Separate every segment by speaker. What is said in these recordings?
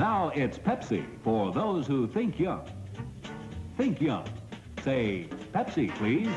Speaker 1: Now it's Pepsi for those who think young. Think young. Say Pepsi, please.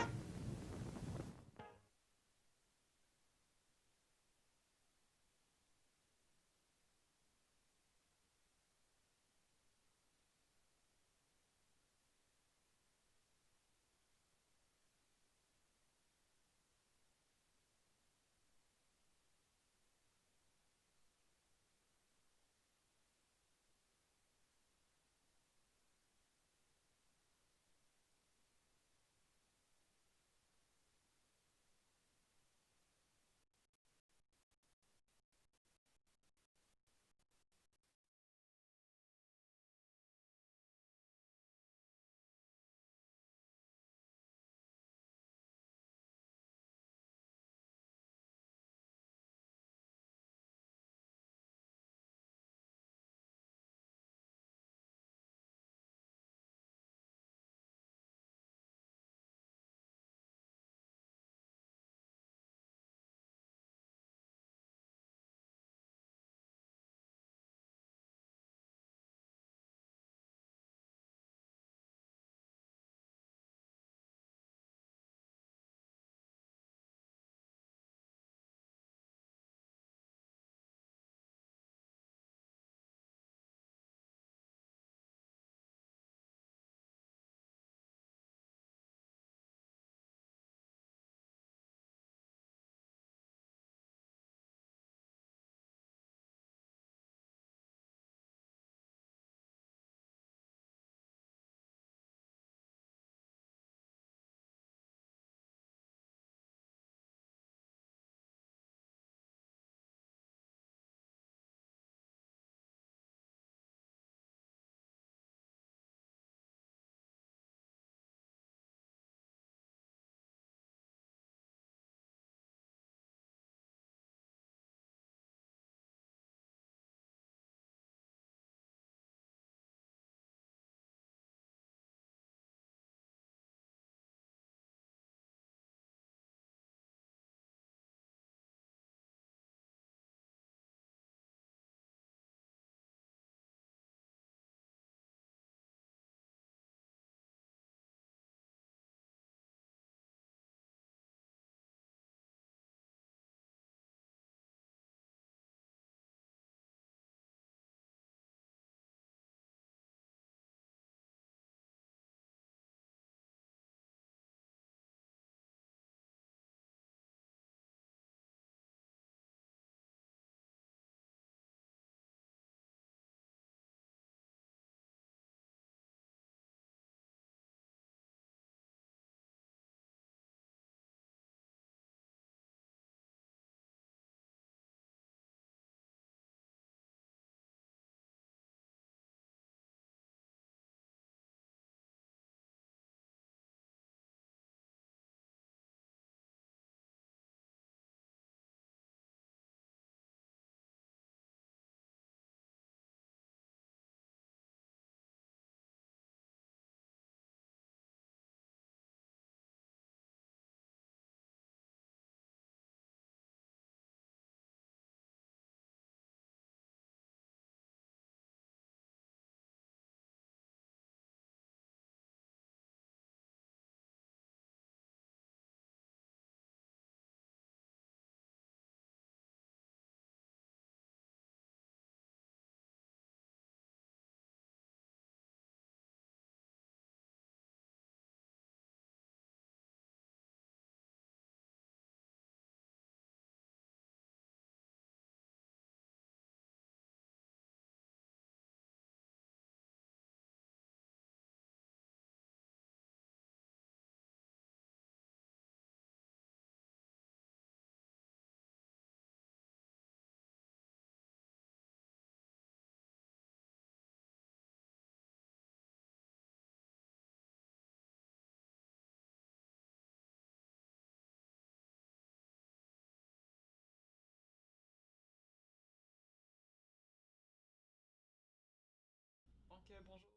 Speaker 2: Ok, bonjour.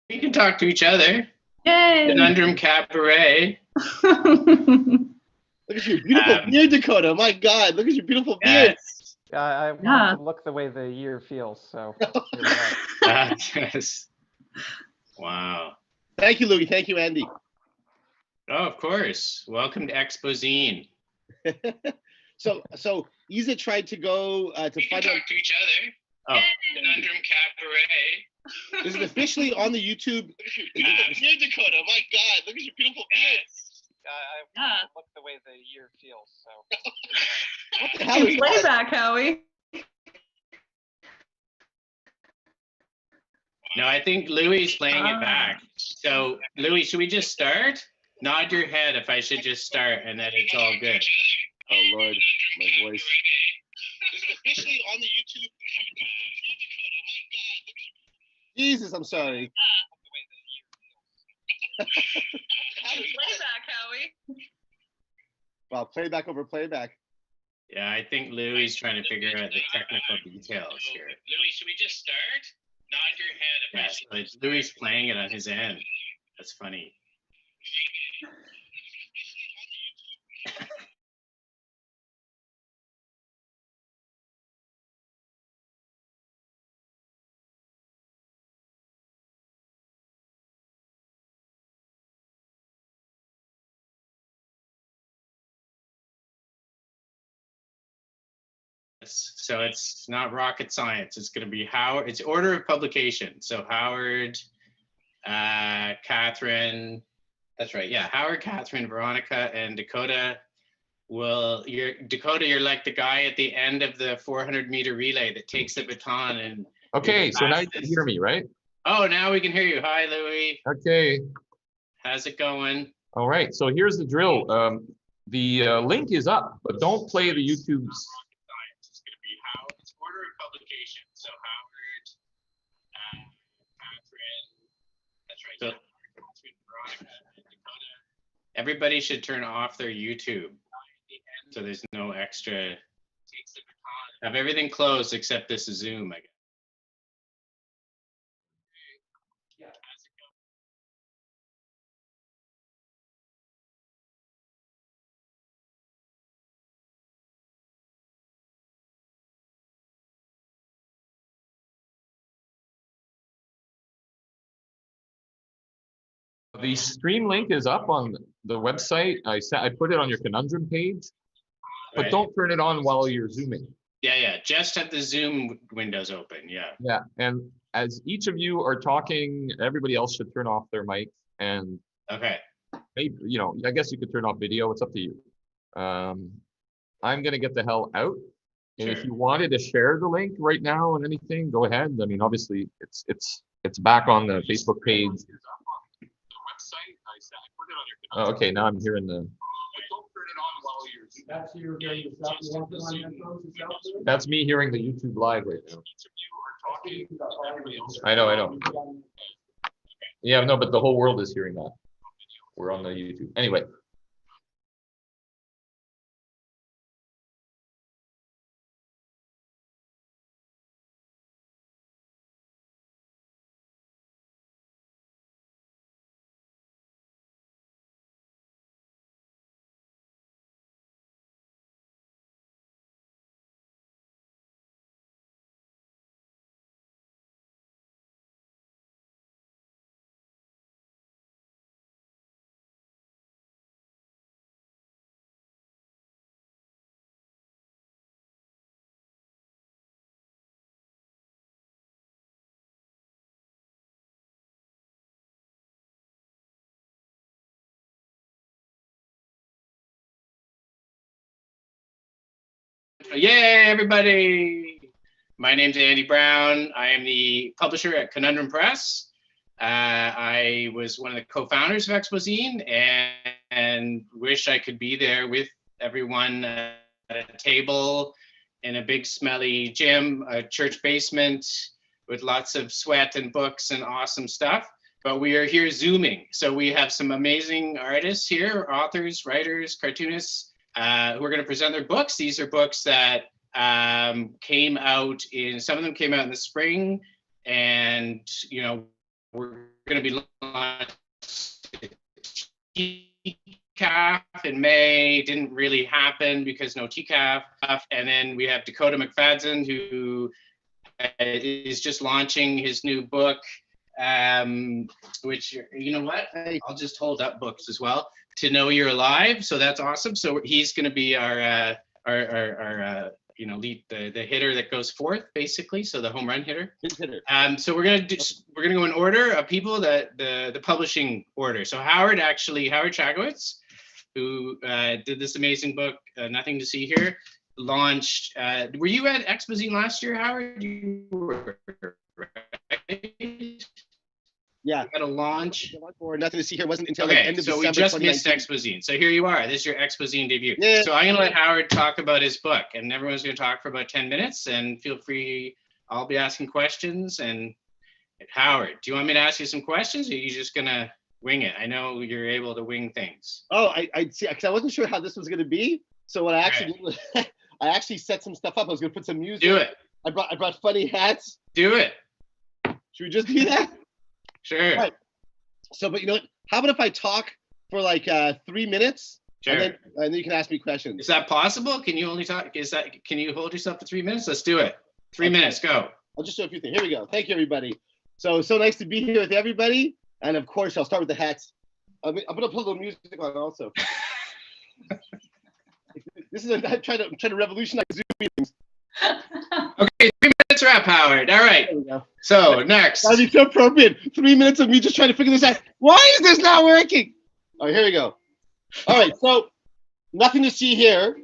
Speaker 3: We can talk to each other.
Speaker 4: Yay!
Speaker 3: Conundrum Cabaret.
Speaker 5: Look at your beautiful beard, Dakota. My God, look at your beautiful beard.
Speaker 3: Yes.
Speaker 2: I want it to look the way the year feels, so. Here we go.
Speaker 3: Yes. Wow.
Speaker 5: Thank you, Louis. Thank you, Andy.
Speaker 3: Oh, of course. Welcome to Expozine.
Speaker 5: So Isa tried to go to find out.
Speaker 3: Talk to each other. Oh, Conundrum Cabaret.
Speaker 5: This is officially on the YouTube. Here, Dakota. My God, look at your beautiful beard.
Speaker 2: I want it to look the way the year feels, so.
Speaker 5: What the hell is that?
Speaker 4: Playback, Howie.
Speaker 3: No, I think Louis is playing it back. So, Louis, should we just start? Nod your head if I should just start, and then it's all good.
Speaker 5: Oh Lord, my voice. This is officially on the YouTube. Jesus, I'm sorry.
Speaker 4: Playback, Howie.
Speaker 5: Wow, playback over playback.
Speaker 3: Yeah, I think Louis is trying to figure out the technical details here. Louis, should we just start? Nod your head if I should. It's Louis playing it on his end. That's funny. So it's not rocket science. It's going to be Howard. It's order of publication. So Howard, Catherine. That's right. Yeah, Howard, Catherine, Veronica, and Dakota. Dakota, you're like the guy at the end of the 400-meter relay that takes the baton and.
Speaker 6: Okay, so now you can hear me, right?
Speaker 3: Oh, now we can hear you. Hi, Louis.
Speaker 6: Okay.
Speaker 3: How's it going?
Speaker 6: All right. So here's the drill. The link is up, but don't play the YouTube's.
Speaker 3: It's going to be Howard. It's order of publication. So Howard, Catherine. That's right. So, Veronica, and Dakota. Everybody should turn off their YouTube, so there's no extra. Have everything closed except this Zoom, I guess.
Speaker 6: The stream link is up on the website. I put it on your Conundrum page, but
Speaker 3: Right.
Speaker 6: don't turn it on while you're Zooming.
Speaker 3: Yeah. Just have the Zoom windows open. Yeah.
Speaker 6: Yeah, and as each of you are talking, everybody else should turn off their mic, and
Speaker 3: Okay.
Speaker 6: maybe, I guess you could turn off video. It's up to you. I'm gonna get the hell out. And if
Speaker 3: Sure.
Speaker 6: you wanted to share the link right now and anything, go ahead. I mean, obviously, it's back on the Facebook page. Oh, okay, now I'm hearing the. That's me hearing the YouTube live right now. I know. Yeah, no, but the whole world is hearing that. We're on the YouTube. Anyway.
Speaker 3: Yay, everybody! My name's Andy Brown. I am the publisher at Conundrum Press. I was one of the co-founders of Expozine and wish I could be there with everyone at a table in a big smelly gym, a church basement with lots of sweat and books and awesome stuff. But we are here Zooming. So we have some amazing artists here, authors, writers, cartoonists, who are going to present their books. These are books that came out some of them came out in the spring, and we're going to be launching TCAF in May. Didn't really happen because no TCAF. And then we have Dakota McFadden, who is just launching his new book, which, you know what? I'll just hold up books as well. To Know You're Alive. So that's awesome. So he's going to be our lead, the hitter that goes forth, basically. So the home run hitter. So we're gonna go in order of people that the publishing order. So Howard Chagowitz, who did this amazing book, Nothing to See Here, launched. Were you at Expozine last year, Howard? You were, right?
Speaker 7: Yeah.
Speaker 3: At a launch.
Speaker 7: Or Nothing to See Here wasn't until
Speaker 3: okay,
Speaker 7: the end of
Speaker 3: so
Speaker 7: December.
Speaker 3: we just missed Expozine. So here you are. This is your Expozine debut.
Speaker 7: Yeah.
Speaker 3: So I'm going to let Howard talk about his book, and everyone's going to talk for about 10 minutes. And feel free. I'll be asking questions. And Howard, do you want me to ask you some questions, or are you just going to wing it? I know you're able to wing things.
Speaker 7: Oh, I see. Because I wasn't sure how this was going to be. So what I actually did was I actually set some stuff up. I was going to put some music.
Speaker 3: Do it.
Speaker 7: I brought funny hats.
Speaker 3: Do it.
Speaker 7: Should we just do that?
Speaker 3: Sure.
Speaker 7: Right. So, but you know what? How about if I talk for like 3 minutes?
Speaker 3: Sure.
Speaker 7: And then you can ask me questions.
Speaker 3: Is that possible? Can you only talk? Can you hold yourself to 3 minutes? Let's do it. 3 minutes, go.
Speaker 7: I'll just show a few things. Here we go. Thank you, everybody. So nice to be here with everybody. And of course, I'll start with the hats. I'm going to put a little music on also. This is I'm trying to revolutionize Zoom meetings.
Speaker 3: Okay, 3 minutes wrap, Howard. All right.
Speaker 7: There we go.
Speaker 3: So next.
Speaker 7: That'd be so appropriate. 3 minutes of me just trying to figure this out. Why is this not working? All right, here we go. All right, so Nothing to See Here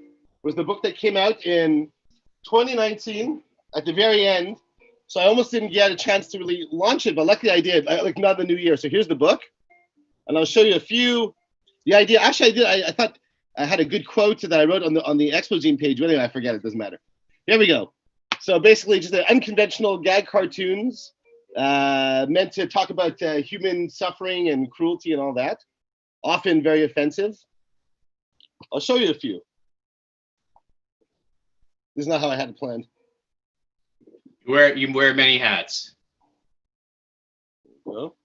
Speaker 7: was the book that came out in 2019 at the very end. So I almost didn't get a chance to really launch it, but luckily I did, like not the new year. So here's the book, and I'll show you a few. The idea, actually, I thought I had a good quote that I wrote on the Expozine page. But anyway, I forget it. Doesn't matter. Here we go. So basically, just unconventional gag cartoons meant to talk about human suffering and cruelty and all that. Often very offensive. I'll show you a few. This is not how I had it planned.
Speaker 3: You wear many hats.
Speaker 7: Well,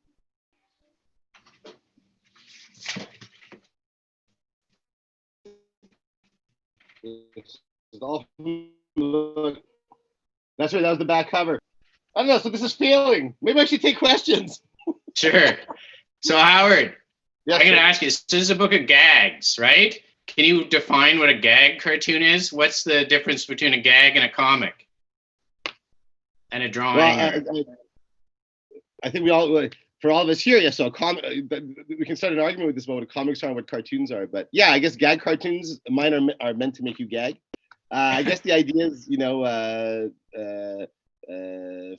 Speaker 7: it's all. That's right. That was the back cover. I don't know. So this is failing. Maybe I should take questions.
Speaker 3: Sure. So Howard,
Speaker 7: Yes,
Speaker 3: I'm going to
Speaker 7: sir.
Speaker 3: ask you. This is a book of gags, right? Can you define what a gag cartoon is? What's the difference between a gag and a comic? And a drawing?
Speaker 7: Well, I think for all of us here, yeah. So we can start an argument with this about what comics are and what cartoons are. But yeah, I guess gag cartoons, mine are meant to make you gag. I guess the idea is,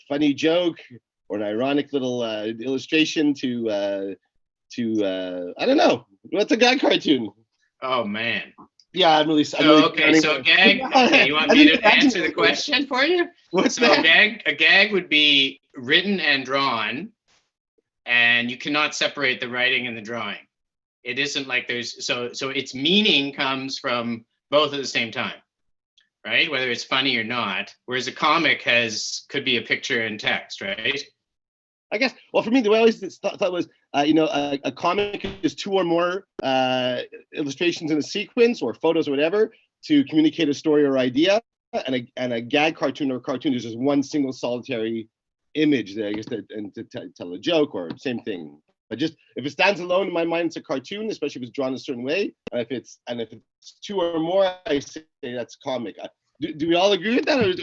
Speaker 7: funny joke or an ironic little illustration to I don't know. What's a gag cartoon?
Speaker 3: Oh man.
Speaker 7: Yeah, I'm really.
Speaker 3: Okay, so a gag. Okay, you want me to answer the question for you?
Speaker 7: What's
Speaker 3: So
Speaker 7: that?
Speaker 3: a gag would be written and drawn, and you cannot separate the writing and the drawing. It isn't like so its meaning comes from both at the same time, right? Whether it's funny or not. Whereas a comic could be a picture and text, right?
Speaker 7: I guess. Well, for me, the way I always thought was, a comic is two or more illustrations in a sequence or photos or whatever to communicate a story or idea, and a gag cartoon or cartoon is just one single solitary image there, I guess, to tell a joke or same thing. But just if it stands alone in my mind, it's a cartoon, especially if it's drawn a certain way. And if it's two or more, I say that's comic. Do we all agree with that, or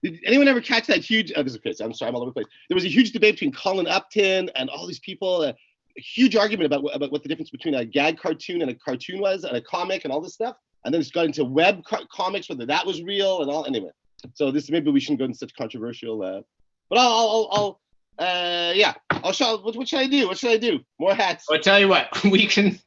Speaker 7: did anyone ever catch that huge? This is Chris. I'm sorry, I'm all over the place. There was a huge debate between Colin Upton and all these people. A huge argument about what the difference between a gag cartoon and a cartoon was, and a comic, and all this stuff. And then it's got into web comics, whether that was real and all. Anyway, so maybe we shouldn't go into such controversial. But I'll show. What should I do? What should I do? More hats.
Speaker 3: I'll tell you what. We can.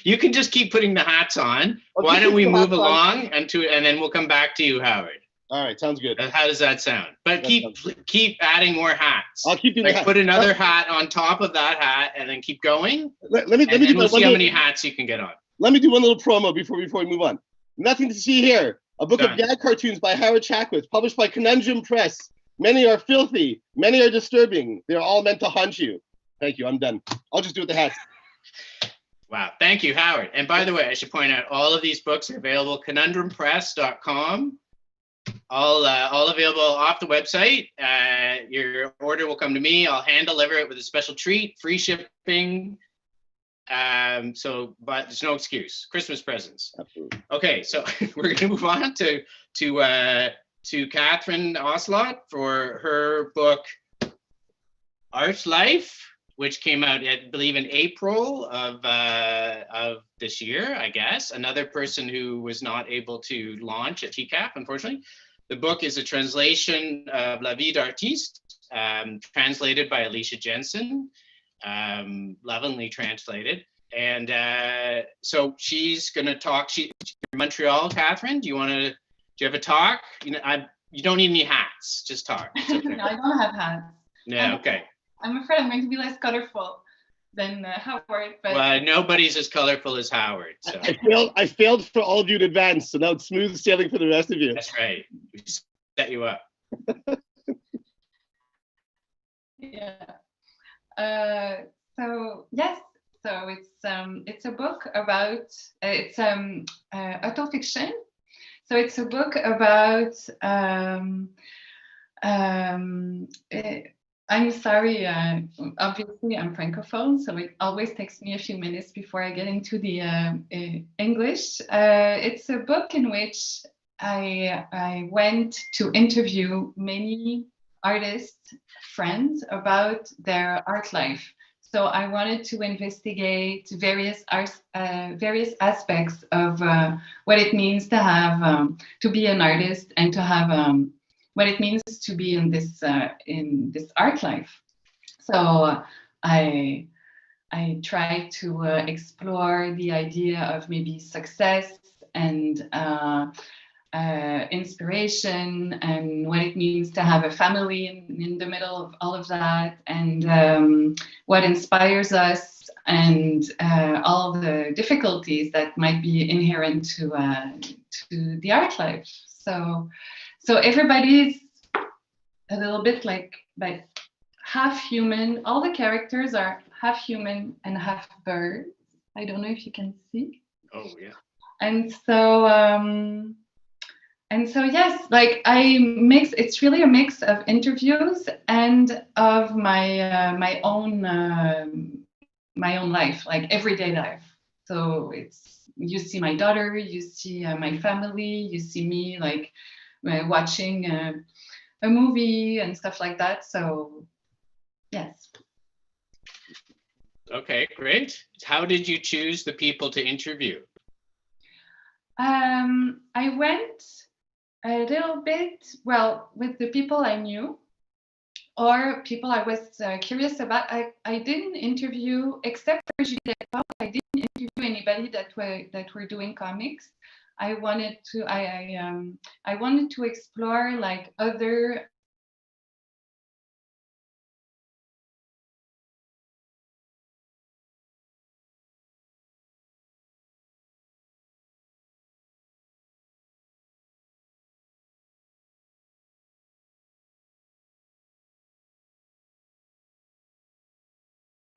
Speaker 3: You can just keep putting the hats on. Why don't we move along and then we'll come back to you, Howard.
Speaker 7: All right, sounds good.
Speaker 3: How does that sound? But keep adding more hats.
Speaker 7: I'll keep doing the
Speaker 3: put another hat on top of that hat, and then keep going.
Speaker 7: Let me do.
Speaker 3: We'll see how many hats you can get on.
Speaker 7: Let me do one little promo before we move on. Nothing to See Here, a book
Speaker 3: Done.
Speaker 7: of gag cartoons by Howard Chagowitz, published by Conundrum Press. Many are filthy. Many are disturbing. They're all meant to haunt you. Thank you. I'm done. I'll just do it with the hats.
Speaker 3: Wow, thank you, Howard. And by the way, I should point out all of these books are available conundrumpress.com. All available off the website. Your order will come to me. I'll hand deliver it with a special treat, free shipping. But there's no excuse. Christmas presents.
Speaker 7: Absolutely.
Speaker 3: Okay, so we're going to move on to Catherine Oslot for her book Art Life, which came out, I believe, in April of this year, I guess. Another person who was not able to launch at TCAP, unfortunately. The book is a translation of La Vie d'Artiste, translated by Alicia Jensen, lovingly translated. And so she's going to talk. She's in Montreal, Catherine. Do you have a talk? You don't need any hats. Just talk. It's okay.
Speaker 4: No, I don't have hats.
Speaker 3: Yeah. Okay.
Speaker 4: I'm afraid I'm going to be less colorful than Howard. But
Speaker 3: Well, nobody's as colorful as Howard. So.
Speaker 7: I failed for all of you in advance, so now it's smooth sailing for the rest of you.
Speaker 3: That's right. We set you up.
Speaker 4: yeah. So yes. So it's a book about it's autofiction. So it's a book about I'm sorry, obviously I'm Francophone, so it always takes me a few minutes before I get into the English. It's a book in which I went to interview many artists, friends about their art life. So I wanted to investigate various aspects of what it means to have to be an artist and to have what it means to be in this art life. So I try to explore the idea of maybe success and inspiration and what it means to have a family in the middle of all of that, and what inspires us, and all the difficulties that might be inherent to the art life. So everybody's a little bit like half human. All the characters are half human and half bird. I don't know if you can see.
Speaker 3: Oh yeah.
Speaker 4: And so yes, like it's really a mix of interviews and of my own life, like everyday life. So you see my daughter, you see my family, you see me like watching a movie and stuff like that. So yes.
Speaker 3: Okay, great. How did you choose the people to interview?
Speaker 4: I went a little bit, well, with the people I knew or people I was curious about. I didn't interview, except for Julie Descartes, I didn't interview anybody that were doing comics. I wanted to explore like other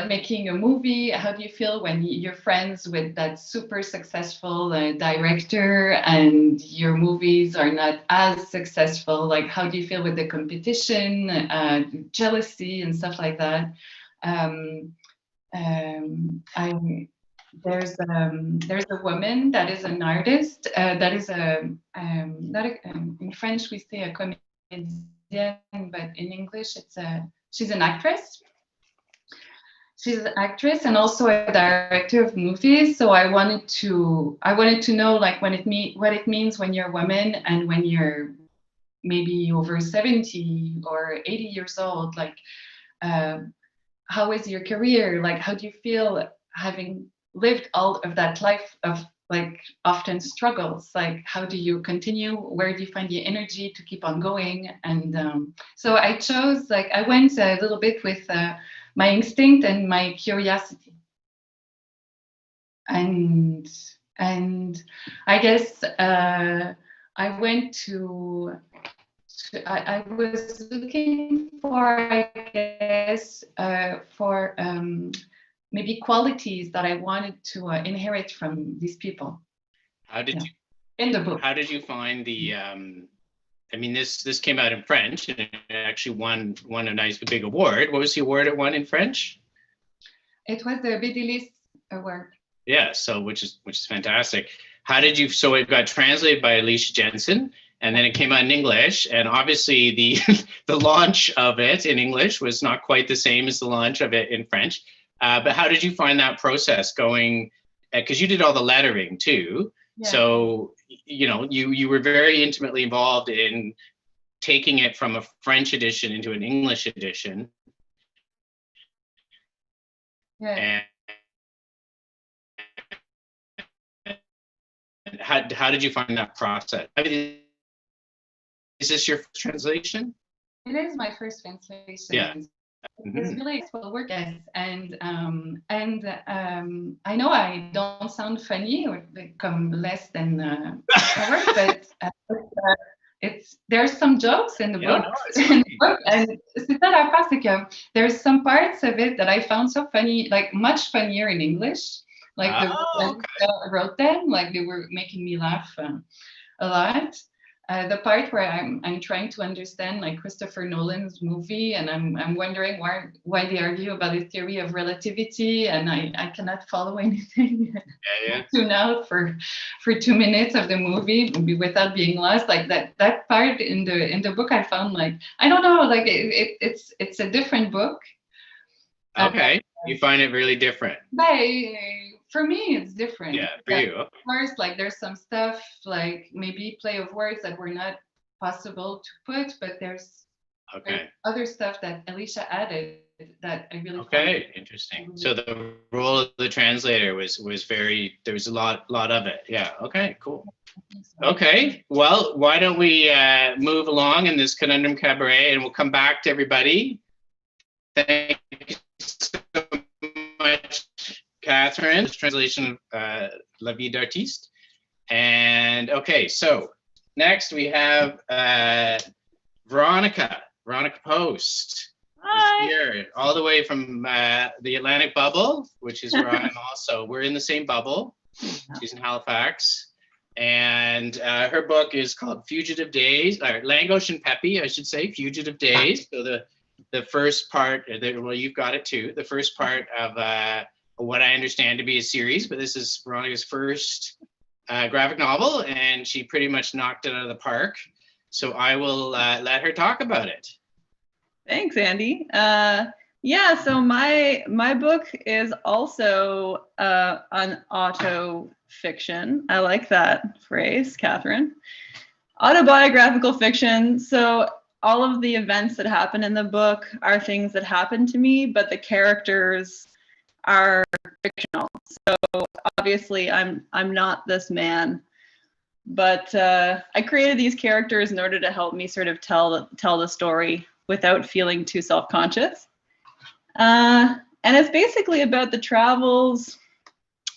Speaker 4: making a movie. How do you feel when you're friends with that super successful director and your movies are not as successful? Like, how do you feel with the competition, jealousy and stuff like that? There's a woman that is an artist, that is in French we say a comédienne, but in English she's an actress. She's an actress and also a director of movies. So I wanted to know like what it means when you're a woman and when you're maybe over 70 or 80 years old. Like, how is your career? Like, how do you feel having lived all of that life of like often struggles? Like, how do you continue? Where do you find the energy to keep on going? And so I chose, like, I went a little bit with my instinct and my curiosity. And I guess I went to I was looking for, I guess, for maybe qualities that I wanted to inherit from these people.
Speaker 3: How did you
Speaker 4: in the book?
Speaker 3: How did you find the? I mean, this came out in French and it actually won a nice big award. What was the award it won in French?
Speaker 4: It was the BDList award.
Speaker 3: Yeah, so which is fantastic. How did you? So it got translated by Alicia Jensen, and then it came out in English. And obviously, the launch of it in English was not quite the same as the launch of it in French. But how did you find that process going? Because you did all the lettering too. Yeah. So you were very intimately involved in taking it from a French edition into an English edition.
Speaker 4: Yeah.
Speaker 3: And how did you find that process? I mean, is this your first translation?
Speaker 4: It is my first translation.
Speaker 3: Yeah.
Speaker 4: It's really well work, yes. And I know I don't sound funny or become less than forward, but there's some jokes in the book. And c'est ça l'affaire, c'est que there's some parts of it that I found so funny, like much funnier in English. Like the I wrote them, like they were making me laugh a lot. The part where I'm trying to understand like Christopher Nolan's movie, and I'm wondering why they argue about the theory of relativity, and I cannot follow anything. Tune out for 2 minutes of the movie without being lost. Like that part in the book, I found like I don't know, like it's a different book.
Speaker 3: Okay, you find it really different.
Speaker 4: But for me, it's different.
Speaker 3: Yeah, for you.
Speaker 4: Of course, like there's some stuff like maybe play of words that were not possible to put, but there's other stuff that Alicia added that I really found
Speaker 3: interesting. So the role of the translator was very, there was a lot of it. Yeah. Okay. Cool. Okay. Well, why don't we move along in this Conundrum Cabaret, and we'll come back to everybody. Thank you so much, Catherine. This translation of La Vie d'Artiste. And okay, so next we have Veronica Post.
Speaker 8: Hi.
Speaker 3: Here, all the way from the Atlantic bubble, which is where I'm also. We're in the same bubble. She's in Halifax. And her book is called Fugitive Days, or Langosh and Peppy, I should say, Fugitive Days. So the first part, well, you've got it too. The first part of what I understand to be a series, but this is Veronica's first graphic novel, and she pretty much knocked it out of the park. So I will let her talk about it.
Speaker 8: Thanks, Andy. Yeah, so my book is also an auto fiction. I like that phrase, Catherine. Autobiographical fiction. So all of the events that happen in the book are things that happened to me, but the characters are fictional. So obviously I'm not this man, but I created these characters in order to help me sort of tell the story without feeling too self-conscious. And it's basically about the travels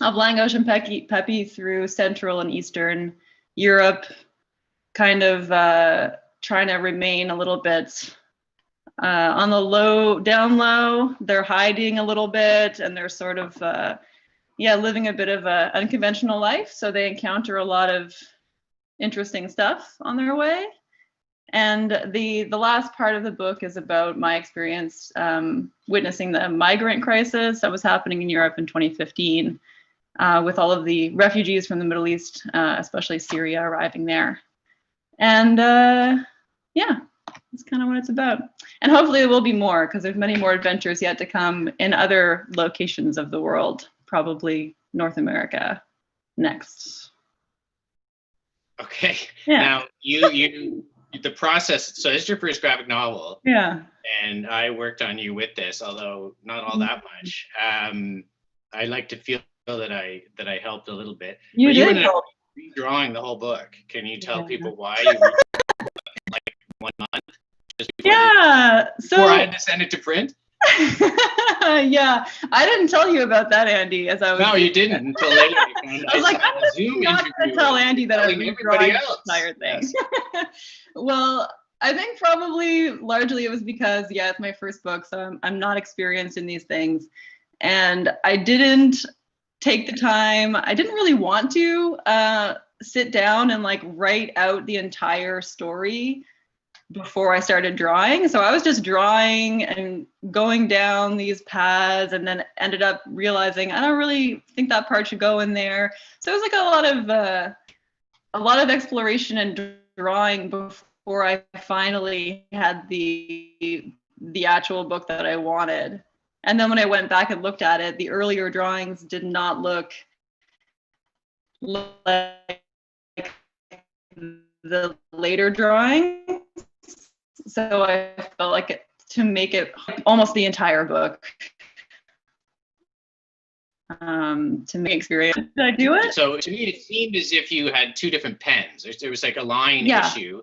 Speaker 8: of Langosh and Peppy through Central and Eastern Europe, kind of trying to remain a little bit on the down low. They're hiding a little bit, and they're sort of living a bit of an unconventional life. So they encounter a lot of interesting stuff on their way. And the last part of the book is about my experience witnessing the migrant crisis that was happening in Europe in 2015 with all of the refugees from the Middle East, especially Syria, arriving there. And yeah, that's kind of what it's about. And hopefully there will be more, because there's many more adventures yet to come in other locations of the world, probably North America next.
Speaker 3: Okay.
Speaker 8: Yeah.
Speaker 3: Now you the process, so it's your first graphic novel.
Speaker 8: Yeah.
Speaker 3: And I worked on you with this, although not all that much. I like to feel that I helped a little bit.
Speaker 8: You did
Speaker 3: help. Redrawing the whole book. Can you tell people why you like 1 month? Just before before I had to send it to print?
Speaker 8: Yeah, I didn't tell you about that, Andy.
Speaker 3: No, you didn't until later.
Speaker 8: I was like, I'm not going to tell Andy that I'm redrawing the entire thing. Well, I think probably largely it was because, yeah, it's my first book, so I'm not experienced in these things. And I didn't take the time, I didn't really want to sit down and like write out the entire story before I started drawing. So I was just drawing and going down these paths, and then ended up realizing I don't really think that part should go in there. So it was like a lot of exploration and drawing before I finally had the actual book that I wanted. And then when I went back and looked at it, the earlier drawings did not look like the later drawings. So I felt like to make it almost the entire book, to make experience. Did I do it?
Speaker 3: So to me, it seemed as if you had two different pens. There was like a line issue.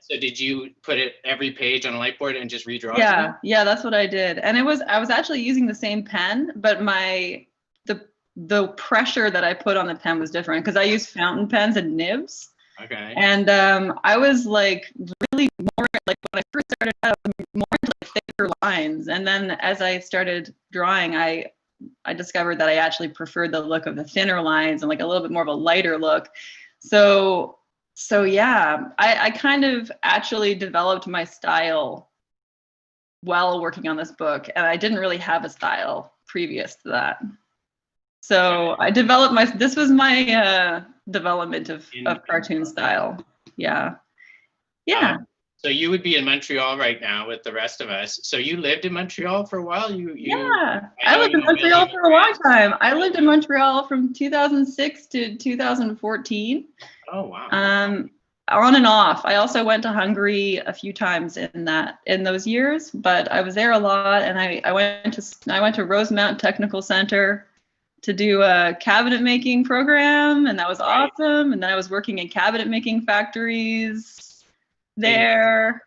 Speaker 3: So did you put it every page on a whiteboard and just redraw it?
Speaker 8: Yeah, that's what I did. And I was actually using the same pen, but the pressure that I put on the pen was different because I used fountain pens and nibs.
Speaker 3: Okay.
Speaker 8: And I was like really more like when I first started out, more into like thicker lines. And then as I started drawing, I discovered that I actually preferred the look of the thinner lines and like a little bit more of a lighter look. So yeah, I kind of actually developed my style while working on this book, and I didn't really have a style previous to that. So I developed this was my development of cartoon style. Yeah.
Speaker 3: So you would be in Montreal right now with the rest of us. So you lived in Montreal for a while?
Speaker 8: Yeah, I lived in Montreal for a long time. I lived in Montreal from 2006 to 2014.
Speaker 3: Oh, wow.
Speaker 8: On and off. I also went to Hungary a few times in those years, but I was there a lot, and I went to Rosemount Technical Center to do a cabinet making program, and that was awesome. And then I was working in cabinet making factories there.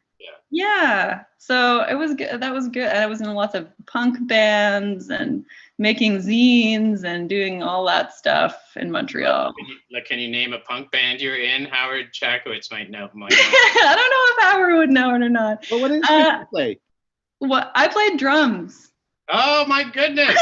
Speaker 8: Yeah. So it was good. That was good. And I was in lots of punk bands and making zines and doing all that stuff in Montreal.
Speaker 3: Can you name a punk band you're in? Howard Chakowitz might know.
Speaker 8: I don't know if Howard would know it or not.
Speaker 7: But what instrument you play?
Speaker 8: What I played drums.
Speaker 3: Oh my goodness.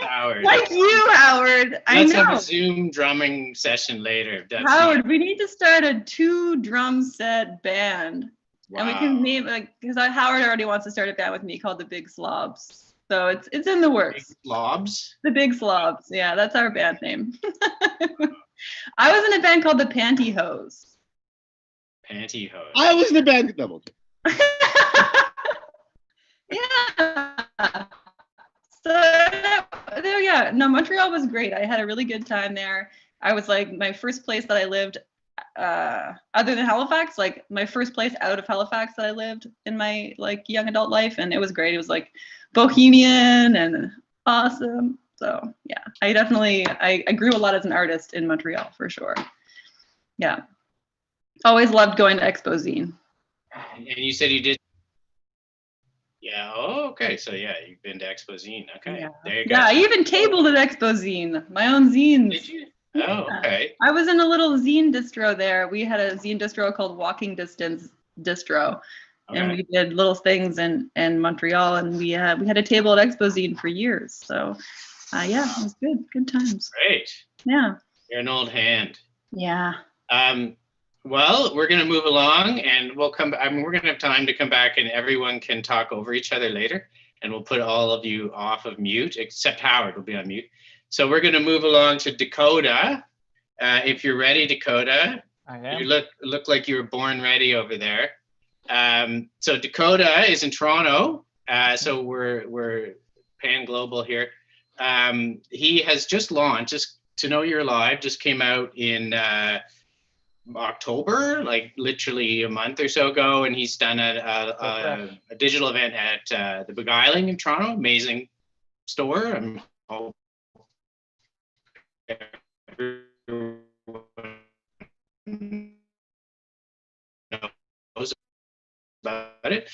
Speaker 3: Howard.
Speaker 8: Like you, Howard.
Speaker 3: Let's have a Zoom drumming session later.
Speaker 8: Howard, we need to start a 2-drum set band. Wow. And we can name because Howard already wants to start a band with me called the Big Slobs. So it's in the works.
Speaker 3: Big Slobs? The
Speaker 8: Big Slobs. Yeah, that's our band name. I was in a band called the Pantyhose.
Speaker 3: Pantyhose.
Speaker 7: I was in a band. Double.
Speaker 8: Yeah. So yeah, no, Montreal was great. I had a really good time there. I was like my first place that I lived, other than Halifax, like my first place out of Halifax that I lived in my like young adult life, and it was great. It was like bohemian and awesome. So yeah, I grew a lot as an artist in Montreal for sure. Yeah, always loved going to Expozine.
Speaker 3: And you said you did. Yeah. Oh, okay. So yeah, you've been to Expozine. Okay.
Speaker 8: Yeah.
Speaker 3: There you go.
Speaker 8: Yeah, I even tabled at Expozine. My own zines.
Speaker 3: Did you?
Speaker 8: Yeah.
Speaker 3: Oh, okay.
Speaker 8: I was in a little zine distro there. We had a zine distro called Walking Distance Distro, and we did little things in Montreal, and we had a table at Expozine for years. So yeah, it was good times.
Speaker 3: Great.
Speaker 8: Yeah.
Speaker 3: You're an old hand.
Speaker 8: Yeah.
Speaker 3: Well, we're going to move along, and we'll come. We're going to have time to come back, and everyone can talk over each other later, and we'll put all of you off of mute, except Howard will be on mute. So we're going to move along to Dakota. If you're ready, Dakota.
Speaker 2: I am.
Speaker 3: You look like you were born ready over there. So Dakota is in Toronto. So we're pan global here. He has just launched. Just To Know You're Alive just came out in October, like literally a month or so ago, and he's done a digital event at the Beguiling in Toronto. Amazing store. I'm hoping everyone knows about it.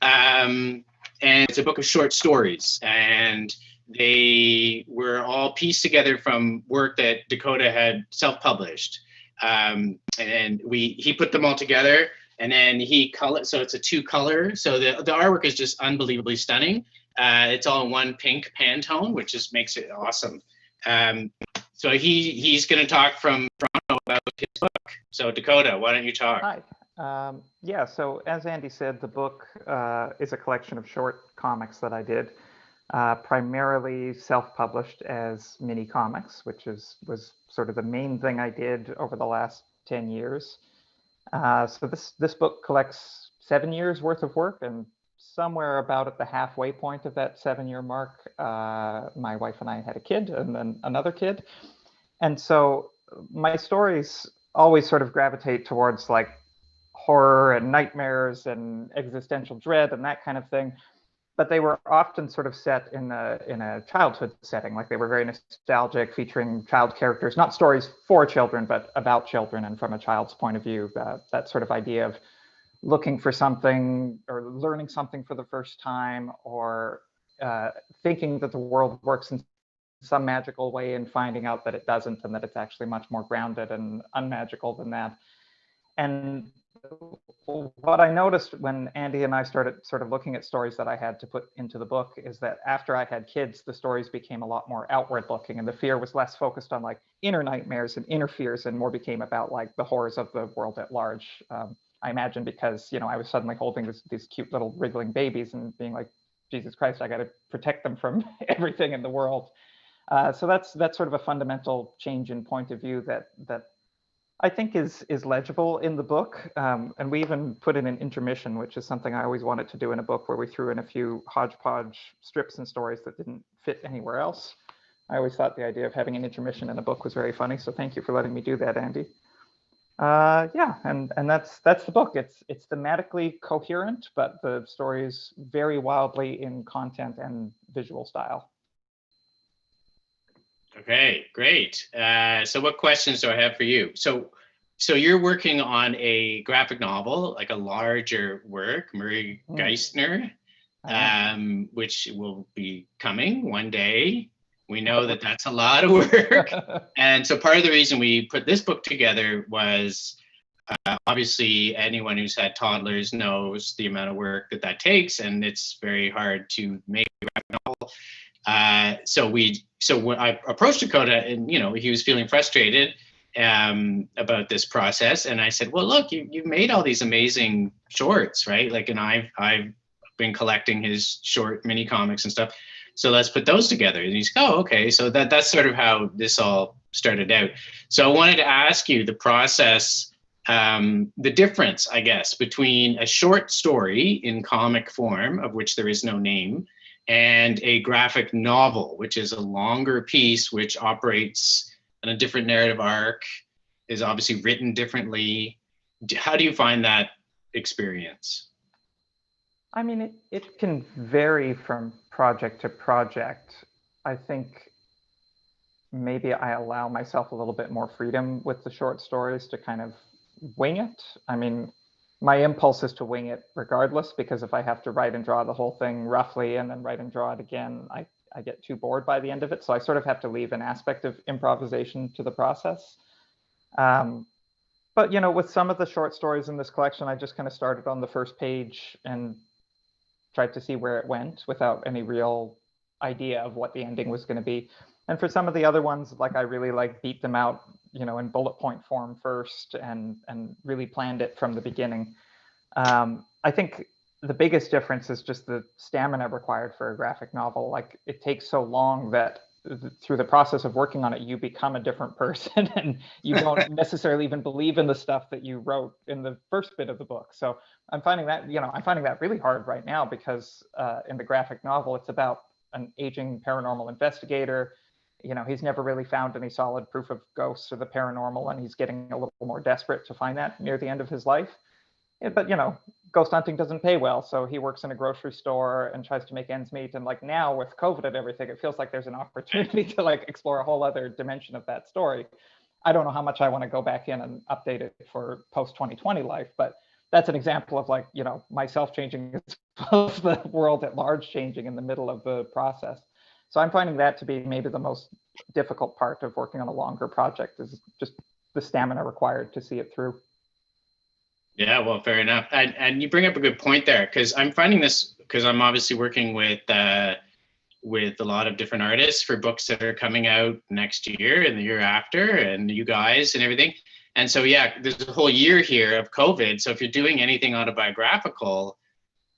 Speaker 3: And it's a book of short stories, and they were all pieced together from work that Dakota had self-published. And he put them all together, And then he color, so it's a 2-color. So the artwork is just unbelievably stunning. It's all in one pink Pantone, which just makes it awesome. So he's going to talk from Toronto about his book. So Dakota, why don't you talk?
Speaker 9: Hi. Yeah, so as Andy said, the book is a collection of short comics that I did, primarily self-published as mini comics, which was sort of the main thing I did over the last 10 years. So this book collects 7 years worth of work, and somewhere about at the halfway point of that 7-year mark, my wife and I had a kid, and then another kid. And so my stories always sort of gravitate towards like horror and nightmares and existential dread and that kind of thing. But they were often sort of set in a childhood setting, like they were very nostalgic, featuring child characters, not stories for children, but about children and from a child's point of view. That sort of idea of looking for something or learning something for the first time, or thinking that the world works in some magical way and finding out that it doesn't, and that it's actually much more grounded and unmagical than that. And what I noticed when Andy and I started sort of looking at stories that I had to put into the book is that after I had kids, the stories became a lot more outward looking, and the fear was less focused on like inner nightmares and inner fears and more became about like the horrors of the world at large. I imagine because, you know, I was suddenly holding these cute little wriggling babies and being like, Jesus Christ, I got to protect them from everything in the world. So that's sort of a fundamental change in point of view that I think is legible in the book. And we even put in an intermission, which is something I always wanted to do in a book, where we threw in a few hodgepodge strips and stories that didn't fit anywhere else. I always thought the idea of having an intermission in a book was very funny. So thank you for letting me do that, Andy. Yeah, and that's the book. It's thematically coherent, but the story is very wildly in content and visual style.
Speaker 3: Okay, great. So what questions do I have for you? So you're working on a graphic novel, like a larger work, Murray Geithner, which will be coming one day. We know that that's a lot of work. And so part of the reason we put this book together was obviously anyone who's had toddlers knows the amount of work that takes, and it's very hard to make a graphic novel. So when I approached Dakota, and you know, he was feeling frustrated about this process, and I said, well, look, you've made all these amazing shorts, right? Like, and I've been collecting his short mini comics and stuff. So let's put those together. And he's, oh, okay. So that's sort of how this all started out. So I wanted to ask you the process, the difference, I guess, between a short story in comic form, of which there is no name, and a graphic novel, which is a longer piece, which operates on a different narrative arc, is obviously written differently. How do you find that experience?
Speaker 9: I mean, it can vary from project to project. I think maybe I allow myself a little bit more freedom with the short stories to kind of wing it. I mean, my impulse is to wing it regardless, because if I have to write and draw the whole thing roughly and then write and draw it again, I get too bored by the end of it. So I sort of have to leave an aspect of improvisation to the process. But, you know, with some of the short stories in this collection, I just kind of started on the first page and tried to see where it went without any real idea of what the ending was going to be. And for some of the other ones, like I really like beat them out, you know, in bullet point form first and really planned it from the beginning. I think the biggest difference is just the stamina required for a graphic novel. Like, it takes so long that through the process of working on it, you become a different person and you don't necessarily even believe in the stuff that you wrote in the first bit of the book. So I'm finding that, you know, I'm finding that really hard right now, because in the graphic novel, it's about an aging paranormal investigator. You know, he's never really found any solid proof of ghosts or the paranormal, and he's getting a little more desperate to find that near the end of his life. Yeah, but, you know, ghost hunting doesn't pay well, so he works in a grocery store and tries to make ends meet. And like now with COVID and everything, it feels like there's an opportunity to like explore a whole other dimension of that story. I don't know how much I want to go back in and update it for post 2020 life, but that's an example of like, you know, myself changing as well as the world at large changing in the middle of the process. So I'm finding that to be maybe the most difficult part of working on a longer project, is just the stamina required to see it through.
Speaker 3: Yeah, well, fair enough. And you bring up a good point there, because I'm finding this, because I'm obviously working with a lot of different artists for books that are coming out next year and the year after, and you guys and everything. And so, yeah, there's a whole year here of COVID. So if you're doing anything autobiographical,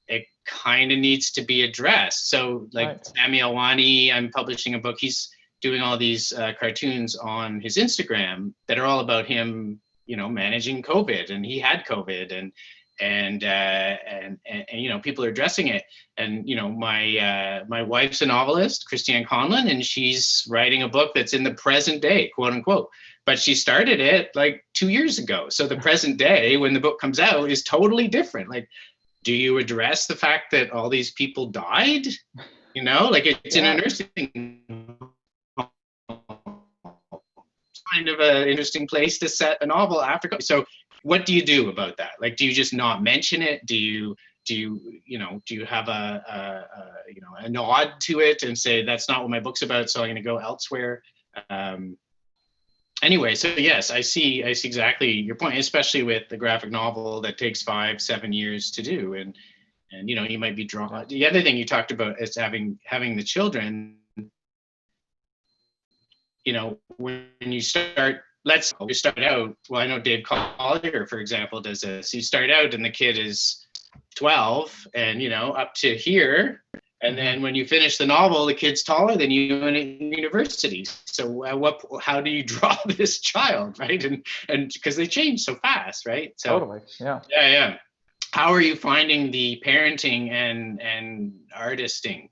Speaker 3: it kind of needs to be addressed. So like
Speaker 9: Right.
Speaker 3: Sami Alwani, I'm publishing a book. He's doing all these cartoons on his Instagram that are all about him, you know, managing COVID, and he had COVID, and you know, people are addressing it. And you know, my wife's a novelist, Christiane Conlon, and she's writing a book that's in the present day, quote unquote. But she started it like 2 years ago. So the present day, when the book comes out, is totally different. Like, do you address the fact that all these people died? You know, like it's in a nursing home. Kind of an interesting place to set a novel after. So what do you do about that? Like, do you just not mention it? Do you have a nod to it and say, that's not what my book's about, so I'm going to go elsewhere? Anyway, so yes, I see exactly your point, especially with the graphic novel that takes 5-7 years to do. And you know, you might be drawn. The other thing you talked about is having the children. You know, when you start, you start out, well, I know Dave Collier, for example, does this. You start out and the kid is 12 and, you know, up to here. And then when you finish the novel, the kid's taller than you in university. So how do you draw this child, right? And because they change so fast, right? So,
Speaker 9: Totally, yeah.
Speaker 3: Yeah. How are you finding the parenting and artisting?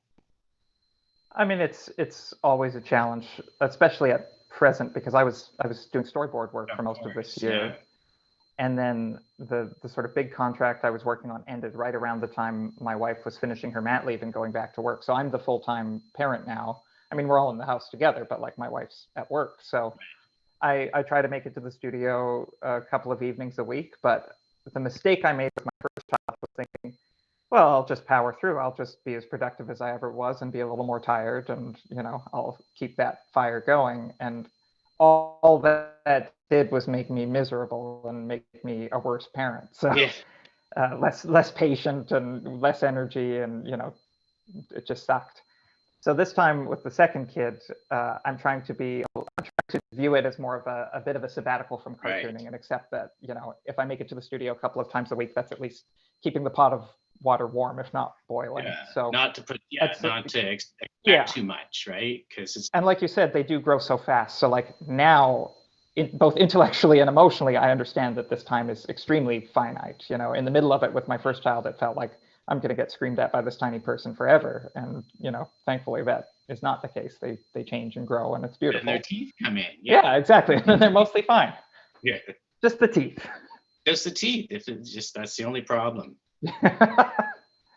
Speaker 9: I mean, it's always a challenge, especially at present, because I was doing storyboard work for most of this year.
Speaker 3: Yeah.
Speaker 9: And then the sort of big contract I was working on ended right around the time my wife was finishing her mat leave and going back to work. So I'm the full-time parent now. I mean, we're all in the house together, but like my wife's at work. So I try to make it to the studio a couple of evenings a week. But the mistake I made with my first child was thinking, well, I'll just power through. I'll just be as productive as I ever was and be a little more tired. And, you know, I'll keep that fire going. And all that did was make me miserable and make me a worse parent. So
Speaker 3: Yeah.
Speaker 9: less patient and less energy, and, you know, it just sucked. So this time with the second kid, I'm trying to view it as more of a bit of a sabbatical from cartooning,
Speaker 3: Right.
Speaker 9: and accept that, you know, if I make it to the studio a couple of times a week, that's at least keeping the pot of water warm, if not boiling.
Speaker 3: Yeah.
Speaker 9: So
Speaker 3: not to expect too much, right? Because it's,
Speaker 9: and like you said, they do grow so fast. So like now, both intellectually and emotionally, I understand that this time is extremely finite. You know, in the middle of it with my first child, it felt like I'm going to get screamed at by this tiny person forever. And, you know, thankfully that is not the case. They change and grow, and it's beautiful.
Speaker 3: and their teeth come in.
Speaker 9: Yeah, exactly. They're mostly fine.
Speaker 3: Yeah.
Speaker 9: Just the teeth.
Speaker 3: Just the teeth. If it's just, that's the only problem.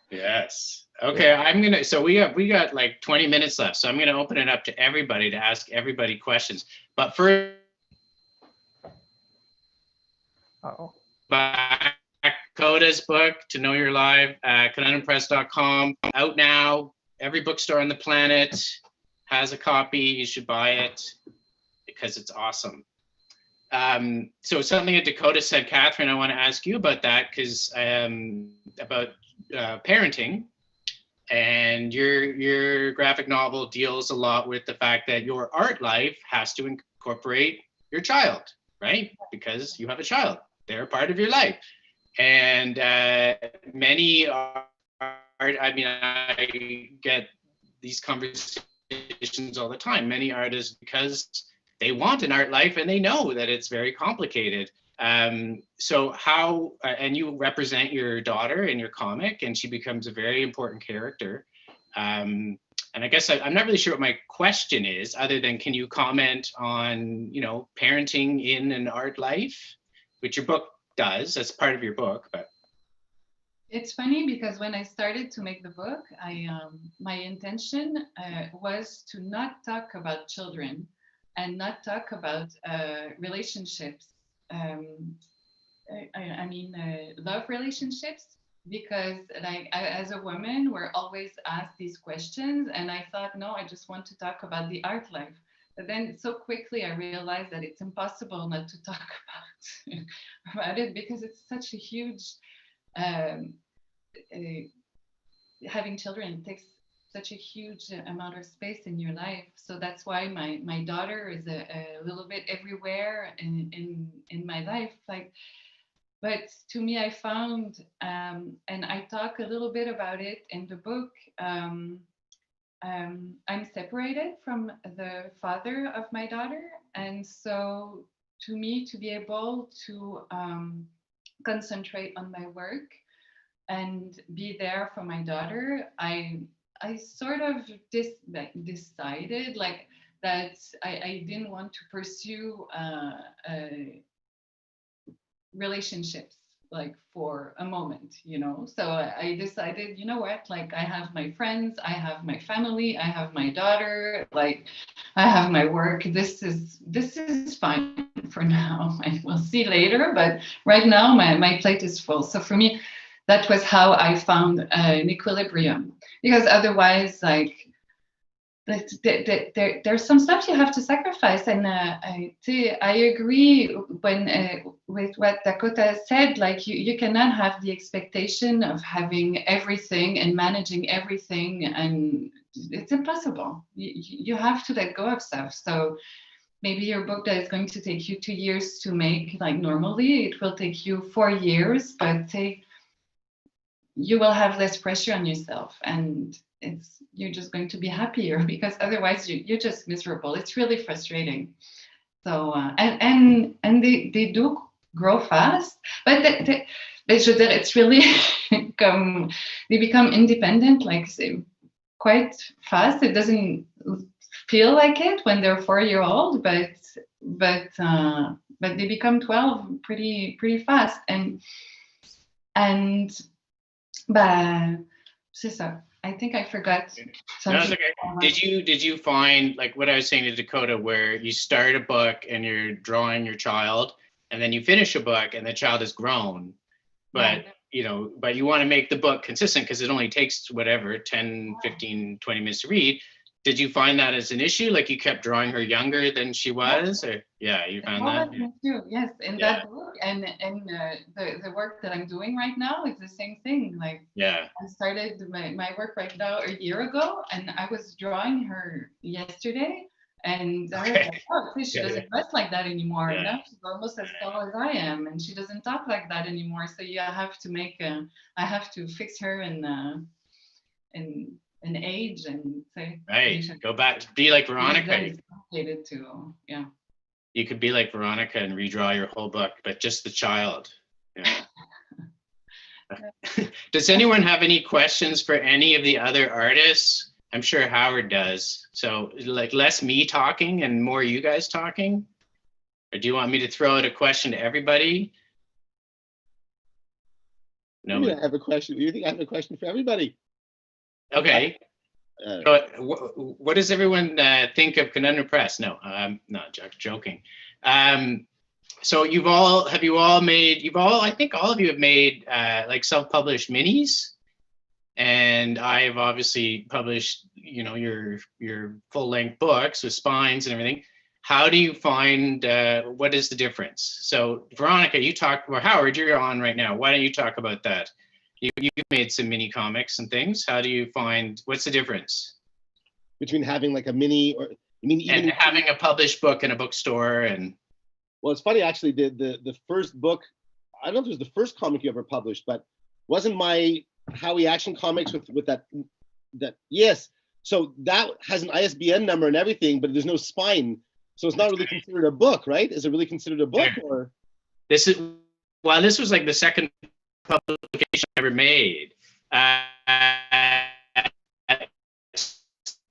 Speaker 3: Yes. Okay. So we got like 20 minutes left. So I'm gonna open it up to everybody to ask everybody questions. But first, Coda's book, To Know You're Alive, conundrumpress.com, out now. Every bookstore on the planet has a copy. You should buy it because it's awesome. So something that Dakota said, Catherine, I want to ask you about that, because about parenting, and your graphic novel deals a lot with the fact that your art life has to incorporate your child, right? Because you have a child, they're a part of your life. And many are, I mean, I get these conversations all the time. Many artists, because they want an art life and they know that it's very complicated. So how, and you represent your daughter in your comic, and she becomes a very important character. And I guess I'm not really sure what my question is, other than, can you comment on, you know, parenting in an art life, which your book does, that's part of your book, but.
Speaker 4: It's funny because when I started to make the book, my intention was to not talk about children and not talk about relationships. I mean, love relationships, because like as a woman, we're always asked these questions, and I thought, no, I just want to talk about the art life. But then so quickly I realized that it's impossible not to talk about it because it's such a huge, having children takes such a huge amount of space in your life. So that's why my daughter is a little bit everywhere in my life. Like, but to me, I found, and I talk a little bit about it in the book, I'm separated from the father of my daughter. And so to me, to be able to concentrate on my work and be there for my daughter, I sort of decided like that I didn't want to pursue relationships like for a moment, you know. So I decided, you know what, like I have my friends, I have my family, I have my daughter, like I have my work. This is fine for now, and we'll see later. But right now my plate is full. So for me, that was how I found an equilibrium, because otherwise, like, there's some stuff you have to sacrifice, and I agree when with what Dakota said. Like you cannot have the expectation of having everything and managing everything, and it's impossible. You have to let go of stuff. So maybe your book that is going to take you 2 years to make, like normally it will take you 4 years, but you will have less pressure on yourself, and you're just going to be happier, because otherwise you're just miserable. It's really frustrating. So and they do grow fast, but it's really they become independent like quite fast. It doesn't feel like it when they're 4-year-old, but they become 12 pretty fast, and c'est ça. I think I forgot something.
Speaker 3: No, it's okay. Did you find, like what I was saying to Dakota, where you start a book and you're drawing your child, and then you finish a book and the child is grown, but you know, but you want to make the book consistent because it only takes whatever 10, 15, 20 minutes to read. Did you find that as an issue? Like you kept drawing her younger than she was, or you found that?
Speaker 4: Yes, in that book, and the work that I'm doing right now is the same thing. Like I started my work right now a year ago, and I was drawing her yesterday, and I was like, oh, she doesn't dress like that anymore. Now she's almost as tall as I am, and she doesn't talk like that anymore. So I have to I have to fix her in an age and say,
Speaker 3: go back, be like Veronica. You could be like Veronica and redraw your whole book, but just the child. Does anyone have any questions for any of the other artists? I'm sure Howard does. So like less me talking and more you guys talking? Or do you want me to throw out a question to everybody? No.
Speaker 7: I have a question. You think I have a question for everybody?
Speaker 3: Okay. What does everyone think of Conundrum Press? No, I'm not joking. So I think all of you have made like self-published minis, and I've obviously published, you know, your full-length books with spines and everything. How do you find, what is the difference? So Veronica, you talked, or Howard, you're on right now. Why don't you talk about that? You've made some mini comics and things. How do you find, what's the difference
Speaker 7: between having like a mini, or even
Speaker 3: having a published book in a bookstore? And
Speaker 7: well, it's funny actually. The first book, I don't know if it was the first comic you ever published, but wasn't my Howie Action Comics with that yes. So that has an ISBN number and everything, but there's no spine, so it's not really considered a book, right? Is it really considered a book, or
Speaker 3: this was like the second publication I ever made.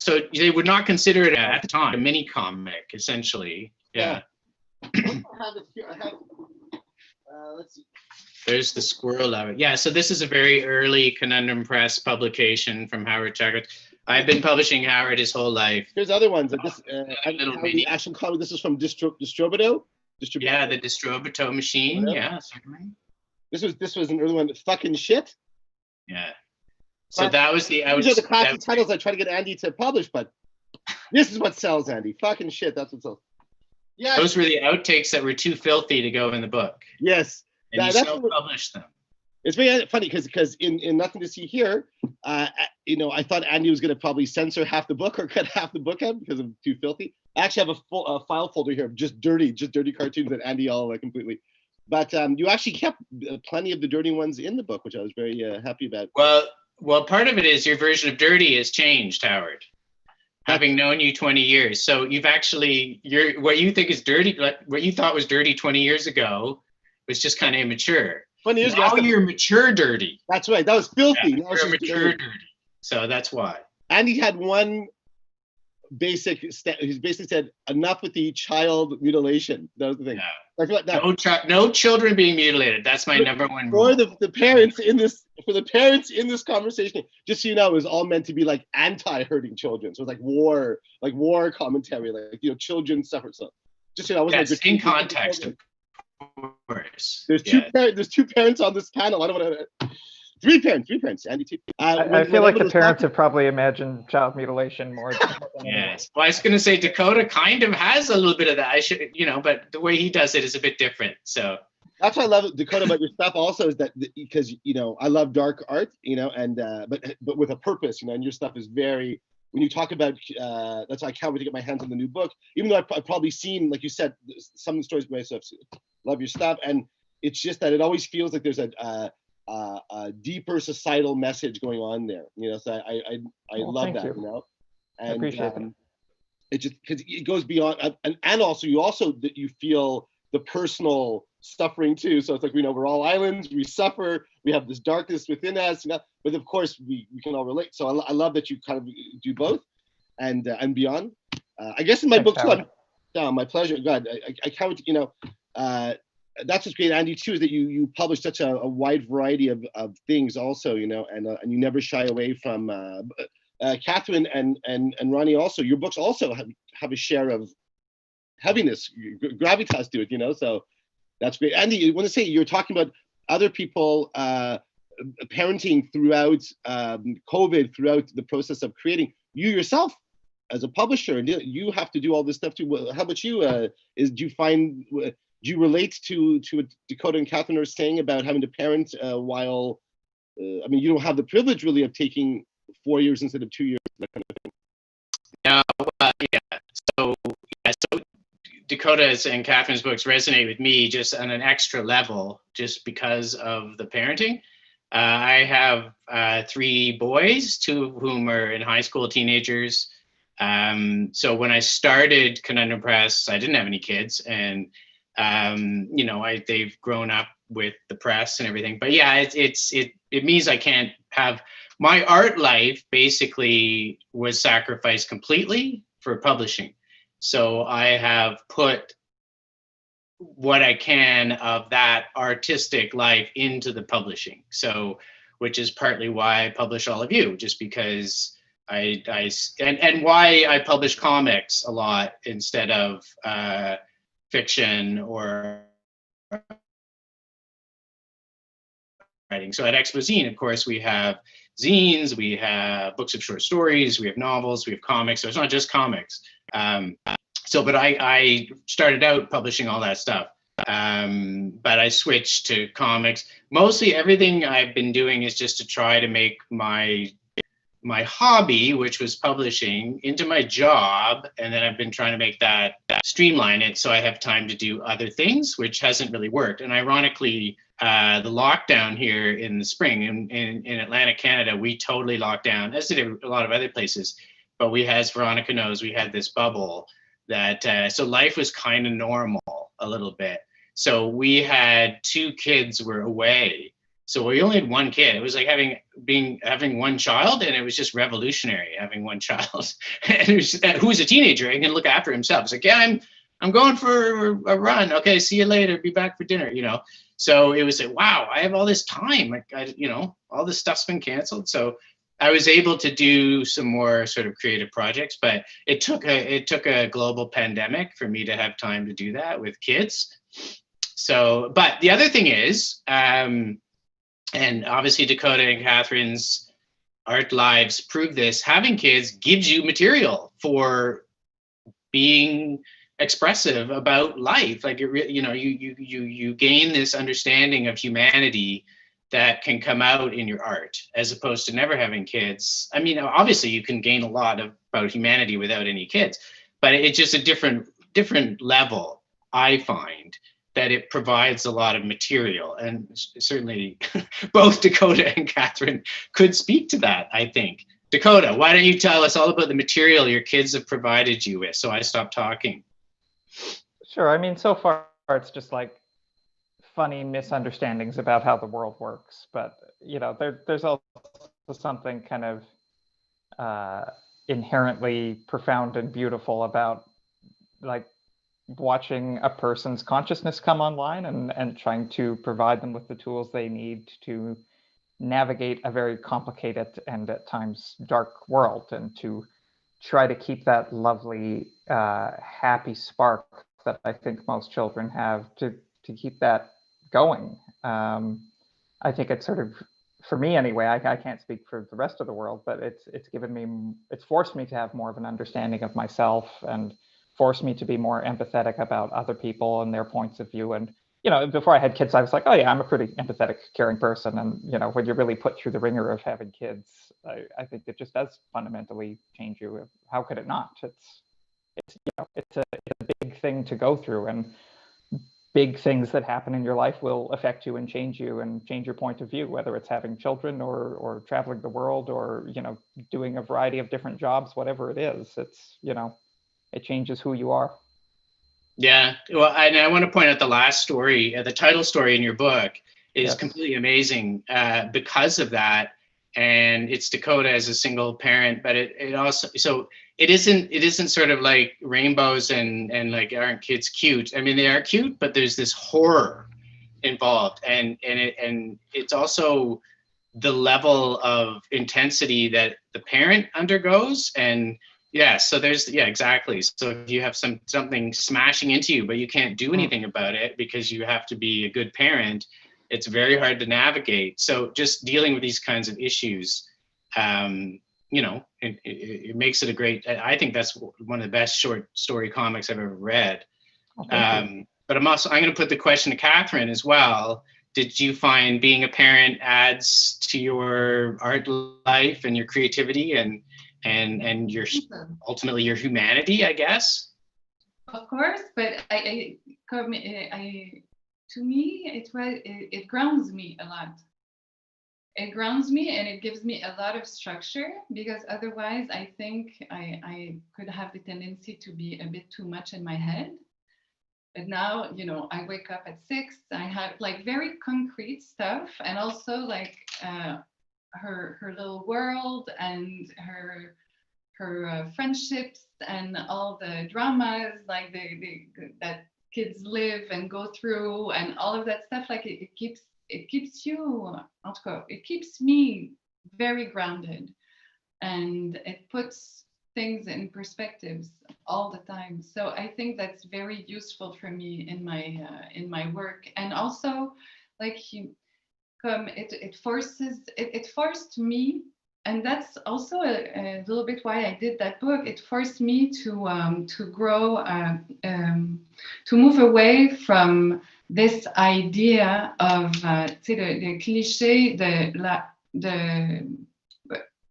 Speaker 3: So they would not consider it at the time a mini comic, essentially. Yeah.
Speaker 7: I have it here. I have. Let's see.
Speaker 3: There's the squirrel of it. Yeah. So this is a very early Conundrum Press publication from Howard Tucker. I've been publishing Howard his whole life.
Speaker 7: There's other ones. Like this the Action Comic. This is from Distrobito.
Speaker 3: Yeah, the Distrobito machine. Whatever. Yeah, certainly.
Speaker 7: This was an early one. Fucking shit.
Speaker 3: Yeah. So that was the.
Speaker 7: These are the classic titles I try to get Andy to publish, but this is what sells, Andy. Fucking shit. That's what sells. Yeah.
Speaker 3: Those were the outtakes that were too filthy to go in the book.
Speaker 7: Yes.
Speaker 3: And you self-published them.
Speaker 7: It's very funny because in Nothing to See Here, you know, I thought Andy was going to probably censor half the book or cut half the book out because of too filthy. I actually have a full file folder here of just dirty cartoons that Andy all completely. But you actually kept plenty of the dirty ones in the book, which I was very happy about.
Speaker 3: Well, part of it is your version of dirty has changed, Howard. Having known you 20 years, so you've actually what you think is dirty, what you thought was dirty 20 years ago, was just kind of immature.
Speaker 7: 20 years
Speaker 3: now
Speaker 7: ago,
Speaker 3: you're mature dirty.
Speaker 7: That's right. That was filthy.
Speaker 3: Yeah,
Speaker 7: now
Speaker 3: you're mature dirty. So that's why.
Speaker 7: Andy had one basic he's basically said enough with the child mutilation. That was the thing.
Speaker 3: Yeah.
Speaker 7: I feel like that.
Speaker 3: No children being mutilated. That's my number one rule.
Speaker 7: For the parents in this conversation, just so you know, it was all meant to be like anti-hurting children. So it was like war commentary, like, you know, children suffer. So just so you know, I was like
Speaker 3: in context, of course.
Speaker 7: There's two parents on this panel. I don't want to. Three parents, Andy too.
Speaker 9: I feel like the parents have probably imagined child mutilation more.
Speaker 3: Yes. Well, I was going to say Dakota kind of has a little bit of that. I should, you know, but the way he does it is a bit different. So
Speaker 7: that's why I love Dakota about your stuff. Also, is that because, you know, I love dark art, you know, and but with a purpose, you know, and your stuff is very. When you talk about, that's why I can't wait to get my hands on the new book. Even though I've probably seen, like you said, some of the stories myself. Love your stuff, and it's just that it always feels like there's a deeper societal message going on there, you know. So I love that, you know. And
Speaker 9: I appreciate that.
Speaker 7: It just because it goes beyond, and also that you feel the personal suffering too. So it's like, you know, we're all islands, we suffer, we have this darkness within us, you know, but of course we can all relate. So I love that you kind of do both and beyond. I guess in my book too, my pleasure. God, I can't wait to, you know, that's what's great, Andy, too, is that you publish such a wide variety of things also, you know, and you never shy away from Catherine and Ronnie also. Your books also have a share of heaviness, gravitas to it, you know, so that's great. Andy, you want to say, you're talking about other people parenting throughout COVID, throughout the process of creating. You yourself, as a publisher, you have to do all this stuff too. How about you? Do you relate to what Dakota and Catherine are saying about having to parent while, I mean, you don't have the privilege really of taking 4 years instead of 2 years, that kind of thing?
Speaker 3: No, yeah. So Dakota's and Catherine's books resonate with me just on an extra level, just because of the parenting. I have 3 boys, 2 of whom are in high school, teenagers. So when I started Conundrum Press, I didn't have any kids, and you know, they've grown up with the press and everything. But yeah, it means I can't have my art life. Basically, was sacrificed completely for publishing. So I have put what I can of that artistic life into the publishing. So, which is partly why I publish all of you, just because and why I publish comics a lot instead of fiction or writing. So at Expozine, of course, we have zines, we have books of short stories, we have novels, we have comics. So it's not just comics. But I started out publishing all that stuff. But I switched to comics. Mostly everything I've been doing is just to try to make my hobby, which was publishing, into my job, and then I've been trying to make that streamline it so I have time to do other things, which hasn't really worked. And ironically, the lockdown here in the spring in Atlantic, Canada, we totally locked down, as did a lot of other places. But we, as Veronica knows, we had this bubble that so life was kind of normal a little bit. So we had 2 kids were away. So we only had 1 kid. It was like having one child, and it was just revolutionary having one child, and who was a teenager and can look after himself. It's like, yeah, I'm going for a run. Okay, see you later. Be back for dinner. You know. So it was like, wow, I have all this time. Like, you know, all this stuff's been canceled. So I was able to do some more sort of creative projects, but it took a global pandemic for me to have time to do that with kids. So, but the other thing is, and obviously Dakota and Catherine's art lives prove this, having kids gives you material for being expressive about life. Like you gain this understanding of humanity that can come out in your art, as opposed to never having kids. I mean, obviously you can gain a lot about humanity without any kids, but it's just a different level. I find that it provides a lot of material, and certainly both Dakota and Catherine could speak to that, I think. Dakota, why don't you tell us all about the material your kids have provided you with, so I stop talking.
Speaker 9: Sure. I mean, so far it's just like funny misunderstandings about how the world works, but there's also something kind of inherently profound and beautiful about like watching a person's consciousness come online and trying to provide them with the tools they need to navigate a very complicated and at times dark world, and to try to keep that lovely happy spark that I think most children have, to keep that going. I think it's sort of, for me anyway, I can't speak for the rest of the world, but it's forced me to have more of an understanding of myself, and forced me to be more empathetic about other people and their points of view. And before I had kids, I was like, oh yeah, I'm a pretty empathetic, caring person. And when you're really put through the ringer of having kids, I think it just does fundamentally change you. How could it not? It's a big thing to go through, and big things that happen in your life will affect you and change your point of view, whether it's having children or traveling the world, or doing a variety of different jobs, whatever it is. It's it changes who you are.
Speaker 3: Yeah, well, I want to point out the last story, the title story in your book is completely amazing because of that. And it's Dakota as a single parent, but it also, so it isn't sort of like rainbows and like, aren't kids cute? I mean, they are cute, but there's this horror involved, and it's also the level of intensity that the parent undergoes. And yeah, so exactly. So if you have something smashing into you, but you can't do anything about it because you have to be a good parent, it's very hard to navigate. So just dealing with these kinds of issues, it makes it a great, I think that's one of the best short story comics I've ever read. But I'm going to put the question to Catherine as well. Did you find being a parent adds to your art life and your creativity and your ultimately your humanity, I guess?
Speaker 4: Of course, but to me, it grounds me a lot. It grounds me, and it gives me a lot of structure, because otherwise I think I could have the tendency to be a bit too much in my head. But now, I wake up at 6, I have like very concrete stuff, and also like her little world and her friendships and all the dramas like that kids live and go through, and all of that stuff. Like it keeps you, it keeps me very grounded, and it puts things in perspectives all the time. So I think that's very useful for me in my work. And also, like it forced me, and that's also a little bit why I did that book. It forced me to grow, to move away from this idea of the cliché,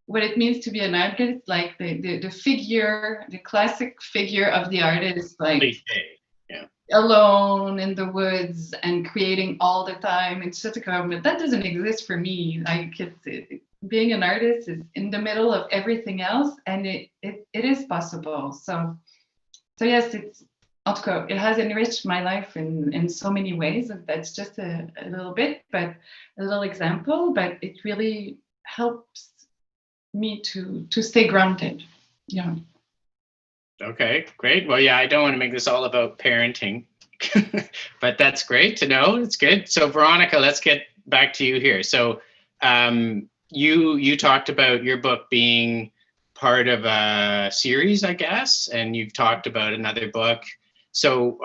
Speaker 4: what it means to be an artist, like the figure, the classic figure of the artist, like alone in the woods and creating all the time, etc. But that doesn't exist for me. Like being an artist is in the middle of everything else, and it is possible. So yes, it has enriched my life in so many ways. That's just a little bit, but a little example. But it really helps me to stay grounded. Yeah.
Speaker 3: Okay, great. Well, yeah, I don't want to make this all about parenting, but that's great to know. It's good. So Veronica, let's get back to you here. So you talked about your book being part of a series, I guess, and you've talked about another book. So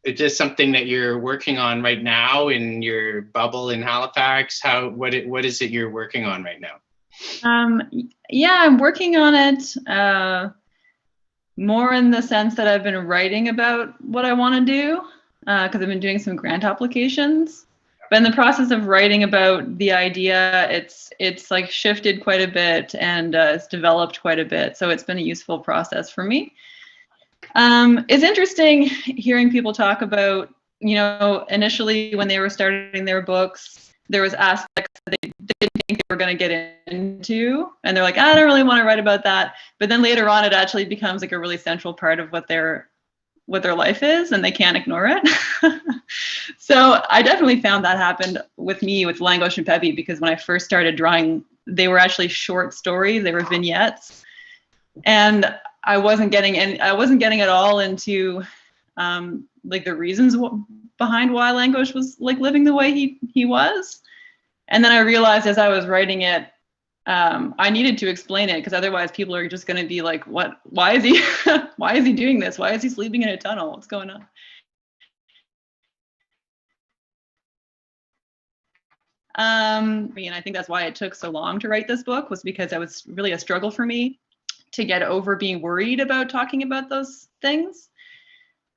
Speaker 3: is this something that you're working on right now in your bubble in Halifax? What is it you're working on right now?
Speaker 8: Yeah, I'm working on it. more in the sense that I've been writing about what I want to do, because I've been doing some grant applications. But in the process of writing about the idea, it's like shifted quite a bit, and it's developed quite a bit. So it's been a useful process for me. It's interesting hearing people talk about, you know, initially when they were starting their books, there was aspects that they didn't think they were going to get into, and they're like, I don't really want to write about that. But then later on, it actually becomes like a really central part of what their life is, and they can't ignore it. So I definitely found that happened with me with Langosh and Peppy, because when I first started drawing, they were actually short stories, they were vignettes, and I wasn't getting at all into like the reasons behind why Langosh was like living the way he was. And then I realized as I was writing it, I needed to explain it, because otherwise people are just going to be like, what, why is he why is he doing this? Why is he sleeping in a tunnel? What's going on? And I think that's why it took so long to write this book, was because it was really a struggle for me to get over being worried about talking about those things.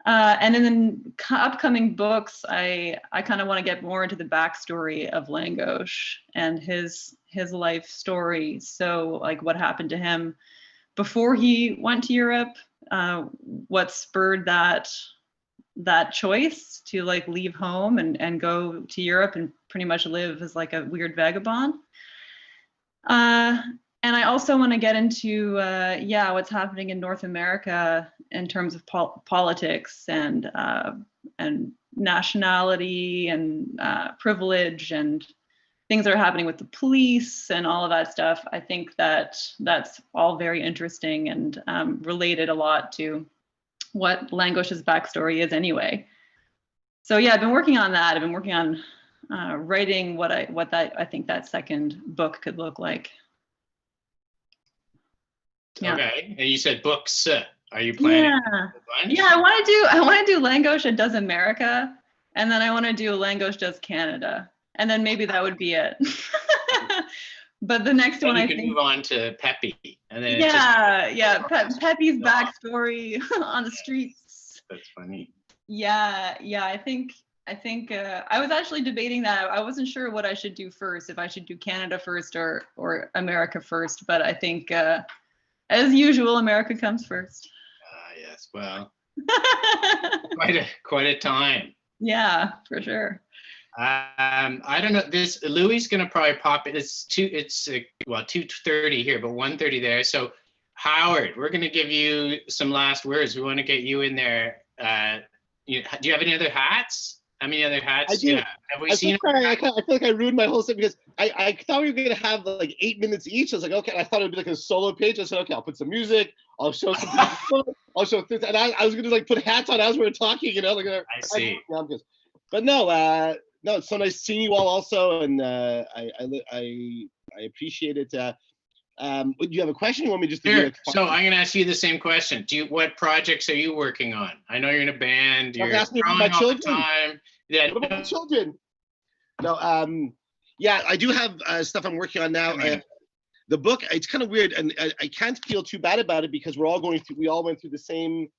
Speaker 8: And in the upcoming books, I kind of want to get more into the backstory of Langosh and his life story. So like what happened to him before he went to Europe, what spurred that choice to like leave home and go to Europe and pretty much live as like a weird vagabond. And I also want to get into, what's happening in North America in terms of politics and nationality and privilege and things that are happening with the police and all of that stuff. I think that that's all very interesting and related a lot to what Langosh's backstory is anyway. So yeah, I've been working on that. I've been working on writing what I think that second book could look like. Yeah.
Speaker 3: Okay, and you said books. Are you planning?
Speaker 8: Yeah, I want to do Langosh Does America, and then I want to do Langosh Does Canada, and then maybe that would be it. But the next one, I think,
Speaker 3: move on to Peppy, and then
Speaker 8: Peppy's backstory on the streets.
Speaker 3: That's funny.
Speaker 8: Yeah, I think I was actually debating that. I wasn't sure what I should do first, if I should do Canada first or America first, but I think. As usual, America comes first.
Speaker 3: Yes, well, quite a time.
Speaker 8: Yeah, for sure.
Speaker 3: I don't know. This Louis gonna probably pop it. It's 2:30 here, but 1:30 there. So Howard, we're gonna give you some last words. We want to get you in there. Do you have any other hats? How many other hats?
Speaker 7: I do.
Speaker 3: Yeah. Have we seen?
Speaker 7: I feel like I ruined my whole thing because I thought we were going to have like 8 minutes each. I was like, okay. I thought it would be like a solo page. I said, okay, I'll put some music. I'll show some people. I'll show things. And I was going to like put hats on as we were talking, you know. Like,
Speaker 3: I see.
Speaker 7: But no, it's so nice seeing you all also. And I appreciate it. Do you have a question? You want me just to
Speaker 3: Sure.
Speaker 7: do like
Speaker 3: So I'm going to ask you the same question. What projects are you working on? I know you're in a band. You're drawing all the time. Yeah.
Speaker 7: What about my children? No, I do have stuff I'm working on now. The book, it's kind of weird, and I can't feel too bad about it because we all went through the same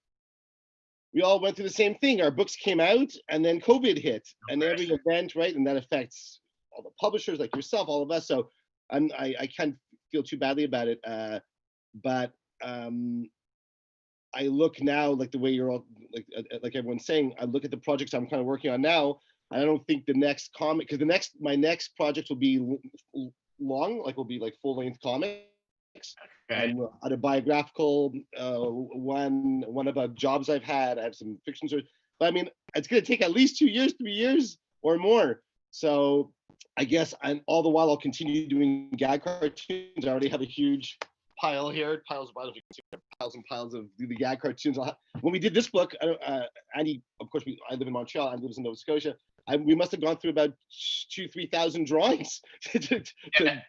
Speaker 7: thing. Our books came out, and then COVID hit, and every event, right, and that affects all the publishers like yourself, all of us. So I can't feel too badly about it. But I look now, like the way you're all like everyone's saying, I look at the projects I'm kind of working on now. I don't think the next comic, because my next project will be long, will be like full-length comics.
Speaker 3: Okay.
Speaker 7: And autobiographical, one about jobs I've had. I have some fiction stories, but I mean, it's going to take at least 2 years, 3 years or more. So I guess all the while I'll continue doing gag cartoons. I already have a huge pile here, piles and piles of the gag cartoons. When we did this book, Andy, of course, I live in Montreal, Andy lives in Nova Scotia. We must have gone through about 2,000-3,000 drawings to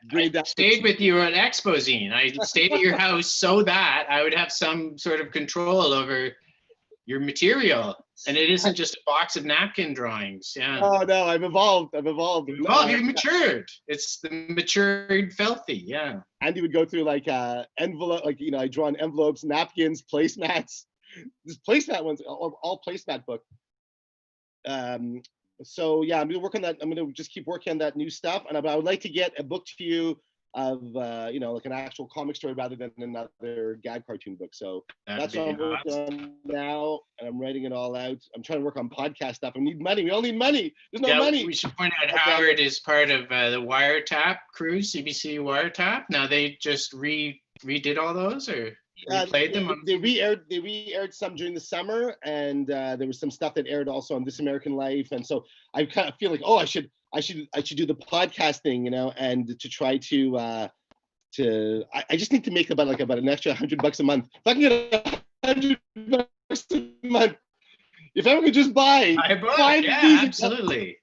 Speaker 7: bring that.
Speaker 3: I stayed with you at Expozine. I stayed at your house so that I would have some sort of control over your material, and it isn't just a box of napkin drawings. Yeah.
Speaker 7: Oh no, I've evolved.
Speaker 3: Oh, you've matured. It's the matured filthy. Yeah.
Speaker 7: Andy would go through like envelope, like I draw on envelopes, napkins, placemats. This placemat one's all placemat book. So yeah, I'm gonna work on that. I'm gonna just keep working on that new stuff, and I would like to get a book to you of like an actual comic story rather than another gag cartoon book. So that's what I'm working on now, and I'm writing it all out. I'm trying to work on podcast stuff. I need money. We all need money. There's no money.
Speaker 3: We should point out Howard is part of the Wiretap crew, CBC Wiretap. Now they just redid all those, or replayed them.
Speaker 7: They re-aired some during the summer, and there was some stuff that aired also on This American Life, and so I kind of feel like, oh, I should do the podcast thing, and to try to I just need to make about an extra $100 a month. If I can get $100 a month, if everyone could just buy
Speaker 3: yeah, absolutely.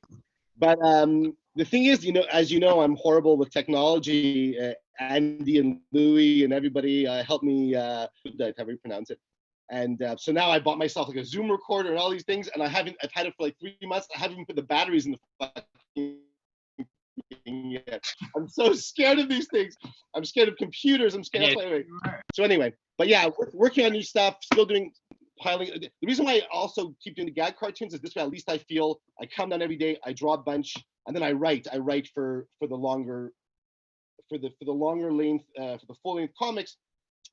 Speaker 7: But the thing is, as you know, I'm horrible with technology. Andy and Louie and everybody helped me, however you pronounce it. And so now I bought myself like a Zoom recorder and all these things, and I've had it for like 3 months. I haven't even put the batteries in the fucking thing yet. I'm so scared of these things. I'm scared of computers. I'm scared. So anyway, but yeah, working on new stuff, still doing piling. The reason why I also keep doing the gag cartoons is this way, at least I feel I come down every day, I draw a bunch, and then I write for the longer. For the longer length, for the full length comics,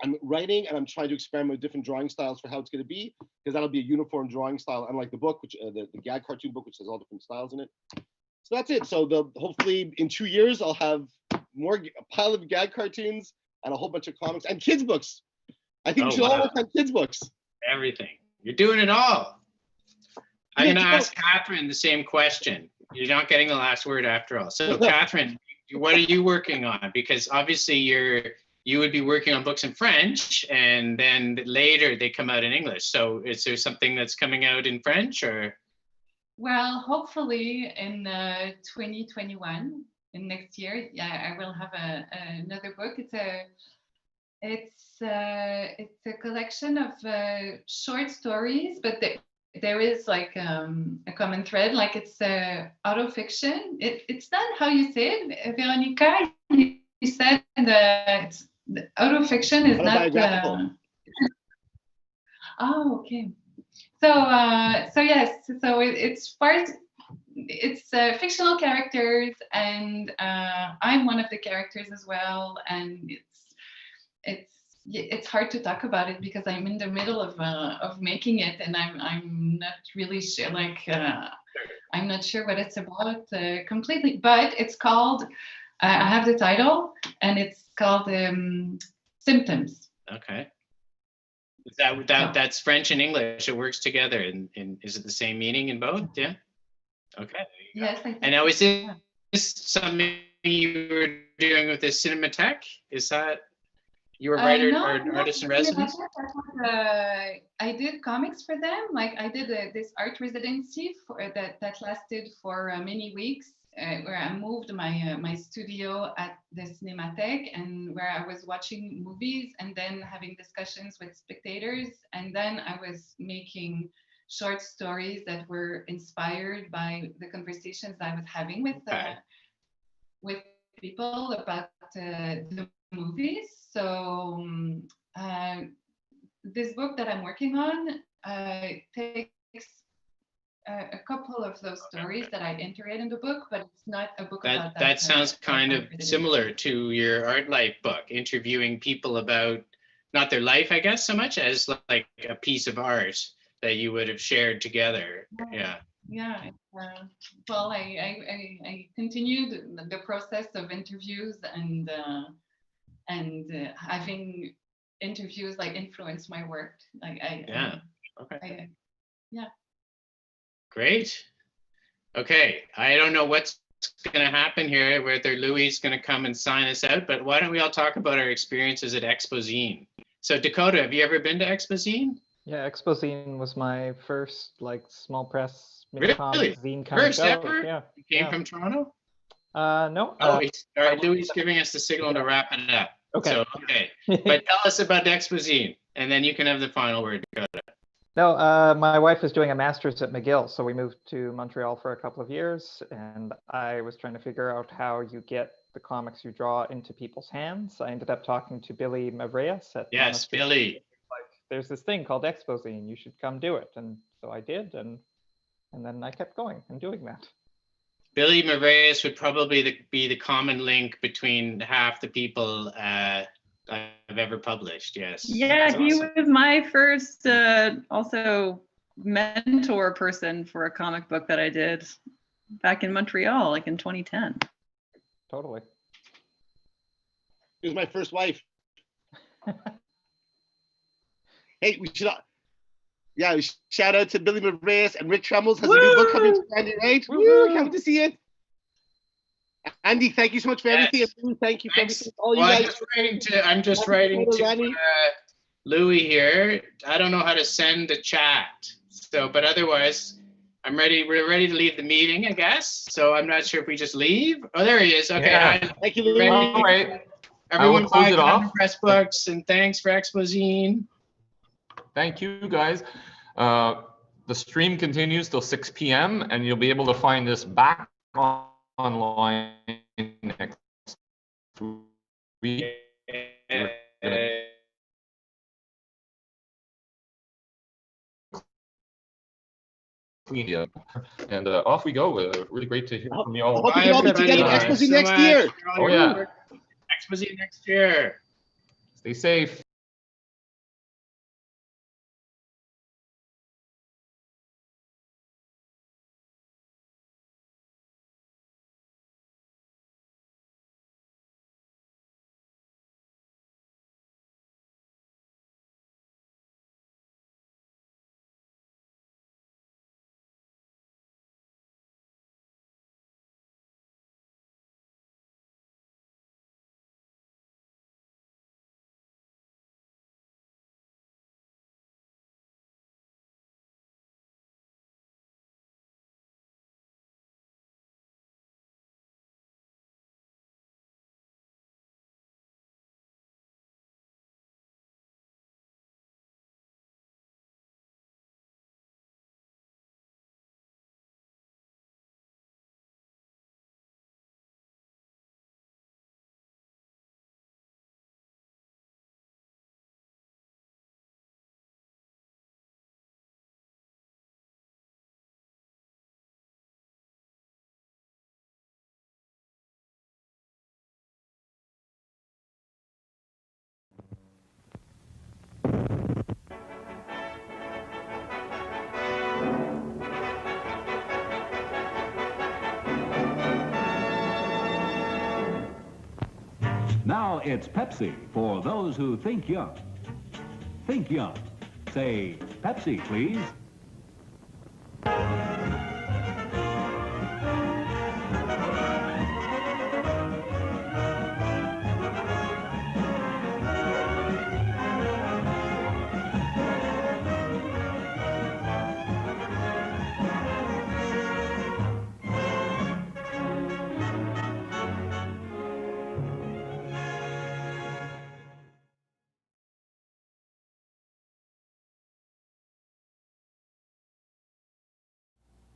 Speaker 7: I'm writing and I'm trying to experiment with different drawing styles for how it's going to be, because that'll be a uniform drawing style, unlike the book, which the gag cartoon book, which has all different styles in it. So that's it. So hopefully in 2 years I'll have a pile of gag cartoons and a whole bunch of comics and kids books. I think we should all work on kids books.
Speaker 3: Everything. You're doing it all. I'm going to ask Catherine the same question. You're not getting the last word after all. So Catherine, what are you working on? Because obviously you would be working on books in French, and then later they come out in English. So is there something that's coming out in French, or?
Speaker 4: Well, hopefully in 2021, in next year, I will have another book. It's a collection of short stories, but there is like a common thread, like it's autofiction. It's not how you say it, Veronica. You said it's autofiction is not. Oh, okay. So yes. So it's fictional characters, and I'm one of the characters as well, and it's hard to talk about it because I'm in the middle of making it, and I'm not really sure. I'm not sure what it's about completely. But it's called. I have the title, and it's called Symptoms.
Speaker 3: Okay. That's French and English. It works together. And is it the same meaning in both? Yeah. Okay.
Speaker 4: Yes. I think
Speaker 3: and now is this something you were doing with the Cinematheque? Is that? You were a writer or artist in residence?
Speaker 4: I did comics for them. Like I did this art residency that lasted for many weeks, where I moved my studio at the Cinematheque, and where I was watching movies and then having discussions with spectators, and then I was making short stories that were inspired by the conversations I was having with people about the movies. So this book that I'm working on takes a couple of those stories that I integrate in the book, but it's not a book about that.
Speaker 3: That sounds kind of similar to your Art Life book, interviewing people about not their life, I guess, so much as like a piece of art that you would have shared together. Yeah.
Speaker 4: Yeah. Well, I continued the process of interviews and having interviews like influence my work. Yeah.
Speaker 3: Great. Okay. I don't know what's going to happen here, whether Louis is going to come and sign us out, but why don't we all talk about our experiences at Expozine? So Dakota, have you ever been to Expozine?
Speaker 9: Yeah, Expozine was my first like small press
Speaker 3: really?
Speaker 9: zine kind
Speaker 3: First
Speaker 9: of
Speaker 3: ever?
Speaker 9: Yeah.
Speaker 3: You came from Toronto?
Speaker 9: No.
Speaker 3: All right, Louis is giving us the signal to wrap it up.
Speaker 9: Okay.
Speaker 3: So, okay. But tell us about Expozine, and then you can have the final word, Dakota.
Speaker 9: No, my wife is doing a master's at McGill, so we moved to Montreal for a couple of years, and I was trying to figure out how you get the comics you draw into people's hands. I ended up talking to Billy Mavreas at
Speaker 3: Yes, Billy.
Speaker 9: like, there's this thing called Expozine, you should come do it. And so I did, and then I kept going and doing that.
Speaker 3: Billy Mavreas would probably be the common link between half the people I've ever published. Yes.
Speaker 8: Yeah,
Speaker 3: That's
Speaker 8: he
Speaker 3: awesome.
Speaker 8: was my first also mentor person for a comic book that I did back in Montreal, like in 2010.
Speaker 9: Totally.
Speaker 7: He was my first wife. Hey, we should. Yeah, shout out to Billy Mavreas, and Rick Trembles has a new book coming to Andy, right? Woo! Can't wait to see it. Andy, thank you so much for everything. And thank you for everything. All you guys.
Speaker 3: I'm just writing to Louis here. I don't know how to send a chat. So, but otherwise, I'm ready. We're ready to leave the meeting, I guess. So I'm not sure if we just leave. Oh, there he is. Okay.
Speaker 6: Yeah.
Speaker 7: Thank you, Louis.
Speaker 6: All right.
Speaker 3: Everyone
Speaker 6: close
Speaker 3: buy
Speaker 6: it off.
Speaker 3: Press books, and thanks for Expozine.
Speaker 6: Thank you, guys. The stream continues till 6 p.m. and you'll be able to find this back online next week. We're gonna clean it up. And off we go. Really great to hear from you all.
Speaker 7: I hope we can all be together at Expozine next year.
Speaker 6: Oh, yeah.
Speaker 3: Expozine next year.
Speaker 6: Stay safe.
Speaker 1: Now it's Pepsi for those who think young. Think young. Say Pepsi, please.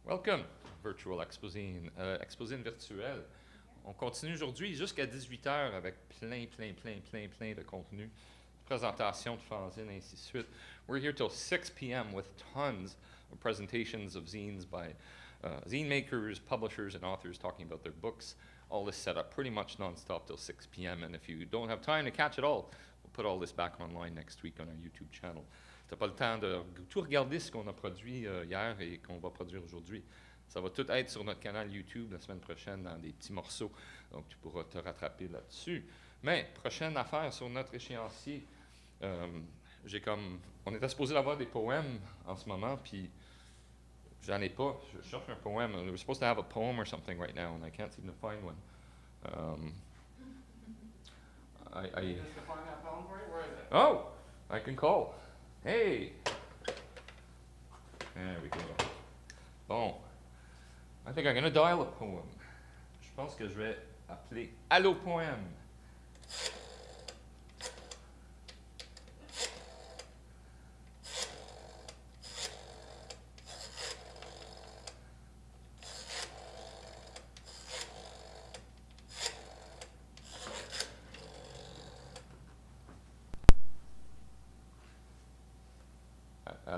Speaker 6: Welcome, Virtual Expozine, Expozine Virtuelle. On continue aujourd'hui jusqu'à 18h avec plein de contenu, présentation de fanzine, ainsi de suite. We're here till 6 p.m. with tons of presentations of zines by zine makers, publishers, and authors talking about their books. All this set up pretty much non-stop till 6 p.m. And if you don't have time to catch it all, we'll put all this back online next week on our YouTube channel. Si t'as pas le temps de tout regarder ce qu'on a produit hier et qu'on va produire aujourd'hui, ça va tout être sur notre canal YouTube la semaine prochaine dans des petits morceaux. Donc, tu pourras te rattraper là-dessus. Mais, prochaine affaire sur notre échéancier, on était supposé avoir des poèmes en ce moment, puis j'en ai pas. Je cherche un poème. We're supposed to have a poem or something right now, and I can't seem to find one. Oh, I can call. Hey! There we go. Bon. I think I'm going to dial a poem. Je pense que je vais appeler Allo-Poemes.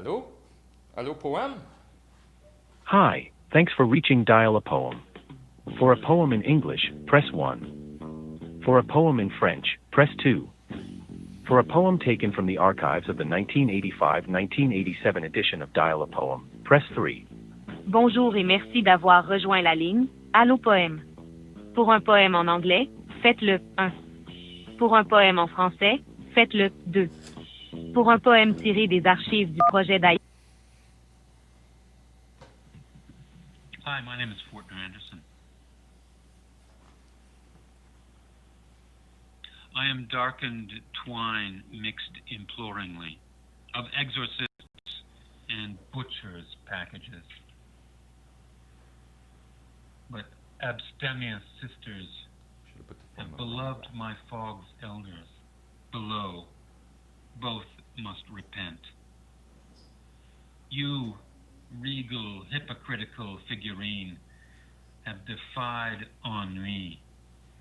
Speaker 6: Allô? Allo-Poemes?
Speaker 10: Hi, thanks for reaching Dial a Poem. For a poem in English, press 1. For a poem in French, press 2. For a poem taken from the archives of the 1985-1987 edition of Dial a Poem, press 3.
Speaker 11: Bonjour et merci d'avoir rejoint la ligne Allo-Poemes. Pour un poème en anglais, faites-le 1. Pour un poème en français, faites-le 2. Pour un poème tiré des archives du projet d'AI.
Speaker 12: Hi, my name is Fortner Anderson. I am darkened twine mixed imploringly of exorcists and butchers' packages. But abstemious sisters have beloved my fog's elders. Below, both must repent. You, regal, hypocritical figurine, have defied ennui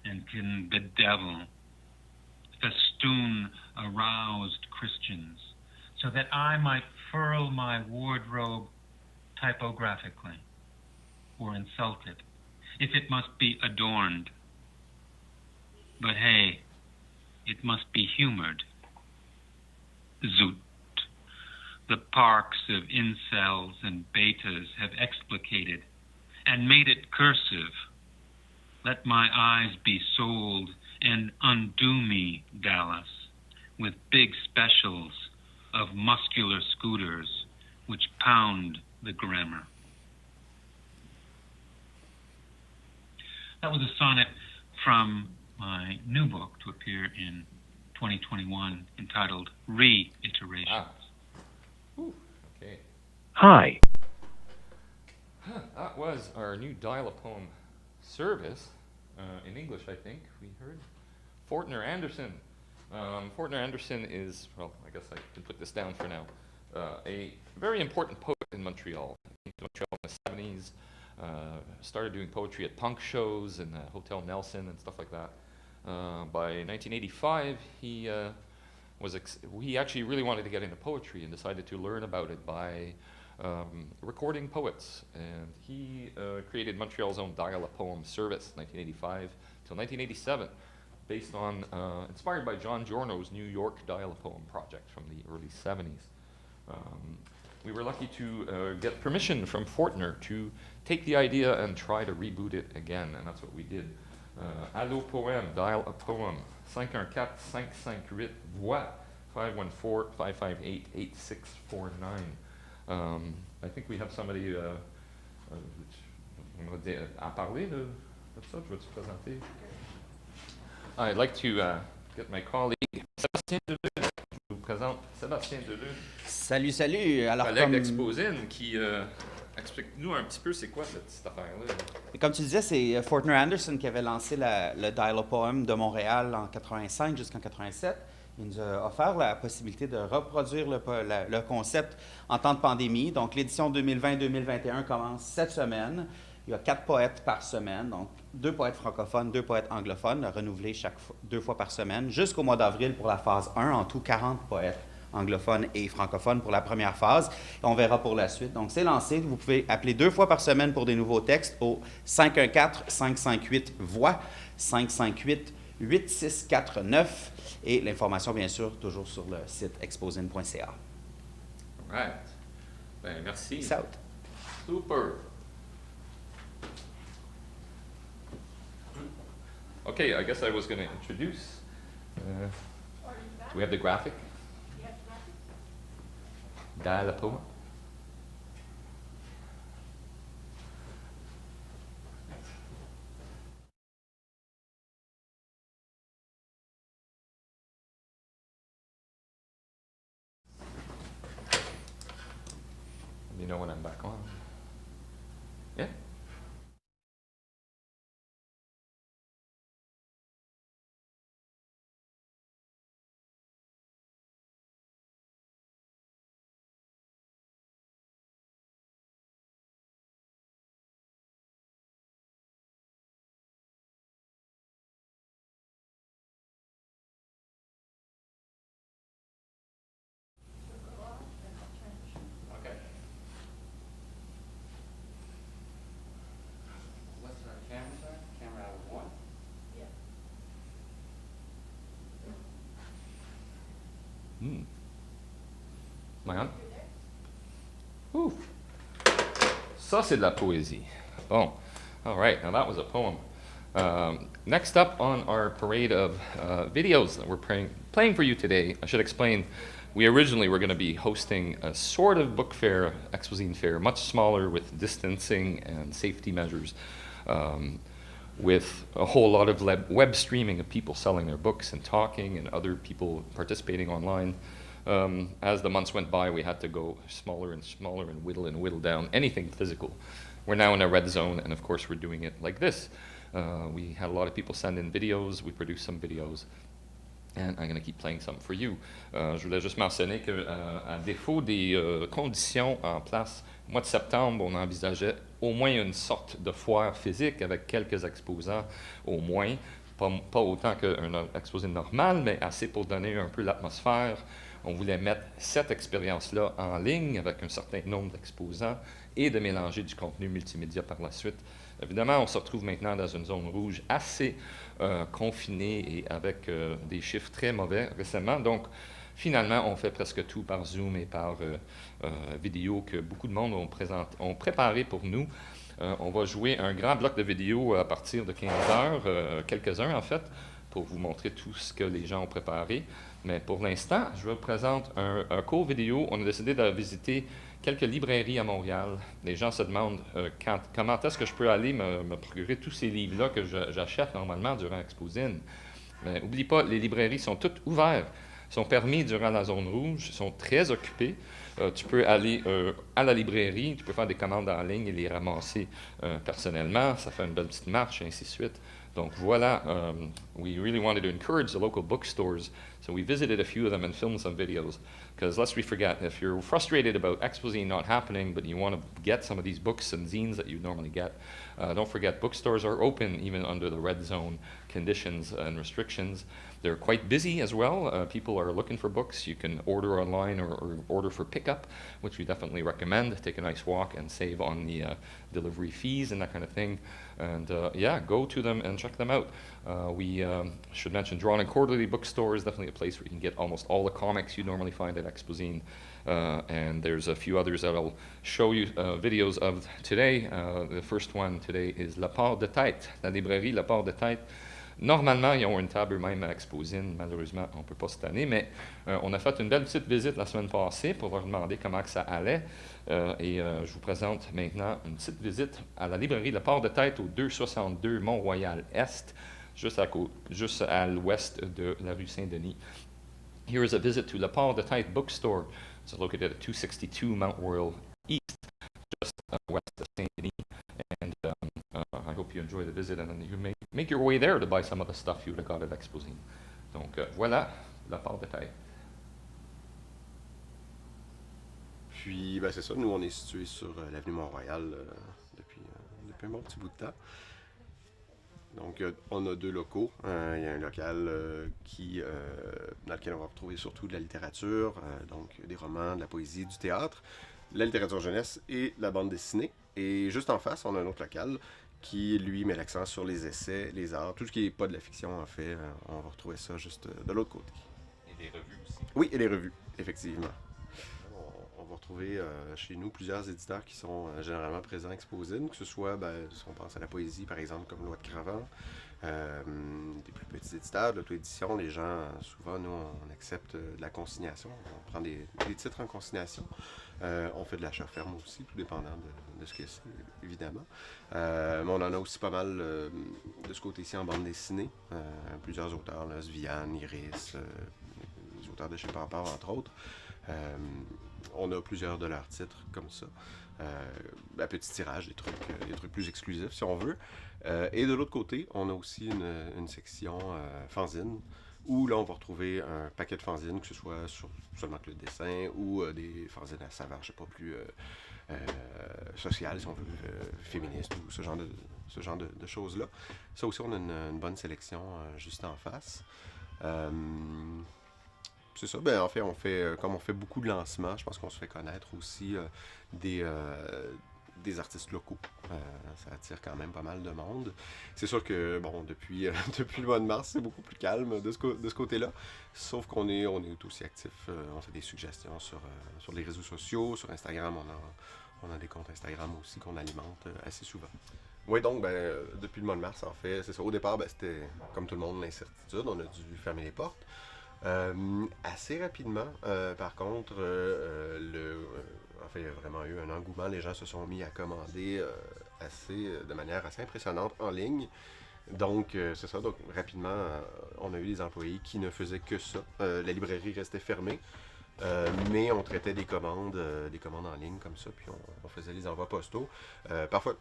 Speaker 12: and can bedevil, festoon aroused Christians, so that I might furl my wardrobe typographically, or insult it, if it must be adorned. But hey, it must be humored. Zoot. The parks of incels and betas have explicated and made it cursive. Let my eyes be sold and undo me, Dallas, with big specials of muscular scooters which pound the grammar. That was a sonnet from my new book to appear in 2021 entitled Reiterations.
Speaker 6: Ah. Ooh, okay.
Speaker 10: Hi.
Speaker 6: That was our new Dial-A-Poem service, in English, I think, we heard. Fortner Anderson. Fortner Anderson is, well, I guess I can put this down for now, a very important poet in Montreal. He came to Montreal in the 70s, started doing poetry at punk shows and Hotel Nelson and stuff like that. By 1985, he actually really wanted to get into poetry and decided to learn about it by recording poets. And he created Montreal's own Dial-A-Poem service, 1985 till 1987, based on, inspired by John Giorno's New York Dial-A-Poem project from the early 70s. We were lucky to get permission from Fortner to take the idea and try to reboot it again, and that's what we did. Allo-Poemes, Dial-A-Poem, 514-558 voix, 514-558-8649. I think we have somebody à parler de ça. Je vais te présenter. I'd like to get my colleague Sébastien Deleu. Je vous présente Sébastien Deleu.
Speaker 13: Salut, salut. Alors,
Speaker 6: collègue d'Expozine qui explique-nous un petit peu c'est quoi cette affaire-là.
Speaker 13: Et comme tu disais, c'est Fortner Anderson qui avait lancé le Dial-A-Poem de Montréal en 85 jusqu'en 87. Il nous a offert la possibilité de reproduire le concept en temps de pandémie. Donc, l'édition 2020-2021 commence cette semaine. Il y a 4 poètes par semaine, donc 2 poètes francophones, 2 poètes anglophones, renouvelés 2 fois par semaine, jusqu'au mois d'avril pour la phase 1, en tout 40 poètes anglophones et francophones pour la première phase. On verra pour la suite. Donc, c'est lancé. Vous pouvez appeler 2 fois par semaine pour des nouveaux textes au 514-558-VOIX, 558-8649. Et l'information, bien sûr, toujours sur le site expozine.ca.
Speaker 6: All right. Ben, merci.
Speaker 13: Peace out.
Speaker 6: Super. Okay, I guess I was going to introduce. Do we have the graphic? Dial-A-Poem. You know when I'm back on? Yeah? Am I on? Ooh. Ça, c'est de la poésie. Bon. All right. Now, that was a poem. Next up on our parade of videos that we're playing for you today, I should explain, we originally were going to be hosting a sort of book fair, Expozine fair, much smaller with distancing and safety measures, with a whole lot of web streaming of people selling their books and talking and other people participating online. As the months went by, we had to go smaller and smaller and whittle down anything physical. We're now in a red zone, and of course we're doing it like this. We had a lot of people send in videos, we produced some videos, and I'm going to keep playing some for you. Je voulais juste mentionner qu'à défaut des conditions en place, au mois de septembre, on envisageait au moins une sorte de foire physique avec quelques exposants au moins, pas autant qu'un exposé normal, mais assez pour donner un peu l'atmosphère. On voulait mettre cette expérience-là en ligne avec un certain nombre d'exposants et de mélanger du contenu multimédia par la suite. Évidemment, on se retrouve maintenant dans une zone rouge assez confinée et avec des chiffres très mauvais récemment. Donc, finalement, on fait presque tout par Zoom et par vidéo que beaucoup de monde ont préparé pour nous. On va jouer un grand bloc de vidéos à partir de 15 heures, quelques-uns en fait, pour vous montrer tout ce que les gens ont préparé. Mais pour l'instant, je vous présente un court vidéo. On a décidé de visiter quelques librairies à Montréal. Les gens se demandent comment est-ce que je peux aller me procurer tous ces livres-là que j'achète normalement durant Expozine. Mais n'oublie pas, les librairies sont toutes ouvertes, sont permis durant la zone rouge, sont très occupées. Tu peux aller à la librairie, tu peux faire des commandes en ligne et les ramasser personnellement. Ça fait une belle petite marche, et ainsi de suite. Donc voilà, we really wanted to encourage the local bookstores, so we visited a few of them and filmed some videos. Because lest we forget, if you're frustrated about Expozine not happening, but you want to get some of these books and zines that you normally get, don't forget bookstores are open even under the red zone conditions and restrictions. They're quite busy as well. People are looking for books. You can order online or order for pickup, which we definitely recommend. Take a nice walk and save on the delivery fees and that kind of thing. And yeah, go to them and check them out. We should mention Drawn and Quarterly Bookstore is definitely a place where you can get almost all the comics you normally find at Expozine. And there's a few others that I'll show you videos of today. The first one today is La Part de Tête, la librairie La Part de Tête. Normalement, ils ont une table même à Expozine. Malheureusement, on ne peut pas cette année, mais on a fait une belle petite visite la semaine passée pour leur demander comment que ça allait. Je vous présente maintenant une petite visite à la librairie La Part de Tête au 262 Mont-Royal-Est, juste à l'ouest de la rue Saint-Denis. Here is a visit to La Part de Tête bookstore. It's located at 262 Mount Royal East, just west of Saint-Denis. And I hope you enjoy the visit, and then you may make your way there to buy some of the stuff you would have got at Expozine. Donc voilà, La Part de Tête.
Speaker 14: Puis, ben, c'est ça, nous on est situé sur l'avenue Mont-Royal depuis un bon petit bout de temps. Donc, on a deux locaux. Il y a un local dans lequel on va retrouver surtout de la littérature, donc des romans, de la poésie, du théâtre, la littérature jeunesse et la bande dessinée. Et juste en face, on a un autre local qui, lui, met l'accent sur les essais, les arts, tout ce qui n'est pas de la fiction, en fait. On va retrouver ça juste de l'autre côté.
Speaker 6: Et les revues aussi.
Speaker 14: Oui, et les revues, effectivement. On va retrouver chez nous plusieurs éditeurs qui sont généralement présents à Expozine, que ce soit, si on pense à la poésie, par exemple, comme Loi de Cravant, des plus petits éditeurs, de l'auto-édition. Les gens, souvent, nous, on accepte de la consignation. On prend des titres en consignation. On fait de l'achat ferme aussi, tout dépendant de ce que c'est, évidemment. Mais on en a aussi pas mal de ce côté-ci en bande dessinée. Plusieurs auteurs, là, Sviane, Iris, les auteurs de chez Pampard, entre autres. On a plusieurs de leurs titres comme ça. À petit tirage, des trucs plus exclusifs, si on veut. Et de l'autre côté, on a aussi une section fanzine, où là, on va retrouver un paquet de fanzines, que ce soit sur seulement que le dessin, ou des fanzines à saveur, je sais pas, plus sociales, si on veut, féministes, ou ce genre de choses-là. Ça aussi, on a une bonne sélection juste en face. C'est ça, en fait, comme on fait beaucoup de lancements, je pense qu'on se fait connaître aussi des des artistes locaux. Ça attire quand même pas mal de monde. C'est sûr que, bon, depuis le mois de mars, c'est beaucoup plus calme de ce côté-là. Sauf qu'on est aussi actif. On fait des suggestions sur les réseaux sociaux. Sur Instagram, on a des comptes Instagram aussi qu'on alimente assez souvent. Oui, donc, depuis le mois de mars, en fait, c'est ça. Au départ, c'était, comme tout le monde, l'incertitude. On a dû fermer les portes. Assez rapidement, par contre, en fait, il y a vraiment eu un engouement. Les gens se sont mis à commander de manière assez impressionnante en ligne. Donc, c'est ça. Donc, rapidement, on a eu des employés qui ne faisaient que ça. La librairie restait fermée, mais on traitait des commandes en ligne comme ça, puis on faisait les envois postaux. Parfois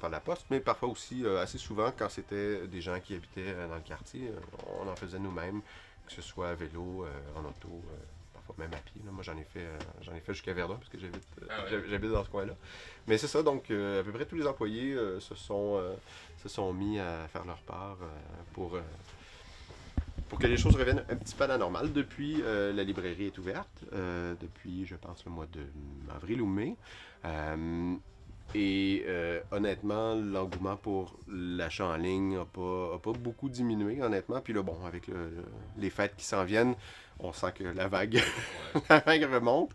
Speaker 14: par la poste, mais parfois aussi, assez souvent, quand c'était des gens qui habitaient dans le quartier, on en faisait nous-mêmes, que ce soit à vélo, en auto, parfois même à pied. Là. Moi, j'en ai fait jusqu'à Verdun, parce que j'habite dans ce coin-là. Mais c'est ça, donc à peu près tous les employés se sont mis à faire leur part pour que les choses reviennent un petit peu à la normale. Depuis, la librairie est ouverte, depuis, je pense, le mois d'avril ou mai. Et honnêtement, l'engouement pour l'achat en ligne n'a pas beaucoup diminué, honnêtement. Puis là, bon, avec les fêtes qui s'en viennent, on sent que la vague, la vague remonte.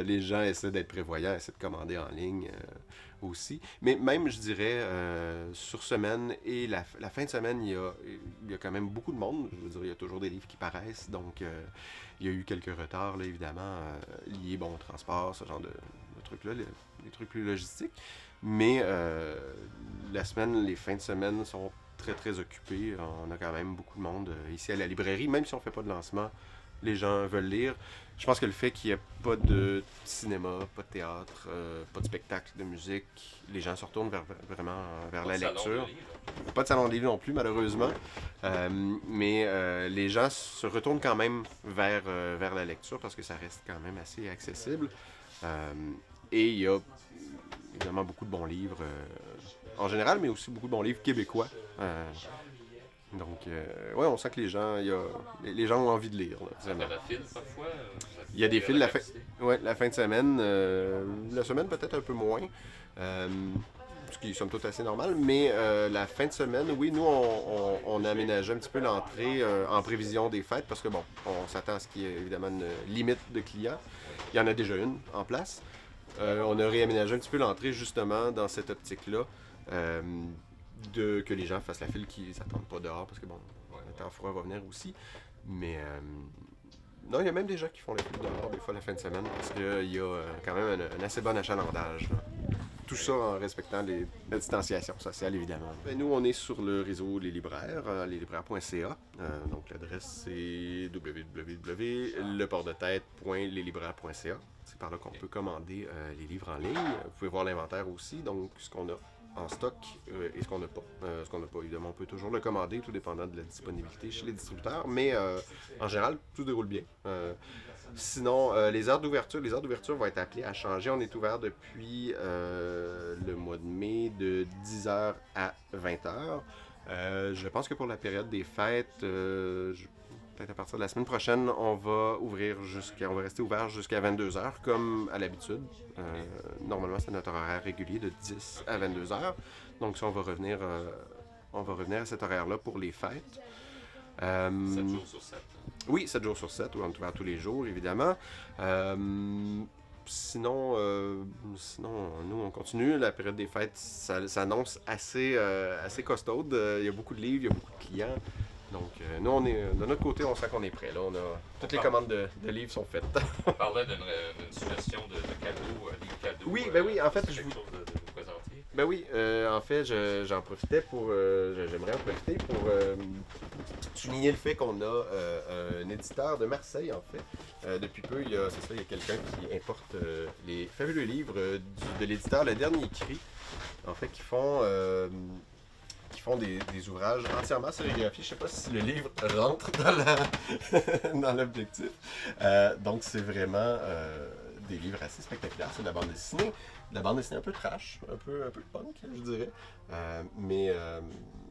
Speaker 14: Les gens essaient d'être prévoyants, essaient de commander en ligne aussi. Mais même, je dirais, sur semaine et la fin de semaine, il y a quand même beaucoup de monde. Je veux dire, il y a toujours des livres qui paraissent. Donc, il y a eu quelques retards, là, évidemment, liés au transport, ce genre de trucs-là, les trucs plus logistiques. Mais la semaine, les fins de semaine sont très, très occupées. On a quand même beaucoup de monde ici à la librairie. Même si on ne fait pas de lancement, les gens veulent lire. Je pense que le fait qu'il n'y ait pas de cinéma, pas de théâtre, pas de spectacle de musique, les gens se retournent vraiment vers la lecture. Pas de salon de livre non plus, malheureusement. Mais les gens se retournent quand même vers la lecture parce que ça reste quand même assez accessible. Et il y a évidemment beaucoup de bons livres en général, mais aussi beaucoup de bons livres québécois. Donc, ouais, on sent que les gens ont envie de lire. Là,
Speaker 6: il y a la file parfois.
Speaker 14: Il y a des files la fin de semaine. La semaine peut-être un peu moins. Ce qui est somme toute assez normal. Mais la fin de semaine, oui, nous, on a aménagé un petit peu l'entrée en prévision des fêtes parce que, bon, on s'attend à ce qu'il y ait évidemment une limite de clients. Il y en a déjà une en place. On a réaménagé un petit peu l'entrée justement dans cette optique-là. Que les gens fassent la file qui ne s'attendent pas dehors parce que bon, le temps froid va venir aussi. Mais non, il y a même des gens qui font la file dehors des fois la fin de semaine parce qu'il y a quand même un assez bon achalandage. Là. Tout ça en respectant la distanciation sociale, évidemment. Et nous, on est sur le réseau Les Libraires, leslibraires.ca. Donc, l'adresse, c'est www.leportdetête.leslibraires.ca. C'est par là qu'on peut commander les livres en ligne. Vous pouvez voir l'inventaire aussi, donc ce qu'on a en stock et ce qu'on n'a pas. Ce qu'on n'a pas, évidemment, on peut toujours le commander, tout dépendant de la disponibilité chez les distributeurs, mais en général, tout déroule bien. Sinon, les heures d'ouverture vont être appelées à changer. On est ouvert depuis le mois de mai de 10h à 20h. Je pense que pour la période des fêtes, peut-être à partir de la semaine prochaine, on va rester ouvert jusqu'à 22h comme à l'habitude. Normalement, c'est notre horaire régulier de 10 à 22h. Donc, ça, on va revenir à cet horaire-là pour les fêtes.
Speaker 6: 7 jours sur 7.
Speaker 14: Oui, 7 jours sur 7, on est ouvert tous les jours, évidemment. Sinon, nous, on continue. La période des fêtes, ça s'annonce assez costaude. Il y a beaucoup de livres, il y a beaucoup de clients. Donc, nous, de notre côté, on sent qu'on est prêt. Là, toutes les commandes de livres sont faites.
Speaker 6: On parlait d'une suggestion de cadeaux, livres cadeaux.
Speaker 14: Oui, ben oui, en fait,
Speaker 6: je vous présenter.
Speaker 14: Ben oui, en fait, j'en profitais j'aimerais en profiter pour souligner le fait qu'on a un éditeur de Marseille, en fait. Depuis peu, il y a quelqu'un qui importe les fabuleux livres de l'éditeur Le Dernier Cri, en fait, qui font des ouvrages entièrement sérigraphiés. Je ne sais pas si le livre rentre dans l'objectif. Donc, c'est vraiment des livres assez spectaculaires. C'est de la bande dessinée. De la bande dessinée un peu trash, un peu punk, je dirais.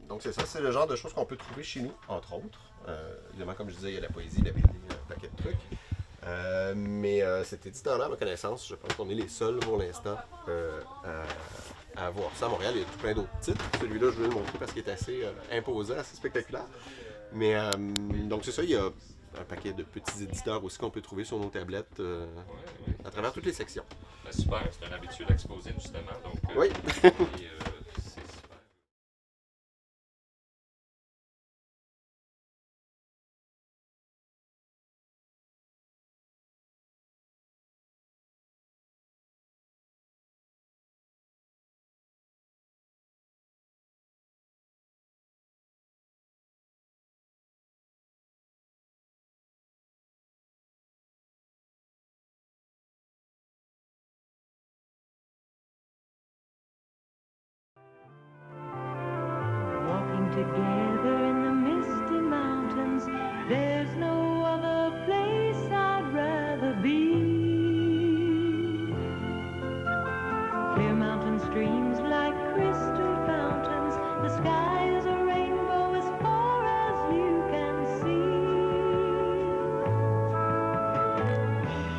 Speaker 14: Donc, c'est ça. C'est le genre de choses qu'on peut trouver chez nous, entre autres. Évidemment, comme je disais, il y a la poésie, la BD, un paquet de trucs. Mais cet éditeur-là, à ma connaissance, je pense qu'on est les seuls pour l'instant à avoir ça à Montréal. Il y a tout plein d'autres titres. Celui-là, je vais le montrer parce qu'il est assez imposant, assez spectaculaire. Mais donc c'est ça, il y a un paquet de petits éditeurs aussi qu'on peut trouver sur nos tablettes à travers toutes les sections.
Speaker 6: Ben, super, c'est un habitué d'Expozine justement. Donc,
Speaker 14: oui.
Speaker 6: C'est super.
Speaker 15: Together in the misty mountains, there's no other place I'd rather be. Clear mountain streams like crystal fountains, the sky is a rainbow as far as you can see.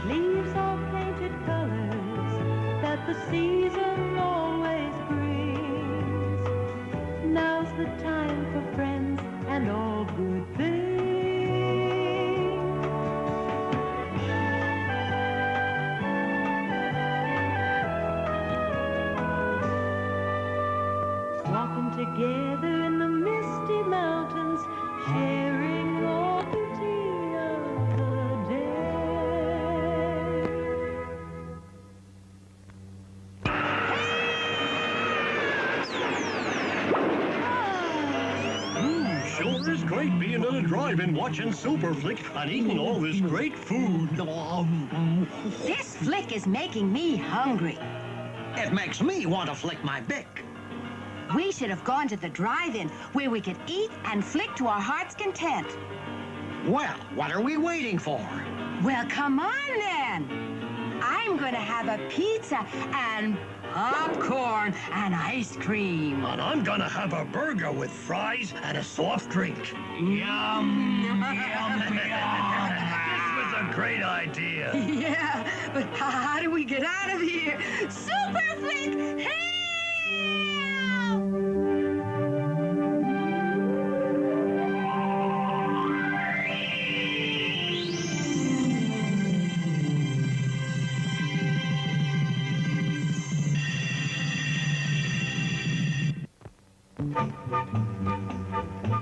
Speaker 15: Leaves are painted colors that the season always brings. Now's the time for friends and all good things. Walking together in the misty mountains, sharing all beauty of the day.
Speaker 16: Sure is great being at a drive-in watching Super Flick and eating all this great food.
Speaker 17: This flick is making me hungry.
Speaker 16: It makes me want to flick my bick.
Speaker 17: We should have gone to the drive-in where we could eat and flick to our heart's content.
Speaker 16: Well, what are we waiting for?
Speaker 17: Well, come on then. I'm going to have a pizza and popcorn and ice cream.
Speaker 16: And I'm gonna have a burger with fries and a soft drink. Yum, yum, yum. This was a great idea.
Speaker 17: Yeah, but how do we get out of here? Super Flick, help!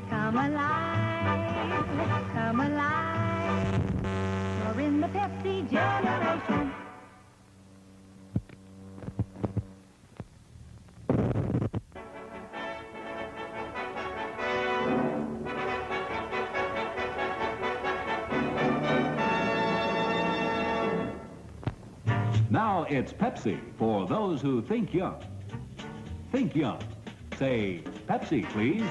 Speaker 15: Come alive, come alive. You're in the Pepsi generation.
Speaker 1: Now it's Pepsi for those who think young. Think young. Say Pepsi, please.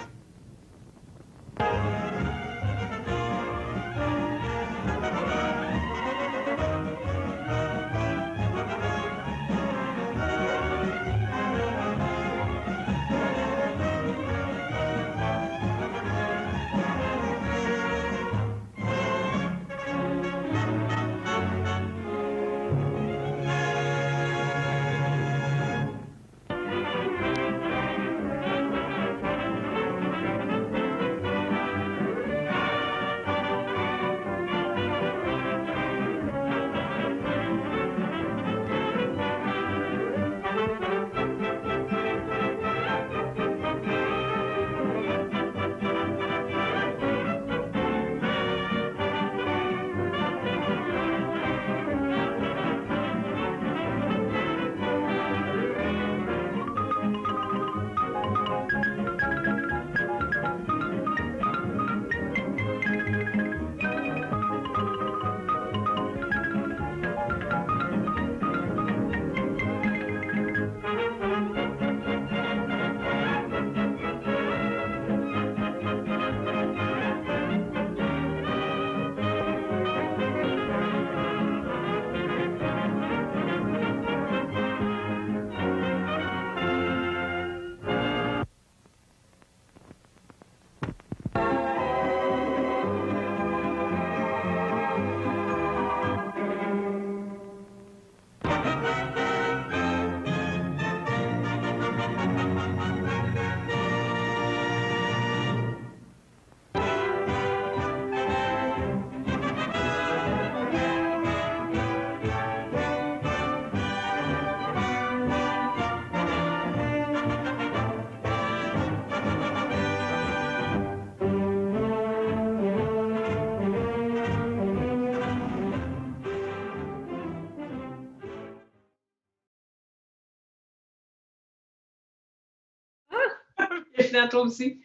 Speaker 18: bienvenue à toi aussi.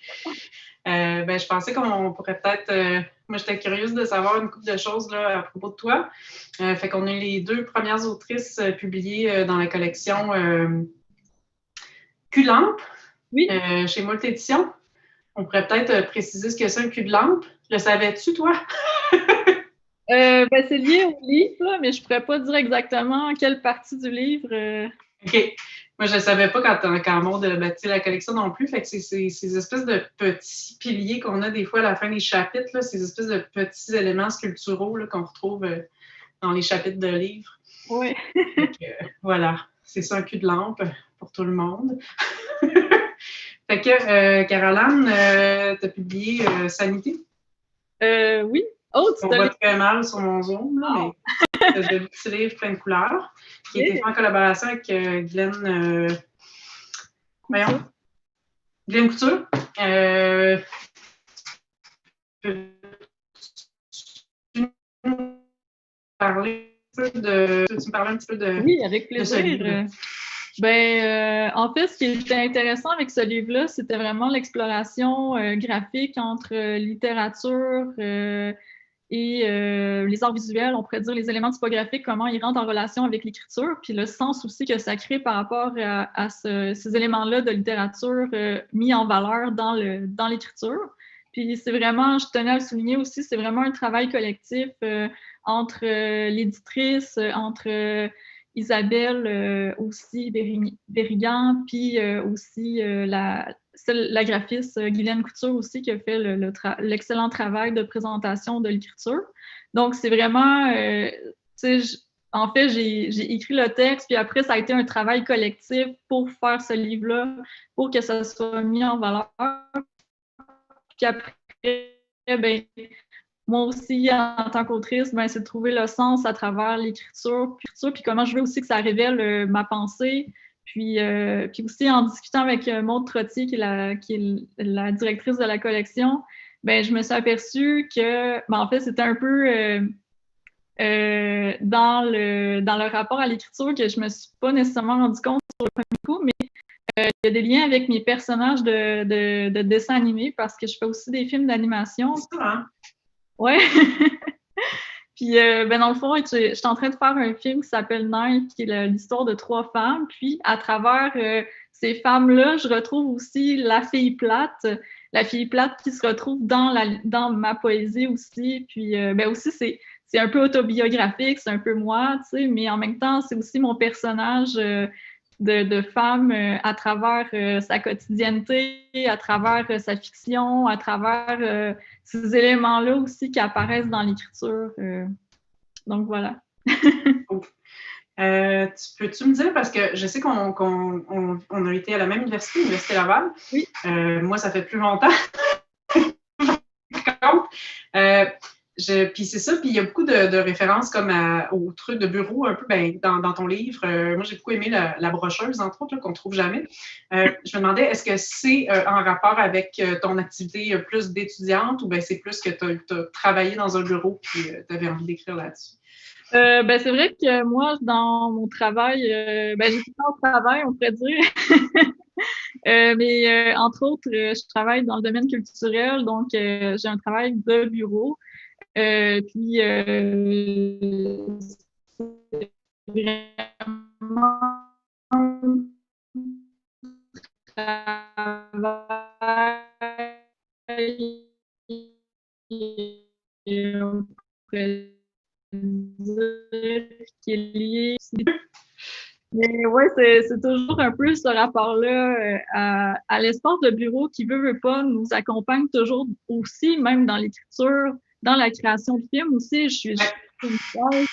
Speaker 18: Je pensais qu'on pourrait peut-être... moi, j'étais curieuse de savoir une couple de choses là, à propos de toi. Fait qu'on a les 2 premières autrices publiées dans la collection Cul de lampe, chez Moult Éditions. On pourrait peut-être préciser ce que c'est un cul de lampe. Le savais-tu, toi?
Speaker 19: C'est lié au livre, là, mais je ne pourrais pas dire exactement quelle partie du livre.
Speaker 18: OK. Moi, je ne savais pas quand Maud a bâti la collection non plus. Fait que c'est ces espèces de petits piliers qu'on a des fois à la fin des chapitres, là, ces espèces de petits éléments sculpturaux là, qu'on retrouve dans les chapitres de livres.
Speaker 19: Oui.
Speaker 18: Voilà. C'est ça, un cul de lampe pour tout le monde. Fait que, Caroline, tu as publié Sanité?
Speaker 19: Oui. Oh,
Speaker 18: on voit très mal sur mon Zoom, là, mais c'est un petit livre plein de couleurs qui a été fait en collaboration avec Glenn Couture. Tu me parlais un petit peu de...
Speaker 19: Oui, avec plaisir. En fait, ce qui était intéressant avec ce livre-là, c'était vraiment l'exploration graphique entre littérature et les arts visuels, on pourrait dire les éléments typographiques, comment ils rentrent en relation avec l'écriture, puis le sens aussi que ça crée par rapport à ces éléments-là de littérature mis en valeur dans l'écriture. Puis c'est vraiment, je tenais à le souligner aussi, c'est vraiment un travail collectif entre l'éditrice, entre Isabelle aussi Berrigan, puis aussi la graphiste Guylaine Couture aussi qui a fait l'excellent travail de présentation de l'écriture. Donc, c'est vraiment, en fait, j'ai écrit le texte, puis après, ça a été un travail collectif pour faire ce livre-là, pour que ça soit mis en valeur. Puis après, moi aussi, en tant qu'autrice, c'est de trouver le sens à travers l'écriture, puis comment je veux aussi que ça révèle ma pensée. Puis aussi, en discutant avec Maude Trottier, qui est la directrice de la collection, je me suis aperçue que, en fait, c'était un peu dans le rapport à l'écriture que je me suis pas nécessairement rendu compte sur le premier coup, mais il y a des liens avec mes personnages de dessins animés parce que je fais aussi des films d'animation.
Speaker 18: C'est ça, hein?
Speaker 19: Ouais. Puis, dans le fond, je suis en train de faire un film qui s'appelle Night, qui est l'histoire de 3 femmes. Puis, à travers ces femmes-là, je retrouve aussi la fille plate qui se retrouve dans ma poésie aussi. Puis, aussi, c'est un peu autobiographique, c'est un peu moi, tu sais, mais en même temps, c'est aussi mon personnage de femme à travers sa quotidienneté, à travers sa fiction, à travers ces éléments-là aussi qui apparaissent dans l'écriture. Donc, voilà.
Speaker 18: Peux-tu me dire, parce que je sais qu'on a été à la même université, l'Université Laval.
Speaker 19: Oui.
Speaker 18: Moi, ça fait plus longtemps. Puis c'est ça, puis il y a beaucoup de références comme aux trucs de bureau, un peu dans ton livre. Moi, j'ai beaucoup aimé la brocheuse, entre autres, qu'on ne trouve jamais. Je me demandais, est-ce que c'est en rapport avec ton activité plus d'étudiante ou c'est plus que tu as travaillé dans un bureau et tu avais envie d'écrire là-dessus?
Speaker 19: C'est vrai que moi, dans mon travail, j'ai tout le temps au travail, on pourrait dire. Mais entre autres, je travaille dans le domaine culturel, donc j'ai un travail de bureau. Puis, c'est vraiment un travail on pourrait dire qui est lié. Mais ouais, c'est toujours un peu ce rapport-là à l'espace de bureau qui veut pas, nous accompagne toujours aussi, même dans l'écriture, dans la création de films aussi. Je suis une chaise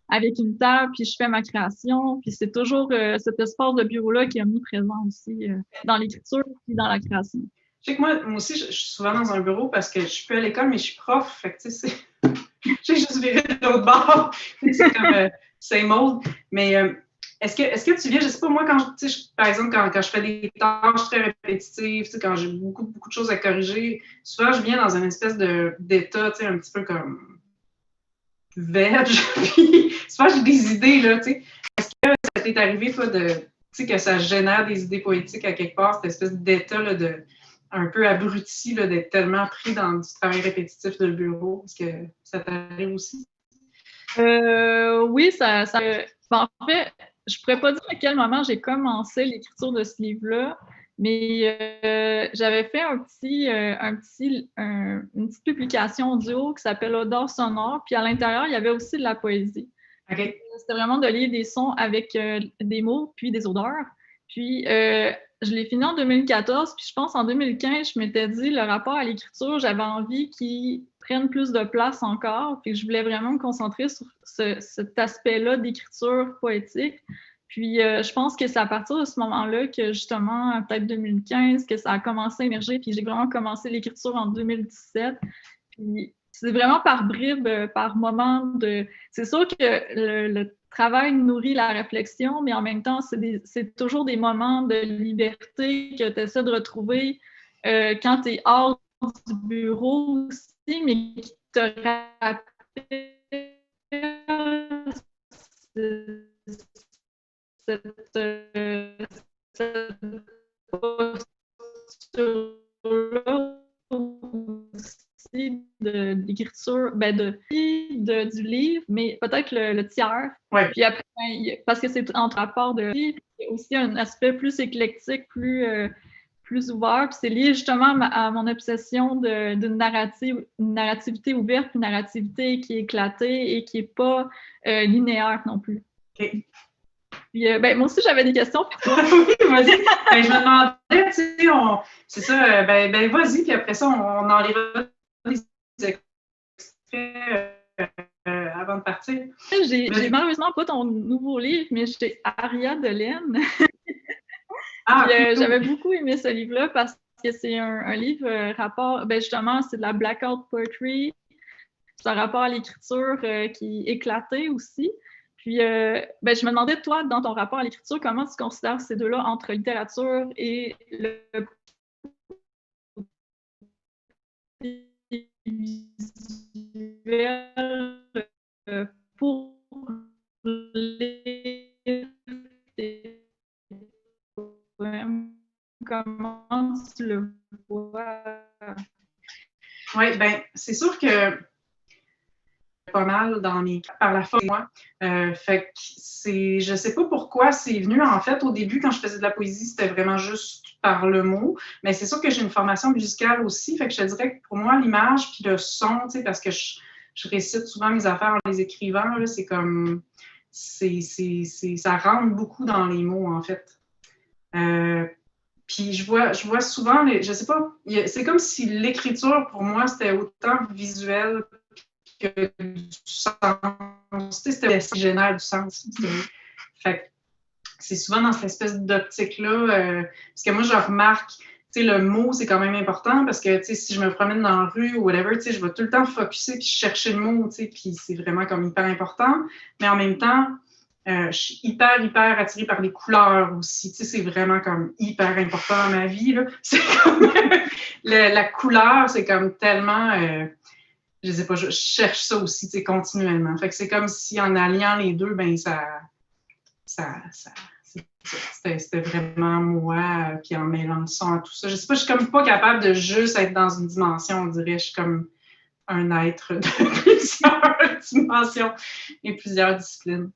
Speaker 19: avec une table, puis je fais ma création, puis c'est toujours cet espace de bureau-là qui est omniprésent aussi dans l'écriture puis dans la création.
Speaker 18: Je sais que moi aussi, je suis souvent dans un bureau parce que je suis plus à l'école, mais je suis prof. Fait que, tu sais, j'ai juste viré de l'autre bord. C'est comme same old. Mais est-ce que tu viens, je sais pas, moi, par exemple, quand je fais des tâches très répétitives, quand j'ai beaucoup de choses à corriger, souvent, je viens dans une espèce d'état, tu sais, un petit peu comme veg. Puis souvent, j'ai des idées, là, tu sais. Est-ce que ça t'est arrivé, toi, que ça génère des idées poétiques à quelque part, cette espèce d'état là, un peu abruti là, d'être tellement pris dans du travail répétitif de bureau. Est-ce que ça t'arrive aussi?
Speaker 19: Oui, en fait, je pourrais pas dire à quel moment j'ai commencé l'écriture de ce livre-là, mais j'avais fait une petite publication audio qui s'appelle Odeur sonore, puis à l'intérieur, il y avait aussi de la poésie.
Speaker 18: Okay.
Speaker 19: C'était vraiment de lire des sons avec des mots, puis des odeurs. Puis je l'ai fini en 2014, puis je pense en 2015, je m'étais dit, le rapport à l'écriture, j'avais envie qu'il prenne plus de place encore, puis je voulais vraiment me concentrer sur cet aspect-là d'écriture poétique. Puis je pense que c'est à partir de ce moment-là que justement, peut-être 2015, que ça a commencé à émerger, puis j'ai vraiment commencé l'écriture en 2017. Puis c'est vraiment par bribes, par moments de... C'est sûr que le travail nourrit la réflexion, mais en même temps, c'est toujours des moments de liberté que tu essaies de retrouver quand tu es hors du bureau aussi, mais qui te rappellent cette posture-là aussi de l'écriture, du livre, mais peut-être le tiers.
Speaker 18: Ouais.
Speaker 19: Puis après, parce que c'est entre rapport de livre, il y a aussi un aspect plus éclectique, plus ouvert. Puis c'est lié justement à mon obsession d'une narrativité ouverte, une narrativité qui est éclatée et qui n'est pas linéaire non plus.
Speaker 18: Okay.
Speaker 19: Puis, moi aussi, j'avais des questions pour toi.
Speaker 18: Oui, vas-y. Je me demandais, tu sais, c'est ça, vas-y, puis après ça, on enlèvera des extraits avant de partir.
Speaker 19: J'ai malheureusement pas ton nouveau livre, mais j'ai Aria de Laine. J'avais beaucoup aimé ce livre-là parce que c'est un livre rapport, justement, c'est de la blackout poetry. C'est un rapport à l'écriture qui est éclaté aussi. Puis, je me demandais, toi, dans ton rapport à l'écriture, comment tu considères ces deux-là entre littérature et le visuel pour les poèmes? Comment tu le vois?
Speaker 18: Oui, c'est sûr que pas mal dans par la forme, moi. Fait que je sais pas pourquoi c'est venu. En fait, au début, quand je faisais de la poésie, c'était vraiment juste par le mot. Mais c'est sûr que j'ai une formation musicale aussi. Fait que je te dirais que pour moi, l'image puis le son, tu sais, parce que je récite souvent mes affaires en les écrivant, là, c'est comme... ça rentre beaucoup dans les mots, en fait. Puis je vois souvent, je sais pas, c'est comme si l'écriture, pour moi, c'était autant visuel que du sens. C'était oxygénaire du sens. Fait que c'est souvent dans cette espèce d'optique-là, parce que moi, je remarque, le mot, c'est quand même important, parce que, si je me promène dans la rue ou whatever, je vais tout le temps focusser puis chercher le mot, puis c'est vraiment comme hyper important. Mais en même temps, je suis hyper attirée par les couleurs aussi. C'est vraiment comme hyper important dans ma vie, là. C'est comme... la couleur, c'est comme tellement... je sais pas, je cherche ça aussi, continuellement. Fait que c'est comme si en alliant les deux, c'était vraiment moi, puis en mêlant le son à tout ça. Je sais pas, je suis comme pas capable de juste être dans une dimension, on dirait. Je suis comme un être de plusieurs dimensions et plusieurs disciplines.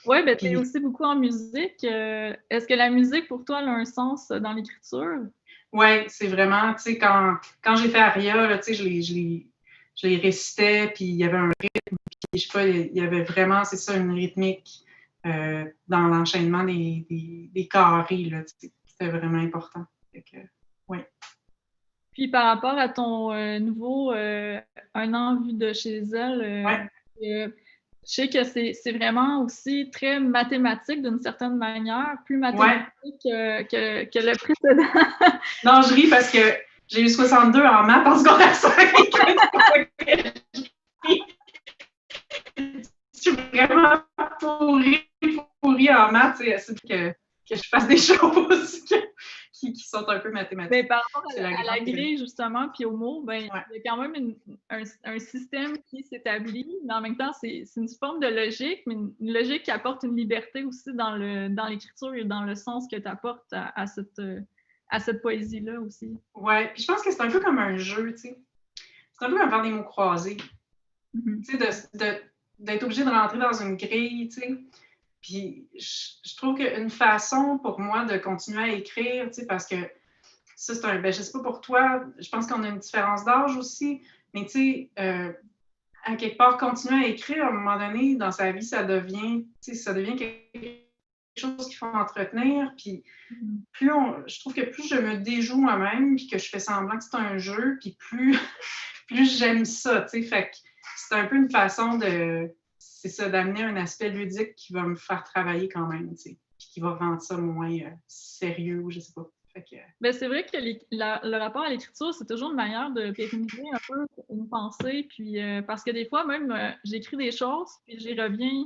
Speaker 19: Oui, tu es aussi beaucoup en musique. Est-ce que la musique, pour toi, elle a un sens dans l'écriture?
Speaker 18: Oui, c'est vraiment, quand j'ai fait Aria, là, je les récitais, puis il y avait un rythme, puis je sais pas, il y avait vraiment, c'est ça, une rythmique dans l'enchaînement des carrés, là, c'était vraiment important. Fait que, ouais.
Speaker 19: Puis par rapport à ton nouveau Un an vu de chez elle, je sais que c'est vraiment aussi très mathématique d'une certaine manière, plus mathématique que le précédent.
Speaker 18: Non, je ris parce que j'ai eu 62 en maths en secondaire 5. Je suis vraiment pourrie en maths. C'est que je fasse des choses qui sont un peu mathématiques.
Speaker 19: Mais par rapport
Speaker 18: C'est
Speaker 19: à la
Speaker 18: grande
Speaker 19: grille, justement, puis au mot, ben, il y a quand même un système qui s'établit, mais en même temps, c'est une forme de logique, mais une logique qui apporte une liberté aussi dans l'écriture et dans le sens que tu apportes à cette poésie-là aussi.
Speaker 18: Ouais, puis je pense que c'est un peu comme un jeu, tu sais. C'est un peu comme faire des mots croisés. Tu sais, d'être obligé de rentrer dans une grille, tu sais. Puis je trouve qu'une façon pour moi de continuer à écrire, tu sais, parce que ça, c'est un... Ben, je sais pas pour toi, je pense qu'on a une différence d'âge aussi, mais tu sais, à quelque part, continuer à écrire, à un moment donné, dans sa vie, ça devient quelque chose qu'il faut entretenir. Puis je trouve que plus je me déjoue moi-même, puis que je fais semblant que c'est un jeu, puis plus j'aime ça, tu sais. Fait que c'est un peu une façon d'amener un aspect ludique qui va me faire travailler quand même, tu sais, puis qui va rendre ça moins sérieux, je sais pas.
Speaker 19: Ben, c'est vrai que le rapport à l'écriture, c'est toujours une manière de pérenniser un peu une pensée, puis parce que des fois, même, j'écris des choses, puis j'y reviens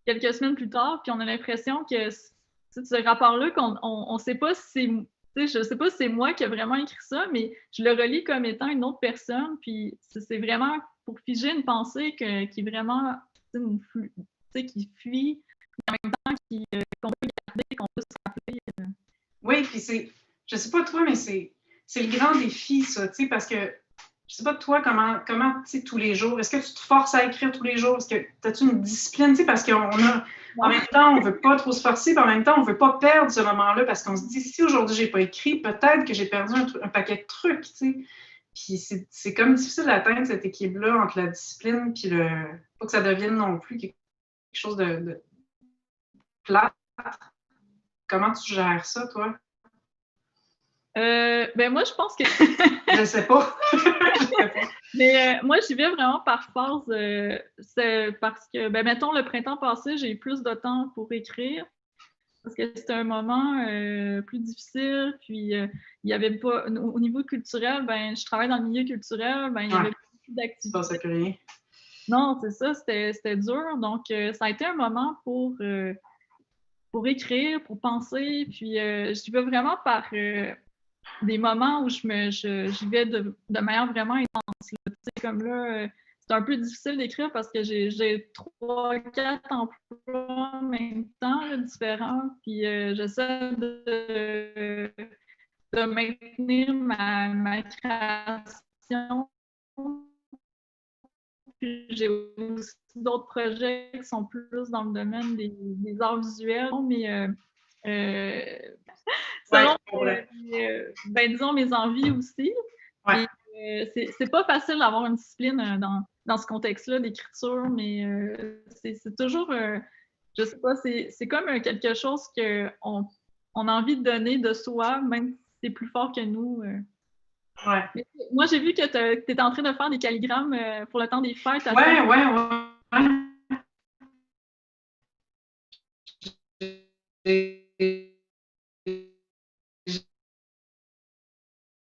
Speaker 19: quelques semaines plus tard, puis on a l'impression que ce rapport-là, on sait pas si c'est... Je sais pas si c'est moi qui ai vraiment écrit ça, mais je le relis comme étant une autre personne, puis c'est vraiment pour figer une pensée qui est vraiment qui fuit, mais en même temps qu'on peut garder, qu'on peut se rappeler.
Speaker 18: Oui, puis je sais pas toi, mais c'est le grand défi, ça, tu sais, parce que je sais pas toi, comment tu sais, tous les jours, est-ce que tu te forces à écrire tous les jours? Est-ce que as-tu une discipline, tu sais, parce qu'en même temps, on veut pas trop se forcer, puis en même temps, on veut pas perdre ce moment-là, parce qu'on se dit, si aujourd'hui j'ai pas écrit, peut-être que j'ai perdu un paquet de trucs, tu sais. Puis c'est comme difficile d'atteindre cet équilibre-là entre la discipline puis pas que ça devienne non plus quelque chose de plate. Comment tu gères ça, toi?
Speaker 19: Ben moi, je pense que...
Speaker 18: Je sais pas.
Speaker 19: Mais moi, j'y vais vraiment par phase. C'est parce que, ben mettons, le printemps passé, j'ai eu plus de temps pour écrire. Parce que c'était un moment plus difficile, puis il y avait pas... Au niveau culturel, ben je travaille dans le milieu culturel, ben il y avait plus d'activités.
Speaker 18: Ça que rien.
Speaker 19: Non, c'est ça, c'était dur. Donc, ça a été un moment pour écrire, pour penser, puis j'y vais vraiment par des moments où j'y vais de manière vraiment intense. Tu sais, comme là, c'est un peu difficile d'écrire parce que j'ai 3-4 emplois en même temps, là, différents, puis j'essaie de maintenir ma création. Puis j'ai aussi d'autres projets qui sont plus dans le domaine des arts visuels, mais selon, ben, disons, mes envies aussi.
Speaker 18: Ouais.
Speaker 19: C'est pas facile d'avoir une discipline dans ce contexte-là d'écriture, mais c'est toujours, je sais pas, c'est comme quelque chose qu'on a envie de donner de soi, même si c'est plus fort que nous.
Speaker 18: Ouais.
Speaker 19: Mais moi, j'ai vu que tu étais en train de faire des calligrammes pour le temps des fêtes.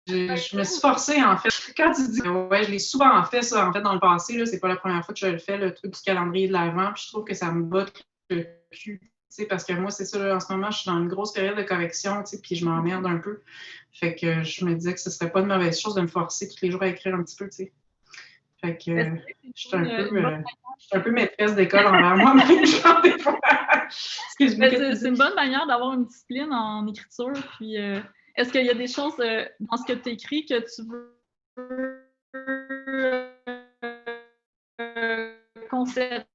Speaker 18: Je me suis forcée, en fait. Quand tu dis, ouais, je l'ai souvent fait, ça, en fait, dans le passé, là, c'est pas la première fois que je le fais, le truc du calendrier de l'Avent, puis je trouve que ça me botte le cul, tu sais, parce que moi, c'est ça, là, en ce moment, je suis dans une grosse période de correction, tu sais, puis je m'emmerde un peu. Fait que je me disais que ce serait pas une mauvaise chose de me forcer tous les jours à écrire un petit peu, tu sais. Fait que je suis un peu maîtresse d'école envers moi-même, genre, des fois.
Speaker 19: C'est une bonne manière d'avoir une discipline en écriture, puis... Est-ce qu'il y a des choses dans ce que tu écris que tu veux conserver,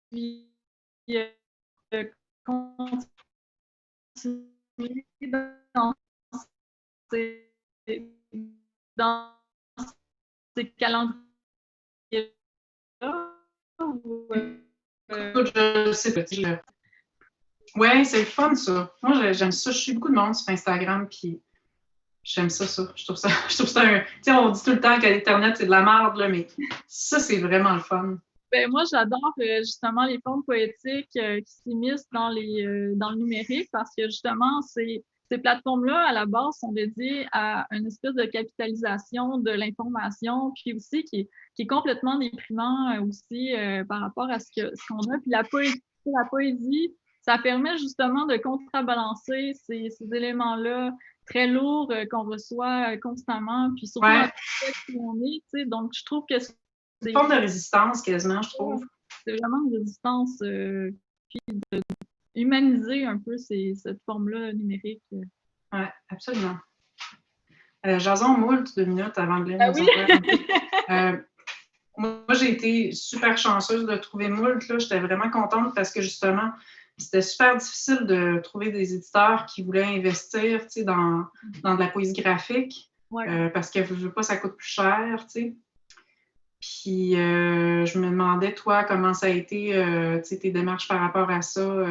Speaker 19: puis continuer dans ces calendriers-là?
Speaker 18: Je sais pas. Ouais, c'est le fun, ça. Moi, j'aime ça. Je suis beaucoup de monde sur Instagram, puis j'aime ça. Je trouve ça tu sais, on dit tout le temps que l'Internet, c'est de la merde, là, mais ça, c'est vraiment le fun.
Speaker 19: Ben, moi, j'adore justement les formes poétiques qui s'immiscent dans le numérique parce que justement, ces plateformes-là, à la base, sont dédiées à une espèce de capitalisation de l'information, puis aussi qui est complètement déprimant aussi par rapport à ce qu'on a. Puis la poésie, ça permet justement de contrebalancer ces éléments-là très lourds qu'on reçoit constamment, puis surtout dans le contexte où on est, tu sais. Donc, je trouve que c'est
Speaker 18: une forme de résistance quasiment, je trouve.
Speaker 19: C'est vraiment une résistance, puis humaniser un peu cette forme-là numérique.
Speaker 18: Oui, absolument. Jason moult 2 minutes avant de lire nos
Speaker 19: oui.
Speaker 18: Moi, j'ai été super chanceuse de trouver moult. J'étais vraiment contente parce que justement, c'était super difficile de trouver des éditeurs qui voulaient investir dans de la poésie graphique. Parce que je veux pas, ça coûte plus cher. T'sais. Puis je me demandais, toi, comment ça a été tes démarches par rapport à ça.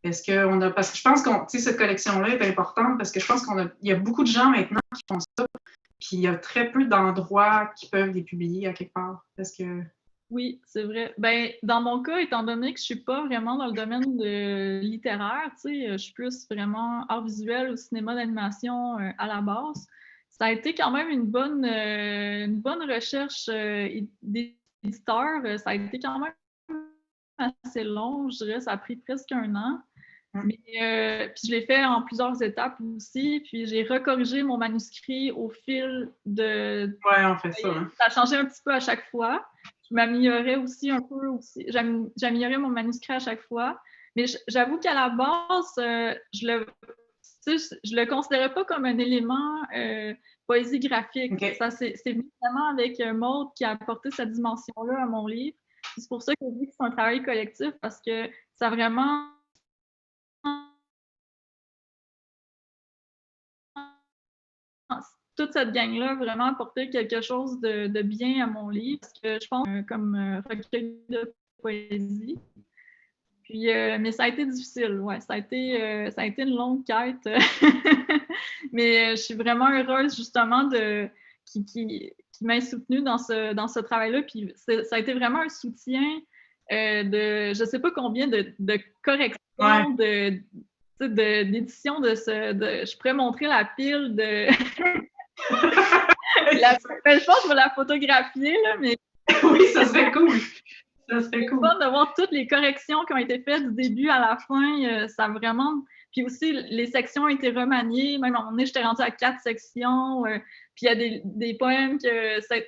Speaker 18: Parce que je pense que cette collection-là est importante parce que je pense qu'il y a beaucoup de gens maintenant qui font ça. Puis il y a très peu d'endroits qui peuvent les publier à quelque part. Parce que...
Speaker 19: Oui, c'est vrai. Ben, dans mon cas, étant donné que je suis pas vraiment dans le domaine littéraire, je suis plus vraiment art visuel ou cinéma d'animation à la base, ça a été quand même une bonne recherche d'éditeur. Ça a été quand même assez long, je dirais. Ça a pris presque 1 an. Mais puis je l'ai fait en plusieurs étapes aussi. Puis j'ai recorrigé mon manuscrit au fil de...
Speaker 18: Ouais, on fait ça. Hein.
Speaker 19: Ça a changé un petit peu à chaque fois. Je m'améliorais aussi un peu. J'améliorais mon manuscrit à chaque fois. Mais j'avoue qu'à la base, je le considérais pas comme un élément poésie graphique. Okay. Ça, c'est évidemment avec Maud qui a apporté cette dimension-là à mon livre. C'est pour ça que je dis que c'est un travail collectif parce que ça a vraiment... toute cette gang-là a vraiment apporté quelque chose de bien à mon livre, parce que je pense comme recueil de poésie. Puis, mais ça a été difficile, ouais. Ça a été une longue quête. Mais je suis vraiment heureuse, justement, qui m'ait soutenue dans ce travail-là. Puis ça a été vraiment un soutien de je ne sais pas combien de corrections, d'édition je pourrais montrer la pile de... je pense que je vais la photographier, là, mais...
Speaker 18: Oui, ça serait cool. Ça serait cool.
Speaker 19: C'est fun de voir toutes les corrections qui ont été faites du début à la fin. Ça vraiment... Puis aussi, les sections ont été remaniées. Même à un moment donné, j'étais rendue à 4 sections. Puis il y a des poèmes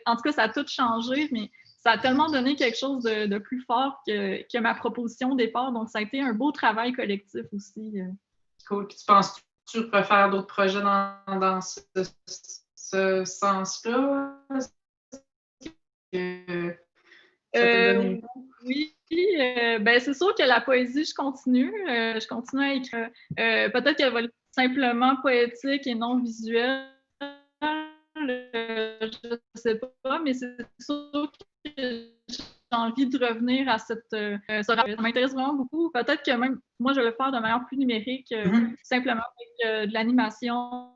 Speaker 19: en tout cas, ça a tout changé, mais ça a tellement donné quelque chose de plus fort que ma proposition au départ. Donc, ça a été un beau travail collectif aussi.
Speaker 18: Cool. Puis tu penses-tu refaire d'autres projets dans ce sens-là?
Speaker 19: Oui, ben c'est sûr que la poésie, je continue à écrire. Peut-être qu'elle va être simplement poétique et non visuelle. Je ne sais pas, mais c'est sûr que j'ai envie de revenir à ça m'intéresse vraiment beaucoup. Peut-être que même moi, je vais le faire de manière plus numérique, simplement avec de l'animation.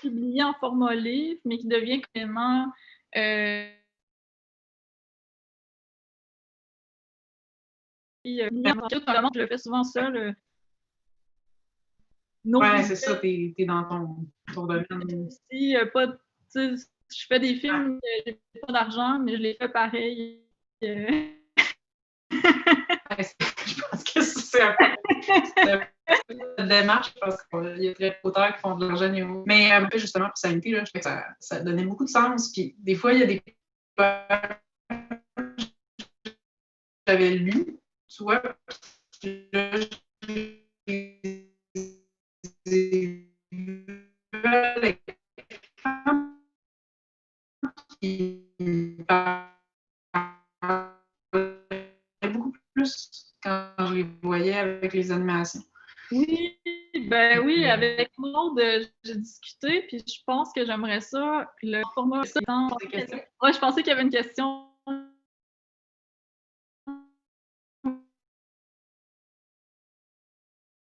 Speaker 19: Publié en format livre, mais qui devient carrément je le fais souvent seul.
Speaker 18: Oui, c'est ça, t'es dans ton domaine.
Speaker 19: Si, je fais des films, j'ai pas d'argent, mais je les fais pareil.
Speaker 18: Je pense que c'est un peu une démarche, parce qu'il y a très peu d'auteurs qui font de l'argent. Mais justement, pour Sanity, là, je trouve que ça donnait beaucoup de sens. Puis des fois, il y a des poèmes que j'avais lus, tu vois, puis là, beaucoup plus quand je les voyais avec les animations.
Speaker 19: Oui, ben oui, avec Maud, j'ai discuté, puis je pense que j'aimerais ça. Le format. Ouais, je pensais qu'il y avait une question.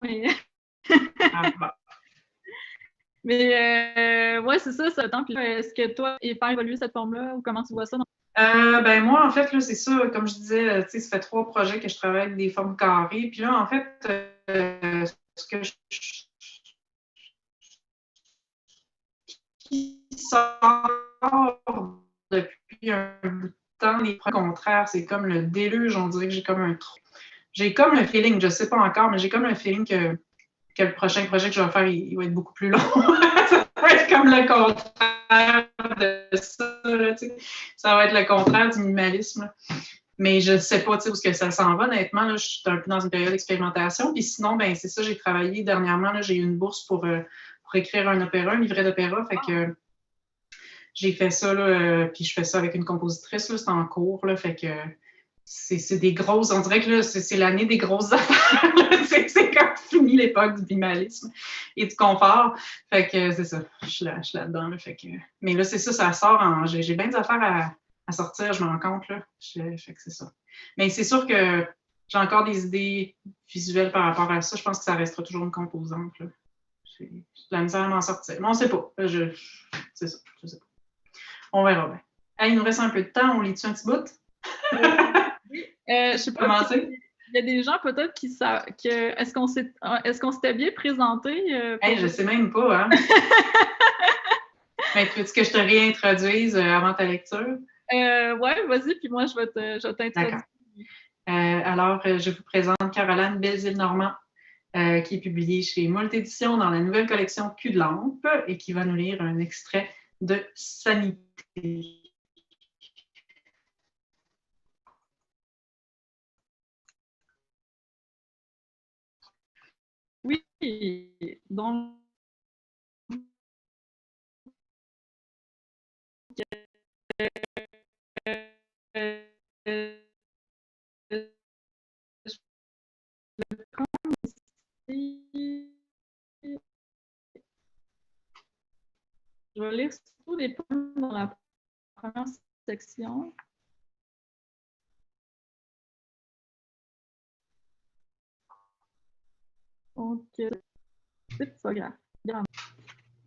Speaker 19: Oui. Mais ouais, c'est ça, ça temps. Est-ce que toi, faire évoluer cette forme-là, ou comment tu vois ça?
Speaker 18: Ben moi, en fait, là, c'est ça, comme je disais, tu sais, ça fait 3 projets que je travaille avec des formes carrées. Puis là, en fait, ce que qui sort depuis un bout de temps, les contraires, c'est comme le déluge, on dirait que j'ai comme le feeling, je sais pas encore, mais j'ai comme le feeling que le prochain projet que je vais faire, il va être beaucoup plus long. Ça va être comme le contraire de ça, là, tu sais. Ça va être le contraire du minimalisme, là. Mais je ne sais pas où est-ce que ça s'en va. Honnêtement, là, je suis un peu dans une période d'expérimentation. Puis sinon, ben, c'est ça, j'ai travaillé dernièrement. Là, j'ai eu une bourse pour écrire un opéra, un livret d'opéra. Fait que j'ai fait ça, là, puis je fais ça avec une compositrice. Là, c'est en cours. Là, fait que c'est des grosses. On dirait que là, c'est l'année des grosses affaires. C'est comme fini l'époque du minimalisme et du confort. Fait que c'est ça. Je suis là-dedans. Là, fait que... Mais là, c'est ça, ça sort. J'ai bien des affaires à sortir, je me rends compte. Là. Fait que c'est ça. Mais c'est sûr que j'ai encore des idées visuelles par rapport à ça. Je pense que ça restera toujours une composante. Là. J'ai de la misère à m'en sortir. Mais on ne sait pas. C'est ça. Je sais pas. On verra bien. Hey, il nous reste un peu de temps. On lit-tu un petit bout?
Speaker 19: Je sais pas. Commencer? Il y a des gens peut-être qui savent que est-ce qu'on s'était bien présenté?
Speaker 18: Hey, je sais même pas, hein? Mais veux-tu que je te réintroduise avant ta lecture?
Speaker 19: Ouais, vas-y, puis moi je vais t'introduire.
Speaker 18: Alors, je vous présente Caroline Belzile-Normand, qui est publiée chez Moult Éditions dans la nouvelle collection Cul de lampe et qui va nous lire un extrait de Sanité.
Speaker 19: Oui, donc je vais lire surtout les poèmes dans la première section. Donc, typographe.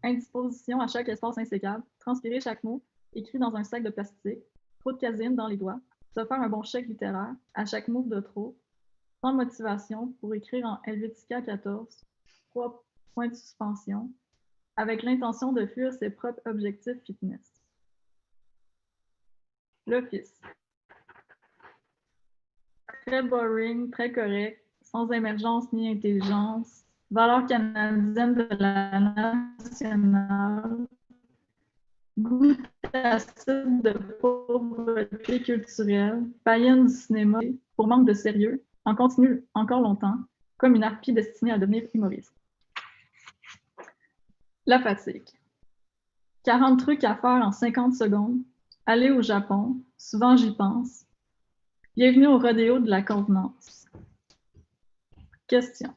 Speaker 19: Indisposition à chaque espace insécable, transpirer chaque mot, écrit dans un sac de plastique, trop de casine dans les doigts, se faire un bon chèque littéraire à chaque move de trop, sans motivation pour écrire en Helvetica 14, 3 points de suspension, avec l'intention de fuir ses propres objectifs fitness. L'office. Très boring, très correct, sans émergence ni intelligence, valeur canadienne de la nationale, goût acide de pauvreté culturelle, païenne du cinéma, pour manque de sérieux, en continue encore longtemps, comme une harpie destinée à devenir humoriste. La fatigue. 40 trucs à faire en 50 secondes, aller au Japon, souvent j'y pense. Bienvenue au rodéo de la convenance. Question.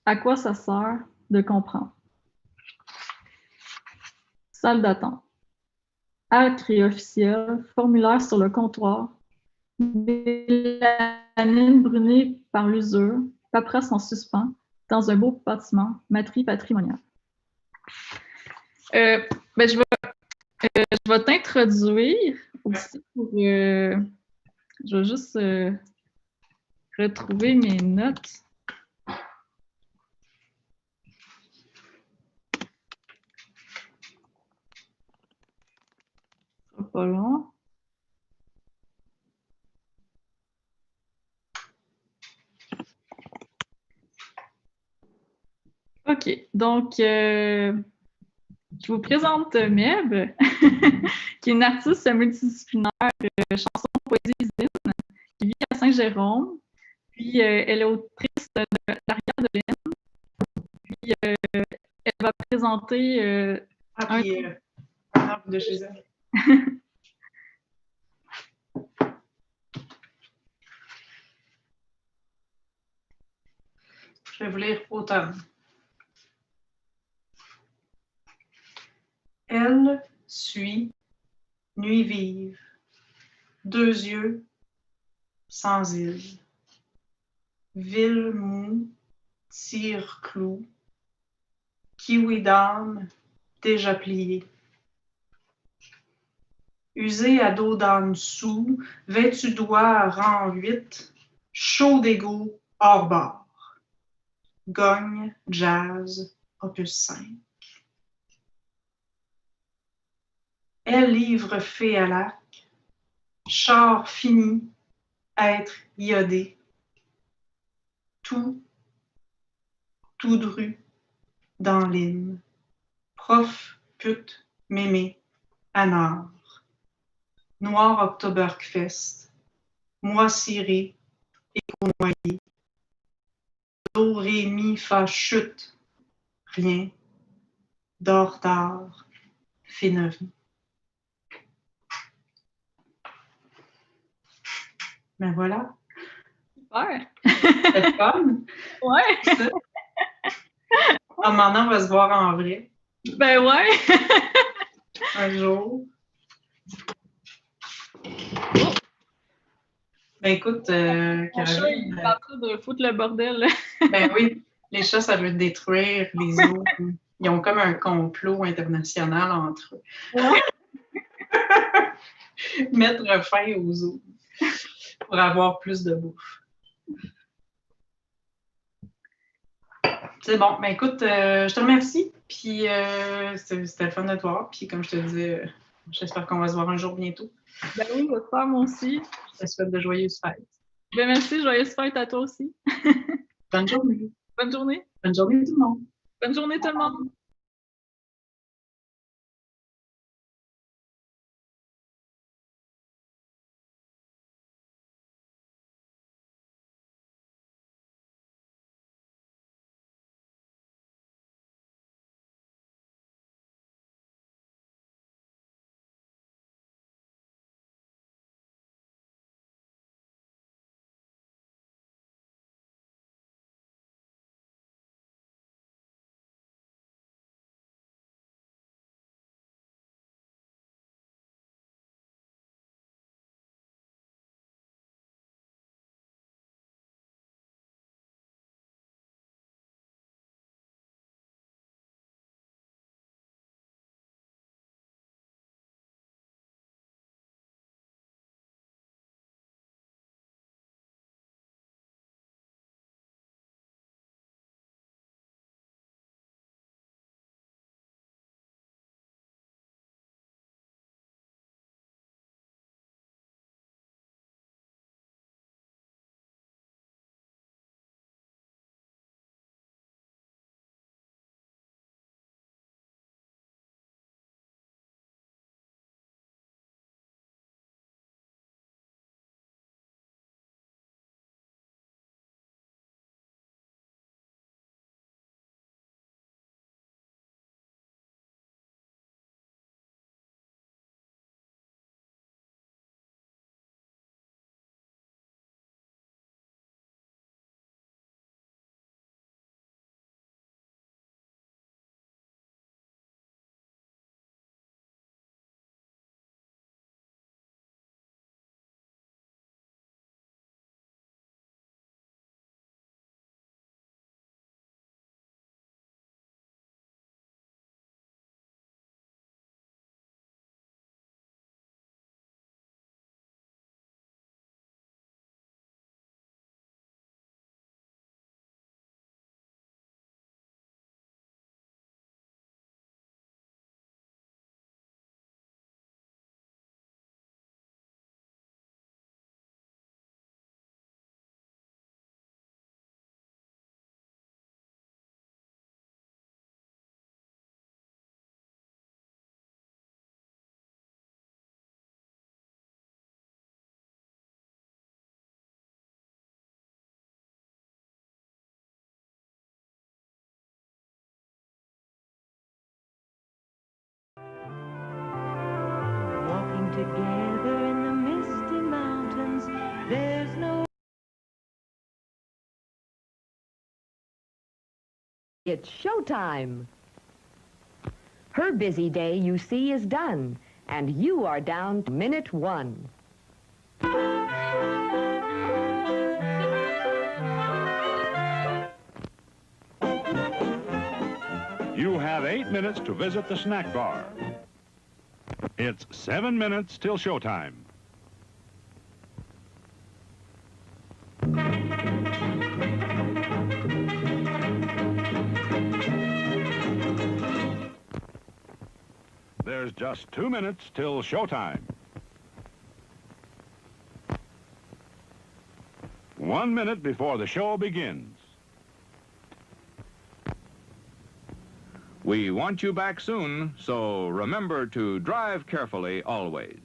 Speaker 19: À quoi ça sert de comprendre? Salle d'attente. Acte officiel, formulaire sur le comptoir, mélanine brunée par l'usure, paperasse en suspens, dans un beau bâtiment, matrice patrimoniale. Je vais t'introduire aussi pour... je vais juste retrouver mes notes. Pas long. OK, donc je vous présente Meb, qui est une artiste multidisciplinaire, chanson, poésie, zine, qui vit à Saint-Jérôme. Puis elle est autrice de l'Arrière de l'Inde. Puis elle va présenter
Speaker 18: un arbre de chez elle. Je vais vous lire Automne. Elle suit, nuit vive, 2 yeux sans île, ville mou, tire-clou, kiwi d'âme déjà plié. usé à dos d'en dessous, vêtu d'oie rang 8, chaud d'égo, hors bord. Gogne, jazz, opus 5. Elle livre fait à lac, char fini, être iodé. Tout dru, dans l'hymne. Prof, pute, mémé, anard. Noir Oktoberfest, moi ciré, écho noyé. Do, ré, mi, fa, chute, rien. Dors tard, fait 9. Ben voilà.
Speaker 19: Super.
Speaker 18: C'est fun.
Speaker 19: Ouais.
Speaker 18: Maintenant, on va se voir en vrai.
Speaker 19: Ben ouais.
Speaker 18: Un jour. Ben écoute,
Speaker 19: Mon chat, il est en train de foutre le bordel. Là.
Speaker 18: Ben oui, les chats, ça veut détruire les autres. Ils ont comme un complot international entre eux.
Speaker 19: Ouais.
Speaker 18: Mettre fin aux autres pour avoir plus de bouffe. C'est bon. Ben écoute, je te remercie. Puis c'était le fun de te voir. Puis comme je te disais, j'espère qu'on va se voir un jour bientôt.
Speaker 19: Ben oui, j'espère moi aussi.
Speaker 18: Je te souhaite de joyeuses fêtes.
Speaker 19: Ben merci, joyeuses fêtes à toi aussi.
Speaker 18: Bonne journée.
Speaker 19: Bonne journée.
Speaker 18: Bonne journée tout le monde.
Speaker 19: Bonne journée tout le monde.
Speaker 15: Walking together in the misty mountains, there's no...
Speaker 17: It's showtime. Her busy day, you see, is done, and you are down to minute 1.
Speaker 1: You have 8 minutes to visit the snack bar.
Speaker 20: It's 7 minutes till showtime. There's just 2 minutes till showtime. 1 minute before the show begins.
Speaker 21: We want you back soon, so remember to drive carefully always.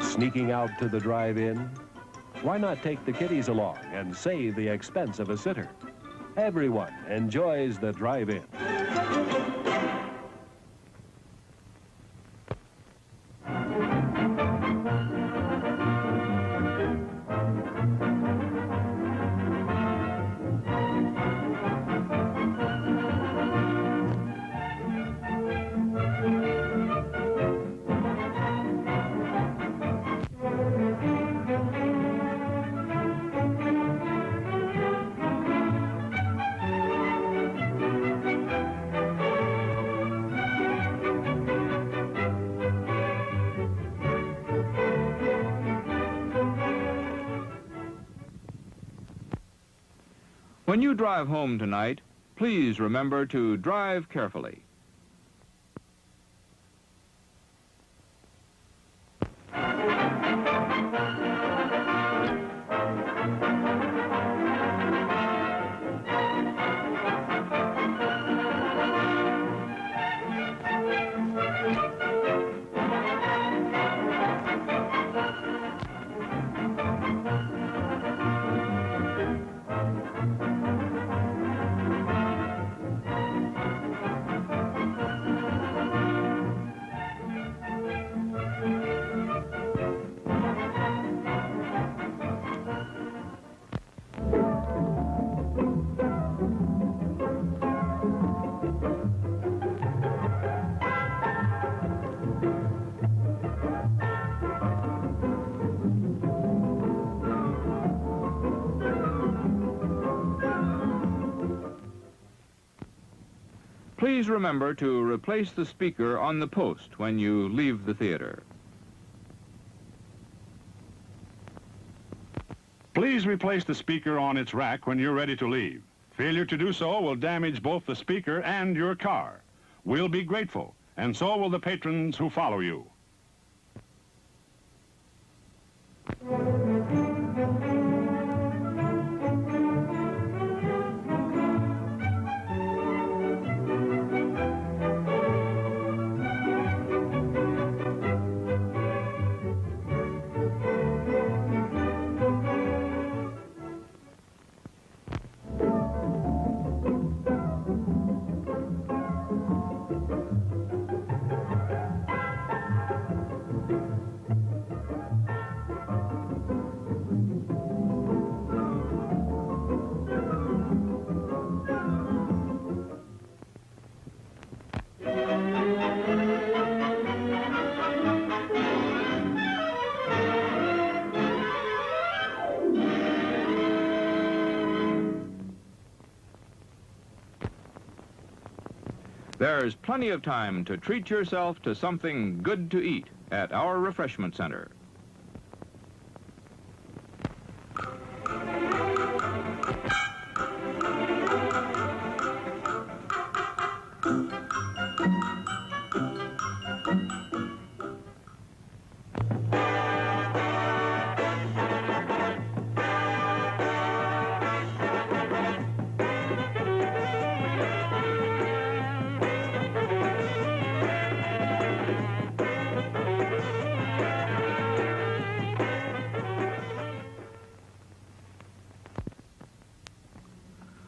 Speaker 22: Sneaking out to the drive-in? Why not take the kiddies along and save the expense of a sitter? Everyone enjoys the drive-in.
Speaker 21: When you drive home tonight, please remember to drive carefully. Please remember to replace the speaker on the post when you leave the theater.
Speaker 20: Please replace the speaker on its rack when you're ready to leave. Failure to do so will damage both the speaker and your car. We'll be grateful, and so will the patrons who follow you.
Speaker 21: There's plenty of time to treat yourself to something good to eat at our refreshment center.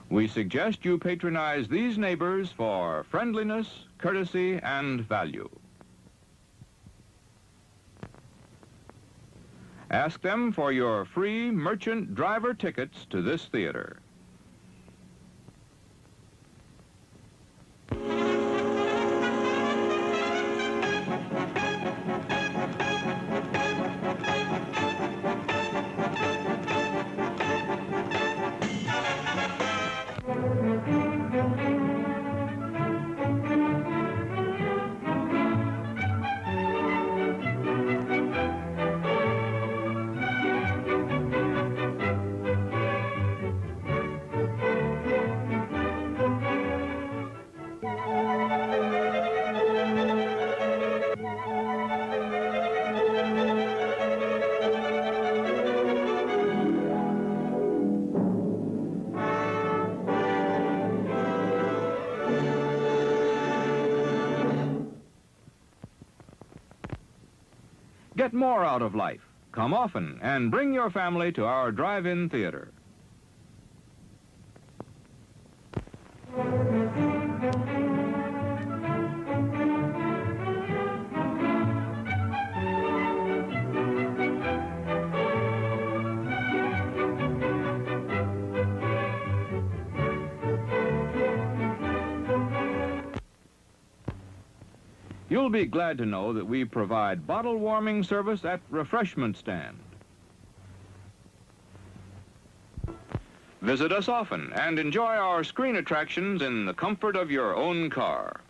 Speaker 21: We suggest you patronize these neighbors for friendliness, courtesy, and value. Ask them for your free merchant driver tickets to this theater. Get more out of life. Come often and bring your family to our drive-in theater. You'll be glad to know that we provide bottle warming service at refreshment stand. Visit us often and enjoy our screen attractions in the comfort of your own car.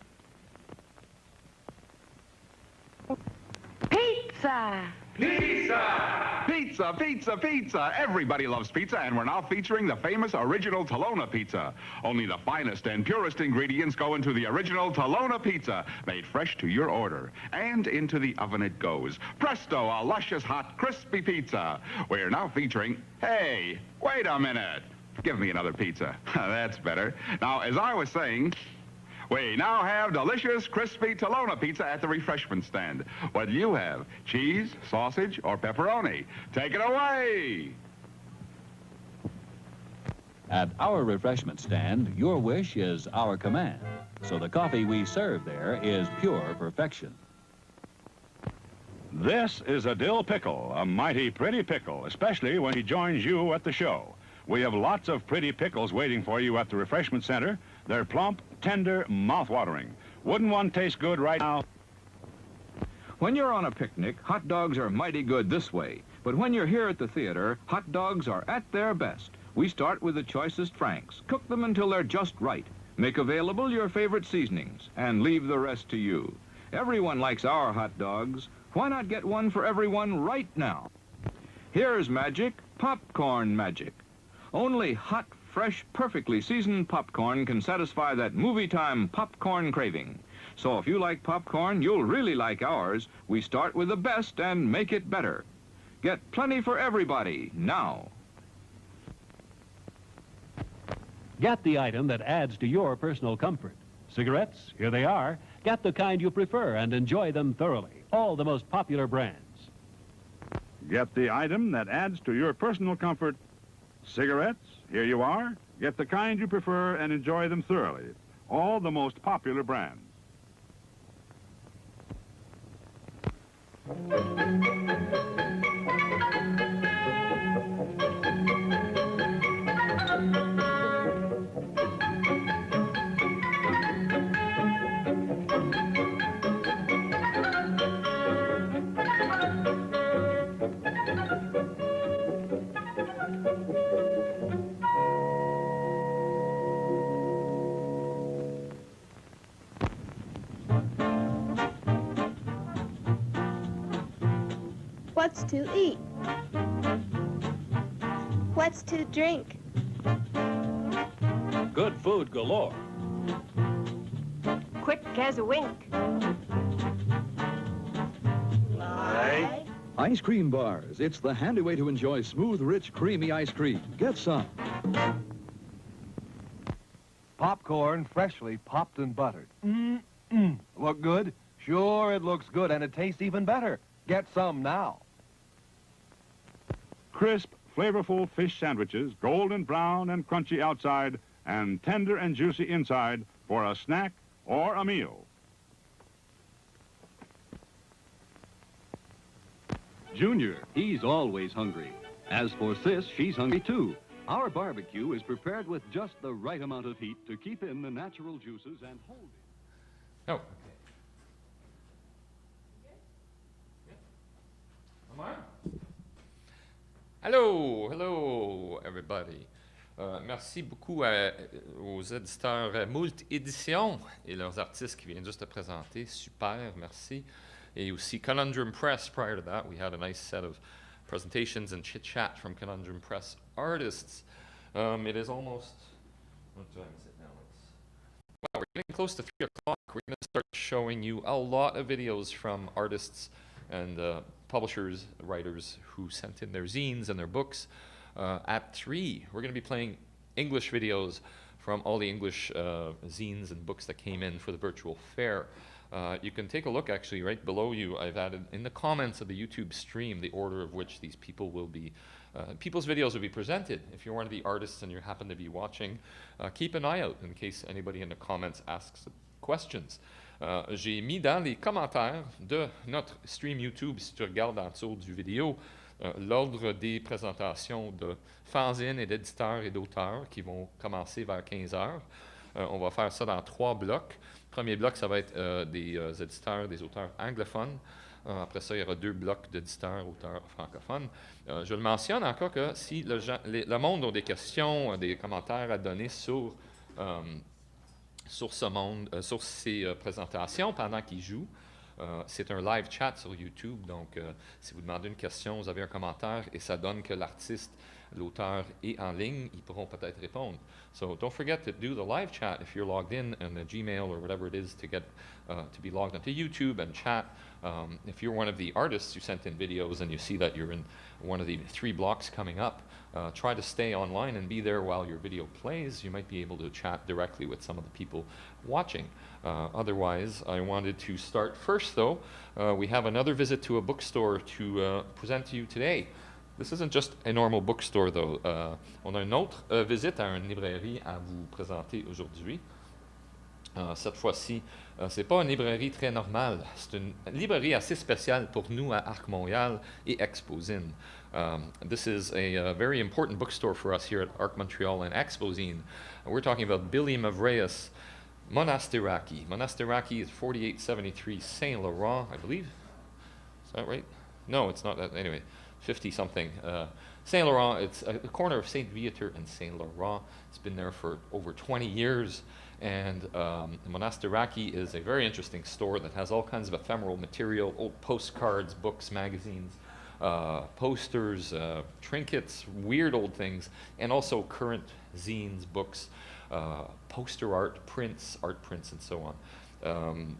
Speaker 17: Pizza!
Speaker 2: Pizza! Pizza, pizza, pizza! Everybody loves pizza, and we're now featuring the famous original Tolona pizza. Only the finest and purest ingredients go into the original Tolona pizza, made fresh to your order. And into the oven it goes. Presto, a luscious, hot, crispy pizza. We're now featuring... Hey, wait a minute. Give me another pizza. That's better. Now, as I was saying... We now have delicious, crispy Tolona pizza at the refreshment stand. What do you have? Cheese, sausage, or pepperoni? Take it away!
Speaker 1: At our refreshment stand, your wish is our command. So the coffee we serve there is pure perfection.
Speaker 20: This is a dill pickle, a mighty pretty pickle, especially when he joins you at the show. We have lots of pretty pickles waiting for you at the refreshment center. They're plump, tender, mouth-watering. Wouldn't one taste good right now?
Speaker 21: When you're on a picnic, hot dogs are mighty good this way. But when you're here at the theater, hot dogs are at their best. We start with the choicest Franks. Cook them until they're just right. Make available your favorite seasonings and leave the rest to you. Everyone likes our hot dogs. Why not get one for everyone right now? Here's magic, popcorn magic. Only hot, fresh, perfectly seasoned popcorn can satisfy that movie-time popcorn craving. So if you like popcorn, you'll really like ours. We start with the best and make it better. Get plenty for everybody, now.
Speaker 22: Get the item that adds to your personal comfort. Cigarettes, here they are. Get the kind you prefer and enjoy them thoroughly. All the most popular brands.
Speaker 20: Get the item that adds to your personal comfort. Cigarettes, here you are. Get the kind you prefer and enjoy them thoroughly. All the most popular brands.
Speaker 4: What's to eat? What's to drink?
Speaker 22: Good food galore.
Speaker 4: Quick as a wink.
Speaker 22: Right.
Speaker 5: Ice cream bars. It's the handy way to enjoy smooth, rich, creamy ice cream. Get some.
Speaker 22: Popcorn freshly popped and buttered. Mmm. Look good? Sure, it looks good, and it tastes even better. Get some now.
Speaker 20: Crisp, flavorful fish sandwiches, golden brown and crunchy outside, and tender and juicy inside for a snack or a meal.
Speaker 5: Junior, he's always hungry. As for Sis, she's hungry too. Our barbecue is prepared with just the right amount of heat to keep in the natural juices and hold it.
Speaker 6: Oh. Hello, hello, everybody. Merci beaucoup aux éditeurs Moult Éditions et leurs artistes qui viennent juste de présenter. Super, merci. Et aussi Conundrum Press. Prior to that, we had a nice set of presentations and chit-chat from Conundrum Press artists. It is almost, what time is it now? Wow, we're getting close to 3 o'clock. We're going to start showing you a lot of videos from artists and publishers, writers who sent in their zines and their books. At 3, we're going to be playing English videos from all the English zines and books that came in for the virtual fair. You can take a look actually right below you. I've added in the comments of the YouTube stream the order of which these people will be, people's videos will be presented. If you're one of the artists and you happen to be watching, keep an eye out in case anybody in the comments asks questions. J'ai mis dans les commentaires de notre stream YouTube, si tu regardes en dessous du vidéo, l'ordre des présentations de fanzines et d'éditeurs et d'auteurs qui vont commencer vers 15 heures. On va faire ça dans 3 blocs. Le premier bloc, ça va être des éditeurs, des auteurs anglophones. Après ça, il y aura 2 blocs d'éditeurs, auteurs francophones. Je le mentionne encore que si le monde a des questions, des commentaires à donner sur ces présentations pendant qu'ils jouent. C'est un live chat sur YouTube, donc si vous demandez une question, vous avez un commentaire et ça donne que l'artiste, l'auteur est en ligne, ils pourront peut-être répondre. So don't forget to do the live chat if you're logged in a Gmail or whatever it is to get to be logged onto YouTube and chat. If you're one of the artists who sent in videos and you see that you're in one of the 3 blocks coming up, try to stay online and be there while your video plays. You might be able to chat directly with some of the people watching. Otherwise, I wanted to start first, though. We have another visit to a bookstore to present to you today. This isn't just a normal bookstore, though. On a une autre visite à une librairie à vous présenter aujourd'hui. Cette fois-ci, c'est pas une librairie très normale. C'est une librairie assez spéciale pour nous à Arc Montréal et Expozine. This is a very important bookstore for us here at Arc Montreal and Expozine. We're talking about Billy Mavreas Monasteraki. Monasteraki is 4873 Saint Laurent, I believe. Is that right? No, it's not that. Anyway, 50-something. Saint Laurent, it's a corner of Saint Viateur and Saint Laurent. It's been there for over 20 years. And Monasteraki is a very interesting store that has all kinds of ephemeral material, old postcards, books, magazines, posters, trinkets, weird old things, and also current zines, books, poster art prints, and so on.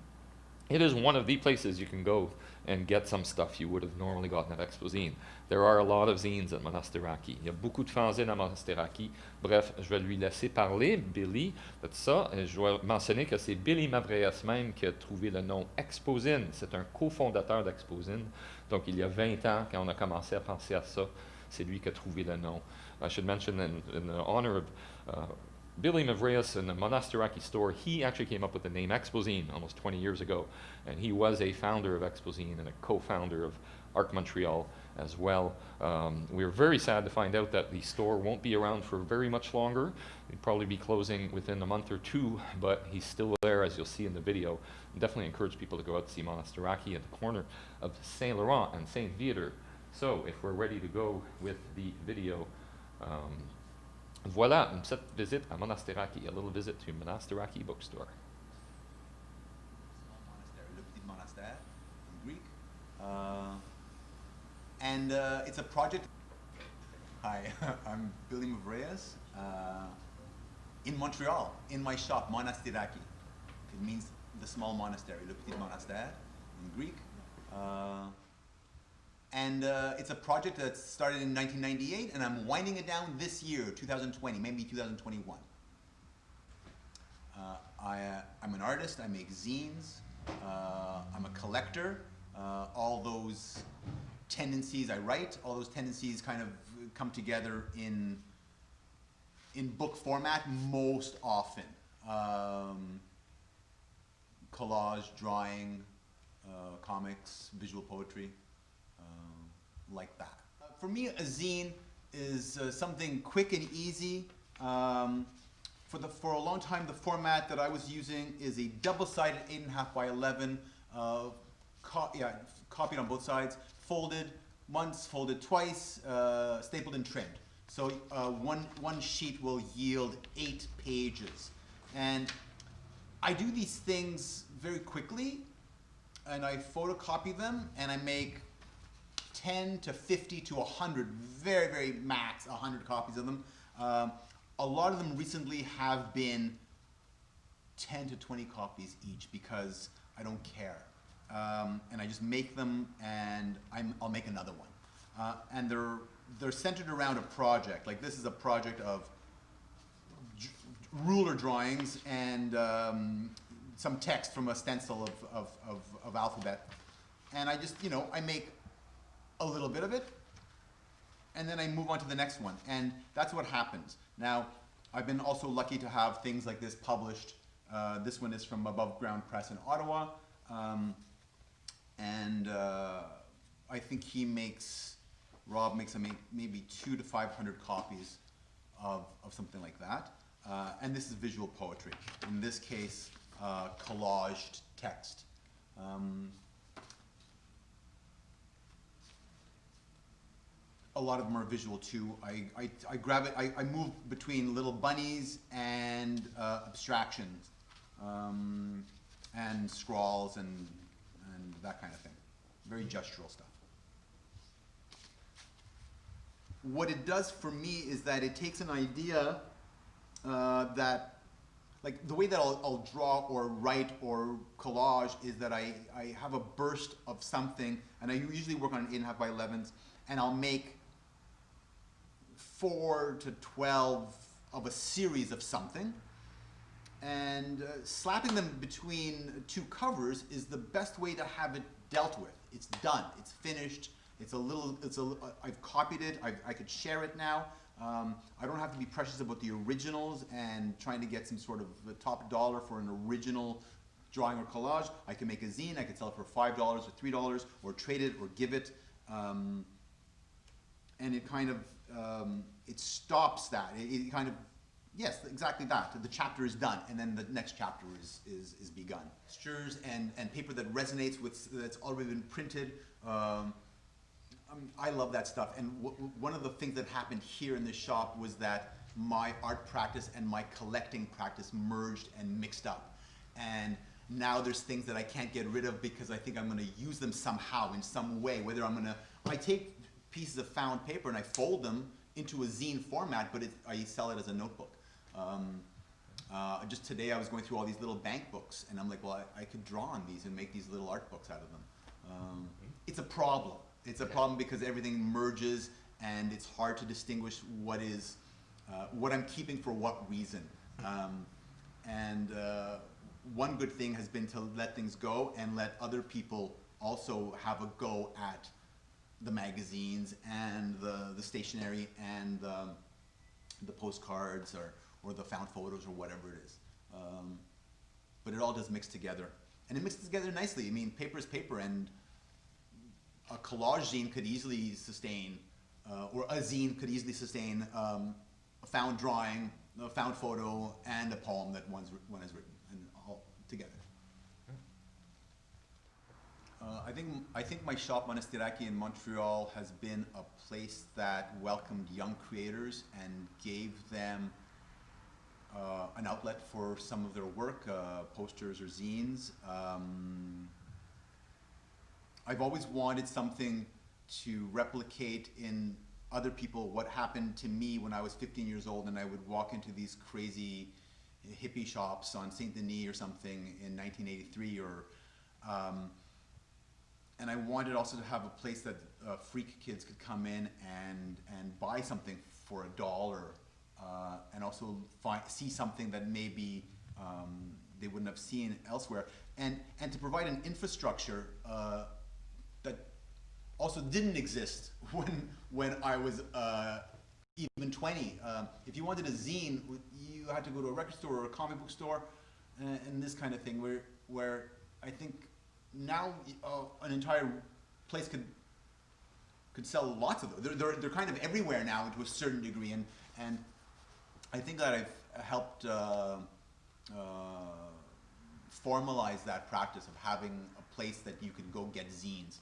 Speaker 6: It is one of the places you can go and get some stuff you would have normally gotten at Expozine. There are a lot of zines at Monasteraki. Il y a beaucoup de fanzines à Monasteraki. Bref, je vais lui laisser parler, Billy, de ça. Et je dois mentionner que c'est Billy Mavreas même qui a trouvé le nom Expozine. C'est un cofondateur d'Expozine. Donc, il y a 20 ans, quand on a commencé à penser à ça, c'est lui qui a trouvé le nom. I should mention in the honor of Billy Mavreas in the Monasteraki store, he actually came up with the name Expozine almost 20 years ago, and he was a founder of Expozine and a co-founder of Arc Montreal as well. We're very sad to find out that the store won't be around for very much longer. It'll probably be closing within a month or 2, but he's still there, as you'll see in the video. Definitely encourage people to go out to see Monasteraki at the corner of Saint Laurent and Saint Viateur. So if we're ready to go with the video, voilà, une petite visite à Monasteraki, a little visit to Monasteraki Bookstore.
Speaker 23: Le petit monastère, en Greek.
Speaker 8: And it's a project. Hi, I'm Billy Mavreas in Montreal, in my shop, Monastiraki. It means the small monastery, le petit monastère in Greek. And it's a project that started in 1998, and I'm winding it down this year, 2020, maybe 2021. I'm an artist, I make zines, I'm a collector. All those tendencies I write, all those tendencies kind of come together in book format most often. Collage, drawing, comics, visual poetry, like that. For me, a zine is something quick and easy. For a long time, the format that I was using is a double-sided 8.5 by 11, copied on both sides, folded once, folded twice, stapled and trimmed. So one sheet will yield 8 pages. And I do these things very quickly, and I photocopy them, and I make 10 to 50 to 100, very, very max, 100 copies of them. A lot of them recently have been 10 to 20 copies each because I don't care. And I just make them, and I'll make another one. And they're centered around a project. Like this is a project of ruler drawings and some text from a stencil of alphabet. And I just, I make a little bit of it, and then I move on to the next one. And that's what happens. Now, I've been also lucky to have things like this published. This one is from Above Ground Press in Ottawa. And I think Rob makes maybe 200 to 500 copies of something like that. And this is visual poetry. In this case, collaged text. A lot of them are visual too. I grab it, I move between little bunnies and abstractions, and scrawls and that kind of thing. Very gestural stuff. What it does for me is that it takes an idea that, like the way that I'll draw or write or collage is that I have a burst of something, and I usually work on 8.5 by 11s, and I'll make 4 to 12 of a series of something, and slapping them between 2 covers is the best way to have it dealt with. It's done, it's finished, I've copied it, I could share it now. I don't have to be precious about the originals and trying to get some sort of top dollar for an original drawing or collage. I can make a zine, I can sell it for $5 or $3, or trade it or give it. And it kind of, it stops that. It kind of, yes, exactly that. The chapter is done, and then the next chapter is begun. Textures and paper that resonates with, that's already been printed. I love that stuff. And one of the things that happened here in this shop was that my art practice and my collecting practice merged and mixed up. And now there's things that I can't get rid of because I think I'm going to use them somehow in some way. Whether I take pieces of found paper and I fold them into a zine format, but I sell it as a notebook. Just today I was going through all these little bank books, and I'm like, well, I could draw on these and make these little art books out of them. It's a problem. It's a problem because everything merges, and it's hard to distinguish what I'm keeping for what reason. One good thing has been to let things go and let other people also have a go at the magazines and the stationery and the postcards or the found photos or whatever it is. But it all does mix together. And it mixes together nicely. I mean, paper is paper, and a collage zine could easily sustain, or a zine could easily sustain a found drawing, a found photo, and a poem that one has written, and all together. I think my shop Monastiraki in Montreal has been a place that welcomed young creators and gave them an outlet for some of their work, posters or zines. I've always wanted something to replicate in other people what happened to me when I was 15 years old and I would walk into these crazy hippie shops on Saint Denis or something in 1983, or and I wanted also to have a place that freak kids could come in and buy something for $1, and also see something that maybe they wouldn't have seen elsewhere, and to provide an infrastructure that also didn't exist when I was even 20. If you wanted a zine, you had to go to a record store or a comic book store, and this kind of thing, where I think now an entire place could sell lots of them. They're kind of everywhere now to a certain degree, and I think that I've helped formalize that practice of having a place that you can go get zines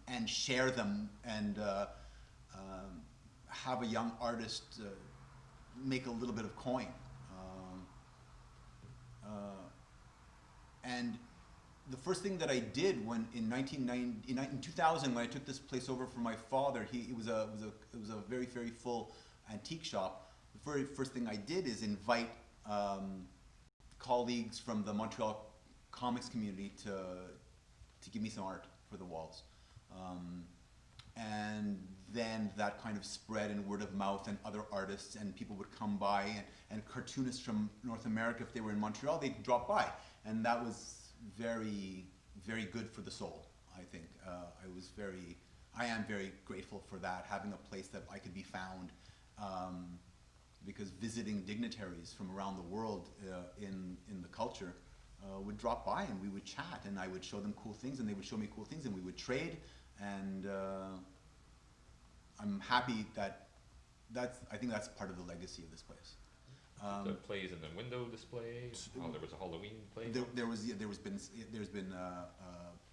Speaker 8: and share them, and have a young artist make a little bit of coin. And the first thing that I did in 2000, when I took this place over from my father, it was a very, very full antique shop. The very first thing I did is invite colleagues from the Montreal comics community to give me some art for the walls. And then that kind of spread in word of mouth, and other artists and people would come by, and cartoonists from North America, if they were in Montreal, they'd drop by. And that was very, very good for the soul, I think. I am very grateful for that, having a place that I could be found, because visiting dignitaries from around the world in the culture would drop by, and we would chat, and I would show them cool things, and they would show me cool things, and we would trade. And I'm happy that I think that's part of the legacy of this place.
Speaker 6: The plays in the window display. There was a Halloween play.
Speaker 8: There's been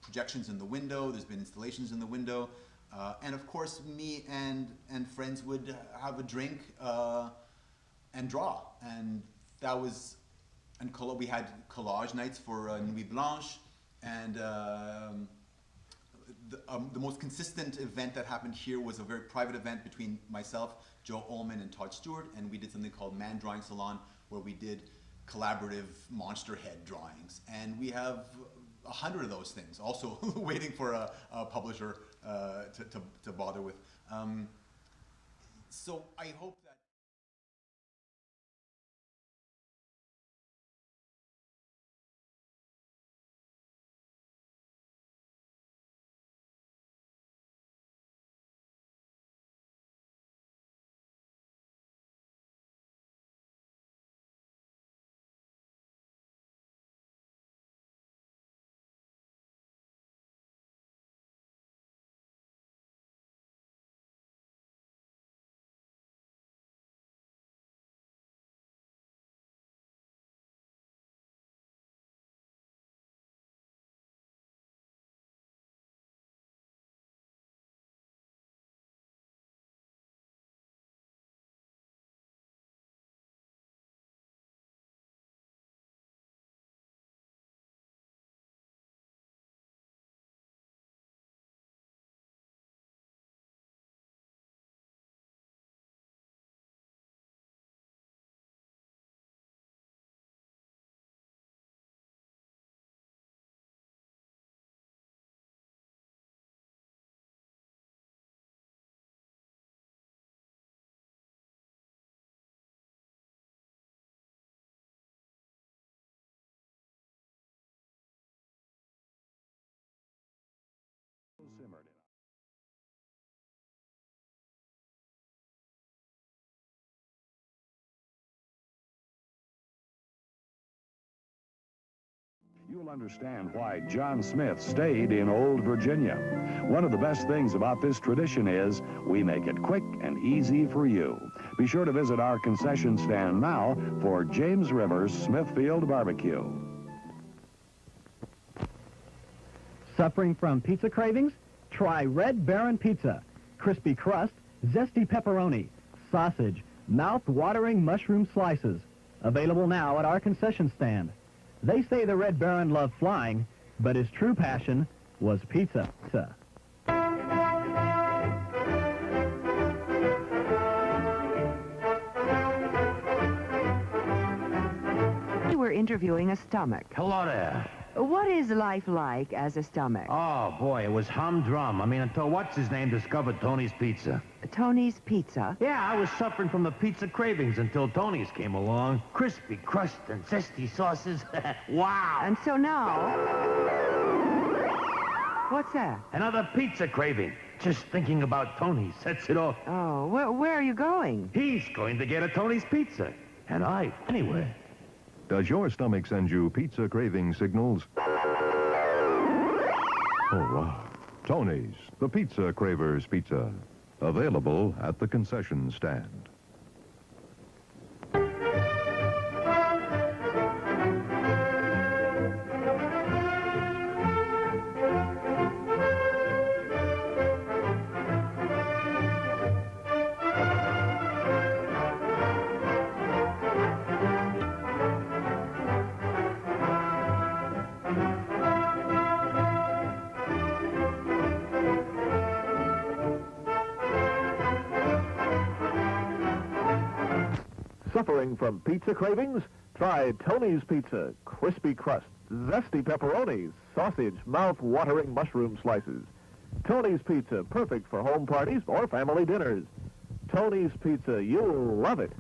Speaker 8: projections in the window. There's been installations in the window, and of course, me and friends would have a drink and draw, and that was. And we had collage nights for Nuit Blanche, and the most consistent event that happened here was a very private event between myself, Joe Ullman, and Todd Stewart, and we did something called Man Drawing Salon, where we did collaborative monster head drawings, and we have 100 of those things also waiting for a publisher to bother with. So I hope that.
Speaker 22: Simmered. You'll understand why John Smith stayed in Old Virginia. One of the best things about this tradition is we make it quick and easy for you. Be sure to visit our concession stand now for James Rivers Smithfield Barbecue.
Speaker 7: Suffering from pizza cravings? Try Red Baron Pizza. Crispy crust, zesty pepperoni, sausage, mouth-watering mushroom slices. Available now at our concession stand. They say the Red Baron loved flying, but his true passion was pizza.
Speaker 3: interviewing a stomach.
Speaker 9: Hello there.
Speaker 3: What is life like as a stomach?
Speaker 9: Oh, boy, it was humdrum. I mean, until what's-his-name discovered Tony's Pizza.
Speaker 3: Tony's Pizza?
Speaker 9: Yeah, I was suffering from the pizza cravings until Tony's came along. Crispy crust and zesty sauces. Wow!
Speaker 3: And so now... What's that?
Speaker 9: Another pizza craving. Just thinking about Tony sets it off.
Speaker 3: Oh, where are you going?
Speaker 9: He's going to get a Tony's Pizza. And I, anyway.
Speaker 23: Does your stomach send you pizza craving signals? Oh, wow. Tony's, the Pizza Cravers Pizza. Available at the concession stand.
Speaker 24: Suffering from pizza cravings? Try Tony's Pizza. Crispy crust, zesty pepperonis, sausage, mouth-watering mushroom slices. Tony's Pizza, perfect for home parties or family dinners. Tony's Pizza, you'll love it.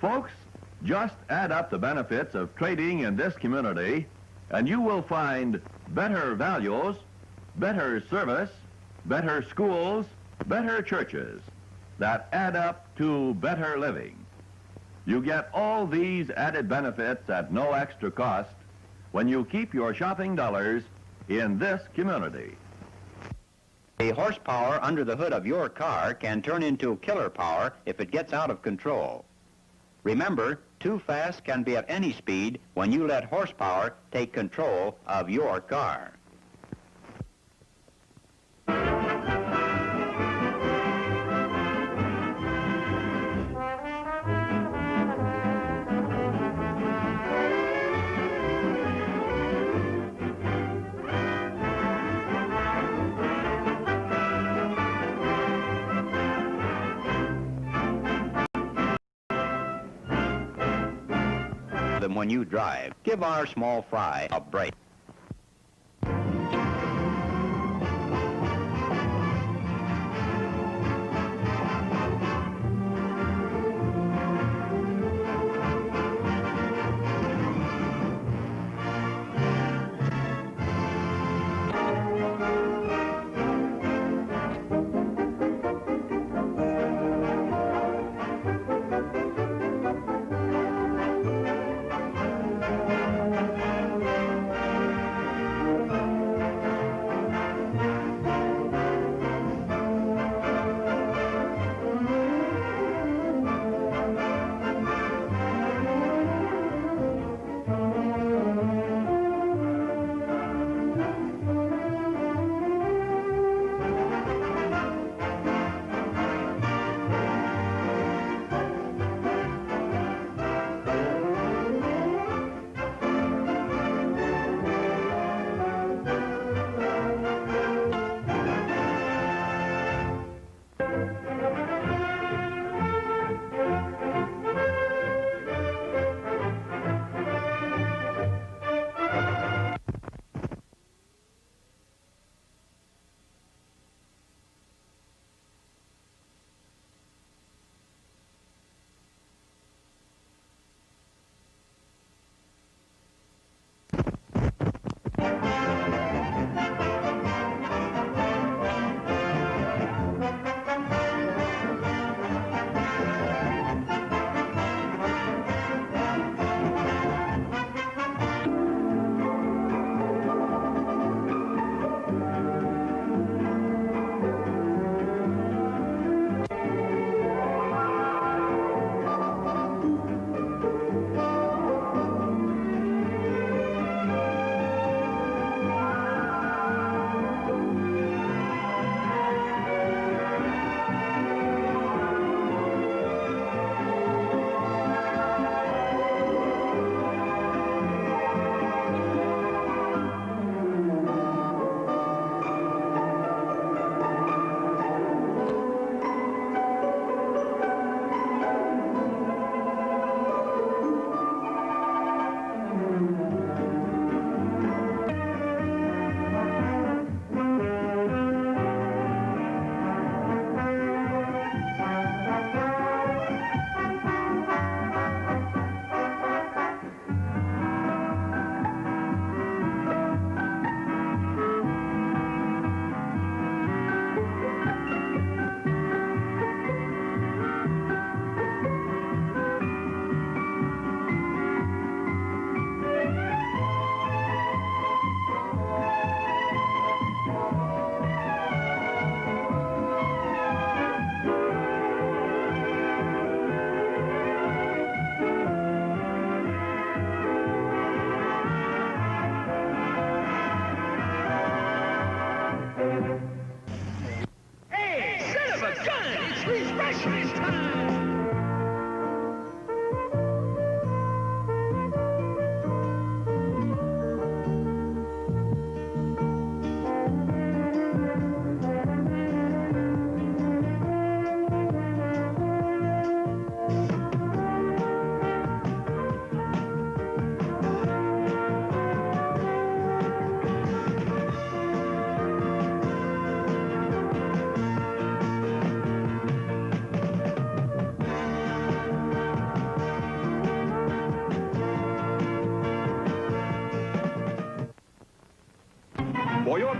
Speaker 10: Folks, just add up the benefits of trading in this community, and you will find better values, better service, better schools, better churches that add up to better living. You get all these added benefits at no extra cost when you keep your shopping dollars in this community.
Speaker 11: The horsepower under the hood of your car can turn into killer power if it gets out of control. Remember, too fast can be at any speed when you let horsepower take control of your car. When you drive, give our small fry a break.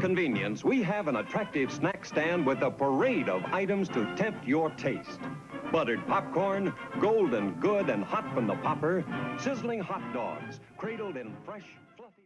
Speaker 12: convenience, we have an attractive snack stand with a parade of items to tempt your taste. Buttered popcorn, golden good and hot from the popper, sizzling hot dogs, cradled in fresh, fluffy...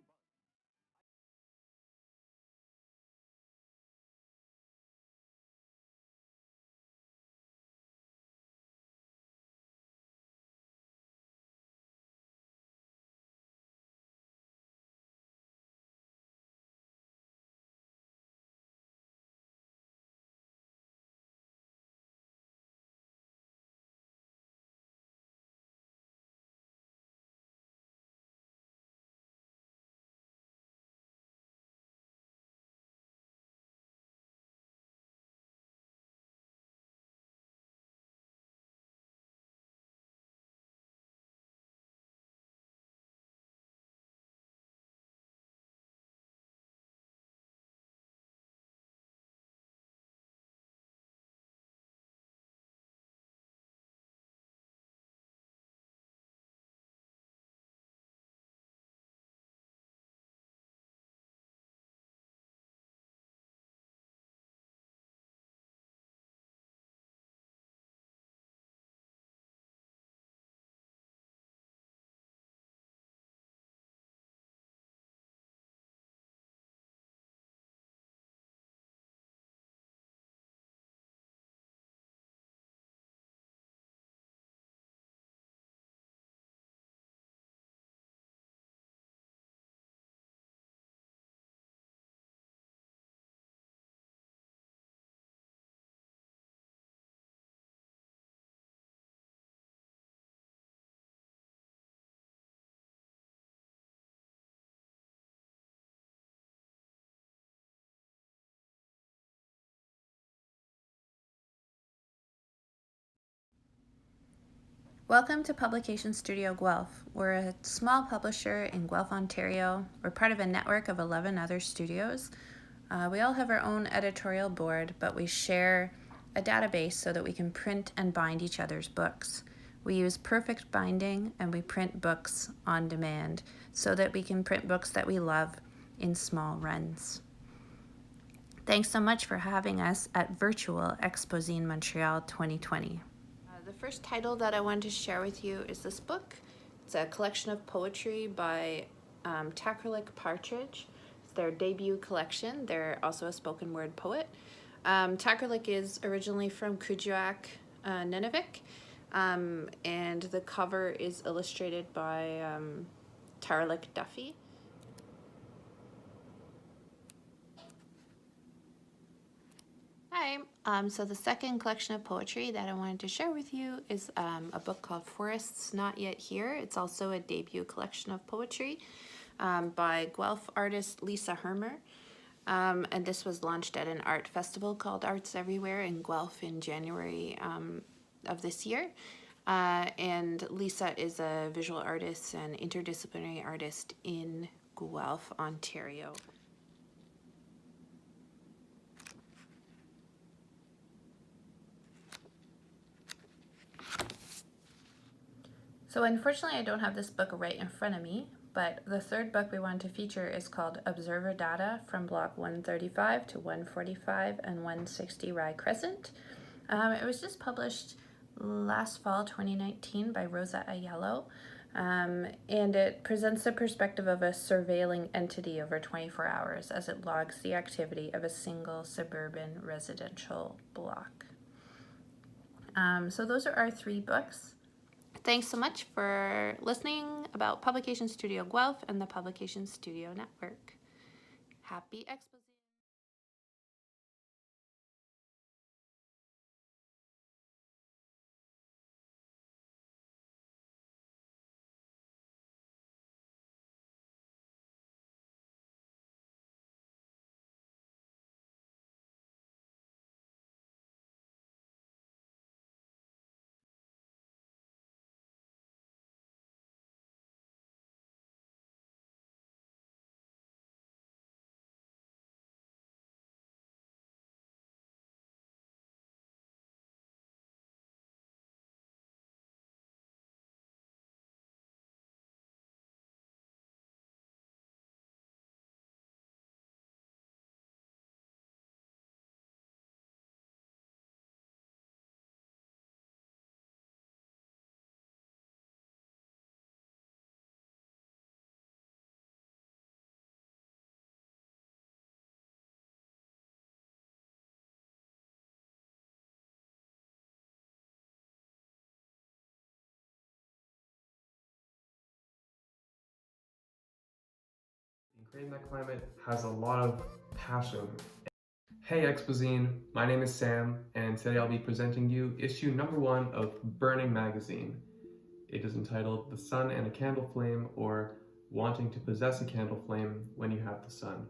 Speaker 13: Welcome to Publication Studio Guelph. We're a small publisher in Guelph, Ontario. We're part of a network of 11 other studios. We all have our own editorial board, but we share a database so that we can print and bind each other's books. We use perfect binding and we print books on demand so that we can print books that we love in small runs. Thanks so much for having us at Virtual Expozine Montreal 2020. The first title that I wanted to share with you is this book. It's a collection of poetry by Takerlik Partridge. It's their debut collection. They're also a spoken word poet. Takerlik is originally from Kuujjuaq, Nunavik, and the cover is illustrated by Tarlik Duffy. Hi, so the second collection of poetry that I wanted to share with you is a book called Forests Not Yet Here. It's also a debut collection of poetry by Guelph artist Lisa Hermer. And this was launched at an art festival called Arts Everywhere in Guelph in January of this year. And Lisa is a visual artist and interdisciplinary artist in Guelph, Ontario. So unfortunately I don't have this book right in front of me, but the third book we wanted to feature is called Observer Data from Block 135 to 145 and 160 Rye Crescent. It was just published last fall 2019 by Rosa Ayello, and it presents the perspective of a surveilling entity over 24 hours as it logs the activity of a single suburban residential block. So those are our three books. Thanks so much for listening about Publication Studio Guelph and the Publication Studio Network. Happy Expo!
Speaker 14: Creating that climate has a lot of passion. Hey Expozine, my name is Sam, and today I'll be presenting you issue number 1 of Burning magazine. It is entitled The Sun and a Candle Flame, or Wanting to Possess a Candle Flame When You Have the Sun.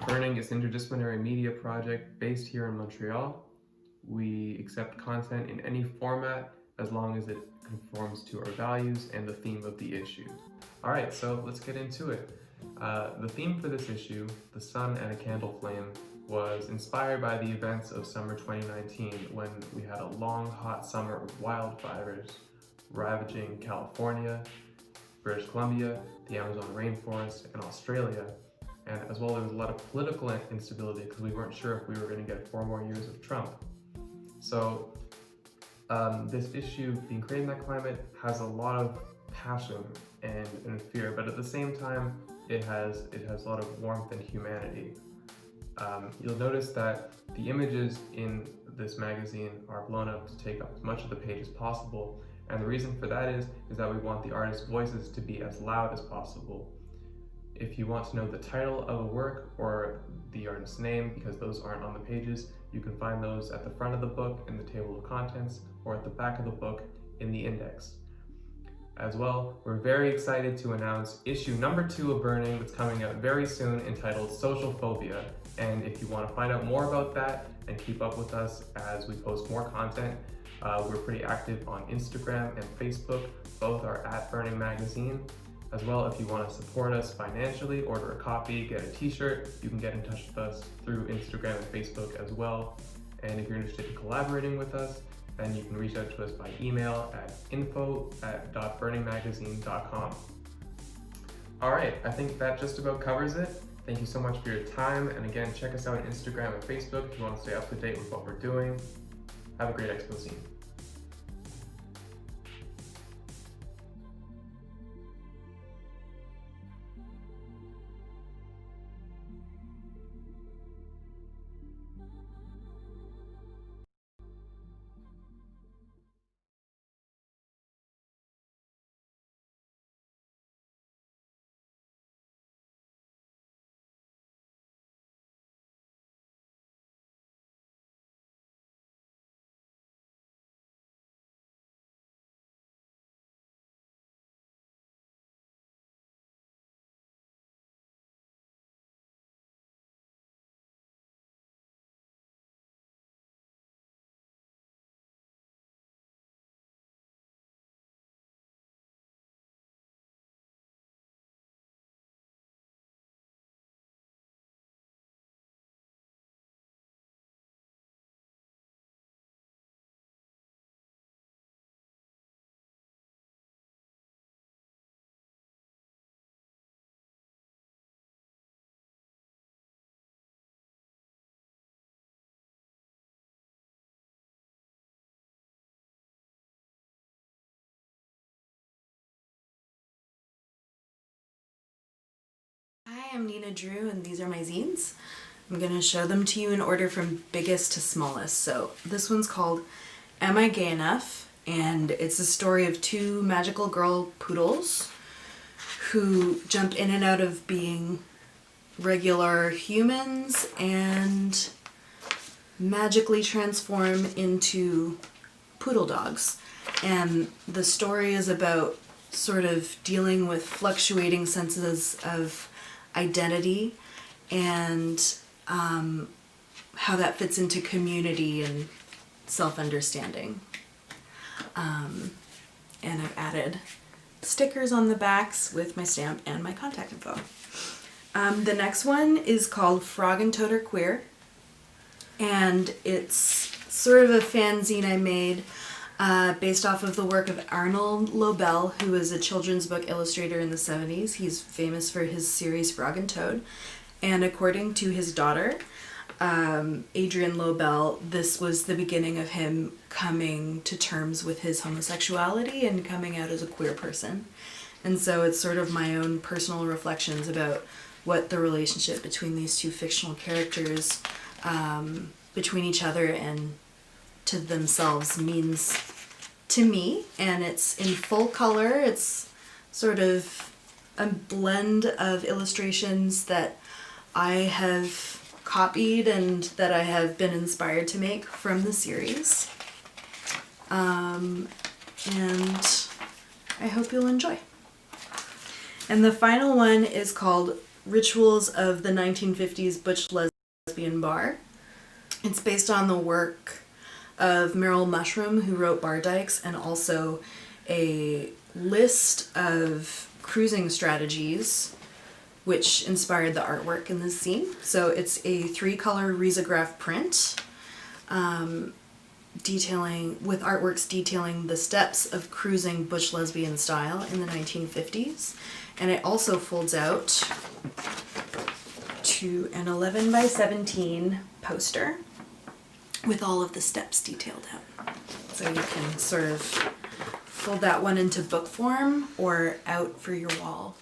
Speaker 14: Burning is an interdisciplinary media project based here in Montreal. We accept content in any format as long as it conforms to our values and the theme of the issue. Alright, so let's get into it. The theme for this issue, The Sun and a Candle Flame, was inspired by the events of summer 2019 when we had a long, hot summer of wildfires ravaging California, British Columbia, the Amazon rainforest, and Australia. And as well, there was a lot of political instability because we weren't sure if we were going to get 4 more years of Trump. So this issue, being created in that climate, has a lot of passion and fear, but at the same time, it has a lot of warmth and humanity. You'll notice that the images in this magazine are blown up to take up as much of the page as possible, and the reason for that is that we want the artists' voices to be as loud as possible. If you want to know the title of a work or the artist's name, because those aren't on the pages, you can find those at the front of the book in the table of contents or at the back of the book in the index. As well, we're very excited to announce issue number 2 of Burning that's coming out very soon, entitled Social Phobia. And if you want to find out more about that and keep up with us as we post more content, we're pretty active on Instagram and Facebook. Both are at Burning Magazine. As well, if you want to support us financially, order a copy, get a t-shirt, you can get in touch with us through Instagram and Facebook as well. And if you're interested in collaborating with us, then you can reach out to us by email at info@burningmagazine.com. All right, I think that just about covers it. Thank you so much for your time. And again, check us out on Instagram and Facebook if you want to stay up to date with what we're doing. Have a great Expozine.
Speaker 16: Hi, I'm Nina Drew, and these are my zines. I'm going to show them to you in order from biggest to smallest. So this one's called Am I Gay Enough? And it's a story of 2 magical girl poodles who jump in and out of being regular humans and magically transform into poodle dogs. And the story is about sort of dealing with fluctuating senses of identity and how that fits into community and self-understanding. And I've added stickers on the backs with my stamp and my contact info. The next one is called Frog and Toad Are Queer, and it's sort of a fanzine I made based off of the work of Arnold Lobel, who was a children's book illustrator in the 70s. He's famous for his series Frog and Toad. And according to his daughter, Adrienne Lobel, this was the beginning of him coming to terms with his homosexuality and coming out as a queer person. And so it's sort of my own personal reflections about what the relationship between these 2 fictional characters, between each other and to themselves, means to me. And it's in full color. It's sort of a blend of illustrations that I have copied and that I have been inspired to make from the series. And I hope you'll enjoy. And the final one is called Rituals of the 1950s Butch Lesbian Bar. It's based on the work of Merrill Mushroom, who wrote Bar Dykes, and also a list of cruising strategies which inspired the artwork in this scene. So it's a 3-color risograph print with artworks detailing the steps of cruising Butch lesbian style in the 1950s. And it also folds out to an 11 by 17 poster with all of the steps detailed out. So you can sort of fold that one into book form or out for your wall.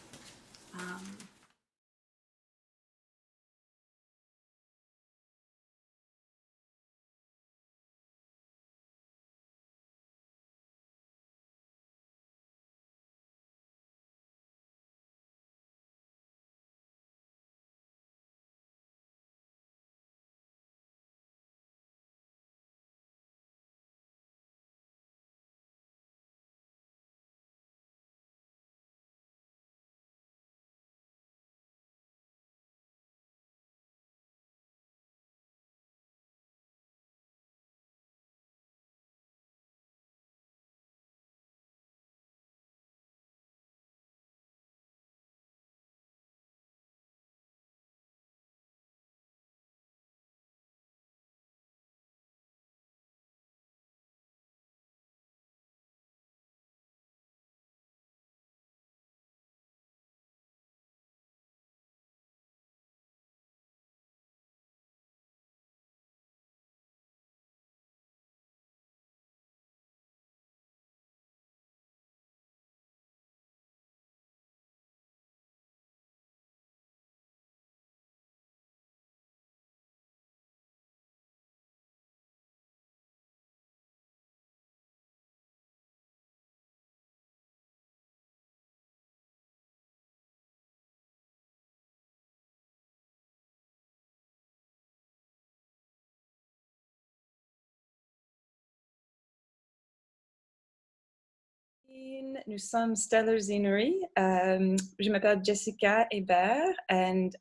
Speaker 15: Nous sommes Stellar Zinery. Je m'appelle Jessica Hébert, and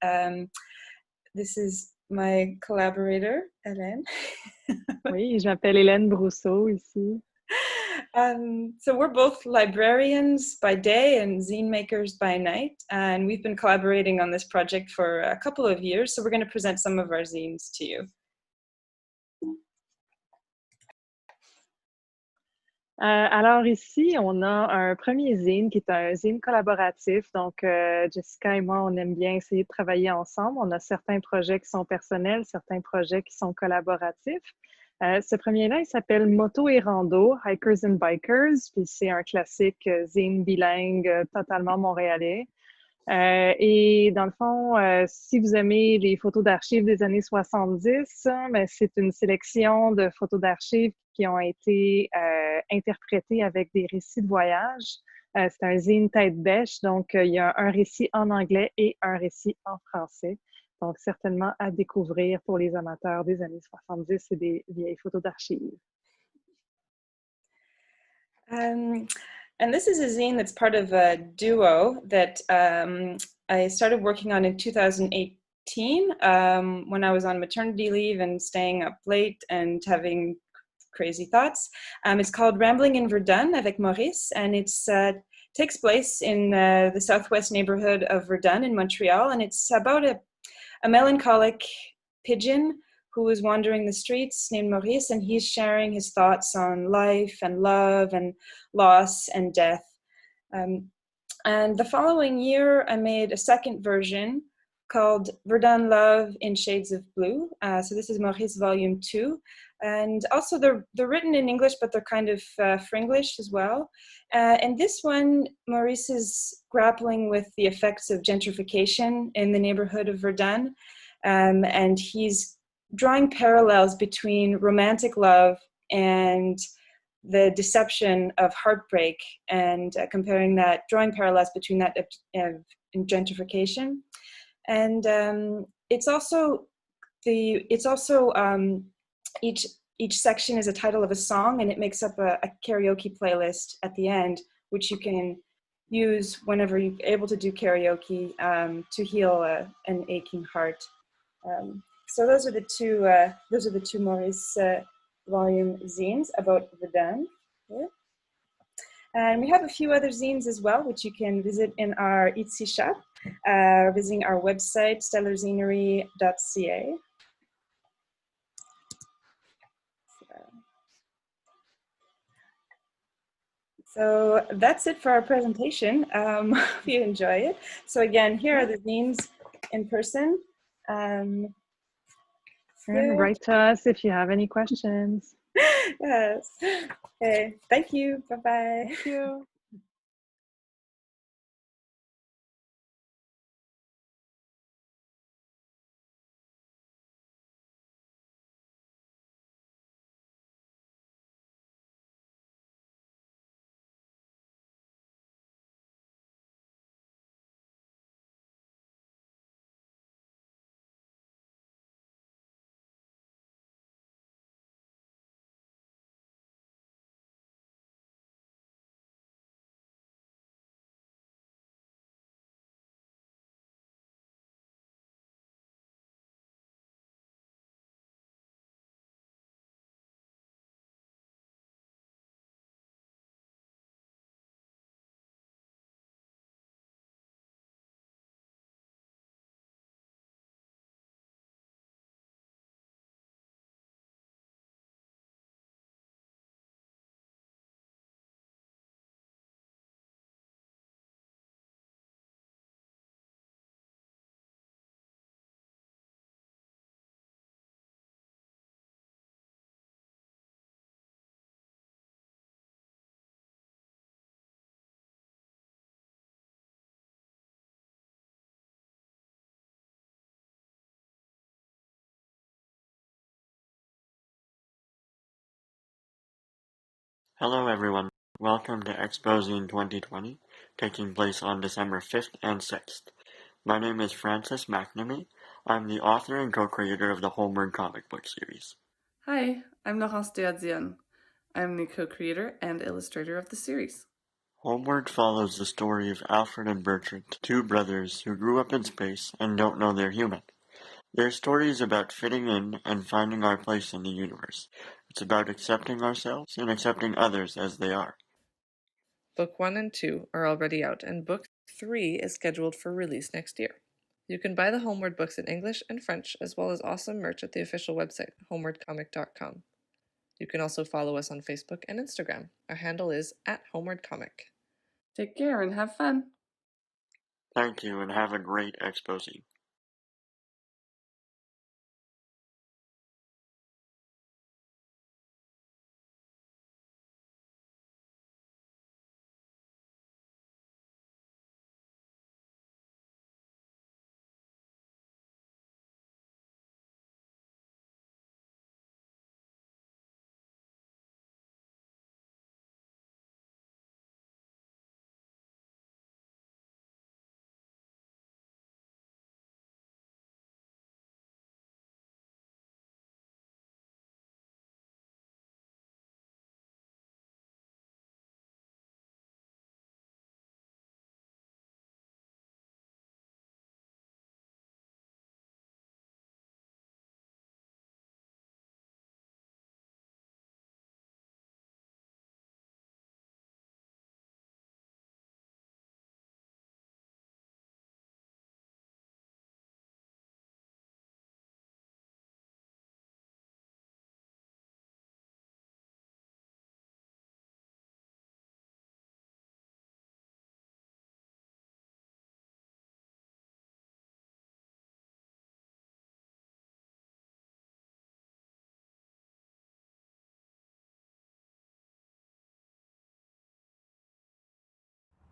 Speaker 15: this is my collaborator, Hélène.
Speaker 17: Oui, je m'appelle Hélène Brousseau ici.
Speaker 15: So we're both librarians by day and zine makers by night, and we've been collaborating on this project for a couple of years, so we're going to present some of our zines to you.
Speaker 17: Alors ici, on a un premier zine qui est un zine collaboratif. Donc, Jessica et moi, on aime bien essayer de travailler ensemble. On a certains projets qui sont personnels, certains projets qui sont collaboratifs. Ce premier-là, il s'appelle Moto et Rando, Hikers and Bikers. Puis c'est un classique zine bilingue, totalement montréalais. Et dans le fond, si vous aimez les photos d'archives des années 70, ben, c'est une sélection de photos d'archives qui ont été interprétées avec des récits de voyage. C'est un zine tête bêche, donc il y a un récit en anglais et un récit en français. Donc certainement à découvrir pour les amateurs des années 70 et des vieilles photos d'archives.
Speaker 15: And this is a zine that's part of a duo that I started working on in 2018 when I was on maternity leave and staying up late and having crazy thoughts. It's called Rambling in Verdun avec Maurice, and it takes place in the southwest neighborhood of Verdun in Montreal, and it's about a melancholic pigeon who is wandering the streets named Maurice, and he's sharing his thoughts on life and love and loss and death. And the following year, I made a second version called Verdun Love in Shades of Blue. So this is Maurice Volume 2. And also they're written in English, but they're kind of Fringlish as well. And this one, Maurice is grappling with the effects of gentrification in the neighborhood of Verdun. And he's drawing parallels between romantic love and the deception of heartbreak and comparing that, drawing parallels between that and gentrification. And it's also each section is a title of a song, and it makes up a karaoke playlist at the end, which you can use whenever you're able to do karaoke to heal an aching heart. So those are the two Maurice volume zines about Verdun. Yeah. And we have a few other zines as well, which you can visit in our Etsy shop, visiting our website, stellarzinery.ca. So that's it for our presentation. Hope you enjoy it. So again, here are the zines in person.
Speaker 17: And write to us if you have any questions.
Speaker 15: Yes. Okay. Thank you. Bye-bye.
Speaker 17: Thank you.
Speaker 1: Hello everyone, welcome to Expozine 2020, taking place on December 5th and 6th. My name is Francis McNamee. I'm the author and co-creator of the Homeward comic book series.
Speaker 2: Hi, I'm Laurence Deadian. I'm the co-creator and illustrator of the series.
Speaker 1: Homeward follows the story of Alfred and Bertrand, two brothers who grew up in space and don't know they're human. Their story is about fitting in and finding our place in the universe. It's about accepting ourselves and accepting others as they are.
Speaker 2: Book 1 and 2 are already out, and Book 3 is scheduled for release next year. You can buy the Homeward books in English and French, as well as awesome merch at the official website, homewardcomic.com. You can also follow us on Facebook and Instagram. Our handle is @homewardcomic. Take care and have fun!
Speaker 1: Thank you and have a great Expozine.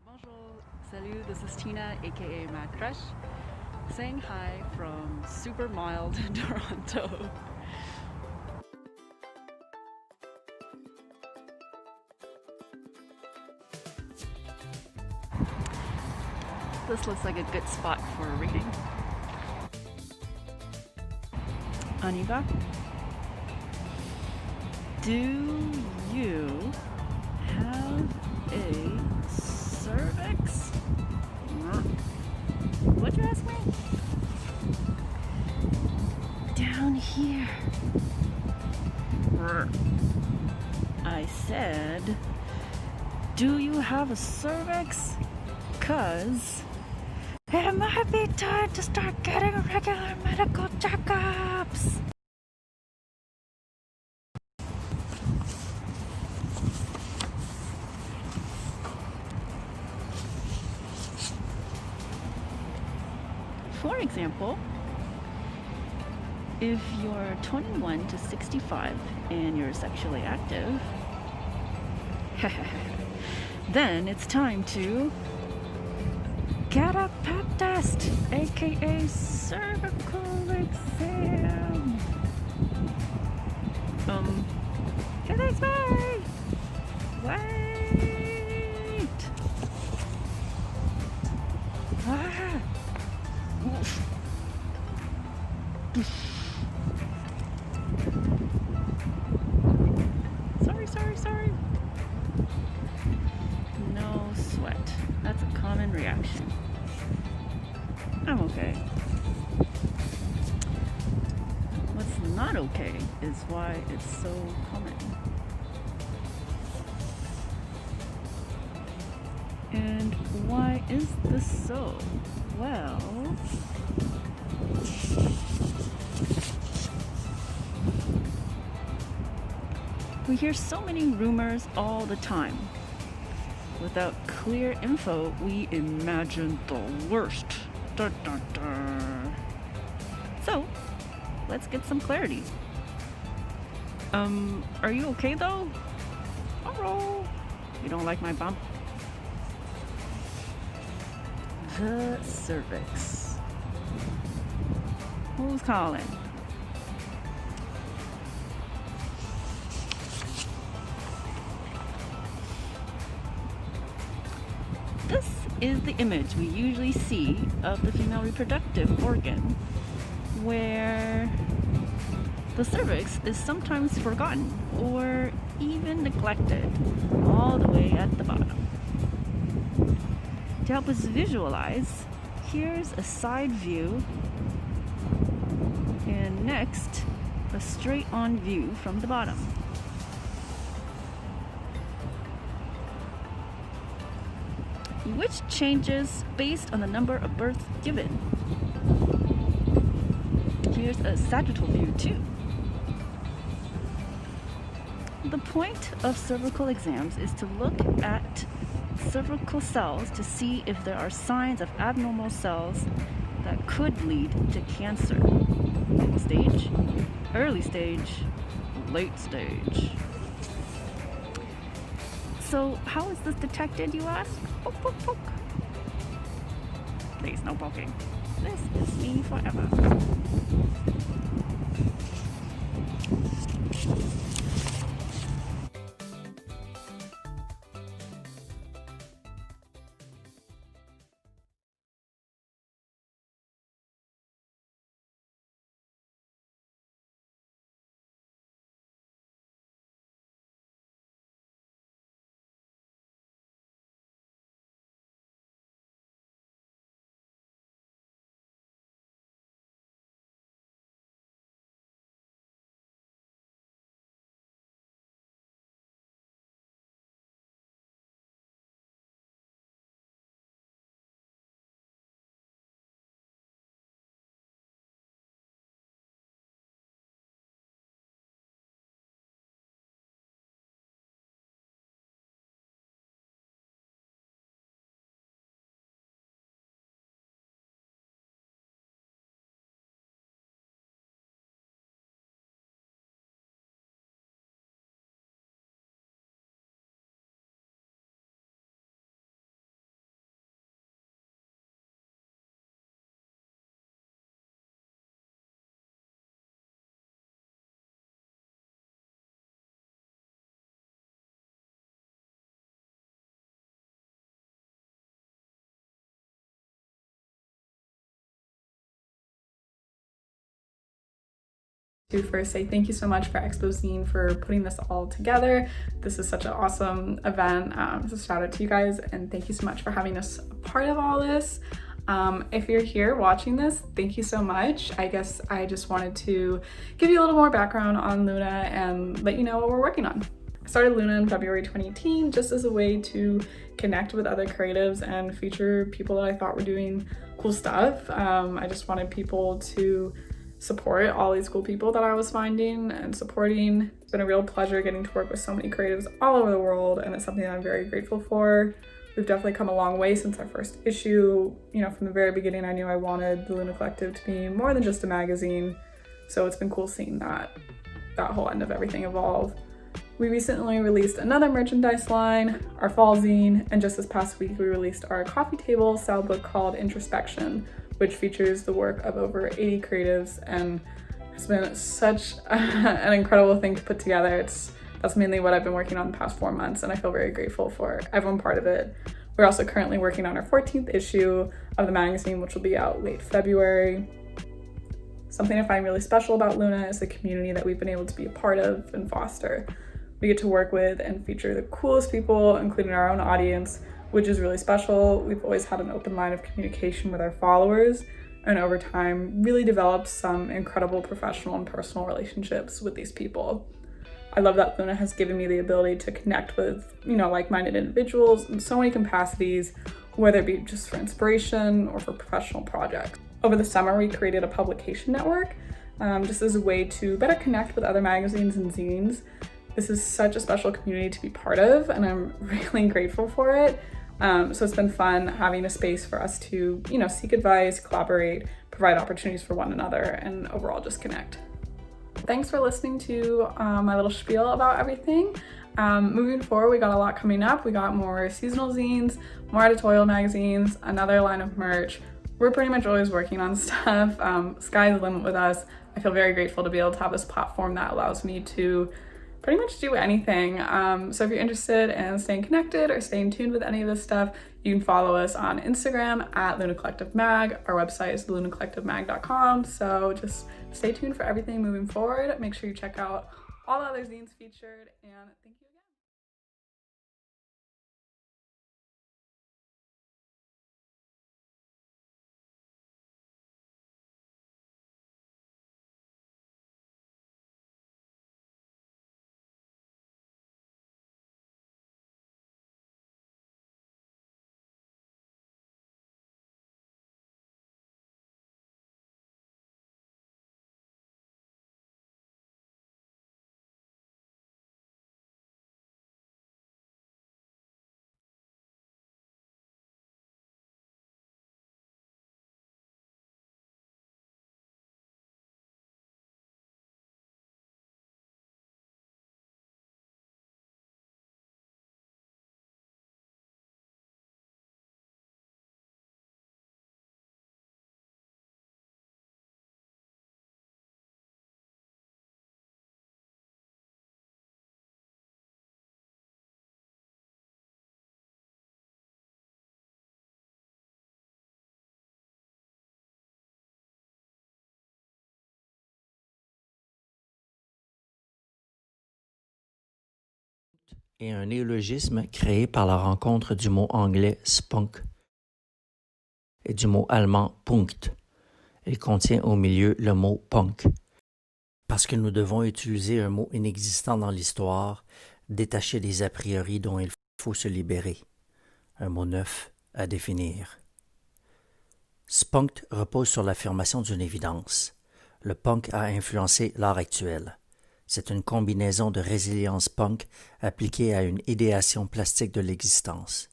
Speaker 18: Bonjour, salut, this is Tina, aka Mad Crush, saying hi from super mild Toronto. this looks like a good spot for a reading. On you go. Do you have a cervix? What'd you ask me? Down here. I said, do you have a cervix? 'Cause it might be time to start getting regular medical checkups. For example, if you're 21 to 65 and you're sexually active, then it's time to get a pap test, aka cervical exam. Excuse me. Wait. Ah. Sorry. No sweat. That's a common reaction. I'm okay. What's not okay is why it's so common. And why is this so? Well, we hear so many rumors all the time. Without clear info, we imagine the worst. Dun, dun, dun. So, let's get some clarity. Are you okay though? Oh, you don't like my bump? The cervix. Who's calling? This is the image we usually see of the female reproductive organ, where the cervix is sometimes forgotten or even neglected all the way at the bottom. To help us visualize, here's a side view, and next, a straight-on view from the bottom. Which changes based on the number of births given. Here's a sagittal view too. The point of cervical exams is to look at cervical cells to see if there are signs of abnormal cells that could lead to cancer. Middle stage, early stage, late stage. So how is this detected, you ask? Poke, poke, poke. Please, no poking. This is me forever.
Speaker 4: To first say thank you so much for Expozine for putting this all together. This is such an awesome event. So shout out to you guys and thank you so much for having us a part of all this. If you're here watching this, thank you so much. I guess I just wanted to give you a little more background on Luna and let you know what we're working on. I started Luna in February 2018 just as a way to connect with other creatives and feature people that I thought were doing cool stuff. I just wanted people to support all these cool people that I was finding and supporting. It's been a real pleasure getting to work with so many creatives all over the world, and it's something that I'm very grateful for. We've definitely come a long way since our first issue. You know, from the very beginning, I knew I wanted the Luna Collective to be more than just a magazine, so it's been cool seeing that whole end of everything evolve. We recently released another merchandise line, our fall zine, and just this past week we released our coffee table style book called Introspection, which features the work of over 80 creatives, and it's been such an incredible thing to put together. That's mainly what I've been working on the past 4 months, and I feel very grateful for everyone part of it. We're also currently working on our 14th issue of the magazine, which will be out late February. Something I find really special about Luna is the community that we've been able to be a part of and foster. We get to work with and feature the coolest people, including our own audience, which is really special. We've always had an open line of communication with our followers, and over time really developed some incredible professional and personal relationships with these people. I love that Luna has given me the ability to connect with, like-minded individuals in so many capacities, whether it be just for inspiration or for professional projects. Over the summer, we created a publication network, just as a way to better connect with other magazines and zines. This is such a special community to be part of, and I'm really grateful for it. So it's been fun having a space for us to, seek advice, collaborate, provide opportunities for one another, and overall just connect. Thanks for listening to my little spiel about everything. Moving forward, we got a lot coming up. We got more seasonal zines, more editorial magazines, another line of merch. We're pretty much always working on stuff. Sky's the limit with us. I feel very grateful to be able to have this platform that allows me to pretty much do anything. So if you're interested in staying connected or staying tuned with any of this stuff, you can follow us on Instagram at Luna Collective Mag. Our website is lunacollectivemag.com. So just stay tuned for everything moving forward. Make sure you check out all the other zines featured, and thank you.
Speaker 19: Et un néologisme créé par la rencontre du mot anglais spunk et du mot allemand Punkt. Il contient au milieu le mot punk. Parce que nous devons utiliser un mot inexistant dans l'histoire, détaché des a priori dont il faut se libérer. Un mot neuf à définir. Spunk repose sur l'affirmation d'une évidence. Le punk a influencé l'art actuel. C'est une combinaison de résilience punk appliquée à une idéation plastique de l'existence.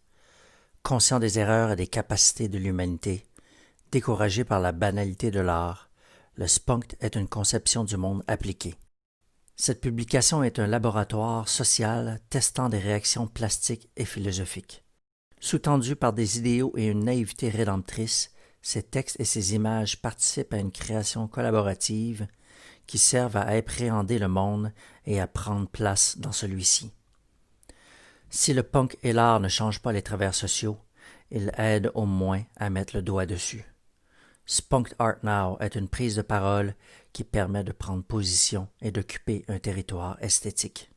Speaker 19: Conscient des erreurs et des capacités de l'humanité, découragé par la banalité de l'art, le spunk est une conception du monde appliqué. Cette publication est un laboratoire social testant des réactions plastiques et philosophiques. Sous-tendus par des idéaux et une naïveté rédemptrice, ces textes et ces images participent à une création collaborative qui servent à appréhender le monde et à prendre place dans celui-ci. Si le punk et l'art ne changent pas les travers sociaux, ils aident au moins à mettre le doigt dessus. Spunked Art Now est une prise de parole qui permet de prendre position et d'occuper un territoire esthétique.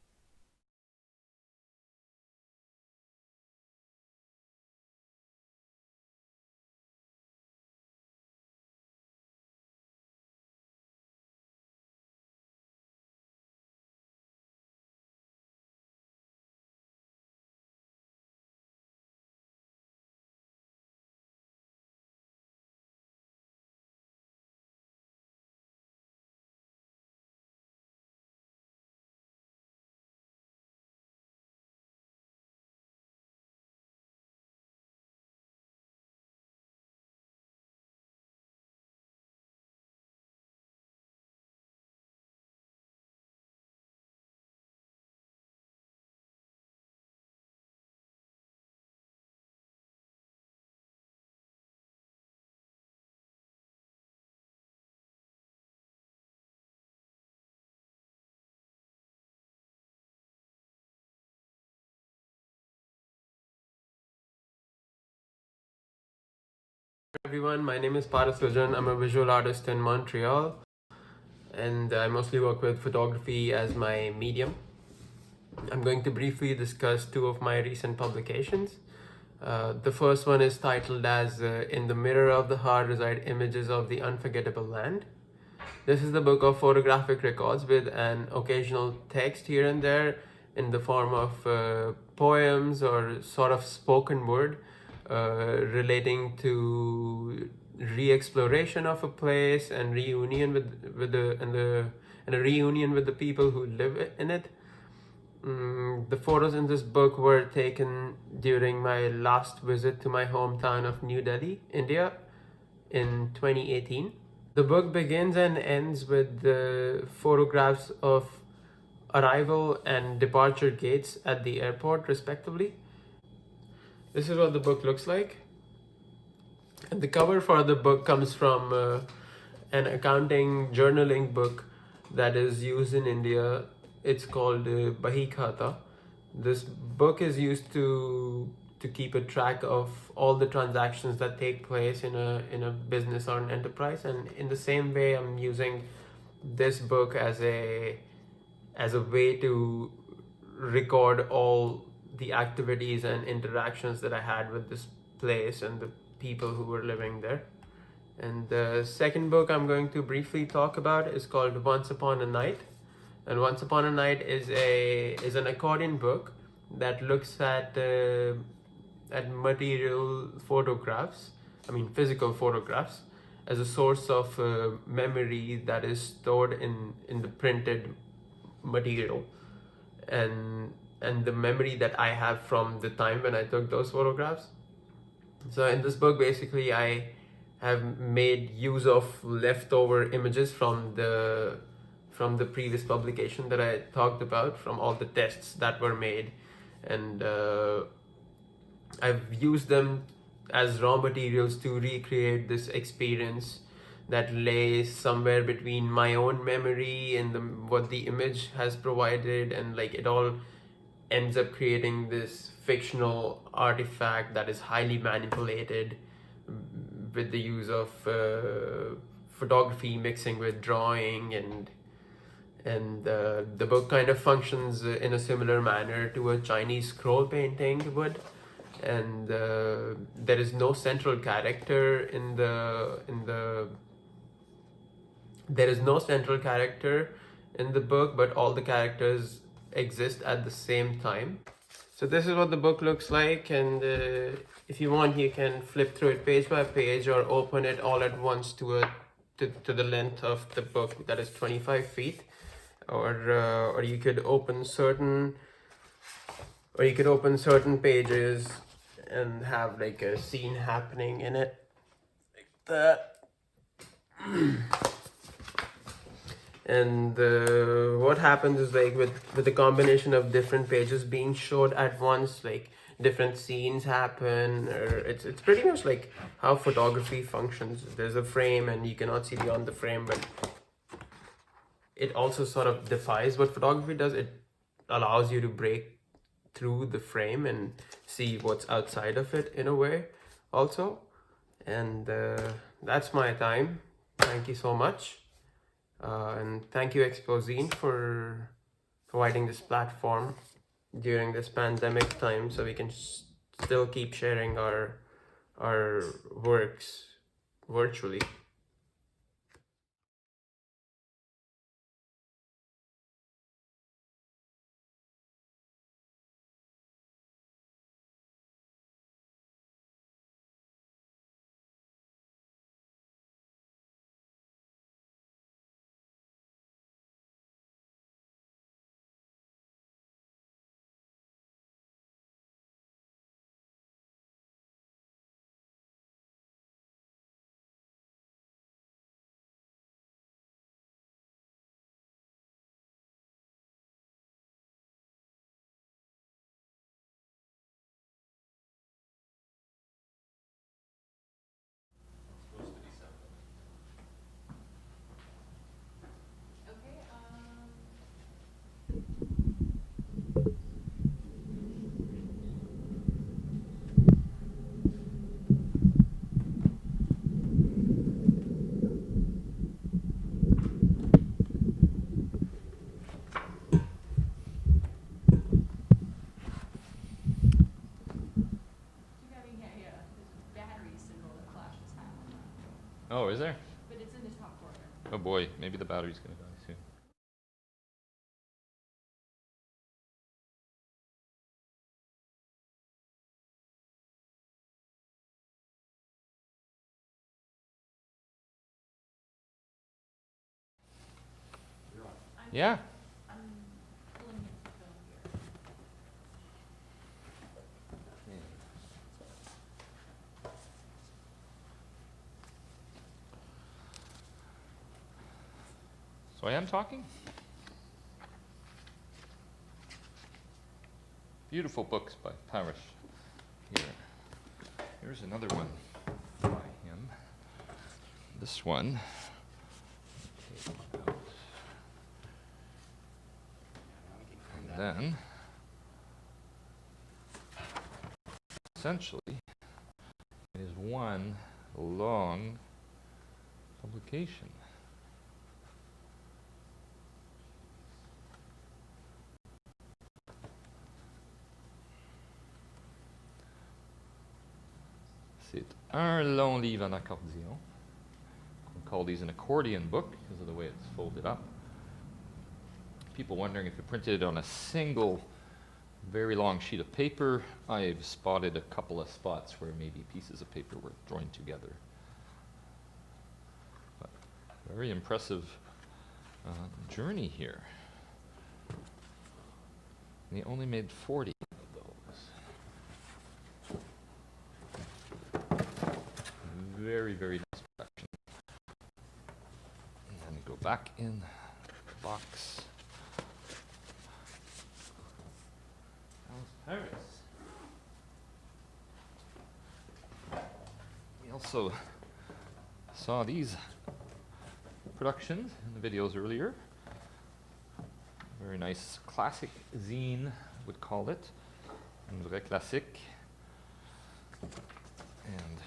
Speaker 5: Everyone, my name is Parasujan. I'm a visual artist in Montreal, and I mostly work with photography as my medium. I'm going to briefly discuss two of my recent publications. The first one is titled as In the Mirror of the Heart Reside Images of the Unforgettable Land. This is the book of photographic records with an occasional text here and there in the form of poems or sort of spoken word relating to re-exploration of a place and reunion with a reunion with the people who live in it. The photos in this book were taken during my last visit to my hometown of New Delhi, India, in 2018. The book begins and ends with the photographs of arrival and departure gates at the airport, respectively. This is what the book looks like. And the cover for the book comes from an accounting journaling book that is used in India. It's called Bahi Khata. This book is used to keep a track of all the transactions that take place in a business or an enterprise, and in the same way I'm using this book as a way to record all the activities and interactions that I had with this place and the people who were living there. And the second book I'm going to briefly talk about is called Once Upon a Night. And Once Upon a Night is an accordion book that looks at material photographs, physical photographs, as a source of memory that is stored in the printed material, and the memory that I have from the time when I took those photographs. So in this book, basically, I have made use of leftover images from the previous publication that I talked about, from all the tests that were made, and I've used them as raw materials to recreate this experience that lays somewhere between my own memory and what the image has provided, and like it all ends up creating this fictional artifact that is highly manipulated with the use of photography mixing with drawing, and the book kind of functions in a similar manner to a Chinese scroll painting would. And there is no central character in the book, but all the characters exist at the same time. So this is what the book looks like, and if you want, you can flip through it page by page or open it all at once to the length of the book, that is 25 feet, or you could open certain pages and have like a scene happening in it, like that. And what happens is, like, with the combination of different pages being showed at once, like different scenes happen, or it's pretty much like how photography functions. There's a frame and you cannot see beyond the frame, but it also sort of defies what photography does. It allows you to break through the frame and see what's outside of it in a way also. And that's my time. Thank you so much. And thank you, Expozine, for providing this platform during this pandemic time so we can still keep sharing our works virtually.
Speaker 6: Oh, is there? But it's in the top corner. Oh boy, maybe the battery's gonna die soon. Yeah. So I am talking? Beautiful books by Parrish. Here. Here's another one by him. This one. And then, essentially, it is one long publication. C'est un long livre en accordion. We call these an accordion book because of the way it's folded up. People wondering if you printed it on a single very long sheet of paper. I've spotted a couple of spots where maybe pieces of paper were joined together. But very impressive journey here. And they only made 40 of those. Very, very nice production. And then we go back in the box. How's Paris? We also saw these productions in the videos earlier. Very nice classic zine, I would call it. Un vrai classique. And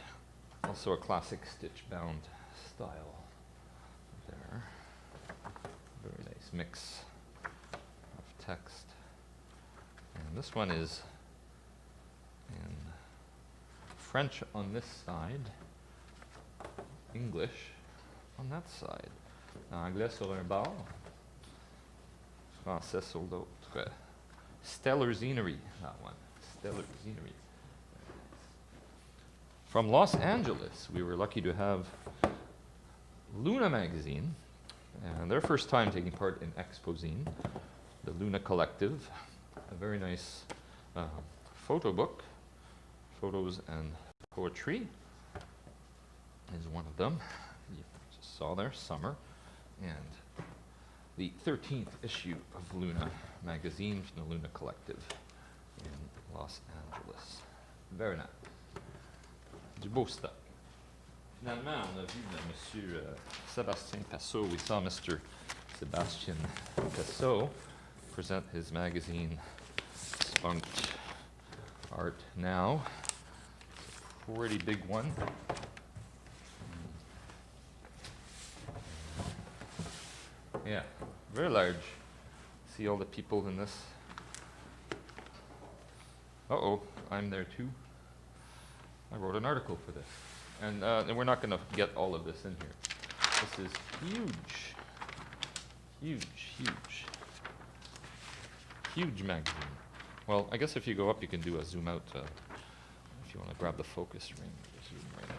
Speaker 6: also a classic stitch-bound style there. Very nice mix of text. And this one is in French on this side, English on that side. Anglais sur un bord, français sur l'autre. Stellar Zinery, that one. Stellar Zinery. From Los Angeles, we were lucky to have Luna magazine, and their first time taking part in Expozine, the Luna Collective, a very nice photo book, photos and poetry is one of them. You just saw there, summer, and the 13th issue of Luna magazine from the Luna Collective in Los Angeles. Very nice. Du beau stuff. Finalement, on a vu Monsieur Sébastien Passot. We saw Mr. Sebastian Passot present his magazine, Spunked Art Now. It's a pretty big one. Yeah, very large. See all the people in this. Uh-oh, I'm there too. I wrote an article for this. And we're not going to get all of this in here. This is huge. Huge magazine. Well, I guess if you go up, you can do a zoom out. If you want to grab the focus ring, zoom right in.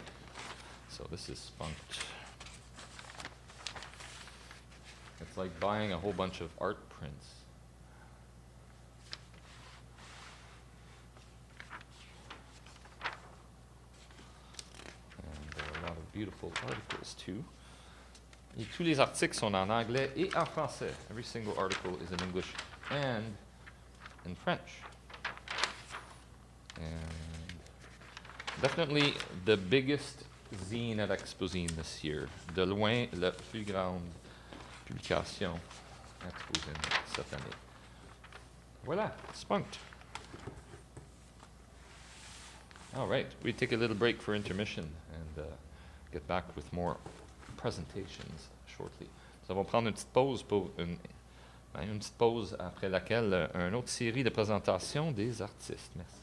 Speaker 6: So this is spunked. It's like buying a whole bunch of art prints. And there are a lot of beautiful articles too. Et tous les articles sont en anglais et en français. Every single article is in English and in French. And definitely the biggest zine at Expozine this year. De loin, la plus grande publication à Expozine cette année. Voilà, spunked. All right, we take a little break for intermission and get back with more presentations shortly. Nous allons prendre une petite pause pour une petite pause après laquelle une autre série de présentations des artistes. Merci.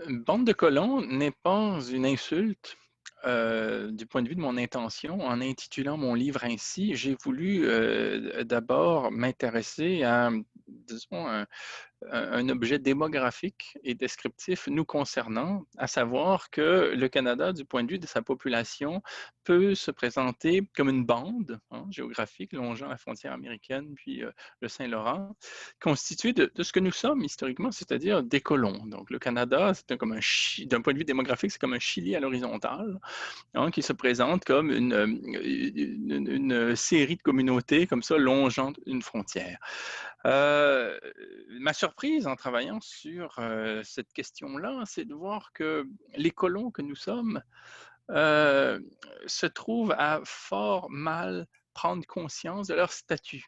Speaker 8: Bande de colons n'est pas une insulte du point de vue de mon intention. En intitulant mon livre ainsi, j'ai voulu d'abord m'intéresser à, disons, un objet démographique et descriptif nous concernant, à savoir que le Canada, du point de vue de sa population, peut se présenter comme une bande géographique longeant la frontière américaine puis le Saint-Laurent, constituée de ce que nous sommes historiquement, c'est-à-dire des colons. Donc le Canada, c'est comme d'un point de vue démographique, c'est comme un Chili à l'horizontale, qui se présente comme une série de communautés comme ça longeant une frontière. Ma surprise en travaillant sur cette question-là, c'est de voir que les colons que nous sommes se trouvent à fort mal prendre conscience de leur statut.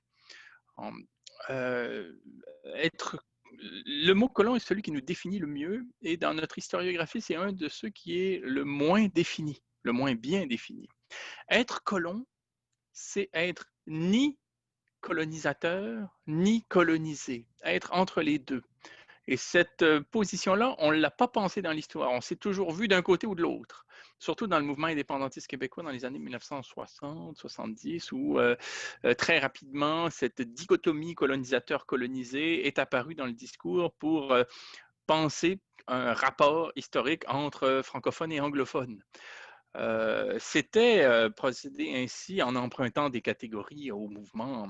Speaker 8: Euh, être, le mot colon est celui qui nous définit le mieux, et dans notre historiographie, c'est un de ceux qui est le moins défini, le moins bien défini. Être colon, c'est être ni colonisateur, ni colonisé, être entre les deux. Et cette position-là, on ne l'a pas pensée dans l'histoire. On s'est toujours vu d'un côté ou de l'autre, surtout dans le mouvement indépendantiste québécois dans les années 1960-70, où très rapidement, cette dichotomie colonisateur-colonisé est apparue dans le discours pour penser un rapport historique entre francophones et anglophones. C'était procéder ainsi en empruntant des catégories au mouvement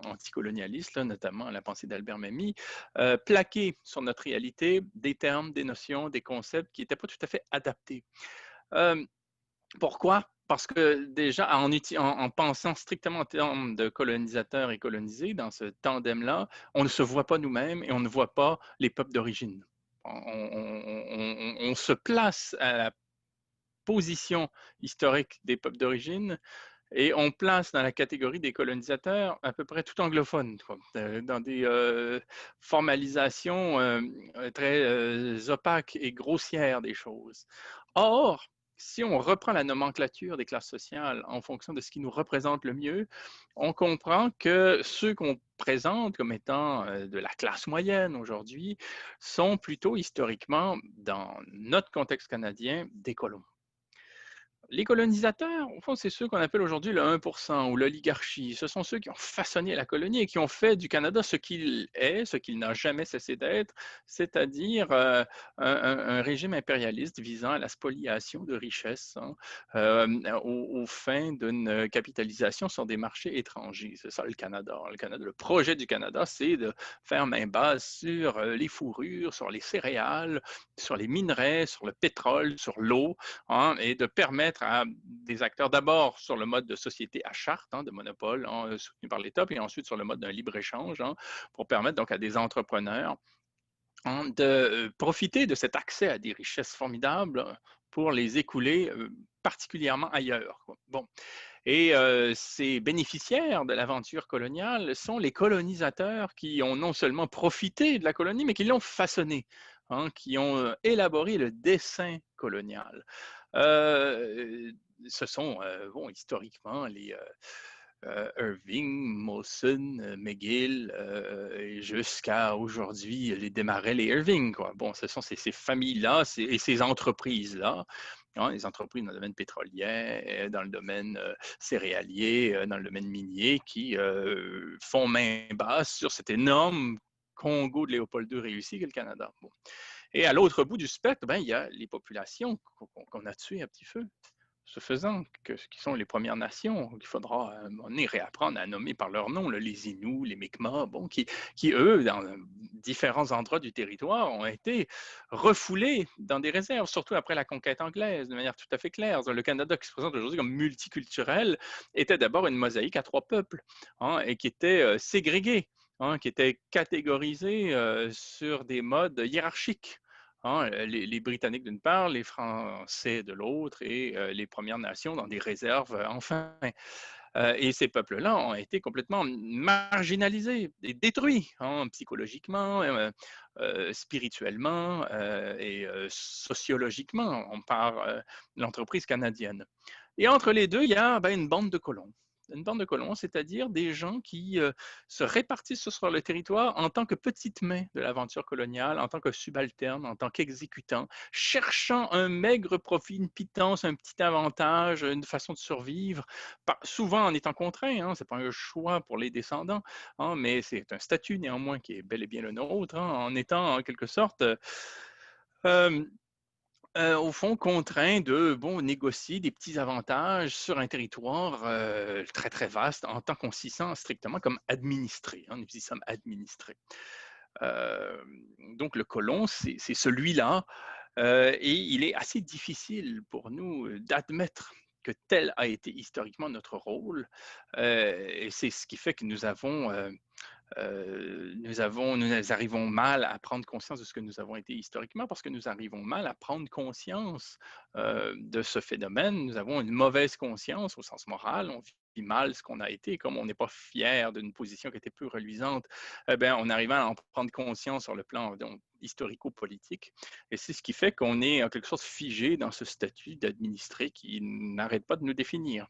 Speaker 8: anticolonialiste, notamment à la pensée d'Albert Memmi, plaquer sur notre réalité des termes, des notions, des concepts qui n'étaient pas tout à fait adaptés. Pourquoi? Parce que déjà, en pensant strictement en termes de colonisateurs et colonisés, dans ce tandem-là, on ne se voit pas nous-mêmes et on ne voit pas les peuples d'origine. On se place à la position historique des peuples d'origine et on place dans la catégorie des colonisateurs à peu près tout anglophone, dans des formalisations très opaques et grossières des choses. Or, si on reprend la nomenclature des classes sociales en fonction de ce qui nous représente le mieux, on comprend que ceux qu'on présente comme étant de la classe moyenne aujourd'hui sont plutôt historiquement, dans notre contexte canadien, des colons. Les colonisateurs, au fond, c'est ceux qu'on appelle aujourd'hui le 1% ou l'oligarchie. Ce sont ceux qui ont façonné la colonie et qui ont fait du Canada ce qu'il est, ce qu'il n'a jamais cessé d'être, c'est-à-dire un régime impérialiste visant à la spoliation de richesses aux fins d'une capitalisation sur des marchés étrangers. C'est ça le Canada. Le projet du Canada, c'est de faire main basse sur les fourrures, sur les céréales, sur les minerais, sur le pétrole, sur l'eau, et de permettre à des acteurs, d'abord sur le mode de société à charte, de monopole soutenu par l'État, puis ensuite sur le mode d'un libre-échange, pour permettre donc à des entrepreneurs de profiter de cet accès à des richesses formidables pour les écouler particulièrement ailleurs. Bon. Et ces bénéficiaires de l'aventure coloniale sont les colonisateurs qui ont non seulement profité de la colonie, mais qui l'ont façonnée, qui ont élaboré le dessin colonial. Ce sont, historiquement, les Irving, Mawson, McGill, jusqu'à aujourd'hui, les Desmarais, les Irving, quoi. Bon, ce sont ces familles-là et ces entreprises-là, les entreprises dans le domaine pétrolier, dans le domaine céréalier, dans le domaine minier, qui font main basse sur cet énorme Congo de Léopold II réussi qu'est le Canada. Bon. Et à l'autre bout du spectre, il y a les populations qu'on a tuées à petit feu. Ce faisant, qui sont les Premières Nations, qu'il faudra à un moment donné réapprendre à nommer par leur nom, les Inuits, les Mi'kmaq, qui, eux, dans différents endroits du territoire, ont été refoulés dans des réserves, surtout après la conquête anglaise, de manière tout à fait claire. Le Canada, qui se présente aujourd'hui comme multiculturel, était d'abord une mosaïque à 3 peuples, et qui était ségrégué, qui était catégorisé sur des modes hiérarchiques. Les Britanniques d'une part, les Français de l'autre et les Premières Nations dans des réserves enfin. Et ces peuples-là ont été complètement marginalisés et détruits psychologiquement, spirituellement et sociologiquement par l'entreprise canadienne. Et entre les deux, il y a une bande de colons c'est-à-dire des gens qui se répartissent sur le territoire en tant que petites mains de l'aventure coloniale, en tant que subalternes, en tant qu'exécutants, cherchant un maigre profit, une pitance, un petit avantage, une façon de survivre, souvent en étant contraints, hein, ce n'est pas un choix pour les descendants, hein, mais c'est un statut néanmoins qui est bel et bien le nôtre, hein, en étant en quelque sorte au fond, contraint de négocier des petits avantages sur un territoire très, très vaste en tant qu'on s'y sent strictement comme administré. Hein, nous y sommes administrés. Donc, le colon, c'est celui-là. Et il est assez difficile pour nous d'admettre que tel a été historiquement notre rôle. Et c'est ce qui fait que nous arrivons mal à prendre conscience de ce que nous avons été historiquement parce que nous arrivons mal à prendre conscience de ce phénomène. Nous avons une mauvaise conscience au sens moral. On vit mal ce qu'on a été. Comme on n'est pas fier d'une position qui était peu reluisante, on arrive à en prendre conscience sur le plan historico-politique. Et c'est ce qui fait qu'on est en quelque sorte figé dans ce statut d'administré qui n'arrête pas de nous définir.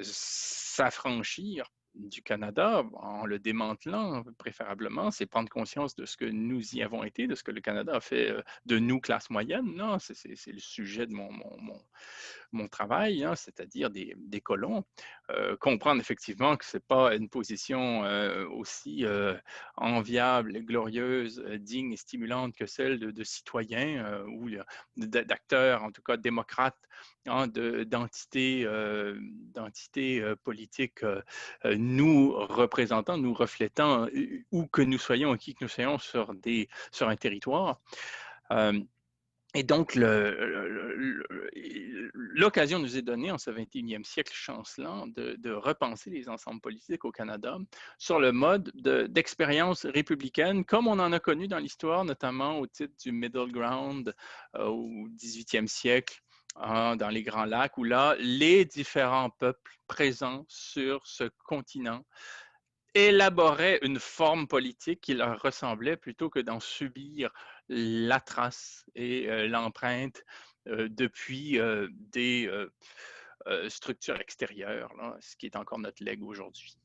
Speaker 8: S'affranchir du Canada, en le démantelant préférablement, c'est prendre conscience de ce que nous y avons été, de ce que le Canada a fait de nous, classe moyenne. Non, c'est le sujet de mon travail, hein, c'est-à-dire des colons. Comprendre effectivement que ce n'est pas une position aussi enviable, glorieuse, digne et stimulante que celle de citoyens ou d'acteurs, en tout cas démocrates, hein, d'entités politiques nous représentant, nous reflétant où que nous soyons et qui que nous soyons sur un territoire. Et donc, l'occasion nous est donnée en ce 21e siècle chancelant de repenser les ensembles politiques au Canada sur le mode d'expérience républicaine, comme on en a connu dans l'histoire, notamment au titre du Middle Ground au 18e siècle, dans les Grands Lacs, où là, les différents peuples présents sur ce continent élaboraient une forme politique qui leur ressemblait plutôt que d'en subir la trace et l'empreinte depuis des structures extérieures, là, ce qui est encore notre legs aujourd'hui.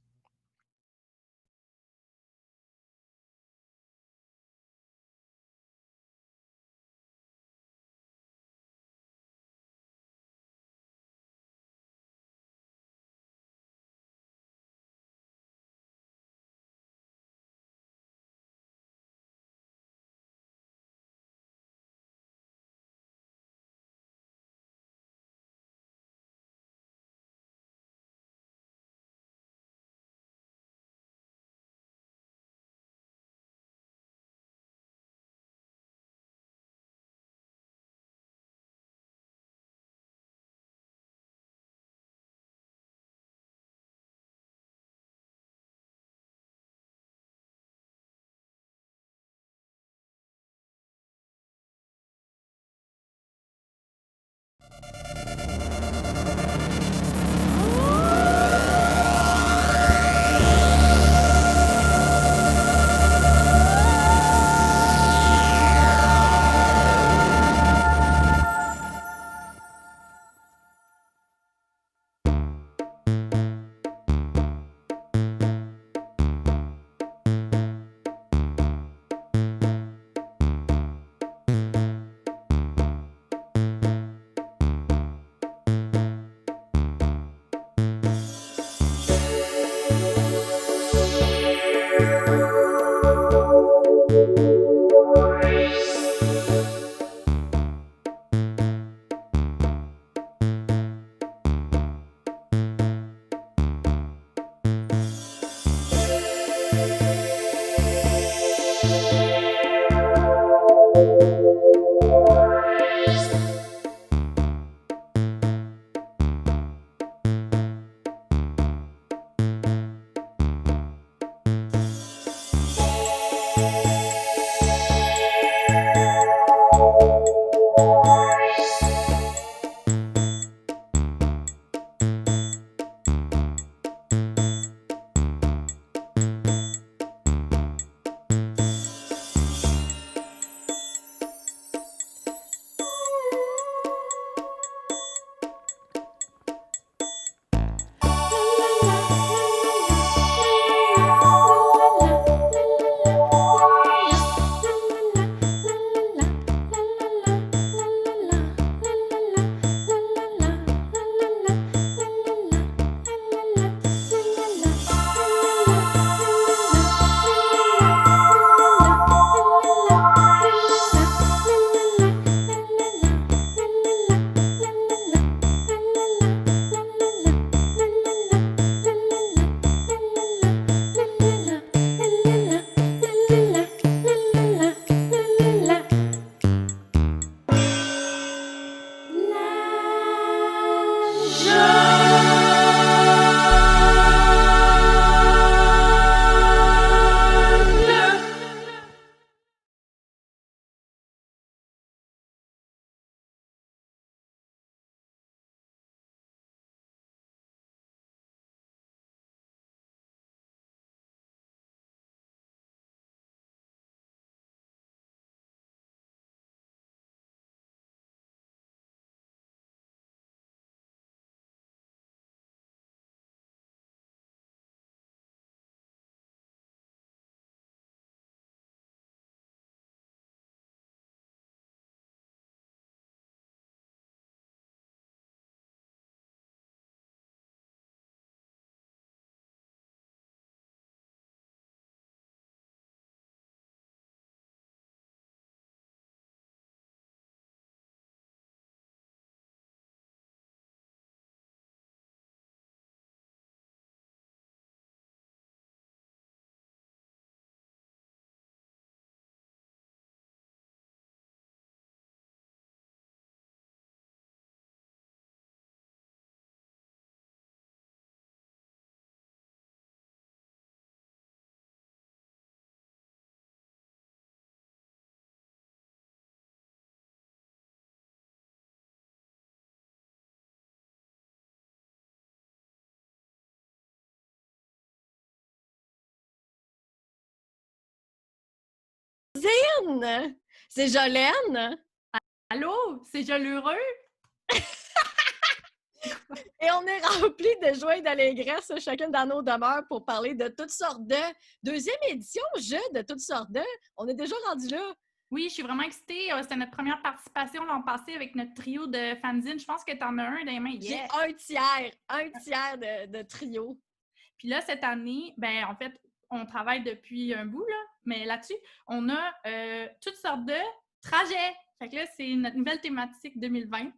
Speaker 7: Jolène! C'est Jolène!
Speaker 20: Allô? C'est Jolheureux?
Speaker 7: Et on est rempli de joie et d'allégresse, chacune dans nos demeures, pour parler de toutes sortes de... Deuxième édition, jeu de toutes sortes de... On est déjà rendu là.
Speaker 20: Oui, je suis vraiment excitée. C'était notre première participation l'an passé avec notre trio de fanzines. Je pense que tu en as un dans les mains.
Speaker 7: J'ai
Speaker 20: Yeah!
Speaker 7: un tiers de trio.
Speaker 20: Puis là, cette année, ben en fait, on travaille depuis un bout, là, mais là-dessus, on a toutes sortes de trajets. Fait que là, c'est notre nouvelle thématique 2020.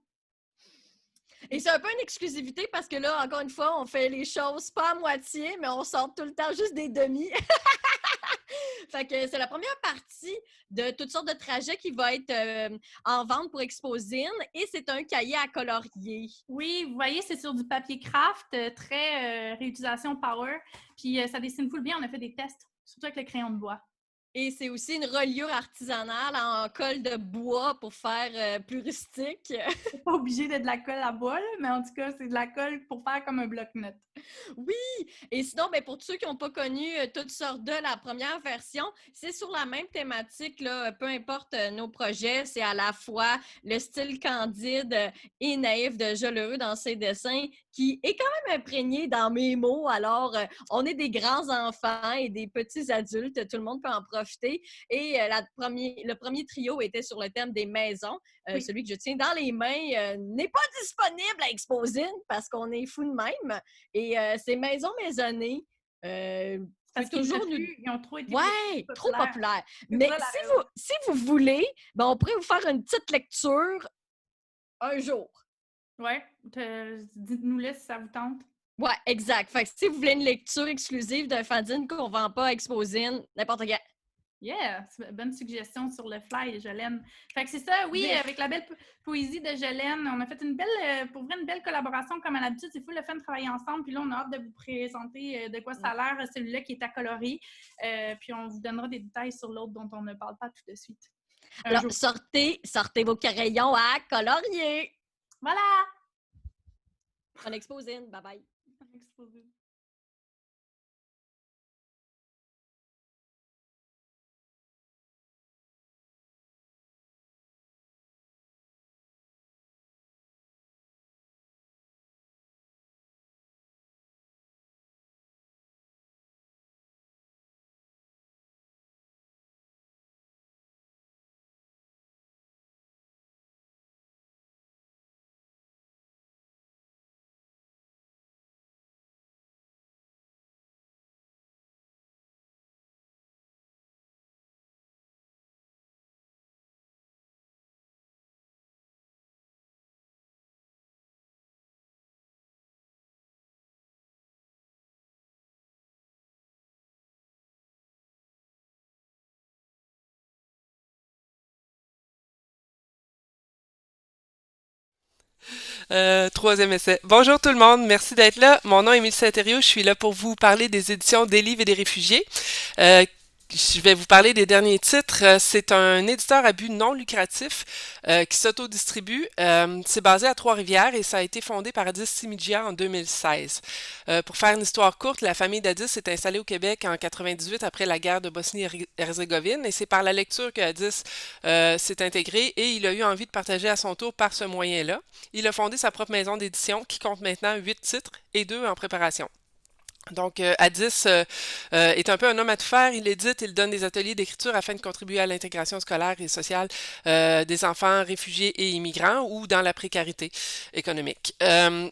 Speaker 7: Et c'est un peu une exclusivité parce que là, encore une fois, on fait les choses pas à moitié, mais on sort tout le temps juste des demi. Fait que c'est la première partie de toutes sortes de trajets qui va être en vente pour Expozine et c'est un cahier à colorier.
Speaker 20: Oui, vous voyez, c'est sur du papier craft, très réutilisation power. Puis ça dessine full bien, on a fait des tests, surtout avec le crayon de bois.
Speaker 7: Et c'est aussi une reliure artisanale en colle de bois pour faire plus rustique.
Speaker 20: C'est pas obligé d'être de la colle à bois, là, mais en tout cas, c'est de la colle pour faire comme un bloc-notes.
Speaker 7: Oui! Et sinon, ben, pour ceux qui n'ont pas connu toutes sortes de la première version, c'est sur la même thématique, là, peu importe nos projets, c'est à la fois le style candide et naïf de Jolheureux dans ses dessins qui est quand même imprégné dans mes mots. Alors, on est des grands enfants et des petits adultes, tout le monde peut en profiter. Et le premier trio était sur le thème des maisons. Oui. Celui que je tiens dans les mains n'est pas disponible à Expozine parce qu'on est fous de même. Et ces maisons maisonnées,
Speaker 20: parce qu'ils ont trop été
Speaker 7: trop populaires. Mais si vous voulez, ben, on pourrait vous faire une petite lecture un jour.
Speaker 20: Ouais, dites-nous-le si ça vous tente.
Speaker 7: Ouais, exact. Fait que si vous voulez une lecture exclusive d'un fanzine qu'on vend pas à Expozine, n'importe quand.
Speaker 20: Yeah, bonne suggestion sur le fly, Jolène. Fait que c'est ça, oui, avec la belle poésie de Jolène, on a fait une belle collaboration comme à l'habitude. C'est fou le fun de travailler ensemble. Puis là, on a hâte de vous présenter de quoi ça a l'air, celui-là qui est à colorier. Puis on vous donnera des détails sur l'autre dont on ne parle pas tout de suite.
Speaker 7: Alors, sortez vos crayons à colorier.
Speaker 20: Voilà!
Speaker 7: On Expozine. Bye-bye.
Speaker 20: On Expozine.
Speaker 21: Troisième essai. Bonjour tout le monde, merci d'être là. Mon nom est Mélissa Thériault, je suis là pour vous parler des éditions des livres et des réfugiés. Je vais vous parler des derniers titres. C'est un éditeur à but non lucratif qui s'auto-distribue. C'est basé à Trois-Rivières et ça a été fondé par Addis Simigia en 2016. Pour faire une histoire courte, la famille d'Addis s'est installée au Québec en 98 après la guerre de Bosnie-Herzégovine et c'est par la lecture que Addis s'est intégré et il a eu envie de partager à son tour par ce moyen-là. Il a fondé sa propre maison d'édition qui compte maintenant 8 titres et 2 en préparation. Donc, Addis est un peu un homme à tout faire. Il édite, il donne des ateliers d'écriture afin de contribuer à l'intégration scolaire et sociale des enfants réfugiés et immigrants ou dans la précarité économique.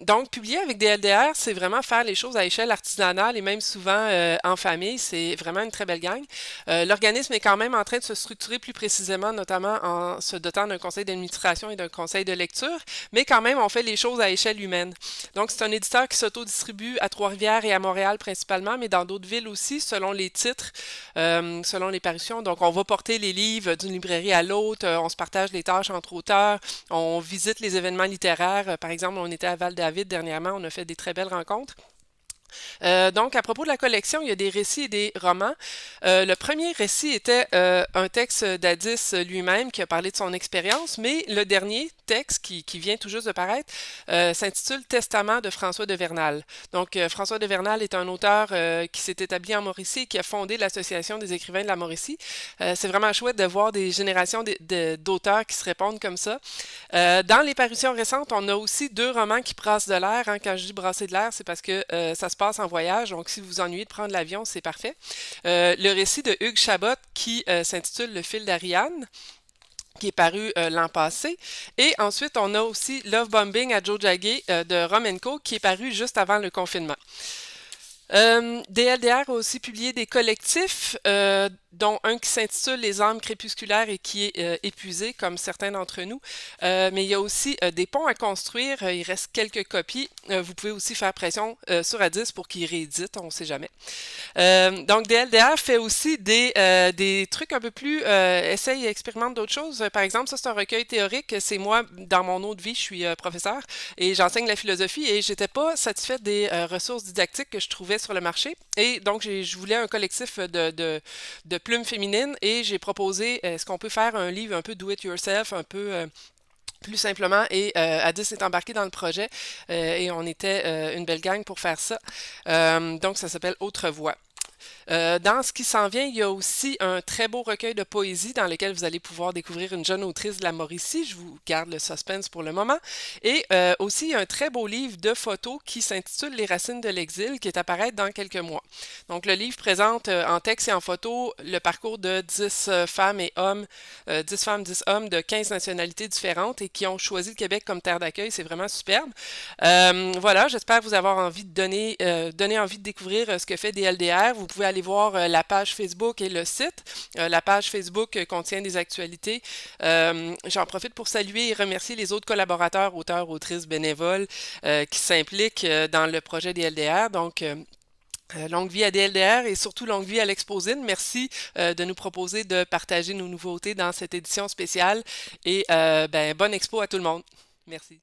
Speaker 21: Donc, publier avec des LDR, c'est vraiment faire les choses à échelle artisanale et même souvent en famille. C'est vraiment une très belle gang. L'organisme est quand même en train de se structurer plus précisément, notamment en se dotant d'un conseil d'administration et d'un conseil de lecture, mais quand même, on fait les choses à échelle humaine. Donc, c'est un éditeur qui s'auto-distribue à Trois-Rivières et à Montréal principalement, mais dans d'autres villes aussi, selon les titres, selon les parutions. Donc, on va porter les livres d'une librairie à l'autre, on se partage les tâches entre auteurs, on visite les événements littéraires. Par exemple, on était à Val-David dernièrement, on a fait des très belles rencontres. Donc, à propos de la collection, il y a des récits et des romans. Le premier récit était un texte d'Addis lui-même qui a parlé de son expérience, mais le dernier texte qui vient tout juste de paraître s'intitule Testament de François de Vernal. Donc, François de Vernal est un auteur qui s'est établi en Mauricie et qui a fondé l'Association des écrivains de la Mauricie. C'est vraiment chouette de voir des générations d'auteurs qui se répondent comme ça. Dans les parutions récentes, on a aussi 2 romans qui brassent de l'air. Hein. Quand je dis brasser de l'air, c'est parce que ça se passe en voyage. Donc, si vous vous ennuyez de prendre l'avion, c'est parfait. Le récit de Hugues Chabot qui s'intitule Le fil d'Ariane, qui est paru l'an passé. Et ensuite, on a aussi Love Bombing à Joe Jagger de Romenko qui est paru juste avant le confinement. DLDR a aussi publié des collectifs, dont un qui s'intitule Les âmes crépusculaires et qui est épuisé, comme certains d'entre nous. Mais il y a aussi des ponts à construire. Il reste quelques copies. Vous pouvez aussi faire pression sur Addis pour qu'il réédite, on ne sait jamais. Donc, DLDR fait aussi des trucs un peu plus... essaye et expérimente d'autres choses. Par exemple, ça, c'est un recueil théorique. C'est moi, dans mon autre vie, je suis professeur et j'enseigne la philosophie et j'étais pas satisfaite des ressources didactiques que je trouvais sur le marché. Et donc, je voulais un collectif de plumes féminines et j'ai proposé, est-ce qu'on peut faire un livre un peu do-it-yourself, un peu... plus simplement, et Addis est embarqué dans le projet et on était une belle gang pour faire ça. Donc, ça s'appelle Autre Voix. Dans ce qui s'en vient, il y a aussi un très beau recueil de poésie dans lequel vous allez pouvoir découvrir une jeune autrice de la Mauricie. Je vous garde le suspense pour le moment. Et aussi un très beau livre de photos qui s'intitule Les racines de l'exil, qui est à paraître dans quelques mois. Donc le livre présente en texte et en photo le parcours de 10 femmes et hommes, 10 femmes, 10 hommes de 15 nationalités différentes et qui ont choisi le Québec comme terre d'accueil. C'est vraiment superbe. Voilà, j'espère vous avoir envie de donner envie de découvrir ce que fait DLDR. Vous pouvez aller voir la page Facebook et le site. La page Facebook contient des actualités. J'en profite pour saluer et remercier les autres collaborateurs, auteurs, autrices, bénévoles qui s'impliquent dans le projet DLDR. Donc, longue vie à DLDR et surtout longue vie à l'Expozine. Merci de nous proposer de partager nos nouveautés dans cette édition spéciale et bonne expo à tout le monde. Merci.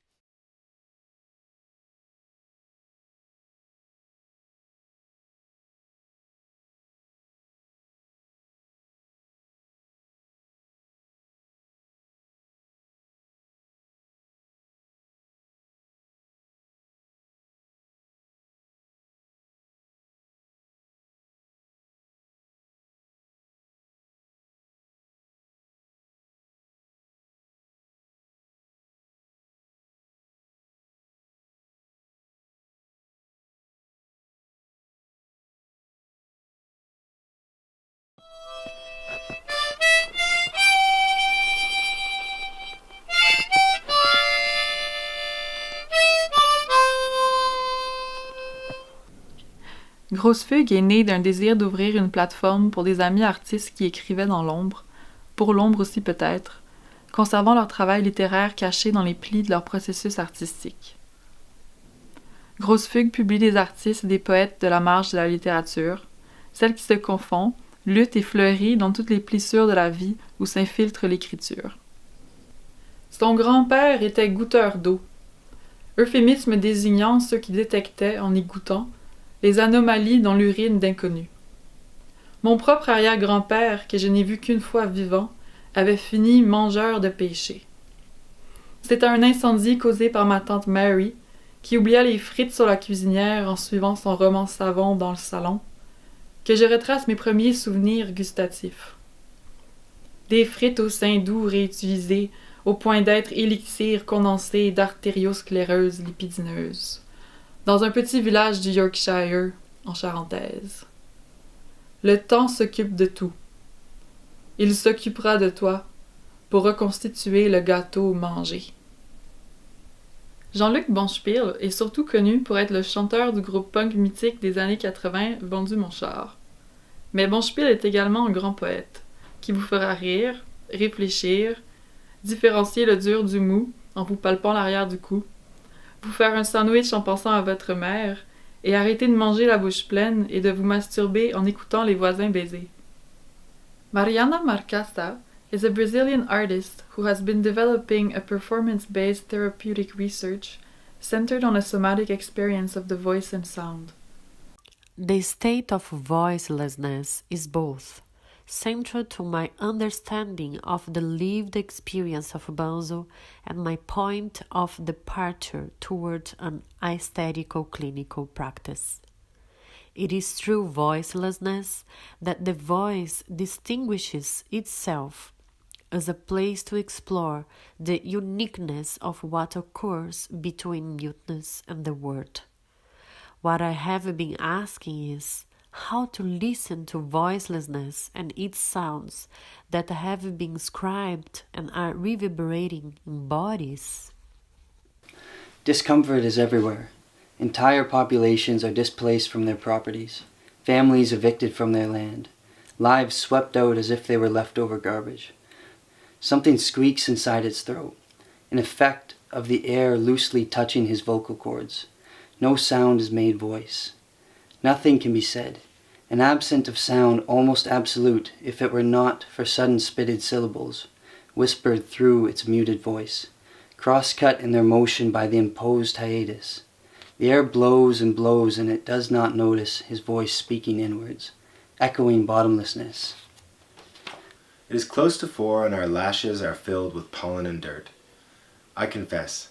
Speaker 4: Grosse Fugue est née d'un désir d'ouvrir une plateforme pour des amis artistes qui écrivaient dans l'ombre, pour l'ombre aussi peut-être, conservant leur travail littéraire caché dans les plis de leur processus artistique. Grosse Fugue publie des artistes et des poètes de la marge de la littérature, celle qui se confond, lutte et fleurit dans toutes les plissures de la vie où s'infiltre l'écriture. Son grand-père était goûteur d'eau, euphémisme désignant ceux qui détectaient, en y goûtant, les anomalies dans l'urine d'inconnus. Mon propre arrière-grand-père, que je n'ai vu qu'une fois vivant, avait fini mangeur de péché. C'était un incendie causé par ma tante Mary, qui oublia les frites sur la cuisinière en suivant son roman savon dans le salon, que je retrace mes premiers souvenirs gustatifs. Des frites au sein doux réutilisées, au point d'être élixir condensé d'artériosclérose lipidineuse, dans un petit village du Yorkshire, en Charentaise. Le temps s'occupe de tout. Il s'occupera de toi pour reconstituer le gâteau mangé. Jean-Luc Bonspiel est surtout connu pour être le chanteur du groupe punk mythique des années 80, Vendu mon char. Mais Bonspiel est également un grand poète, qui vous fera rire, réfléchir, différencier le dur du mou en vous palpant l'arrière du cou, vous faire un sandwich en pensant à votre mère, et arrêter de manger la bouche pleine et de vous masturber en écoutant les voisins baiser. Mariana Marcassa is a Brazilian artist who has been developing a performance-based therapeutic research centered on a somatic experience of the voice and sound.
Speaker 3: The state of voicelessness is both central to my understanding of the lived experience of Banzo and my point of departure toward an aesthetical clinical practice. It is through voicelessness that the voice distinguishes itself as a place to explore the uniqueness of what occurs between muteness and the word. What I have been asking is how to listen to voicelessness and its sounds that have been scribed and are reverberating in bodies.
Speaker 9: Discomfort is everywhere. Entire populations are displaced from their properties, families evicted from their land, lives swept out as if they were leftover garbage. Something squeaks inside its throat, an effect of the air loosely touching his vocal cords. No sound is made voice. Nothing can be said, an absent of sound almost absolute if it were not for sudden spitted syllables, whispered through its muted voice, cross-cut in their motion by the imposed hiatus. The air blows and blows and it does not notice his voice speaking inwards, echoing bottomlessness.
Speaker 22: It is close to 4 and our lashes are filled with pollen and dirt. I confess,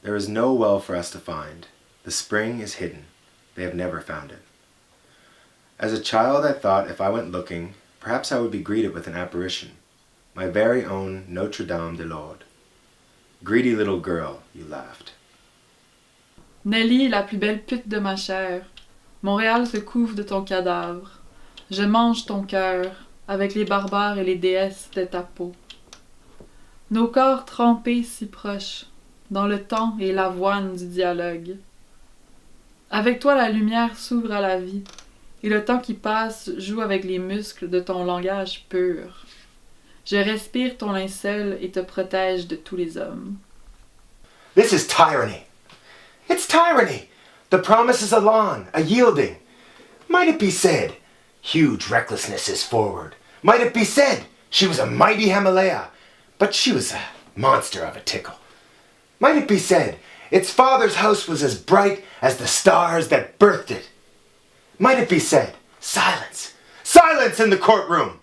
Speaker 22: there is no well for us to find. The spring is hidden. They have never found it. As a child I thought if I went looking, perhaps I would be greeted with an apparition, my very own Notre Dame de Lourdes. Greedy little girl, you laughed.
Speaker 23: Nelly est la plus belle pute de ma chair. Montréal se couvre de ton cadavre. Je mange ton cœur, avec les barbares et les déesses de ta peau. Nos corps trempés si proches, dans le temps et l'avoine du dialogue. Avec toi la lumière s'ouvre à la vie, et le temps qui passe joue avec les muscles de ton langage pur. Je respire ton linceul et te protège de tous les hommes.
Speaker 22: This is tyranny. It's tyranny. The promise is a lawn, a yielding. Might it be said, huge recklessness is forward. Might it be said, she was a mighty Himalaya, but she was a monster of a tickle. Might it be said, its father's house was as bright as the stars that birthed it. Might it be said, silence, silence in the courtroom.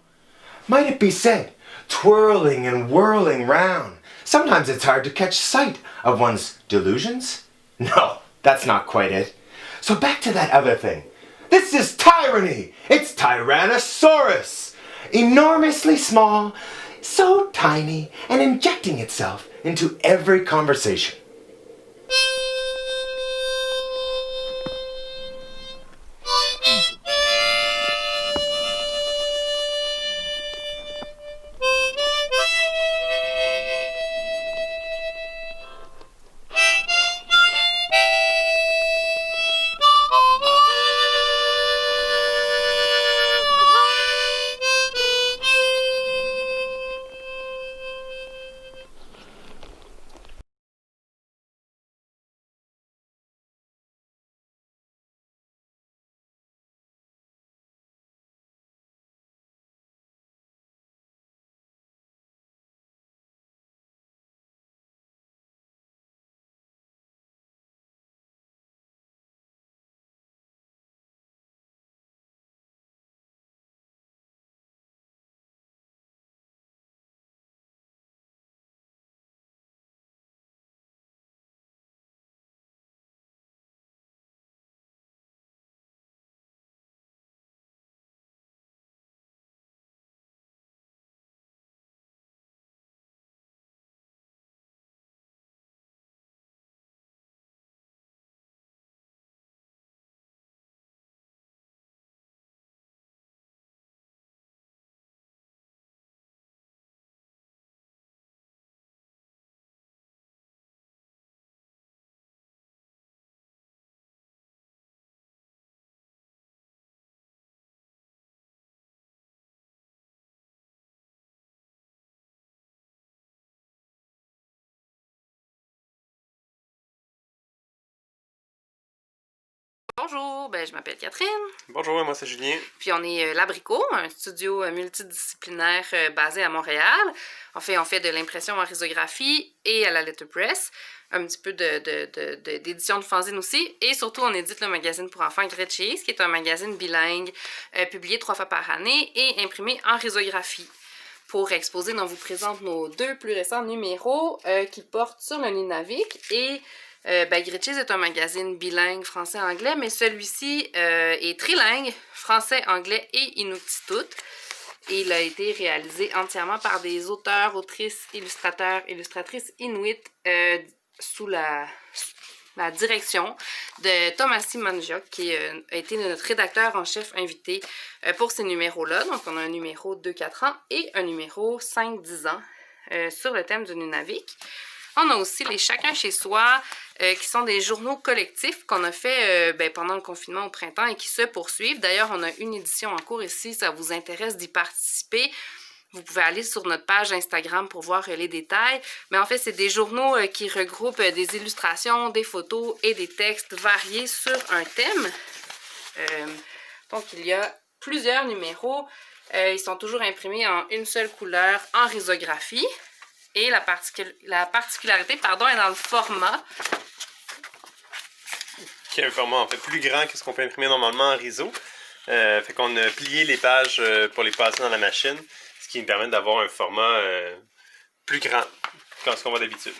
Speaker 22: Might it be said, twirling and whirling round. Sometimes it's hard to catch sight of one's delusions. No, that's not quite it. So back to that other thing. This is tyranny. It's Tyrannosaurus. Enormously small, so tiny, and injecting itself into every conversation.
Speaker 10: Bonjour, je m'appelle Catherine.
Speaker 5: Bonjour, moi c'est Julien.
Speaker 10: Puis on est L'Abricot, un studio multidisciplinaire basé à Montréal. En fait, on fait de l'impression en risographie et à la letterpress, un petit peu d'édition de fanzine aussi. Et surtout, on édite le magazine pour enfants Gretches, qui est un magazine bilingue publié 3 fois par année et imprimé en risographie. Pour Expozine, on vous présente nos 2 plus récents numéros qui portent sur le Nunavik et Gretches est un magazine bilingue français-anglais, mais celui-ci est trilingue, français, anglais et inuktitut. Et il a été réalisé entièrement par des auteurs, autrices, illustrateurs, illustratrices inuits sous la direction de Tomasi Manjok, qui a été notre rédacteur en chef invité pour ces numéros-là. Donc, on a un numéro 2-4 ans et un numéro 5-10 ans sur le thème du Nunavik. On a aussi les Chacun chez soi, qui sont des journaux collectifs qu'on a fait pendant le confinement au printemps et qui se poursuivent. D'ailleurs, on a une édition en cours ici, ça vous intéresse d'y participer. Vous pouvez aller sur notre page Instagram pour voir les détails. Mais en fait, c'est des journaux qui regroupent des illustrations, des photos et des textes variés sur un thème. Donc, il y a plusieurs numéros. Ils sont toujours imprimés en une seule couleur, en risographie. Et la particularité est dans le format.
Speaker 5: Qui est un format en fait plus grand que ce qu'on peut imprimer normalement en riso. Fait qu'on a plié les pages pour les passer dans la machine, ce qui nous permet d'avoir un format plus grand que ce qu'on voit d'habitude.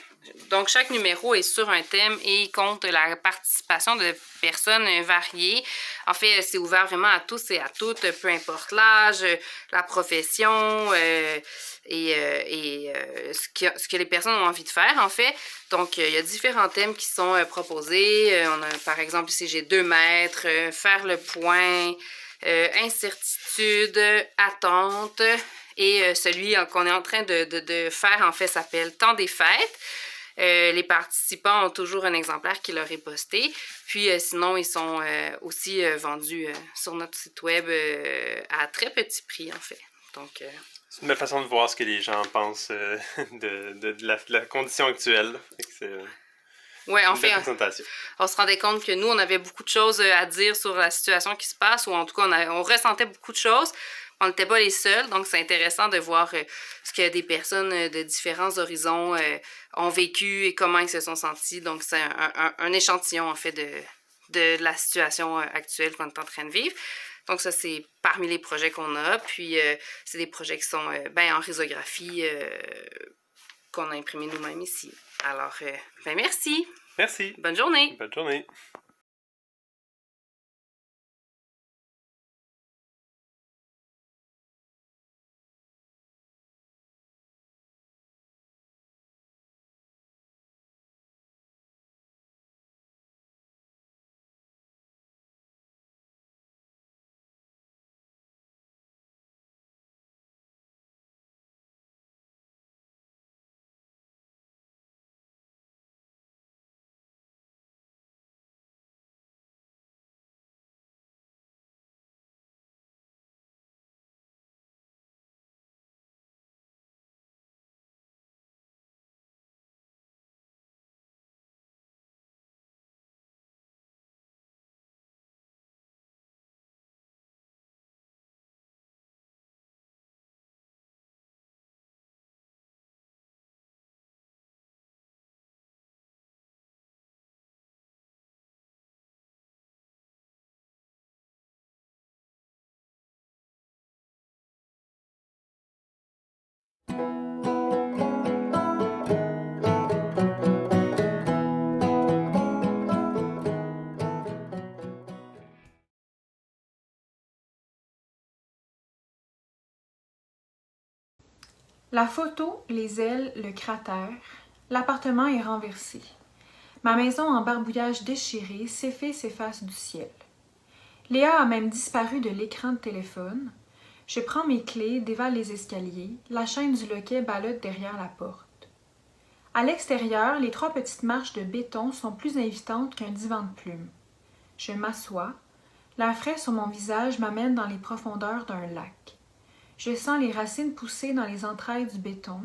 Speaker 10: Donc, chaque numéro est sur un thème et il compte la participation de personnes variées. En fait, c'est ouvert vraiment à tous et à toutes, peu importe l'âge, la profession ce que les personnes ont envie de faire, en fait. Donc, il y a différents thèmes qui sont proposés. On a, par exemple, ici, j'ai 2 mètres, faire le point, incertitude, attente. Et celui qu'on est en train de faire, en fait, s'appelle Temps des fêtes. Les participants ont toujours un exemplaire qui leur est posté. Puis sinon, ils sont aussi vendus sur notre site web à très petit prix, en fait. Donc,
Speaker 5: c'est une belle façon de voir ce que les gens pensent de la condition actuelle.
Speaker 10: Oui, en fait, on se rendait compte que nous, on avait beaucoup de choses à dire sur la situation qui se passe, ou en tout cas, on ressentait beaucoup de choses. On n'était pas les seuls, donc c'est intéressant de voir ce que des personnes de différents horizons ont vécu et comment ils se sont sentis. Donc, c'est un échantillon, en fait, de la situation actuelle qu'on est en train de vivre. Donc, ça, c'est parmi les projets qu'on a. Puis, c'est des projets qui sont en risographie qu'on a imprimé nous-mêmes ici. Alors, merci.
Speaker 5: Merci.
Speaker 10: Bonne journée.
Speaker 5: Bonne journée.
Speaker 4: La photo, les ailes, le cratère, l'appartement est renversé. Ma maison en barbouillage déchiré s'efface du ciel. Léa a même disparu de l'écran de téléphone. Je prends mes clés, dévale les escaliers, la chaîne du loquet ballotte derrière la porte. À l'extérieur, les 3 petites marches de béton sont plus invitantes qu'un divan de plumes. Je m'assois. L'air frais sur mon visage m'amène dans les profondeurs d'un lac. Je sens les racines pousser dans les entrailles du béton.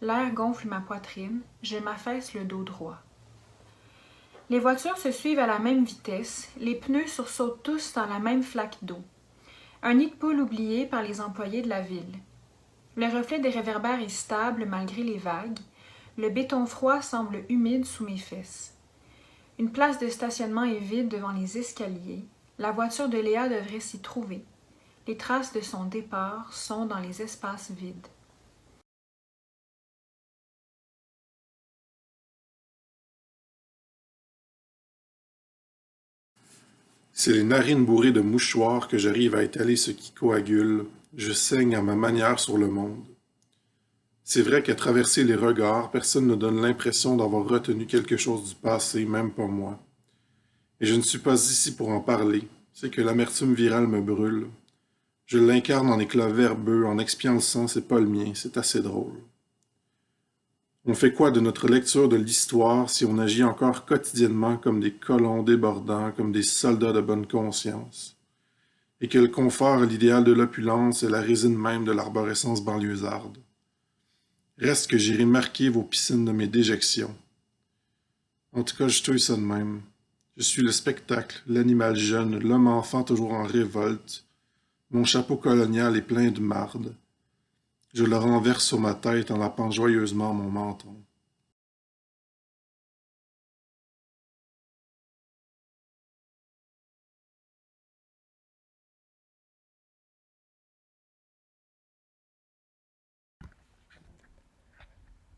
Speaker 4: L'air gonfle ma poitrine. Je m'affaisse le dos droit.
Speaker 11: Les voitures se suivent à la même vitesse, les pneus sursautent tous dans la même flaque d'eau. Un nid de poule oublié par les employés de la ville. Le reflet des réverbères est stable malgré les vagues. Le béton froid semble humide sous mes fesses. Une place de stationnement est vide devant les escaliers. La voiture de Léa devrait s'y trouver. Les traces de son départ sont dans les espaces vides.
Speaker 12: C'est les narines bourrées de mouchoirs que j'arrive à étaler ce qui coagule. Je saigne à ma manière sur le monde. C'est vrai qu'à traverser les regards, personne ne donne l'impression d'avoir retenu quelque chose du passé, même pas moi. Et je ne suis pas ici pour en parler, c'est que l'amertume virale me brûle. Je l'incarne en éclats verbeux, en expiant le sang, c'est pas le mien, c'est assez drôle. On fait quoi de notre lecture de l'histoire si on agit encore quotidiennement comme des colons débordants, comme des soldats de bonne conscience? Et que le confort et l'idéal de l'opulence est la résine même de l'arborescence banlieusarde. Reste que j'irai marquer vos piscines de mes déjections. En tout cas, je touille ça de même. Je suis le spectacle, l'animal jeune, l'homme-enfant toujours en révolte. Mon chapeau colonial est plein de marde. Je le renverse sur ma tête en lapant joyeusement mon menton.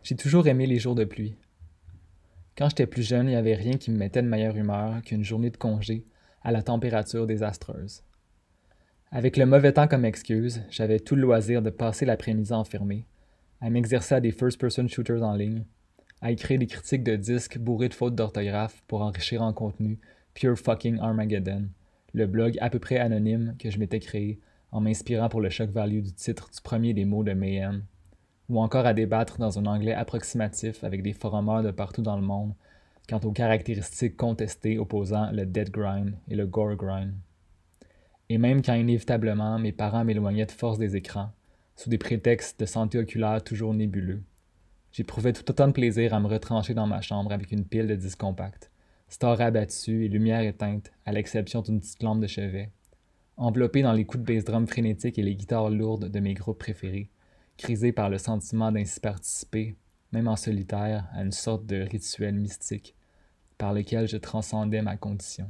Speaker 13: J'ai toujours aimé les jours de pluie. Quand j'étais plus jeune, il n'y avait rien qui me mettait de meilleure humeur qu'une journée de congé à la température désastreuse. Avec le mauvais temps comme excuse, j'avais tout le loisir de passer l'après-midi enfermé, à m'exercer à des first-person shooters en ligne, à écrire des critiques de disques bourrés de fautes d'orthographe pour enrichir en contenu Pure Fucking Armageddon, le blog à peu près anonyme que je m'étais créé en m'inspirant pour le shock value du titre du premier des mots de Mayhem, ou encore à débattre dans un anglais approximatif avec des forumers de partout dans le monde quant aux caractéristiques contestées opposant le dead grind et le gore grind. Et même quand inévitablement mes parents m'éloignaient de force des écrans, sous des prétextes de santé oculaire toujours nébuleux, j'éprouvais tout autant de plaisir à me retrancher dans ma chambre avec une pile de disques compacts, stores abattus et lumière éteinte, à l'exception d'une petite lampe de chevet, enveloppé dans les coups de bass drum frénétiques et les guitares lourdes de mes groupes préférés, crisé par le sentiment d'ainsi participer, même en solitaire, à une sorte de rituel mystique, par lequel je transcendais ma condition.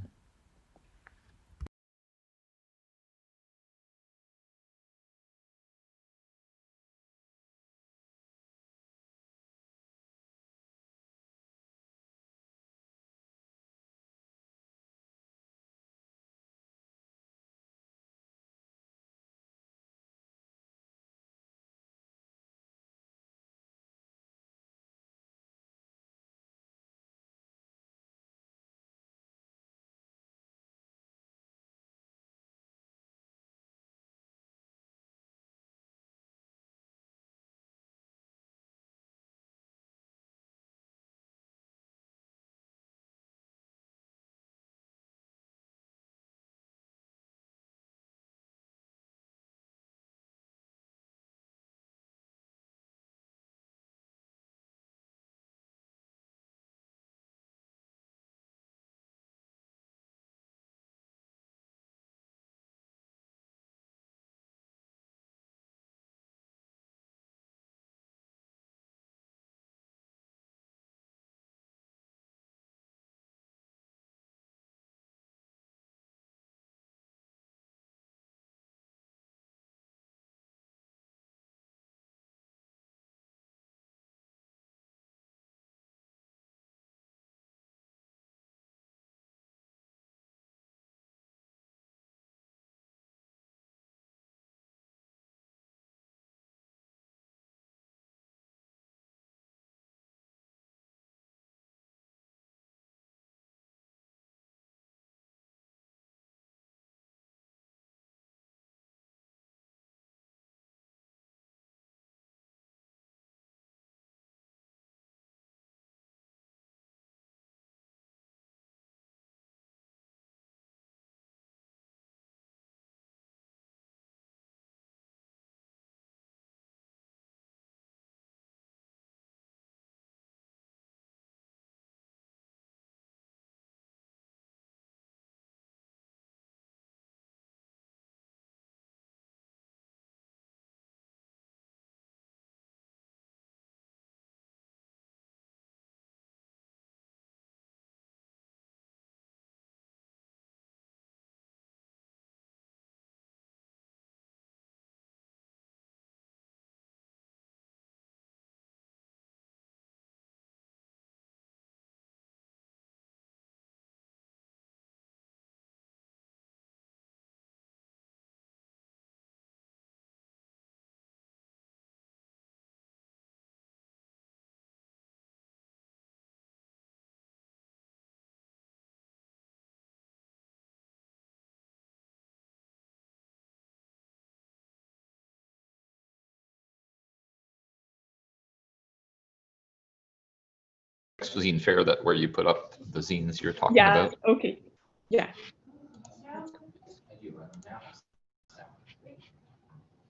Speaker 6: Expozine fair where you put up the zines you're talking
Speaker 14: Yeah,
Speaker 6: about.
Speaker 14: okay. Yeah.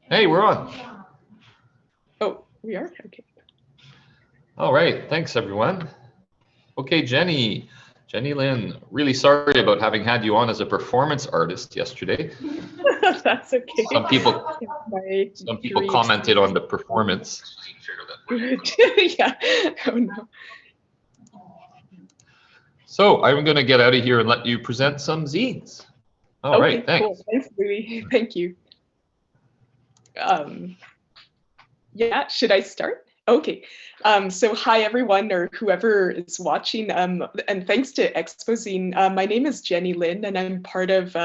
Speaker 6: Hey, we're on.
Speaker 14: Oh, we are? Okay.
Speaker 6: All right, thanks everyone. Okay, Jenny Lynn, really sorry about having had you on as a performance artist yesterday.
Speaker 14: That's okay.
Speaker 6: Some people commented on the performance.
Speaker 14: Yeah. Oh no.
Speaker 6: So I'm going to get out of here and let you present some zines. All
Speaker 14: Okay,
Speaker 6: right, thanks.
Speaker 14: cool. Thanks, Louis. Thank you. Yeah, should I start? Okay. So hi everyone, or whoever is watching, and thanks to Expozine. My name is Jenny Lynn, and I'm part of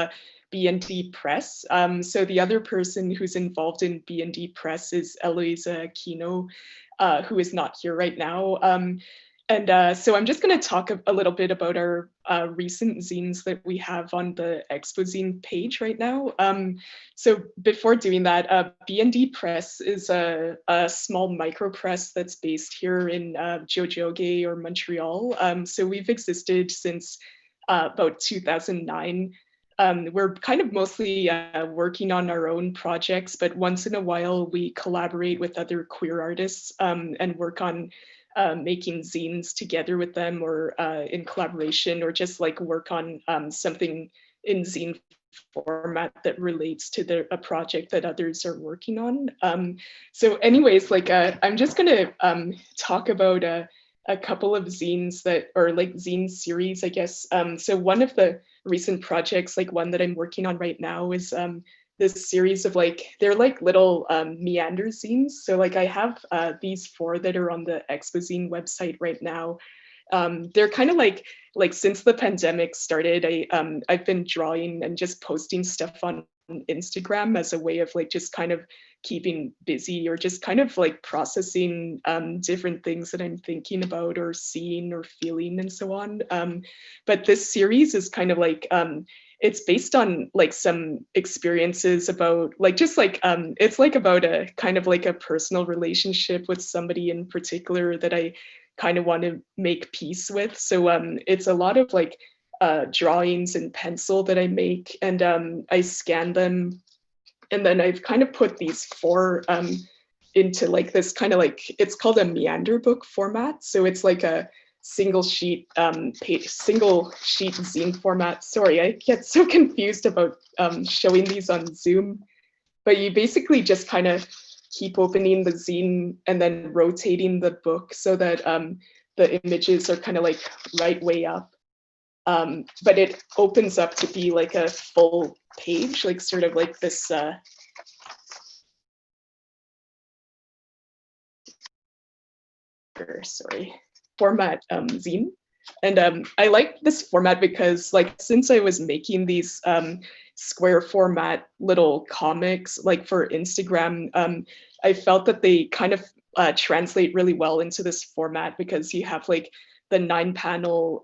Speaker 14: B&D Press. So the other person who's involved in B&D Press is Eloisa Aquino, who is not here right now. So I'm just going to talk a little bit about our recent zines that we have on the Expozine page right now. So before doing that, B&D Press is a small micro press that's based here in Jojioge or Montreal. So we've existed since about 2009. We're kind of mostly working on our own projects, but once in a while we collaborate with other queer artists and work on making zines together with them, or in collaboration, or just like work on something in zine format that relates to a project that others are working on. So anyways, like I'm just gonna talk about a couple of zines that, or like zine series, I guess. So one of the recent projects, like one that I'm working on right now, is this series of they're like little meander zines. So like I have these 4 that are on the Expozine website right now. They're kind of like since the pandemic started, I've been drawing and just posting stuff on Instagram as a way of like just kind of keeping busy, or just kind of like processing different things that I'm thinking about or seeing or feeling and so on. But this series is kind of like it's based on like some experiences about like just like it's like about a kind of like a personal relationship with somebody in particular that I kind of want to make peace with. So it's a lot of like drawings in pencil that I make, and I scan them, and then I've kind of put these 4 into like this kind of like, it's called a meander book format. So it's like a single sheet zine format. Sorry, I get so confused about showing these on Zoom, but you basically just kind of keep opening the zine and then rotating the book so that the images are kind of like right way up. But it opens up to be like a full page, like sort of like this format zine. And I like this format because like since I was making these square format little comics like for Instagram, I felt that they kind of translate really well into this format, because you have like the 9 panel,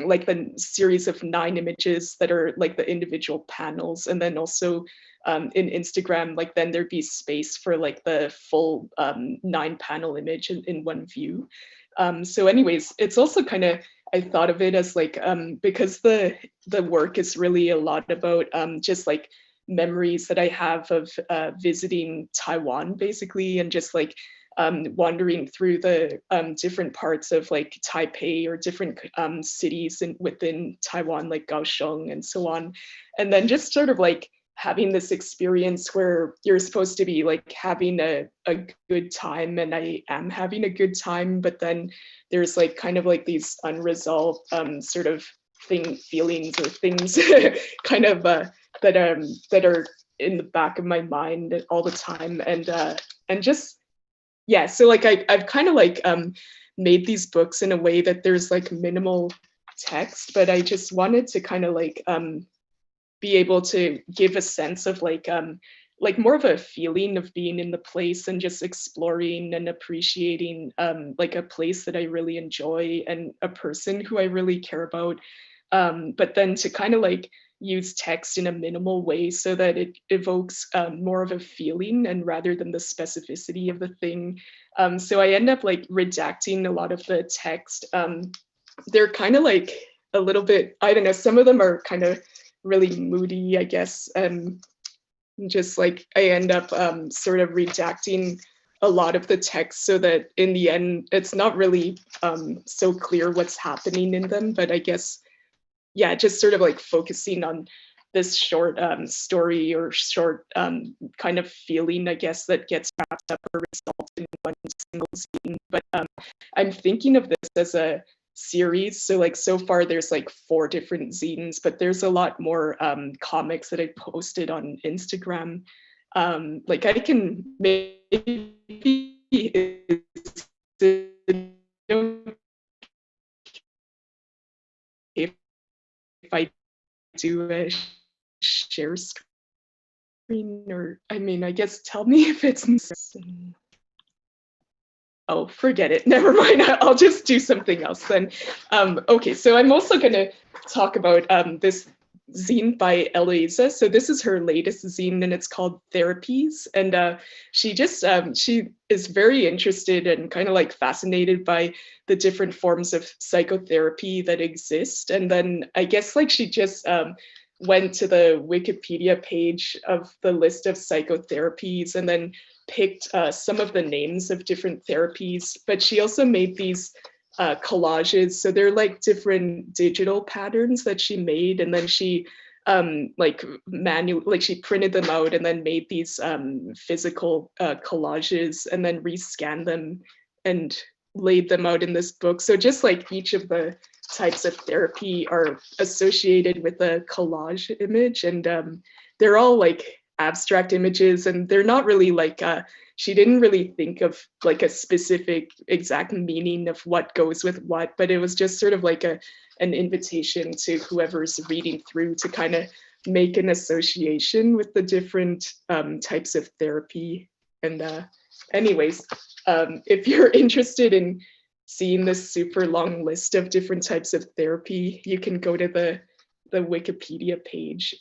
Speaker 14: like the series of 9 images that are like the individual panels, and then also in Instagram, like then there'd be space for like the full 9 panel image in one view. So anyways, it's also kind of, I thought of it as like, because the work is really a lot about just like memories that I have of visiting Taiwan, basically, and just like wandering through the different parts of like Taipei, or different cities within Taiwan, like Kaohsiung and so on. And then just sort of like having this experience where you're supposed to be like having a good time, and I am having a good time, but then there's like kind of like these unresolved sort of feelings or things kind of that are in the back of my mind all the time. And just, yeah, so like I've kind of like made these books in a way that there's like minimal text, but I just wanted to kind of like be able to give a sense of like more of a feeling of being in the place and just exploring and appreciating like a place that I really enjoy and a person who I really care about. But then to kind of like use text in a minimal way so that it evokes more of a feeling and rather than the specificity of the thing. So I end up like redacting a lot of the text. They're kind of like a little bit, I don't know, some of them are kind of really moody, I guess. Just like I end up sort of redacting a lot of the text so that in the end, it's not really so clear what's happening in them, but I guess, yeah, just sort of like focusing on this short story or short kind of feeling, I guess, that gets wrapped up or results in one single zine. But I'm thinking of this as a series. So like so far there's like 4 different zines, but there's a lot more comics that I posted on Instagram. Like I can maybe if I do a share screen, or I mean, I guess tell me if it's oh, forget it. Never mind. I'll just do something else then. Okay, so I'm also going to talk about this zine by Eliza. So this is her latest zine, and it's called Therapies. And she is very interested and kind of like fascinated by the different forms of psychotherapy that exist. And then I guess like she just went to the Wikipedia page of the list of psychotherapies and then picked some of the names of different therapies, but she also made these collages. So they're like different digital patterns that she made, and then she she printed them out and then made these physical collages and then rescanned them and laid them out in this book. So just like each of the types of therapy are associated with a collage image, and they're all like abstract images, and they're not really like she didn't really think of like a specific exact meaning of what goes with what, but it was just sort of like an invitation to whoever's reading through to kind of make an association with the different types of therapy. And anyways, if you're interested in seeing this super long list of different types of therapy, you can go to the Wikipedia page.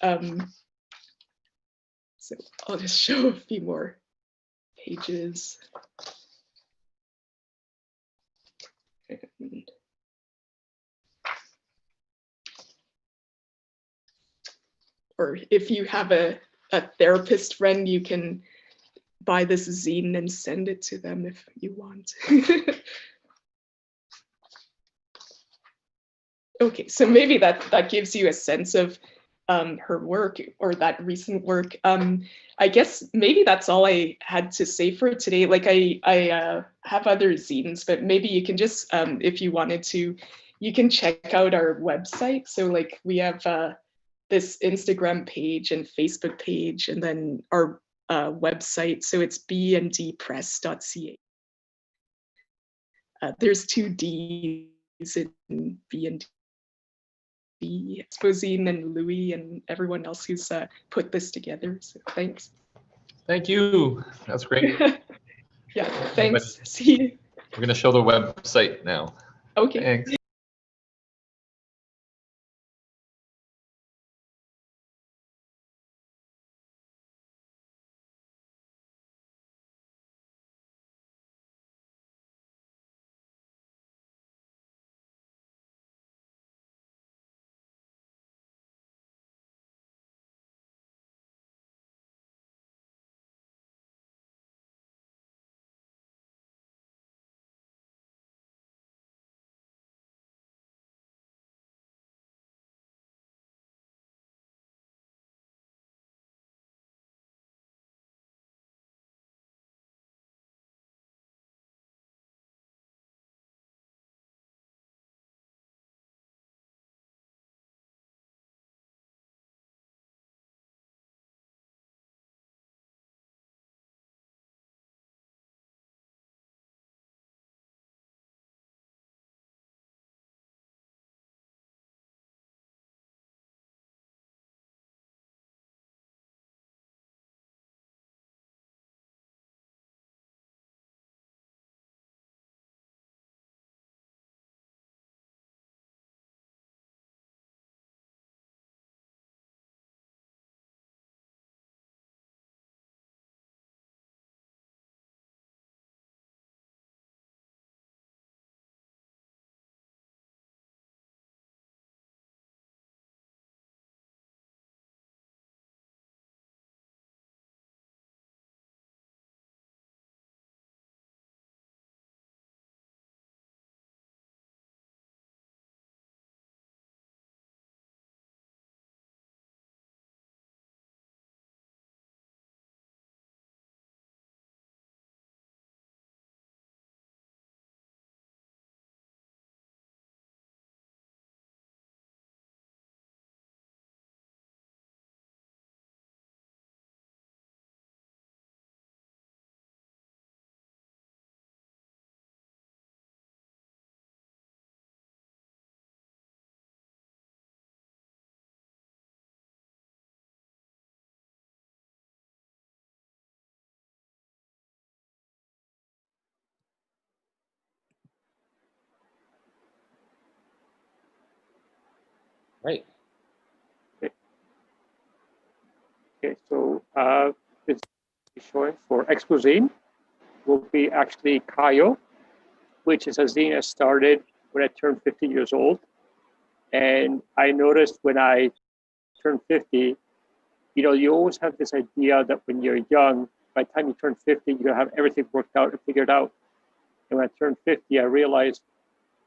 Speaker 14: So I'll just show a few more pages. Or if you have a therapist friend, you can buy this zine and send it to them if you want. Okay, so maybe that gives you a sense of her work, or that recent work. I guess maybe that's all I had to say for today. Like I have other zines, but maybe you can just, if you wanted to, you can check out our website. So like we have this Instagram page and Facebook page, and then our website. So it's bndpress.ca. There's 2 D's in B&D. Expozine and Louis and everyone else who's put this together. So thanks.
Speaker 6: Thank you. That's great.
Speaker 14: Yeah, thanks. See you.
Speaker 6: We're going to show the website now.
Speaker 14: Okay.
Speaker 6: Thanks. Right.
Speaker 15: Okay, so this showing for Expozine will be actually Kayo, which is a zine I started when I turned 50 years old. And I noticed when I turned 50, you always have this idea that when you're young, by the time you turn 50, you're going to have everything worked out and figured out. And when I turned 50, I realized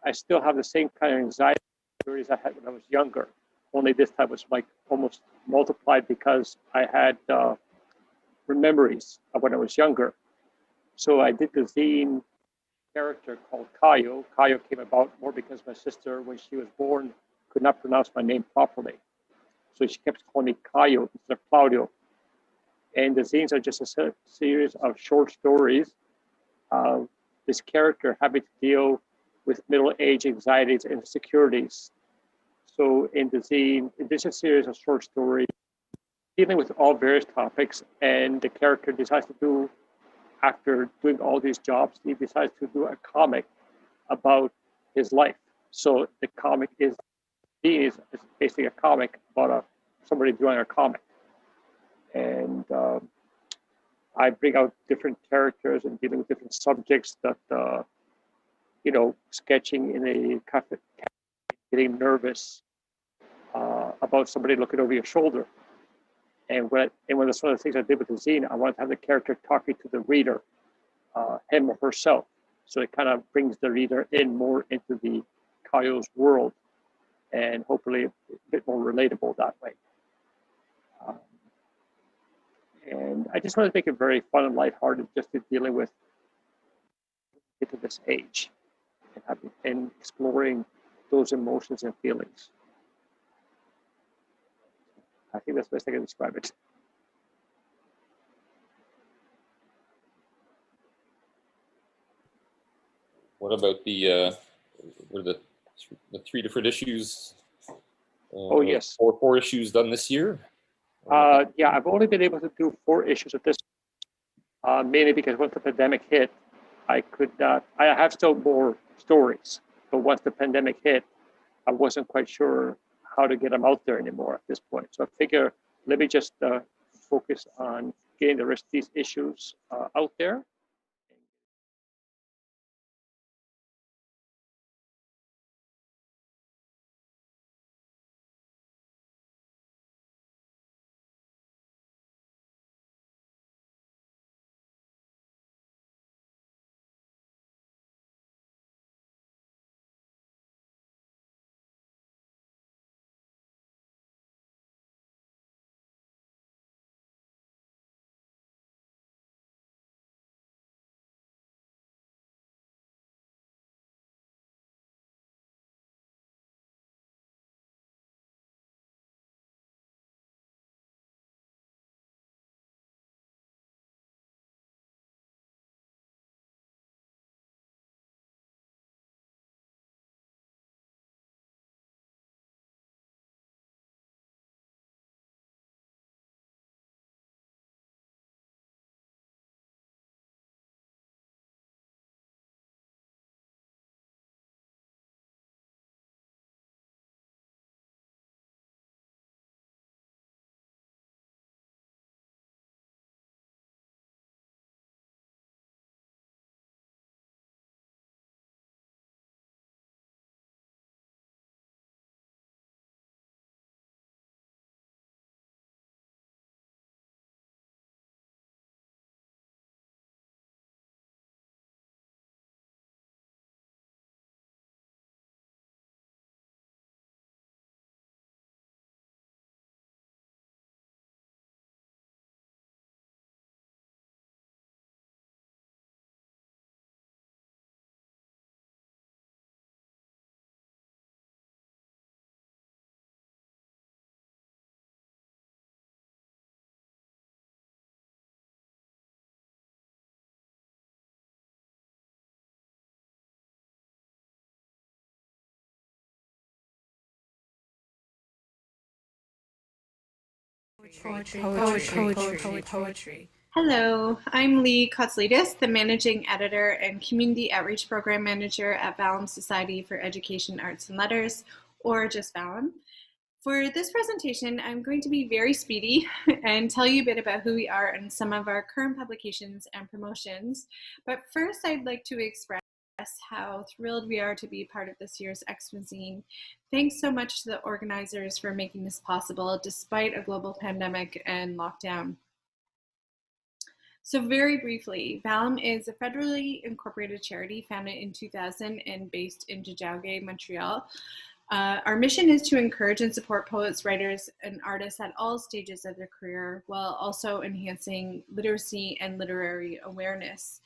Speaker 15: I still have the same kind of anxiety as I had when I was younger. Only this time was like almost multiplied because I had memories of when I was younger. So I did the zine character called Kayo. Kayo came about more because my sister, when she was born, could not pronounce my name properly. So she kept calling me Kayo instead of Claudio. And the zines are just a series of short stories of this character having to deal with middle-age anxieties and insecurities. So in the zine, this is a series of short stories dealing with all various topics, and the character decides to do, after doing all these jobs, he decides to do a comic about his life. So the comic is basically a comic about somebody doing a comic. And I bring out different characters and dealing with different subjects that, sketching in a cafe, getting nervous about somebody looking over your shoulder. And when that's one of the things I did with the zine, I wanted to have the character talking to the reader, him or herself. So it kind of brings the reader in more into the Kayo's world, and hopefully a bit more relatable that way. And I just wanted to make it very fun and lighthearted, just in dealing with into this age and exploring those emotions and feelings. I think that's the best I can describe it.
Speaker 6: What about the three different issues?
Speaker 15: Oh, yes.
Speaker 6: Four issues done this year?
Speaker 15: Yeah, I've only been able to do 4 issues of this, mainly because once the pandemic hit, I could not. I have still more stories, but once the pandemic hit, I wasn't quite sure how to get them out there anymore at this point. So I figure, let me just focus on getting the rest of these issues out there.
Speaker 16: Poetry. Hello, I'm Lee Kotslidis, the Managing Editor and Community Outreach Program Manager at Vallum Society for Education, Arts and Letters, or just Vallum. For this presentation, I'm going to be very speedy and tell you a bit about who we are and some of our current publications and promotions. But first, I'd like to express how thrilled we are to be part of this year's Expozine. Thanks so much to the organizers for making this possible despite a global pandemic and lockdown. So very briefly, VALM is a federally incorporated charity founded in 2000 and based in Tiohtià:ke, Montreal. Our mission is to encourage and support poets, writers, and artists at all stages of their career, while also enhancing literacy and literary awareness.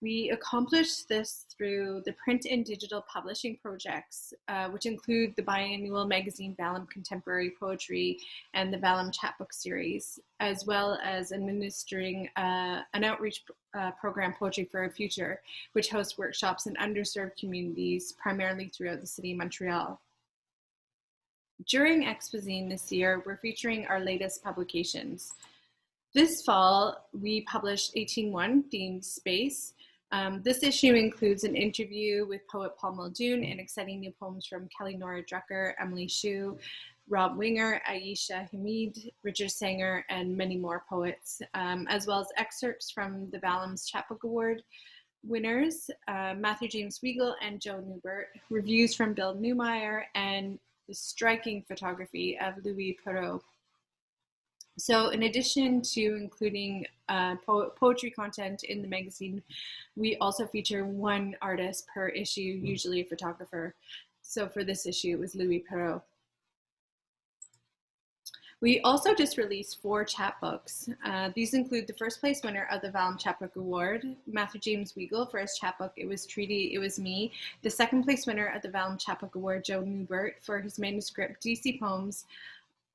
Speaker 16: We accomplish this through the print and digital publishing projects, which include the biannual magazine Vellum Contemporary Poetry and the Vellum Chapbook series, as well as administering an outreach program, Poetry for a Future, which hosts workshops in underserved communities, primarily throughout the city of Montreal. During Expozine this year, we're featuring our latest publications. This fall, we published 18.1, themed Space. This issue includes an interview with poet Paul Muldoon and exciting new poems from Kelly Nora Drucker, Emily Shue, Rob Winger, Aisha Hamid, Richard Sanger, and many more poets, as well as excerpts from the Vallum's Chapbook Award winners, Matthew James Weigel and Joe Newbert, reviews from Bill Newmeyer, and the striking photography of Louis Perrault. So in addition to including poetry content in the magazine, we also feature one artist per issue, usually a photographer. So for this issue, it was Louis Perrault. We also just released 4 chapbooks. These include the first place winner of the Vallum Chapbook Award, Matthew James Weigel, for his chapbook, It Was Treaty, It Was Me. The second place winner of the Vallum Chapbook Award, Joe Newbert, for his manuscript, DC Poems.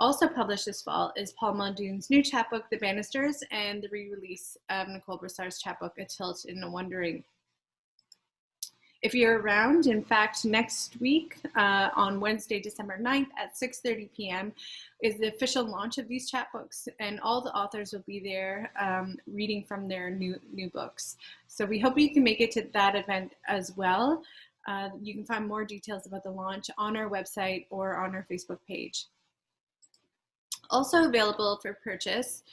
Speaker 16: Also published this fall is Paul Muldoon's new chapbook, The Bannisters, and the re-release of Nicole Brossard's chapbook, A Tilt in a Wondering. If you're around, in fact, next week on Wednesday, December 9th at 6:30 p.m. is the official launch of these chapbooks, and all the authors will be there reading from their new books. So we hope you can make it to that event as well. You can find more details about the launch on our website or on our Facebook page. Also available for purchase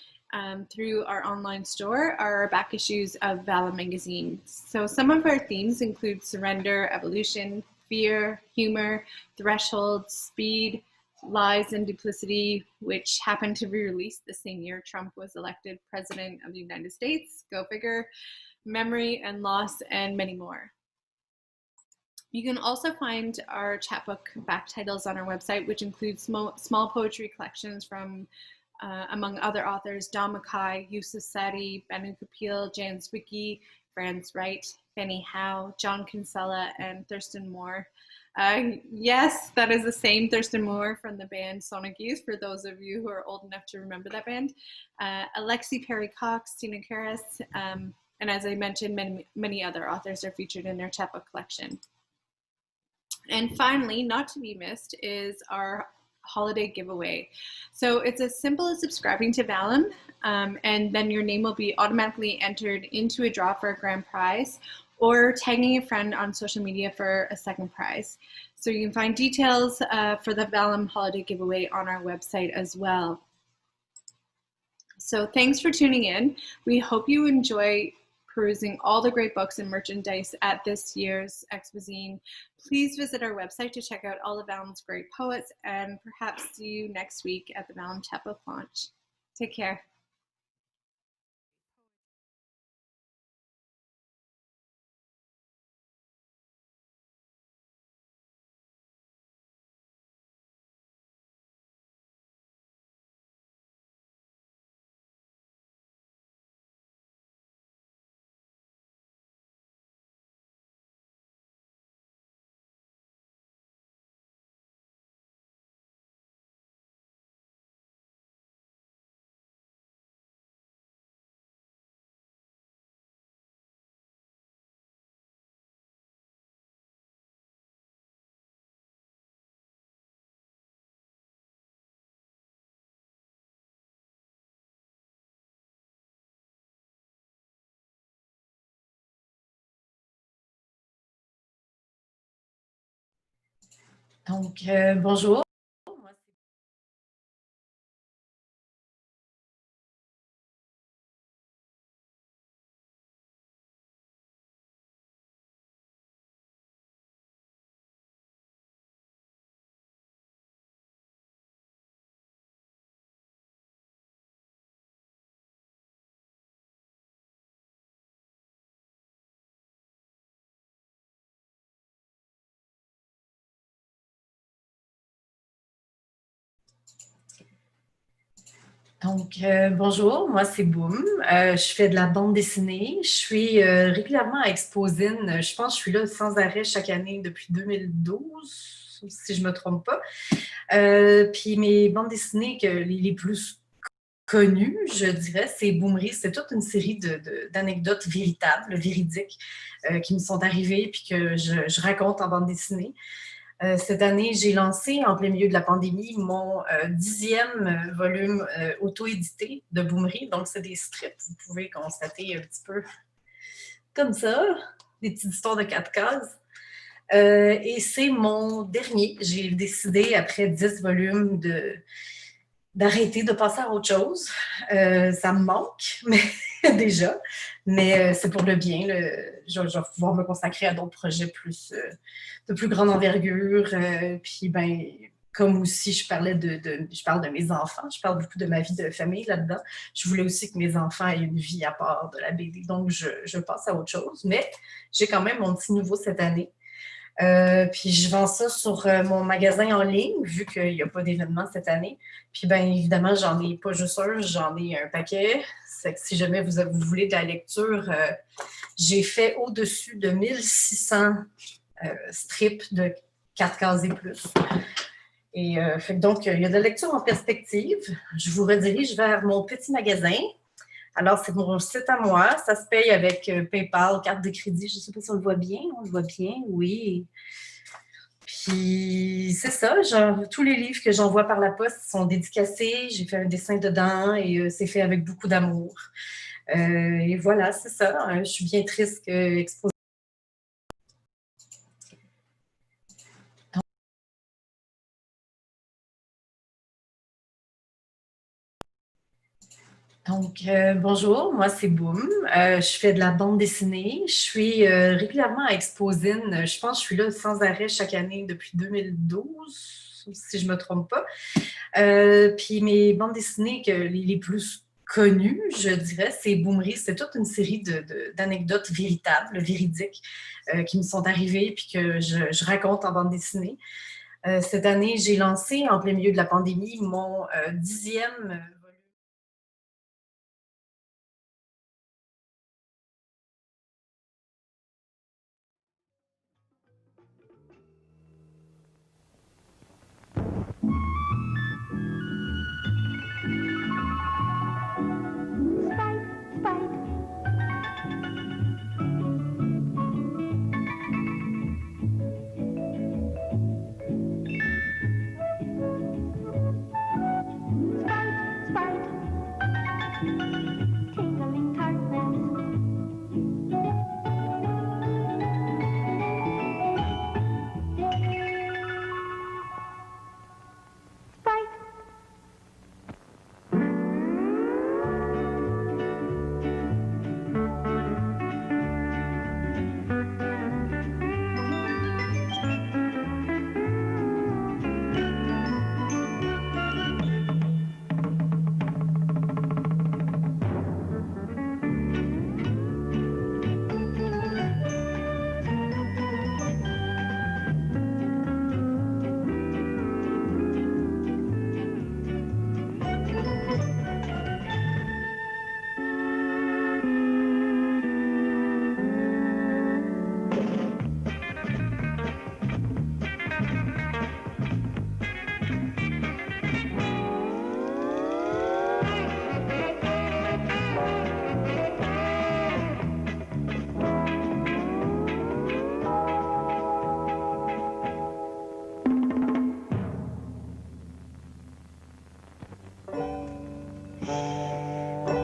Speaker 16: through our online store are our back issues of Vallum magazine. So some of our themes include surrender, evolution, fear, humor, threshold, speed, lies, and duplicity, which happened to be released the same year Trump was elected president of the United States, go figure, memory and loss, and many more. You can also find our chapbook back titles on our website, which includes small poetry collections from, among other authors, Don Mackay, Yusuf Sadi, Banu Kapil, Jan Zwicky, Franz Wright, Fanny Howe, John Kinsella, and Thurston Moore. Yes, that is the same Thurston Moore from the band Sonic Youth, for those of you who are old enough to remember that band. Alexi Perry Cox, Tina Karras, and as I mentioned, many other authors are featured in their chapbook collection. And finally, not to be missed, is our holiday giveaway. So it's as simple as subscribing to Vallum, and then your name will be automatically entered into a draw for a grand prize, or tagging a friend on social media for a second prize. So you can find details for the Vallum holiday giveaway on our website as well. So thanks for tuning in. We hope you enjoy perusing all the great books and merchandise at this year's Expozine. Please visit our website to check out all of Vallum's great poets, and perhaps see you next week at the Vallum Chapbook launch. Take care.
Speaker 1: Donc, bonjour. Bonjour, moi c'est Boom. Je fais de la bande dessinée. Je suis régulièrement à Expozine. Je pense que je suis là sans arrêt chaque année depuis 2012, si je me trompe pas. Puis mes bandes dessinées les plus connues, je dirais, c'est Boomerie. C'est toute une série d'anecdotes véritables, véridiques, qui me sont arrivées puis que je raconte en bande dessinée. Cette année, j'ai lancé, en plein milieu de la pandémie, mon 10e volume auto-édité de Boomerie. Donc, c'est des strips, vous pouvez constater un petit peu comme ça, des petites histoires de 4 cases. Et c'est mon dernier. J'ai décidé, après 10 volumes, d'arrêter, de passer à autre chose. Ça me manque, mais déjà, mais c'est pour le bien. Je vais pouvoir me consacrer à d'autres projets de plus grande envergure. Puis, ben, comme aussi je parle de mes enfants, je parle beaucoup de ma vie de famille là-dedans. Je voulais aussi que mes enfants aient une vie à part de la BD, donc je passe à autre chose. Mais j'ai quand même mon petit nouveau cette année. Puis je vends ça sur mon magasin en ligne, vu qu'il n'y a pas d'événement cette année. Puis bien évidemment, j'en ai pas juste un, j'en ai un paquet. C'est que si jamais vous voulez de la lecture, j'ai fait au-dessus de 1600 strips de 4 cases et plus. Et donc, il y a de la lecture en perspective. Je vous redirige vers mon petit magasin. Alors, c'est mon site à moi. Ça se paye avec PayPal, carte de crédit. Je ne sais pas si on le voit bien. On le voit bien, oui. Puis, c'est ça. Tous les livres que j'envoie par la poste sont dédicacés. J'ai fait un dessin dedans et c'est fait avec beaucoup d'amour. Et voilà, c'est ça. Je suis bien triste que Expozine. Bonjour, moi c'est Boom. Je fais de la bande dessinée. Je suis régulièrement à Expozine. Je pense que je suis là sans arrêt chaque année depuis 2012, si je me trompe pas. Puis mes bandes dessinées les plus connues, je dirais, c'est Boomerie. C'est toute une série d'anecdotes véritables, véridiques, qui me sont arrivées puis que je raconte en bande dessinée. Cette année, j'ai lancé, en plein milieu de la pandémie, mon 10e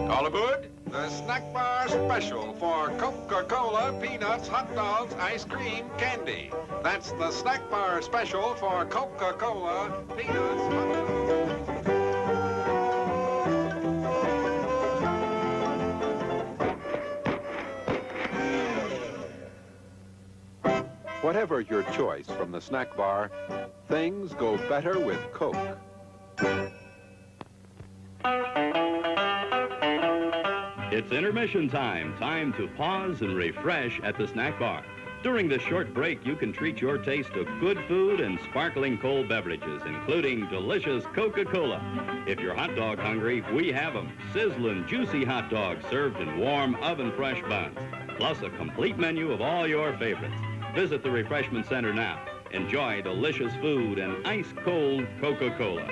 Speaker 2: All aboard the snack bar special for Coca-Cola, peanuts, hot dogs, ice cream, candy. That's the snack bar special for Coca-Cola, peanuts, hot dogs. Whatever your choice from the snack bar, things go better with Coke.
Speaker 17: It's intermission time. Time to pause and refresh at the snack bar. During this short break, you can treat your taste of good food and sparkling cold beverages, including delicious Coca-Cola. If you're hot dog hungry, we have them. Sizzling, juicy hot dogs served in warm, oven-fresh buns, plus a complete menu of all your favorites. Visit the Refreshment Center now. Enjoy delicious food and ice-cold Coca-Cola.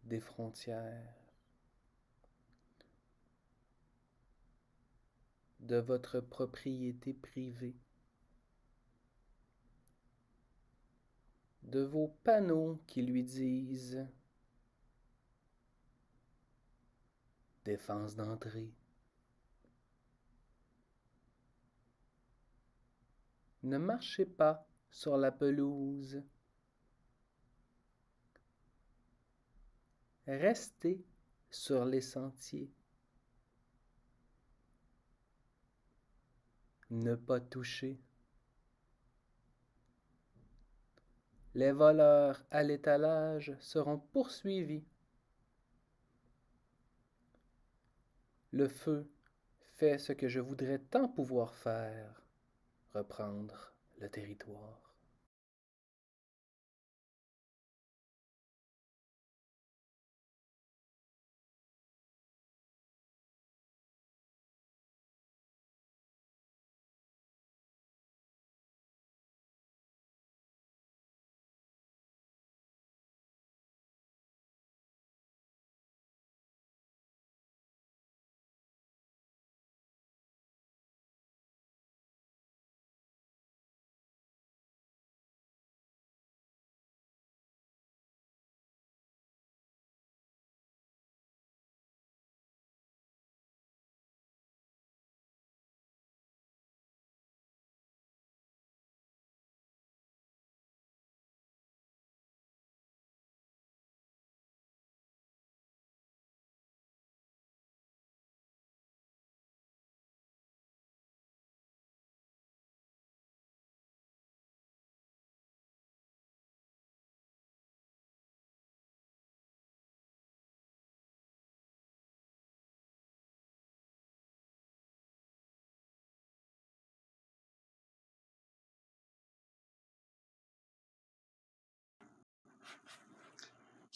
Speaker 18: Des frontières, de votre propriété privée, de vos panneaux qui lui disent défense d'entrée. Ne marchez pas sur la pelouse. Restez sur les sentiers. Ne pas toucher. Les voleurs à l'étalage seront poursuivis. Le feu fait ce que je voudrais tant pouvoir faire, reprendre le territoire.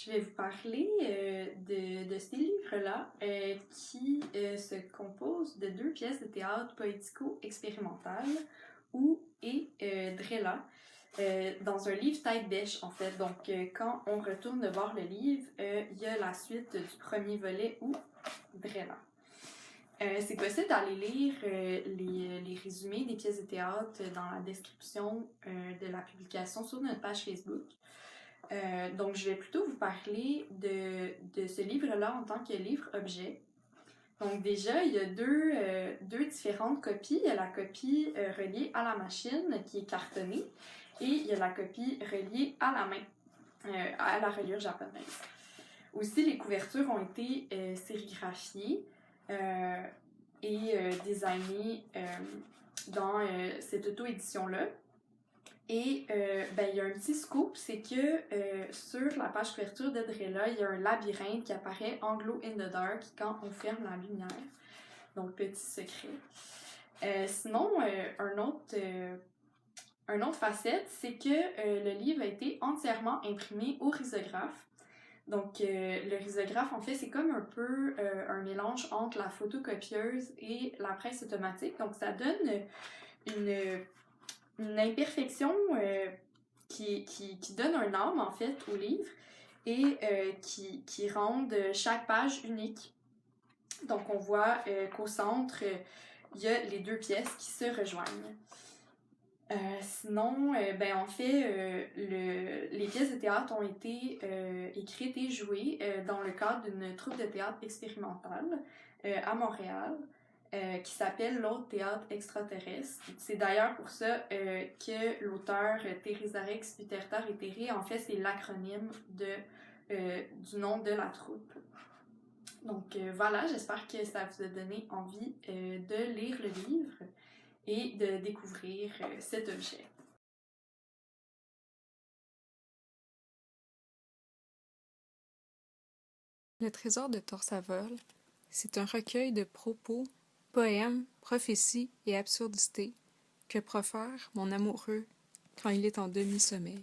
Speaker 7: Je vais vous parler de ces livres-là qui se composent de 2 pièces de théâtre poético-expérimentales, Ou et Drella, dans un livre tête bêche en fait. Donc quand on retourne de voir le livre, il y a la suite du premier volet Ou Drella. C'est possible d'aller lire les résumés des pièces de théâtre dans la description de la publication sur notre page Facebook. Donc, je vais plutôt vous parler de ce livre-là en tant que livre-objet. Donc, déjà, il y a deux différentes copies. Il y a la copie reliée à la machine qui est cartonnée et il y a la copie reliée à la main, à la reliure japonaise. Aussi, les couvertures ont été sérigraphiées et designées dans cette auto-édition-là. Et il y a un petit scoop, c'est que sur la page couverture de Drella, il y a un labyrinthe qui apparaît en glow in the dark quand on ferme la lumière. Donc, petit secret. Sinon, un autre facette, c'est que le livre a été entièrement imprimé au risographe. Donc, le risographe, en fait, c'est comme un peu un mélange entre la photocopieuse et la presse automatique. Donc, ça donne une imperfection qui donne un âme, en fait, au livre et qui rendent chaque page unique. Donc, on voit qu'au centre, il y a les 2 pièces qui se rejoignent. Sinon, en fait, les pièces de théâtre ont été écrites et jouées dans le cadre d'une troupe de théâtre expérimentale à Montréal qui s'appelle l'Autre théâtre extraterrestre. C'est d'ailleurs pour ça que l'auteur Theresa Rex Utertar Etere, en fait, c'est l'acronyme du nom de la troupe. Donc voilà, j'espère que ça vous a donné envie de lire le livre et de découvrir cet objet.
Speaker 8: Le trésor de Torsavol, c'est un recueil de propos, poèmes, prophéties et absurdités que profère mon amoureux quand il est en demi-sommeil.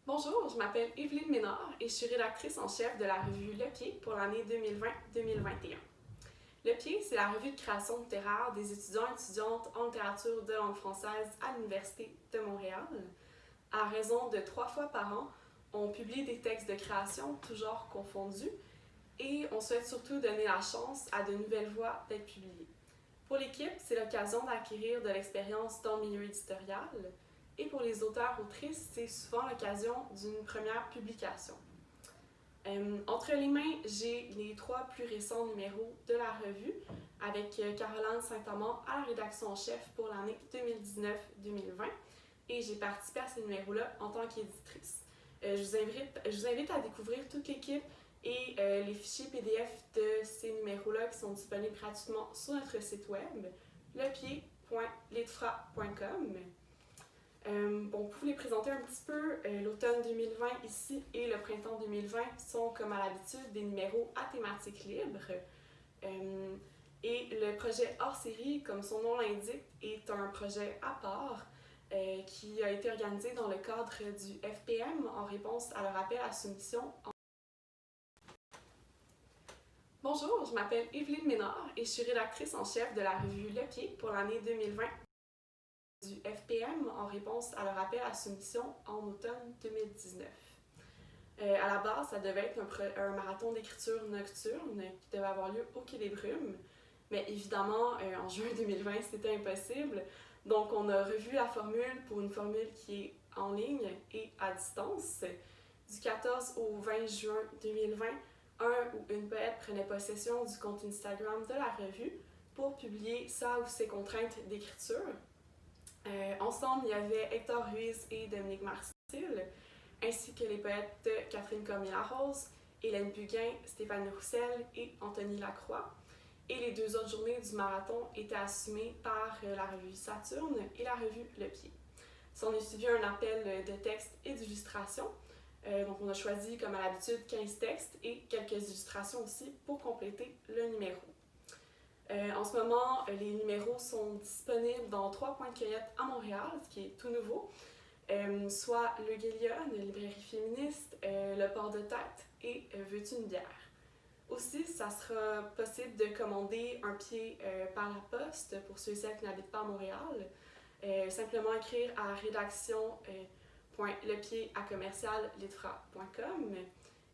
Speaker 19: Bonjour, je m'appelle Evelyne Ménard et je suis rédactrice en chef de la revue Le Pied pour l'année 2020-2021. Le Pied, c'est la revue de création littéraire des étudiants et étudiantes en littérature de langue française à l'Université de Montréal. À raison de 3 fois par an, On publie des textes de création, tous genres confondus, et on souhaite surtout donner la chance à de nouvelles voix d'être publiées. Pour l'équipe, c'est l'occasion d'acquérir de l'expérience dans le milieu éditorial, et pour les auteurs-autrices, c'est souvent l'occasion d'une première publication. Entre les mains, j'ai les 3 plus récents numéros de la revue, avec Caroline Saint-Amand à la rédaction en chef pour l'année 2019-2020, et j'ai participé à ces numéros-là en tant qu'éditrice. Je vous invite à découvrir toute l'équipe et les fichiers PDF de ces numéros-là qui sont disponibles gratuitement sur notre site web, lepied.litfra.com. Pour vous les présenter un petit peu, l'automne 2020 ici et le printemps 2020 sont, comme à l'habitude, des numéros à thématique libre. Et le projet hors série, comme son nom l'indique, est un projet à part qui a été organisé dans le cadre du FPM en réponse à leur appel à soumission. Bonjour, je m'appelle Evelyne Ménard et je suis rédactrice en chef de la revue Le Pied pour l'année 2020 du FPM en réponse à leur appel à soumission en automne 2019. À la base, ça devait être un marathon d'écriture nocturne qui devait avoir lieu au Quai des Brumes, mais évidemment, en juin 2020, c'était impossible. Donc, on a revu la formule pour une formule qui est en ligne et à distance. Du 14 au 20 juin 2020, un ou une poète prenait possession du compte Instagram de la revue pour publier sa ou ses contraintes d'écriture. Ensemble, il y avait Hector Ruiz et Dominique Marcil, ainsi que les poètes Catherine Cormier-Larose, Hélène Buguin, Stéphanie Roussel et Anthony Lacroix. Et les 2 autres journées du marathon étaient assumées par la revue Saturne et la revue Le Pied. On a suivi un appel de textes et d'illustrations. Donc on a choisi, comme à l'habitude, 15 textes et quelques illustrations aussi pour compléter le numéro. En ce moment, les numéros sont disponibles dans 3 points de cueillette à Montréal, ce qui est tout nouveau, soit le Guélion, la librairie féministe, le Port de Tête et Veux-tu une bière? Aussi, ça sera possible de commander un pied par la poste pour ceux et celles qui n'habitent pas à Montréal. Simplement écrire à rédaction.lepied@litfra.com.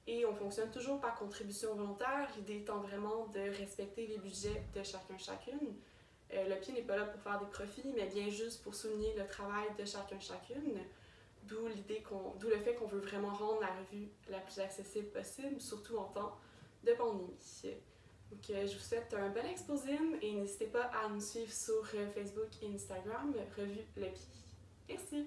Speaker 19: Et on fonctionne toujours par contribution volontaire, l'idée étant vraiment de respecter les budgets de chacune. Le pied n'est pas là pour faire des profits, mais bien juste pour souligner le travail de chacune, d'où le fait qu'on veut vraiment rendre la revue la plus accessible possible, surtout en temps de pandémie. Donc, je vous souhaite un bon Expozine et n'hésitez pas à nous suivre sur Facebook et Instagram, revue Le Pied. Merci!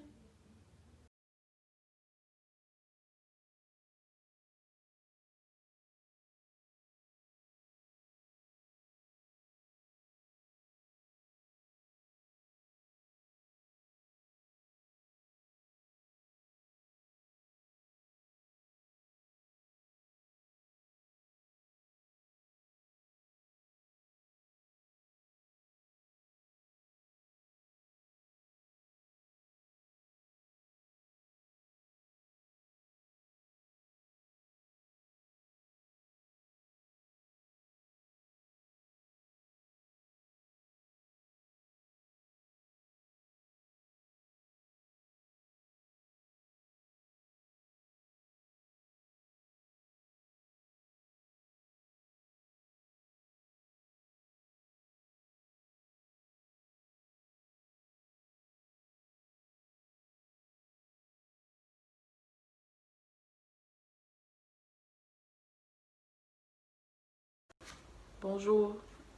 Speaker 3: Bonjour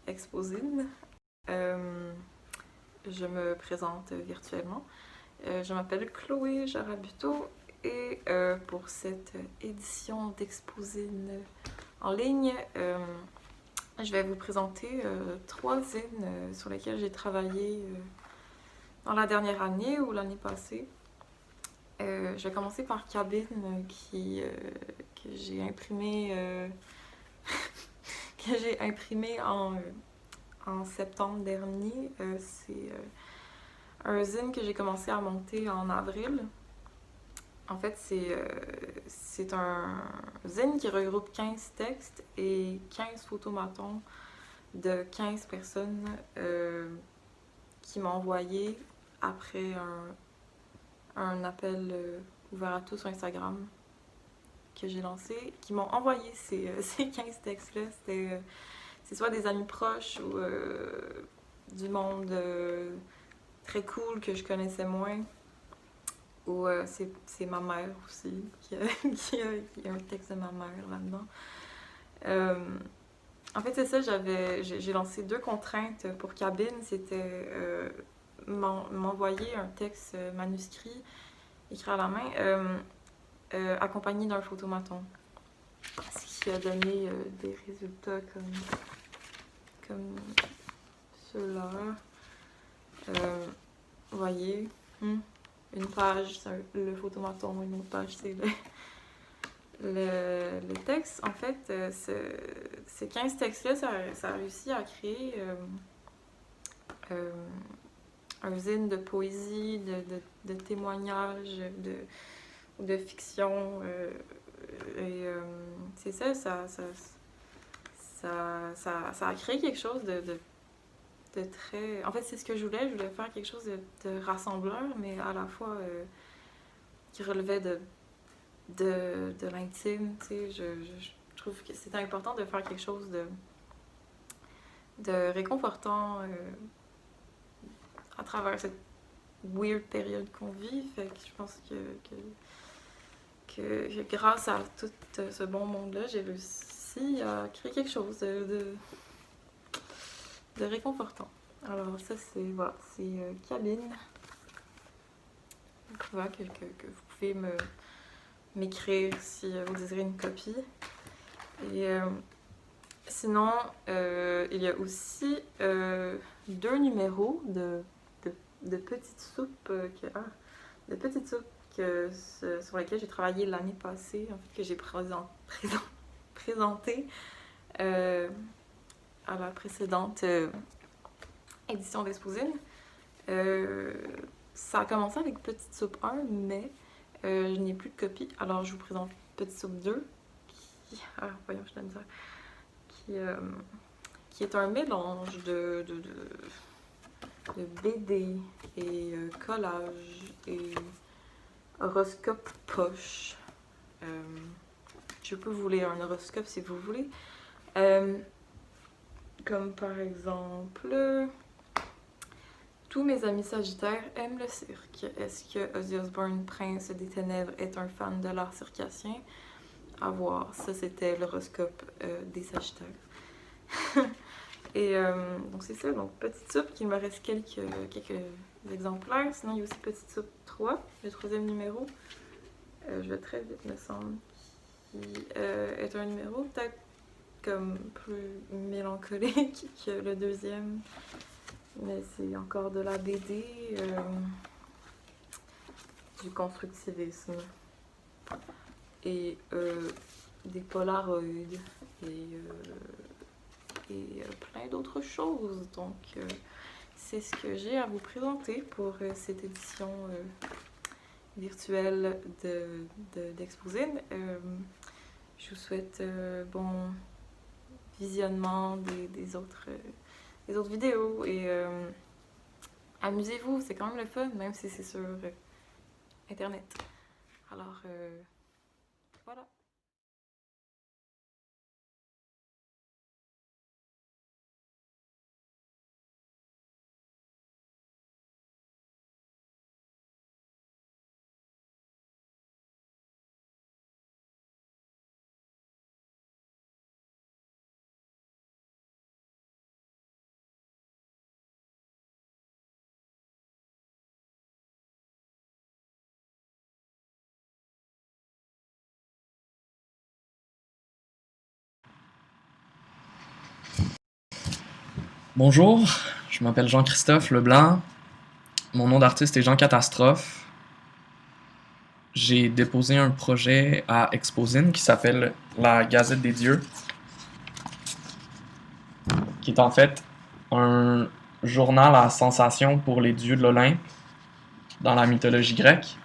Speaker 3: Expozine, je me présente virtuellement. Je m'appelle Chloé Jarabuteau et pour cette édition d'Expozine en ligne, je vais vous présenter 3 zines sur lesquels j'ai travaillé dans la dernière année ou l'année passée. Je vais commencer par Cabine que j'ai imprimé en septembre dernier. C'est un zine que j'ai commencé à monter en avril. En fait, c'est un zine qui regroupe 15 textes et 15 photomatons de 15 personnes qui m'ont envoyé après un appel ouvert à tous sur Instagram. que j'ai lancé, qui m'ont envoyé ces 15 textes-là. C'est soit des amis proches ou du monde très cool que je connaissais moins. Ou c'est ma mère aussi, qui a un texte de ma mère là-dedans. En fait, c'est ça, j'ai lancé 2 contraintes pour Cabine. C'était m'envoyer un texte manuscrit, écrit à la main, accompagné d'un photomaton. Ce qui a donné des résultats comme ceux-là. Vous voyez, une page, c'est le photomaton, une autre page, c'est le texte. En fait, ces 15 textes-là, ça a réussi à créer un zine de poésie, de témoignages, de fiction. C'est ça a créé quelque chose de très... En fait, c'est ce que je voulais faire quelque chose de rassembleur, mais à la fois qui relevait de l'intime, tu sais. Je trouve que c'était important de faire quelque chose de réconfortant à travers cette weird période qu'on vit. Fait que je pense que grâce à tout ce bon monde-là, j'ai réussi à créer quelque chose de réconfortant. Alors ça, c'est Cabine. Voilà, que vous pouvez m'écrire si vous désirez une copie. Et sinon, il y a aussi 2 numéros de petites soupes sur lesquelles j'ai travaillé l'année passée, en fait, que j'ai présenté à la précédente édition d'Expozine. Ça a commencé avec Petite Soupe 1, mais je n'ai plus de copie. Alors je vous présente Petite Soupe 2, voyons, je donne ça, qui est un mélange de BD et collage et horoscope poche. Je peux vous lire un horoscope si vous voulez. Comme par exemple... Tous mes amis sagittaires aiment le cirque. Est-ce que Ozzy Osbourne, prince des ténèbres, est un fan de l'art circassien? À voir. Ça, c'était l'horoscope des sagittaires. Et donc c'est ça. Donc Petite Soupe, qu'il me reste quelques exemplaires. Sinon, il y a aussi Petite Soupe 3, le 3e numéro. Je vais très vite, me semble. Qui est un numéro peut-être comme plus mélancolique que le 2e. Mais c'est encore de la BD, du constructivisme et des polaroids et plein d'autres choses. Donc c'est ce que j'ai à vous présenter pour cette édition virtuelle d'Expozine. Je vous souhaite bon visionnement des autres vidéos et amusez-vous, c'est quand même le fun, même si c'est sur Internet. Alors, voilà.
Speaker 9: Bonjour, je m'appelle Jean-Christophe Leblanc. Mon nom d'artiste est Jean Catastrophe. J'ai déposé un projet à Expozine qui s'appelle La Gazette des Dieux, qui est en fait un journal à sensation pour les dieux de l'Olympe dans la mythologie grecque.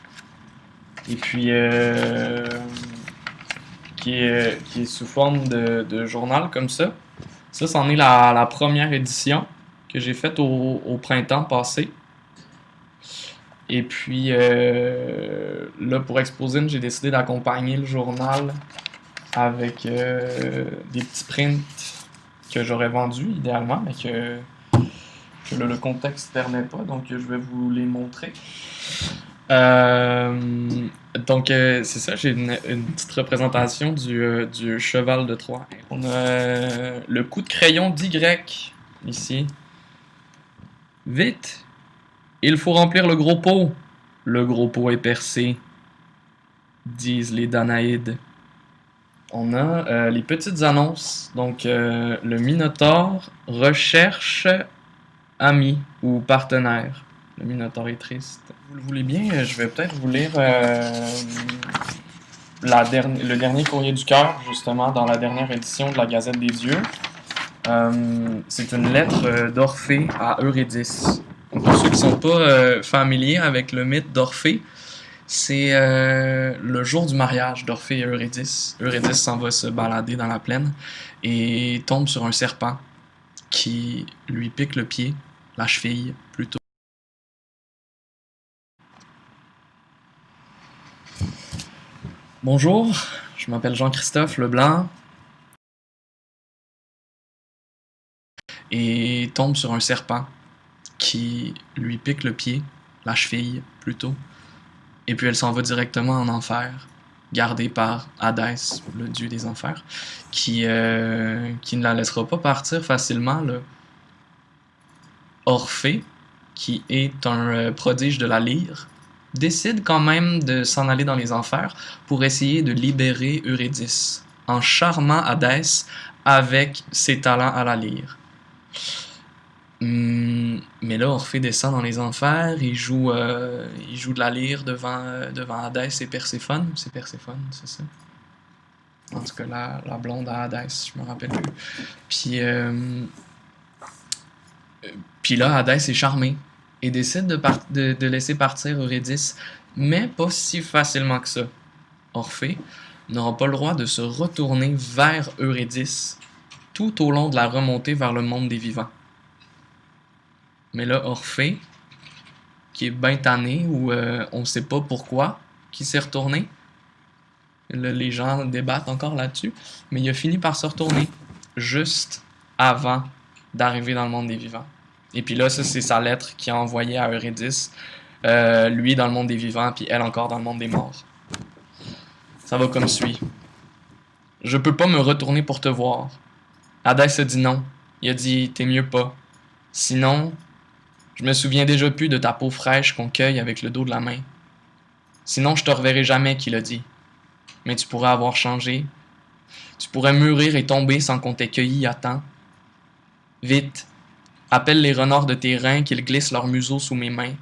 Speaker 9: Et puis, qui est sous forme de journal comme ça. Ça, c'en est la première édition que j'ai faite au printemps passé. Et puis, là, pour Expozine, j'ai décidé d'accompagner le journal avec des petits prints que j'aurais vendus, idéalement, mais que le contexte ne permet pas, donc je vais vous les montrer. Donc, c'est ça, j'ai une petite représentation du cheval de Troie. On a le coup de crayon d'Y, ici. Vite! Il faut remplir le gros pot. Le gros pot est percé, disent les Danaïdes. On a les petites annonces. Donc, le Minotaure recherche ami ou partenaire. Le Minotaure est triste. Vous le voulez bien, je vais peut-être vous lire le dernier courrier du cœur, justement, dans la dernière édition de la Gazette des Dieux. C'est une lettre d'Orphée à Eurydice. Pour ceux qui ne sont pas familiers avec le mythe d'Orphée, c'est le jour du mariage d'Orphée et Eurydice. Eurydice s'en va se balader dans la plaine et tombe sur un serpent qui lui pique le pied, la cheville plutôt. Bonjour, je m'appelle Jean-Christophe Leblanc et tombe sur un serpent qui lui pique le pied, la cheville plutôt, et puis elle s'en va directement en enfer, gardée par Hadès, le dieu des enfers, qui ne la laissera pas partir facilement, là. Orphée, qui est un prodige de la lyre, décide quand même de s'en aller dans les enfers pour essayer de libérer Eurydice, en charmant Hadès avec ses talents à la lyre. Mais là, Orphée descend dans les enfers, il joue de la lyre devant Hadès et Perséphone. C'est Perséphone, c'est ça? En tout cas, la blonde à Hadès, je me rappelle plus. Puis là, Hadès est charmé et décide de laisser partir Eurydice, mais pas si facilement que ça. Orphée n'aura pas le droit de se retourner vers Eurydice tout au long de la remontée vers le monde des vivants. Mais là, Orphée, qui est bien tanné, ou on ne sait pas pourquoi, qui s'est retourné. Là, les gens débattent encore là-dessus, mais il a fini par se retourner juste avant d'arriver dans le monde des vivants. Et puis là, ça, c'est sa lettre qu'il a envoyée à Eurydice, lui dans le monde des vivants, puis elle encore dans le monde des morts. Ça va comme suit. Je peux pas me retourner pour te voir. Hadès a dit non. Il a dit, t'es mieux pas. Sinon, je me souviens déjà plus de ta peau fraîche qu'on cueille avec le dos de la main. Sinon, je te reverrai jamais, qu'il a dit. Mais tu pourrais avoir changé. Tu pourrais mûrir et tomber sans qu'on t'ait cueilli à temps. Vite, appelle les renards de tes reins qu'ils glissent leur museau sous mes mains.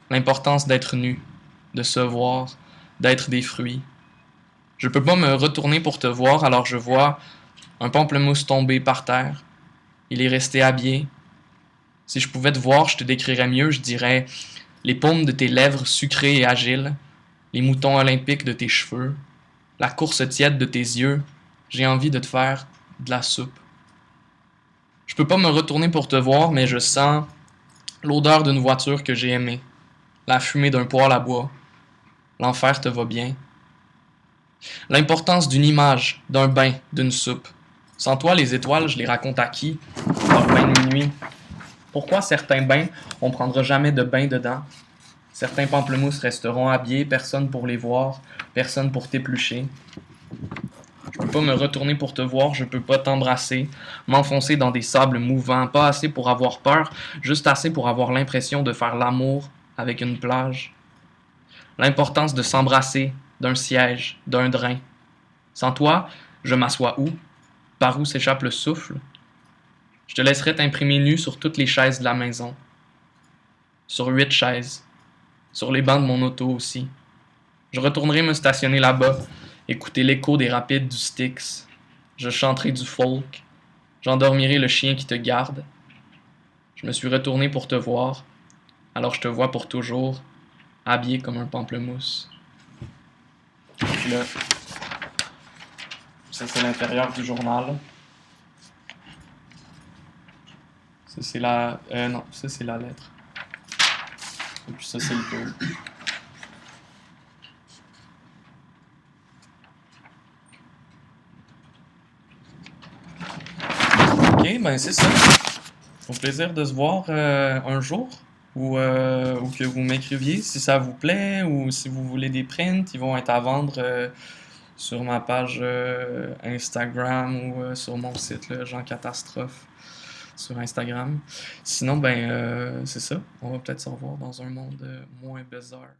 Speaker 9: L'importance d'être nu, de se voir, d'être des fruits. Je peux pas me retourner pour te voir, alors je vois un pamplemousse tomber par terre. Il est resté habillé. Si je pouvais te voir, je te décrirais mieux, je dirais les paumes de tes lèvres sucrées et agiles, les moutons olympiques de tes cheveux, la course tiède de tes yeux. J'ai envie de te faire de la soupe. Je peux pas me retourner pour te voir, mais je sens l'odeur d'une voiture que j'ai aimée, la fumée d'un poêle à bois. L'enfer te va bien. L'importance d'une image, d'un bain, d'une soupe. Sans toi, les étoiles, je les raconte à qui? Leur bain de minuit. Pourquoi certains bains, on prendra jamais de bain dedans? Certains pamplemousses resteront habillés, personne pour les voir, personne pour t'éplucher. Je peux pas me retourner pour te voir, je peux pas t'embrasser, m'enfoncer dans des sables mouvants, pas assez pour avoir peur, juste assez pour avoir l'impression de faire l'amour avec une plage. L'importance de s'embrasser, d'un siège, d'un drain. Sans toi, je m'assois où? Par où s'échappe le souffle? Je te laisserai t'imprimer nu sur toutes les chaises de la maison. Sur 8 chaises. Sur les bancs de mon auto aussi. Je retournerai me stationner là-bas, écouter l'écho des rapides du Styx. Je chanterai du folk. J'endormirai le chien qui te garde. Je me suis retourné pour te voir, alors je te vois pour toujours, habillé comme un pamplemousse. Puis là, ça c'est l'intérieur du journal. Ça c'est la... non, ça c'est la lettre. Et puis ça, c'est le tour. Ok, ben c'est ça. Au plaisir de se voir un jour. Ou que vous m'écriviez si ça vous plaît, ou si vous voulez des prints, ils vont être à vendre sur ma page Instagram ou sur mon site, là, Jean Catastrophe, sur Instagram. Sinon, ben, c'est ça. On va peut-être se revoir dans un monde moins bizarre.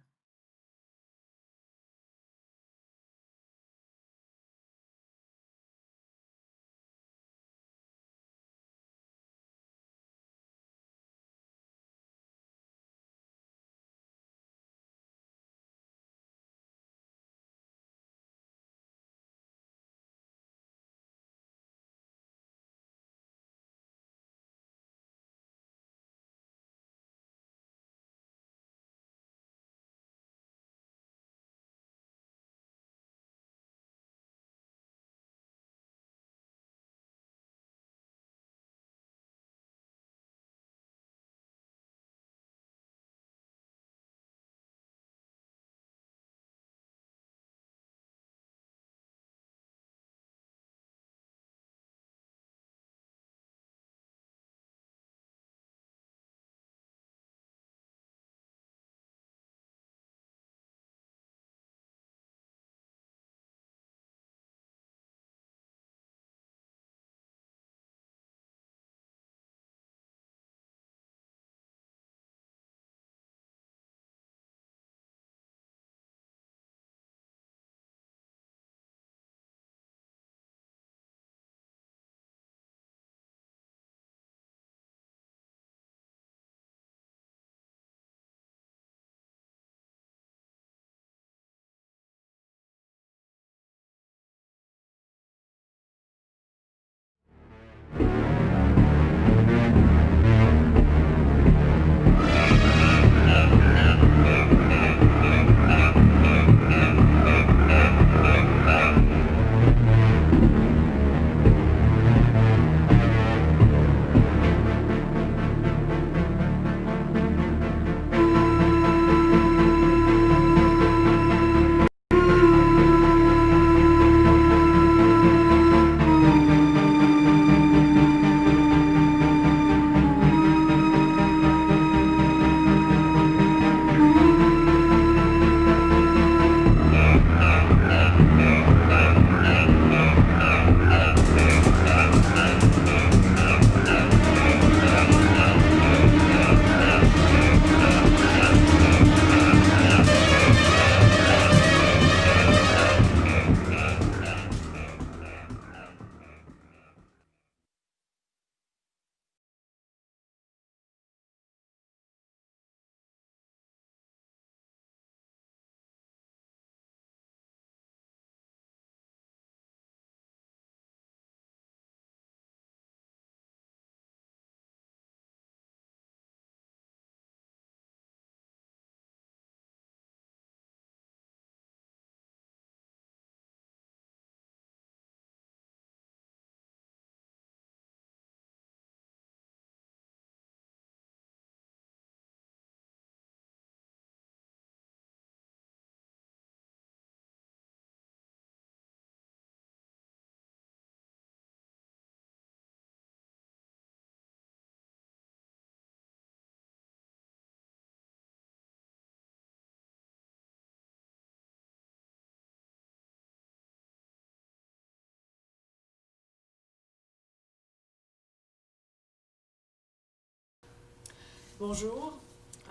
Speaker 20: Bonjour,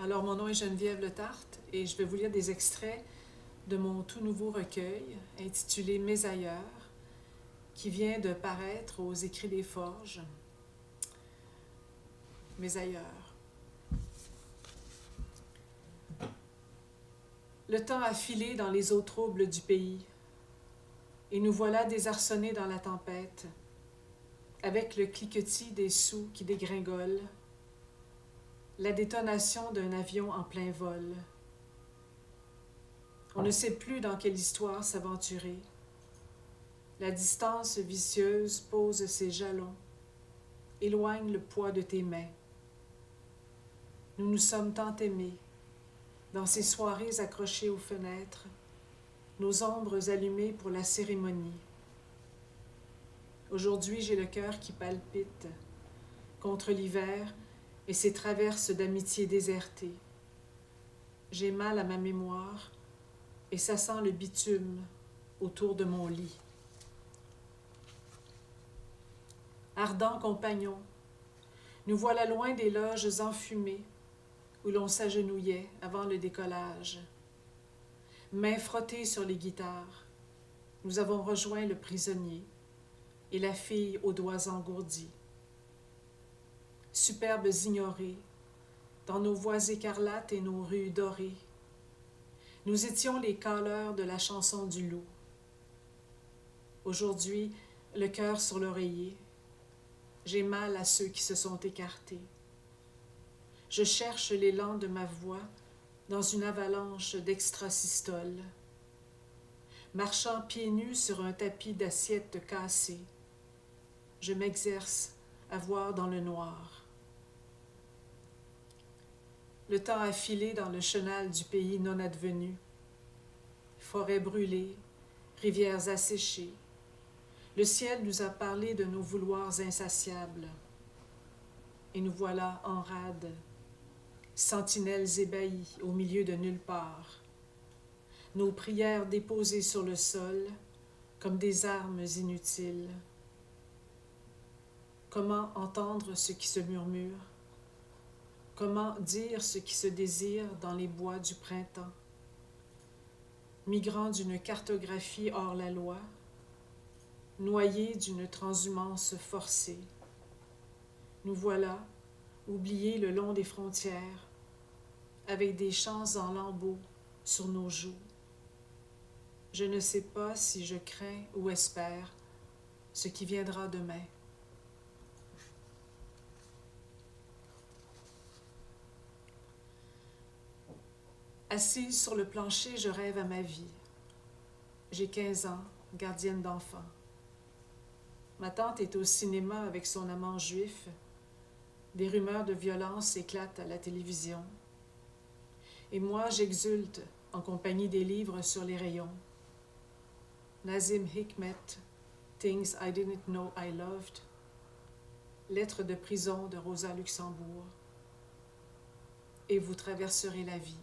Speaker 20: alors mon nom est Geneviève Le Tarte et je vais vous lire des extraits de mon tout nouveau recueil intitulé Mes ailleurs, qui vient de paraître aux Écrits des Forges. Mes ailleurs. Le temps a filé dans les eaux troubles du pays, et nous voilà désarçonnés dans la tempête, avec le cliquetis des sous qui dégringolent, la détonation d'un avion en plein vol. On ne sait plus dans quelle histoire s'aventurer. La distance vicieuse pose ses jalons, éloigne le poids de tes mains. Nous nous sommes tant aimés, dans ces soirées accrochées aux fenêtres, nos ombres allumées pour la cérémonie. Aujourd'hui, j'ai le cœur qui palpite contre l'hiver et ses traverses d'amitié désertées. J'ai mal à ma mémoire et ça sent le bitume autour de mon lit. Ardents compagnons, nous voilà loin des loges enfumées où l'on s'agenouillait avant le décollage. Mains frottées sur les guitares, nous avons rejoint le prisonnier et la fille aux doigts engourdis. Superbes ignorés, dans nos voies écarlates et nos rues dorées, nous étions les caleurs de la chanson du loup. Aujourd'hui, le cœur sur l'oreiller, j'ai mal à ceux qui se sont écartés. Je cherche l'élan de ma voix dans une avalanche d'extrasystoles. Marchant pieds nus sur un tapis d'assiettes cassées, je m'exerce à voir dans le noir. Le temps a filé dans le chenal du pays non advenu. Forêts brûlées, rivières asséchées. Le ciel nous a parlé de nos vouloirs insatiables. Et nous voilà en rade, sentinelles ébahies au milieu de nulle part. Nos prières déposées sur le sol comme des armes inutiles. Comment entendre ce qui se murmure? Comment dire ce qui se désire dans les bois du printemps? Migrants d'une cartographie hors la loi, noyés d'une transhumance forcée, nous voilà, oubliés le long des frontières, avec des chants en lambeaux sur nos joues. Je ne sais pas si je crains ou espère ce qui viendra demain. Assise sur le plancher, je rêve à ma vie. J'ai 15 ans, gardienne d'enfants. Ma tante est au cinéma avec son amant juif. Des rumeurs de violence éclatent à la télévision. Et moi, j'exulte en compagnie des livres sur les rayons. Nazim Hikmet, Things I Didn't Know I Loved. Lettre de prison de Rosa Luxembourg. Et vous traverserez la vie,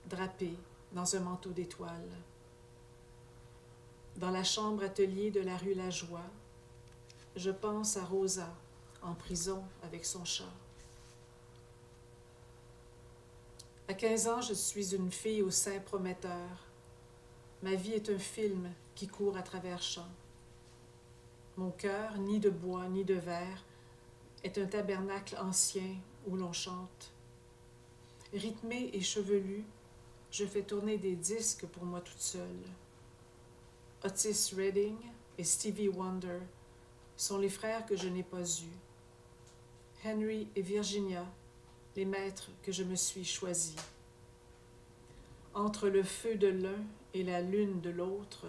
Speaker 20: drapé dans un manteau d'étoiles. Dans la chambre atelier de la rue La Joie, je pense à Rosa, en prison avec son chat. À 15 ans, je suis une fille au sein prometteur. Ma vie est un film qui court à travers champs. Mon cœur, ni de bois ni de verre, est un tabernacle ancien où l'on chante. Rythmé et chevelu, je fais tourner des disques pour moi toute seule. Otis Redding et Stevie Wonder sont les frères que je n'ai pas eus. Henry et Virginia, les maîtres que je me suis choisis. Entre le feu de l'un et la lune de l'autre,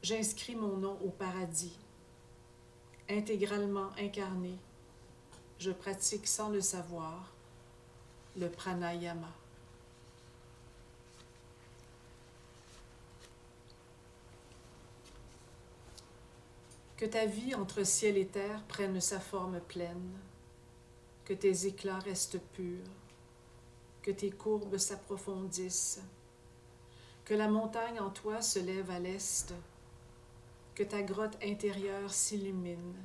Speaker 20: j'inscris mon nom au paradis. Intégralement incarné, je pratique sans le savoir le pranayama. Que ta vie entre ciel et terre prenne sa forme pleine, que tes éclats restent purs, que tes courbes s'approfondissent, que la montagne en toi se lève à l'est, que ta grotte intérieure s'illumine,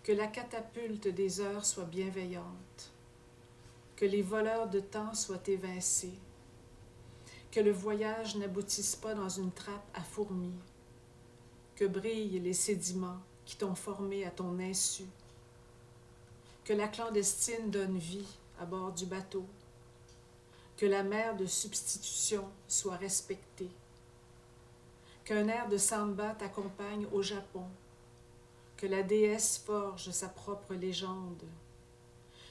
Speaker 20: que la catapulte des heures soit bienveillante, que les voleurs de temps soient évincés, que le voyage n'aboutisse pas dans une trappe à fourmis, que brillent les sédiments qui t'ont formé à ton insu, que la clandestine donne vie à bord du bateau, que la mer de substitution soit respectée, qu'un air de samba t'accompagne au Japon, que la déesse forge sa propre légende,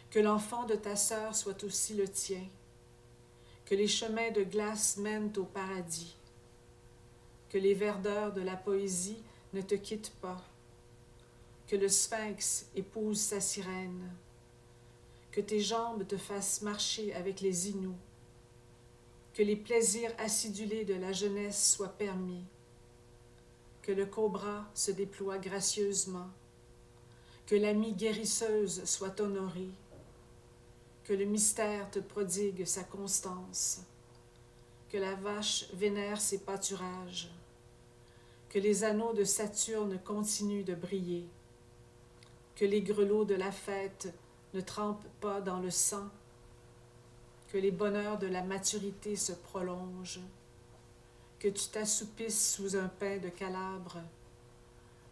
Speaker 20: que l'enfant de ta sœur soit aussi le tien, que les chemins de glace mènent au paradis, que les verdeurs de la poésie ne te quittent pas, que le sphinx épouse sa sirène, que tes jambes te fassent marcher avec les Inuits, que les plaisirs acidulés de la jeunesse soient permis, que le cobra se déploie gracieusement, que l'amie guérisseuse soit honorée, que le mystère te prodigue sa constance, que la vache vénère ses pâturages, que les anneaux de Saturne continuent de briller, que les grelots de la fête ne trempent pas dans le sang, que les bonheurs de la maturité se prolongent, que tu t'assoupisses sous un pain de Calabre,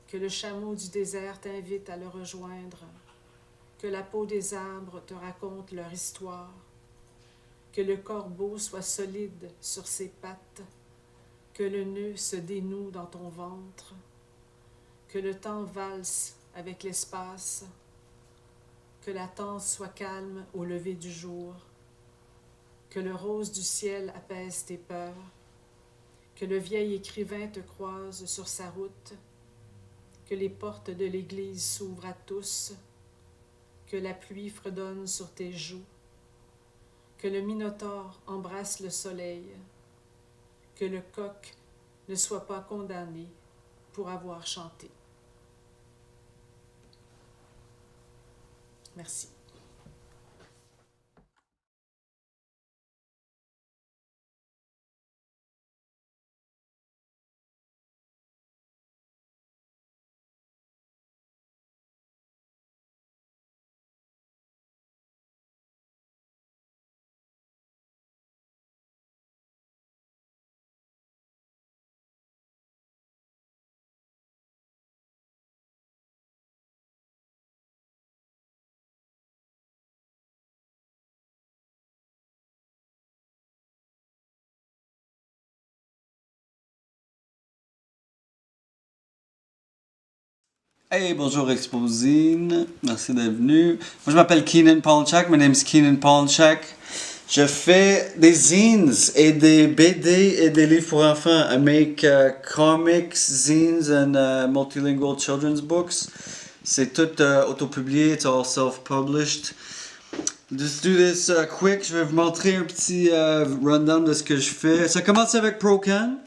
Speaker 20: que le chameau du désert t'invite à le rejoindre, que la peau des arbres te raconte leur histoire, que le corbeau soit solide sur ses pattes, que le nœud se dénoue dans ton ventre, que le temps valse avec l'espace, que la danse soit calme au lever du jour, que le rose du ciel apaise tes peurs, que le vieil écrivain te croise sur sa route, que les portes de l'église s'ouvrent à tous, que la pluie fredonne sur tes joues, que le minotaure embrasse le soleil, que le coq ne soit pas condamné pour avoir chanté. Merci.
Speaker 21: Hey, bonjour Expozine, merci d'être venu. Moi je m'appelle Keenan Polchak, my name is Keenan Polchak. Je fais des zines et des BD et des livres pour enfants. I make comics, zines and multilingual children's books. C'est tout auto-publié, it's all self-published. Just do this quick, je vais vous montrer un petit rundown de ce que je fais. Ça commence avec Procan.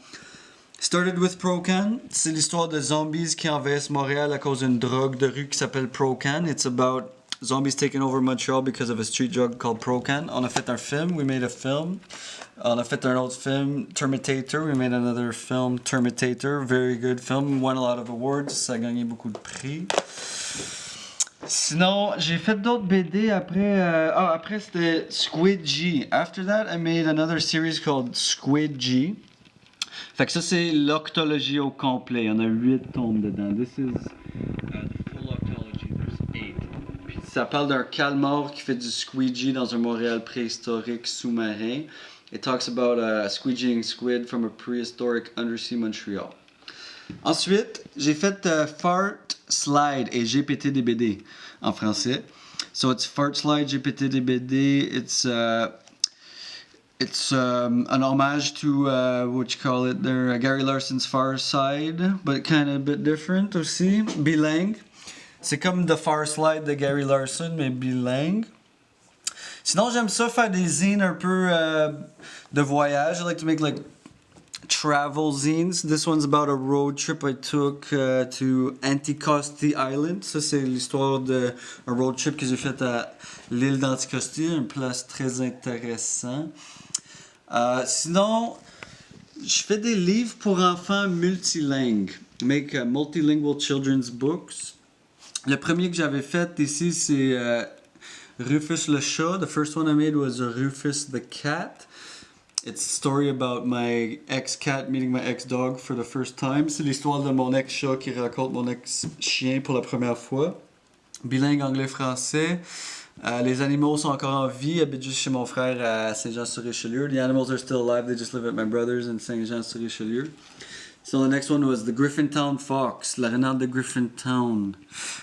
Speaker 21: Started with Procan. C'est l'histoire de zombies qui envahissent Montréal à cause d'une drogue de rue qui s'appelle Procan. It's about zombies taking over Montreal because of a street drug called Procan. On a fait un film, we made a film. On a fait un autre film, Terminator. We made another film, Terminator. Very good film. Won a lot of awards. Ça a gagné beaucoup de prix. Sinon, j'ai fait d'autres BD après. Après c'était Squid G. After that, I made another series called Squid G. Fait que ça, c'est l'octologie au complet. Il y en a 8 tomes dedans. This is the full octology. There's 8. Puis ça parle d'un calmar qui fait du squeegee dans un Montréal préhistorique sous-marin. It talks about squeegeeing squid from a prehistoric undersea Montreal. Ensuite, j'ai fait Fart Slide et GPTDBD en français. So it's Fart Slide, GPTDBD. It's an homage to what you call it there, Gary Larson's Far Side, but kind of a bit different aussi. Bilingue. C'est comme The Far Slide de Gary Larson, mais bilingue. Sinon, j'aime ça faire des zines un peu de voyage. I like to make like travel zines. This one's about a road trip I took to Anticosti Island. Ça, c'est l'histoire d'un road trip que j'ai fait à l'île d'Anticosti, une place très intéressante. Sinon, je fais des livres pour enfants multilingues. Make multilingual children's books. Le premier que j'avais fait ici, c'est Rufus le chat. The first one I made was Rufus the cat. It's a story about my ex-cat meeting my ex-dog for the first time. C'est l'histoire de mon ex-chat qui raconte mon ex-chien pour la première fois. Bilingue anglais-français. Les animaux sont encore en vie, habitent juste chez mon frère à Saint-Jean-sur-Richelieu. The animals are still alive, they just live at my brother's in Saint-Jean-sur-Richelieu. So the next one was the Griffintown Fox, la renarde de Griffintown.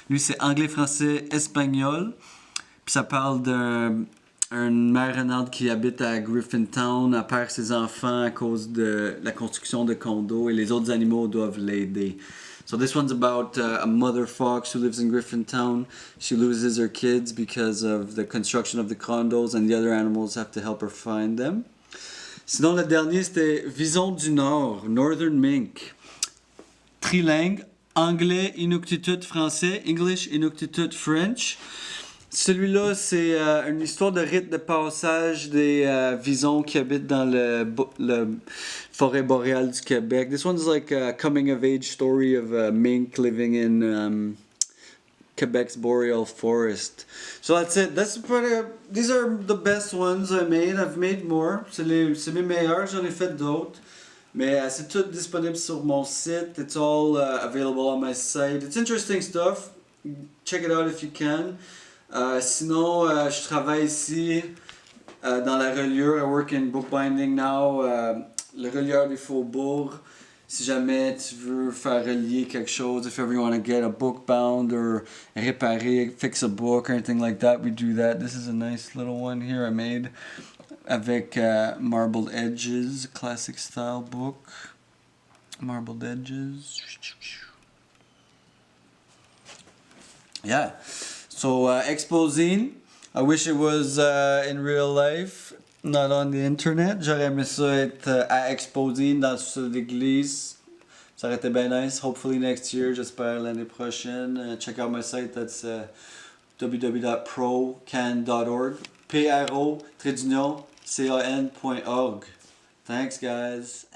Speaker 21: Lui, c'est anglais, français, espagnol. Puis ça parle d'une mère renarde qui habite à Griffintown, elle perd ses enfants à cause de la construction de condos et les autres animaux doivent l'aider. So this one's about a mother fox who lives in Griffintown. She loses her kids because of the construction of the condos and the other animals have to help her find them. Sinon, le dernier, c'était Vision du Nord, Northern Mink. Trilingue, anglais, Inuktitut français, English, Inuktitut French. Celui-là, c'est une histoire de rite de passage des visons qui habitent dans le forêt boréale du Québec. This one's like a coming of age story of a mink living in Quebec's boreal forest. So that's it. These are the best ones I made. I've made more. C'est mes meilleurs. J'en ai fait d'autres. Mais c'est tout disponible sur mon site. It's all available on my site. It's interesting stuff. Check it out if you can. Sinon, je travaille ici dans la reliure. I work in bookbinding now. Le relieur des faubourgs. Si jamais tu veux faire relier quelque chose, if ever you want to get a book bound or réparer, fix a book or anything like that, we do that. This is a nice little one here I made avec marbled edges, classic style book. Marbled edges. Yeah. So Expozine, I wish it was in real life, not on the internet. J'aurais aimé ça être à Expozine dans le sous d'église. Ça aurait été bien nice. Hopefully next year, j'espère l'année prochaine. Check out my site, that's www.procan.org. pro-can.org. Thanks guys.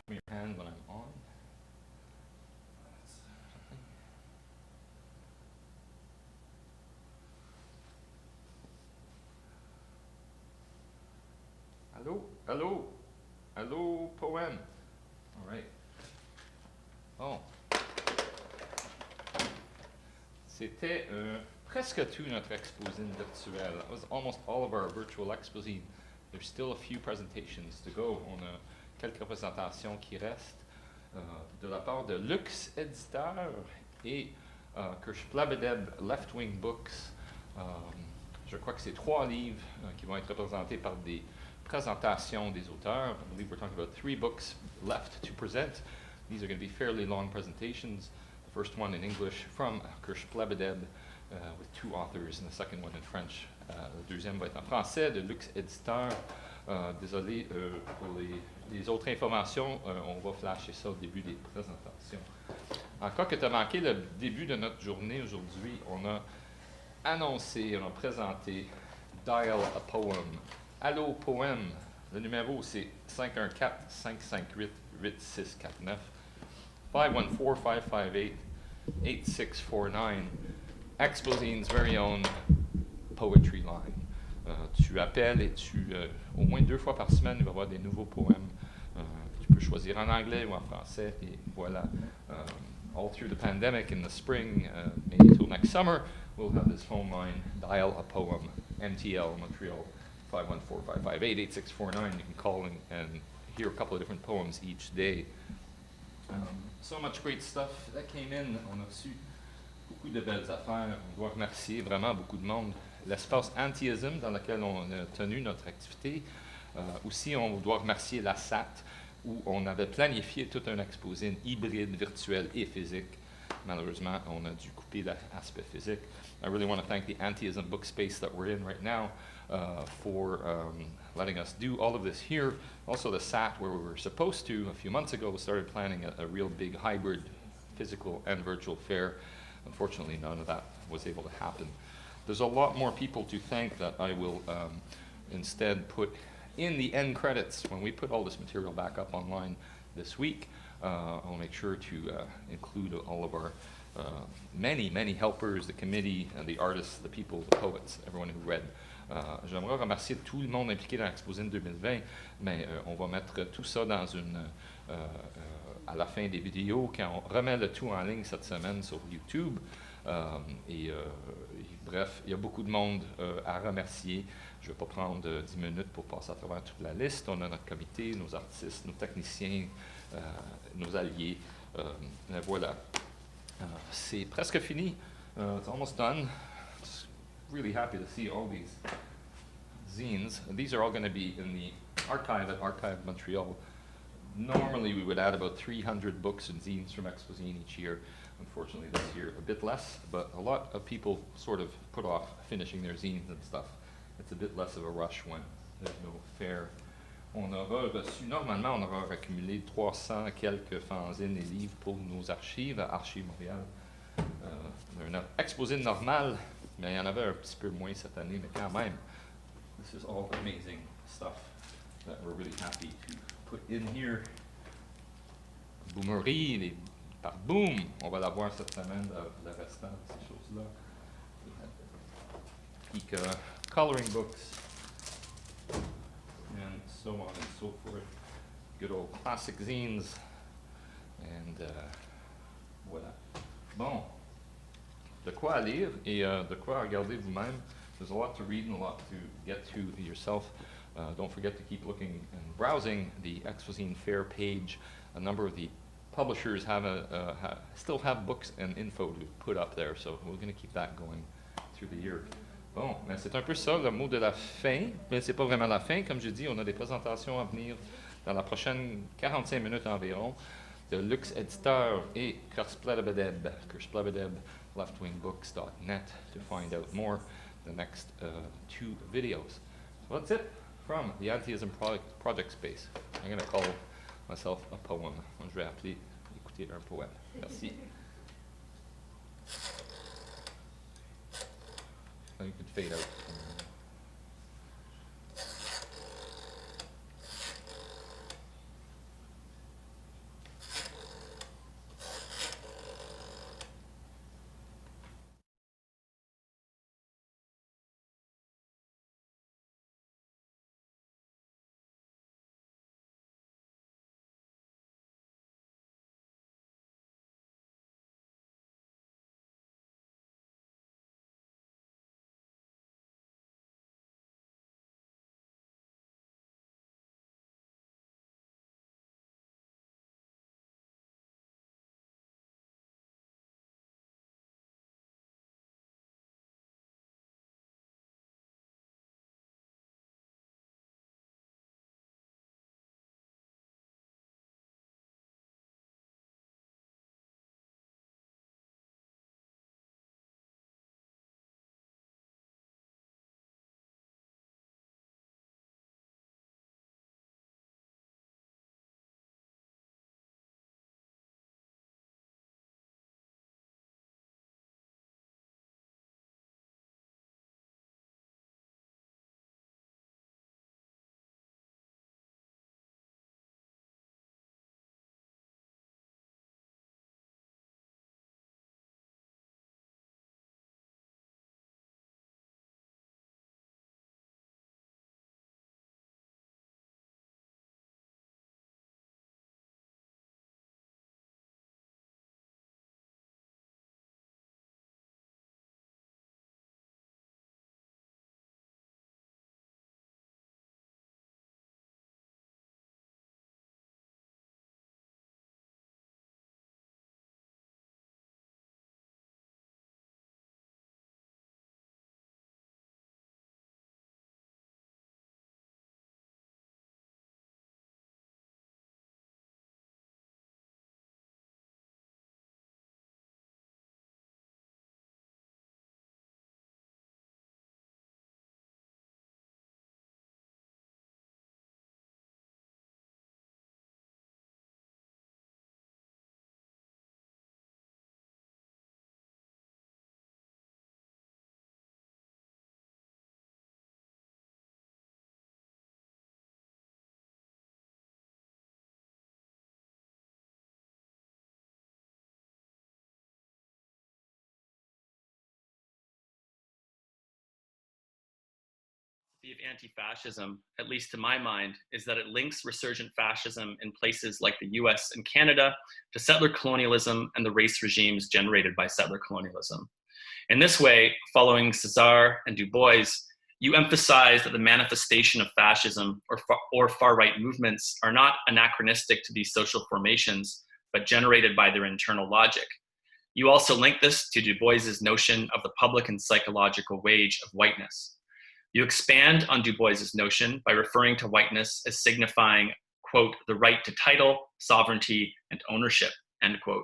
Speaker 6: Your hand when I'm on. Allo-Poemes. All right. Bon. C'était presque tout notre Expozine virtuelle. That was almost all of our virtual Expozine. There's still a few presentations to go. On a quelques représentations qui restent de la part de Lux Éditeur et Kirschblabedeb Left Wing Books. Je crois que c'est 3 livres qui vont être représentés par des présentations des auteurs. I believe we're talking about 3 books left to present. These are going to be fairly long presentations. The first one in English from Kirschblabedeb with 2 authors, and the second one in French. Le deuxième va être en français de Lux Éditeur. Désolé pour les autres informations, on va flasher ça au début des présentations. En cas que tu as manqué le début de notre journée aujourd'hui, on a annoncé, on a présenté Dial a Poem. Allo-Poemes, le numéro c'est 514-558-8649, 514-558-8649, Expozine's very own poetry line. Tu appelles et au moins 2 fois par semaine, il va y avoir des nouveaux poèmes. Tu peux choisir en anglais ou en français, et voilà. All through the pandemic in the spring, maybe till next summer, we'll have this phone line, Dial a Poem, MTL, Montreal, 514-558-8649. You can call and hear a couple of different poems each day. So much great stuff that came in. On a reçu beaucoup de belles affaires. On doit remercier vraiment beaucoup de monde. L'espace Antiism dans lequel on a tenu notre activité. Aussi, on doit remercier la SAT, où on avait planifié toute une Expozine hybride, virtuelle et physique. Malheureusement, on a dû couper l'aspect physique. I really want to thank the Antiism book space that we're in right now for letting us do all of this here. Also the SAT, where we were supposed to, a few months ago, started planning a real big hybrid physical and virtual fair. Unfortunately, none of that was able to happen. there's a lot more people to thank that I will instead put in the end credits. When we put all this material back up online this week, I'll make sure to include all of our many helpers, the committee, the artists, the people, the poets, everyone who read. J'aimerais remercier tout le monde impliqué dans Expozine 2020, mais on va mettre tout ça dans à la fin des vidéos, quand on remet le tout en ligne cette semaine sur YouTube. Bref, il y a beaucoup de monde à remercier. Je ne vais pas prendre 10 minutes pour passer à travers toute la liste. On a notre comité, nos artistes, nos techniciens, nos alliés. Voilà. C'est presque fini. It's almost done. Just really happy to see all these zines. These are all going to be in the archive at Archive Montreal. Normally we would add about 300 books and zines from Expozine each year. Unfortunately this year a bit less, but a lot of people sort of put off finishing their zines and stuff. It's a bit less of a rush when there's no fair. On aura reçu, normalement on aura accumulé 300 quelques fanzines et livres pour nos archives à Archives Montréal. Un Expozine normal, mais il y en avait un petit peu moins cette année, mais quand même, this is all amazing stuff that we're really happy to put in here. Boomerie, par boom, on va l'avoir cette semaine, le restant de ces choses-là. Pika, coloring books, and so on and so forth. Good old classic zines. And voilà. Bon. De quoi lire et de quoi regarder vous-même. There's a lot to read and a lot to get to yourself. Don't forget to keep looking and browsing the Expozine Fair page. A number of the publishers still have books and info to put up there, so we're going to keep that going through the year. Bon, ben c'est un peu ça le mot de la fin, mais c'est pas vraiment la fin. Comme je dis, on a des présentations à venir dans la prochaine 45 minutes environ de Lux Éditeur et Kursplebedeb, leftwingbooks.net to find out more the next 2 videos. So that's it from the Antiism Project Space. I'm going to call myself a poem. Je vais appeler écouter un poème. Merci. You could fade out.
Speaker 10: of anti-fascism, at least to my mind, is that it links resurgent fascism in places like the US and Canada to settler colonialism and the race regimes generated by settler colonialism. In this way, following César and Du Bois, you emphasize that the manifestation of fascism or far-right movements are not anachronistic to these social formations, but generated by their internal logic. You also link this to Du Bois's notion of the public and psychological wage of whiteness. You expand on Du Bois's notion by referring to whiteness as signifying, quote, the right to title, sovereignty, and ownership, end quote.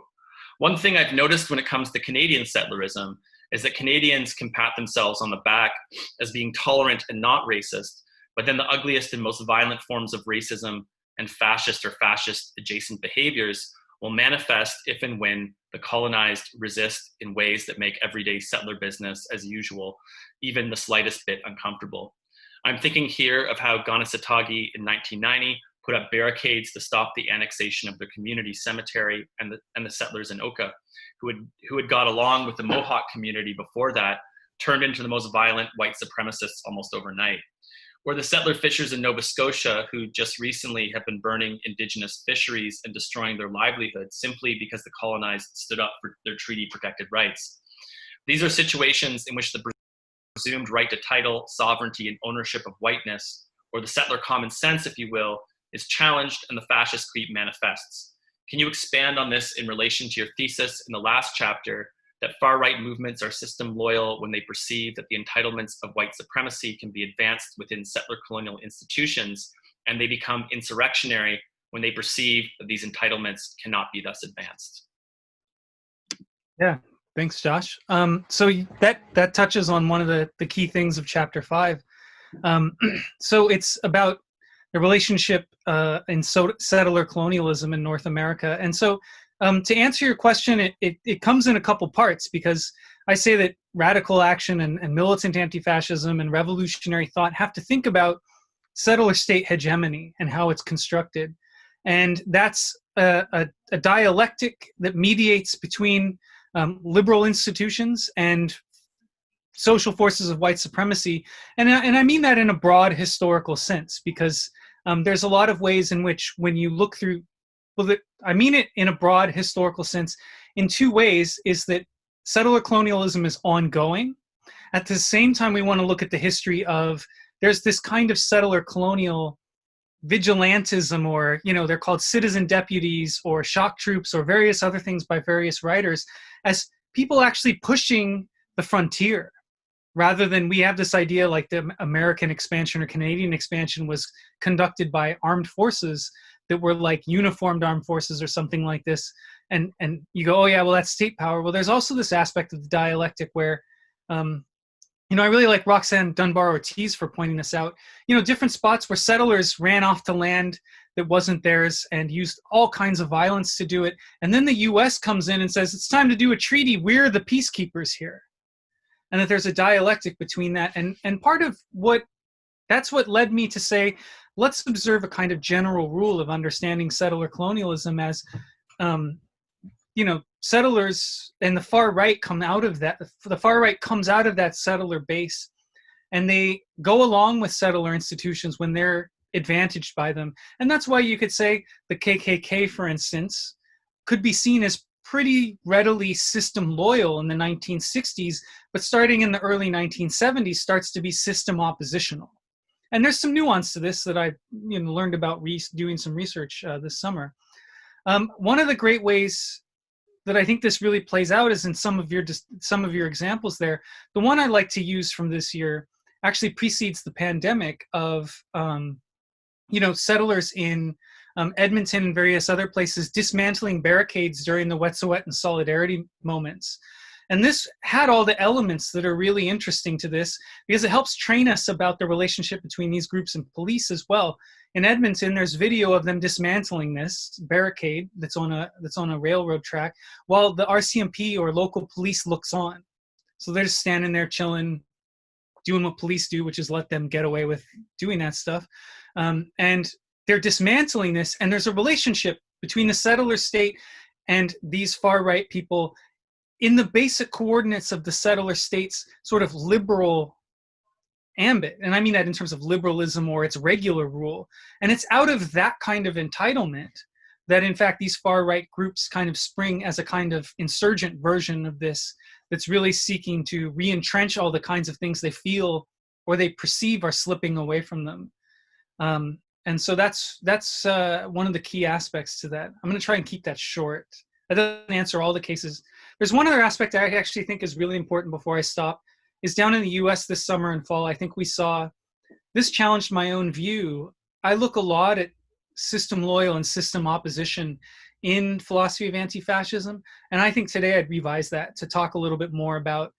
Speaker 10: One thing I've noticed when it comes to Canadian settlerism is that Canadians can pat themselves on the back as being tolerant and not racist, but then the ugliest and most violent forms of racism and fascist or fascist adjacent behaviors will manifest if and when the colonized resist in ways that make everyday settler business as usual, even the slightest bit uncomfortable. I'm thinking here of how Ganasatagi in 1990 put up barricades to stop the annexation of their community cemetery and the settlers in Oka, who had got along with the Mohawk community before that, turned into the most violent white supremacists almost overnight. Or the settler fishers in Nova Scotia, who just recently have been burning indigenous fisheries and destroying their livelihoods simply because the colonized stood up for their treaty-protected rights. These are situations in which the presumed right to title, sovereignty, and ownership of whiteness, or the settler common sense, if you will, is challenged and the fascist creep manifests. Can you expand on this in relation to your thesis in the last chapter, that far-right movements are system loyal when they perceive that the entitlements of white supremacy can be advanced within settler colonial institutions, and they become insurrectionary when they perceive that these entitlements cannot be thus advanced?
Speaker 22: Yeah, thanks, Josh. So that touches on one of the key things of chapter 5. So it's about the relationship in settler colonialism in North America. And so to answer your question, it comes in a couple parts, because I say that radical action and militant anti-fascism and revolutionary thought have to think about settler state hegemony and how it's constructed. And that's a dialectic that mediates between liberal institutions and social forces of white supremacy. And I mean that in a broad historical sense, because there's a lot of ways in which when you look through, I mean it in a broad historical sense in two ways, is that settler colonialism is ongoing. At the same time, we want to look at the history of, there's this kind of settler colonial vigilantism, or, they're called citizen deputies or shock troops or various other things by various writers, as people actually pushing the frontier, rather than we have this idea like the American expansion or Canadian expansion was conducted by armed forces that were like uniformed armed forces or something like this. And you go, oh yeah, well that's state power. Well, there's also this aspect of the dialectic where, I really like Roxanne Dunbar-Ortiz for pointing this out. Different spots where settlers ran off to land that wasn't theirs and used all kinds of violence to do it. And then the US comes in and says, it's time to do a treaty. We're the peacekeepers here. And that there's a dialectic between that. And part of that's what led me to say, let's observe a kind of general rule of understanding settler colonialism as, settlers and the far right come out of that. The far right comes out of that settler base, and they go along with settler institutions when they're advantaged by them. And that's why you could say the KKK, for instance, could be seen as pretty readily system loyal in the 1960s, but starting in the early 1970s starts to be system oppositional. And there's some nuance to this that I learned about doing some research this summer. One of the great ways that I think this really plays out is in some of your examples there. The one I like to use from this year actually precedes the pandemic of settlers in Edmonton and various other places dismantling barricades during the Wet'suwet'en and Solidarity moments. And this had all the elements that are really interesting to this, because it helps train us about the relationship between these groups and police as well. In Edmonton, there's video of them dismantling this barricade that's on a railroad track, while the RCMP or local police looks on. So they're just standing there chilling, doing what police do, which is let them get away with doing that stuff. And they're dismantling this, and there's a relationship between the settler state and these far-right people in the basic coordinates of the settler state's sort of liberal ambit. And I mean that in terms of liberalism or its regular rule. And it's out of that kind of entitlement that, in fact, these far-right groups kind of spring as a kind of insurgent version of this that's really seeking to re-entrench all the kinds of things they feel or they perceive are slipping away from them. And so that's one of the key aspects to that. I'm going to try and keep that short. That doesn't answer all the cases. There's one other aspect I actually think is really important before I stop, is down in the US this summer and fall, I think we saw, this challenged my own view. I look a lot at system loyal and system opposition in philosophy of anti-fascism. And I think today I'd revise that to talk a little bit more about,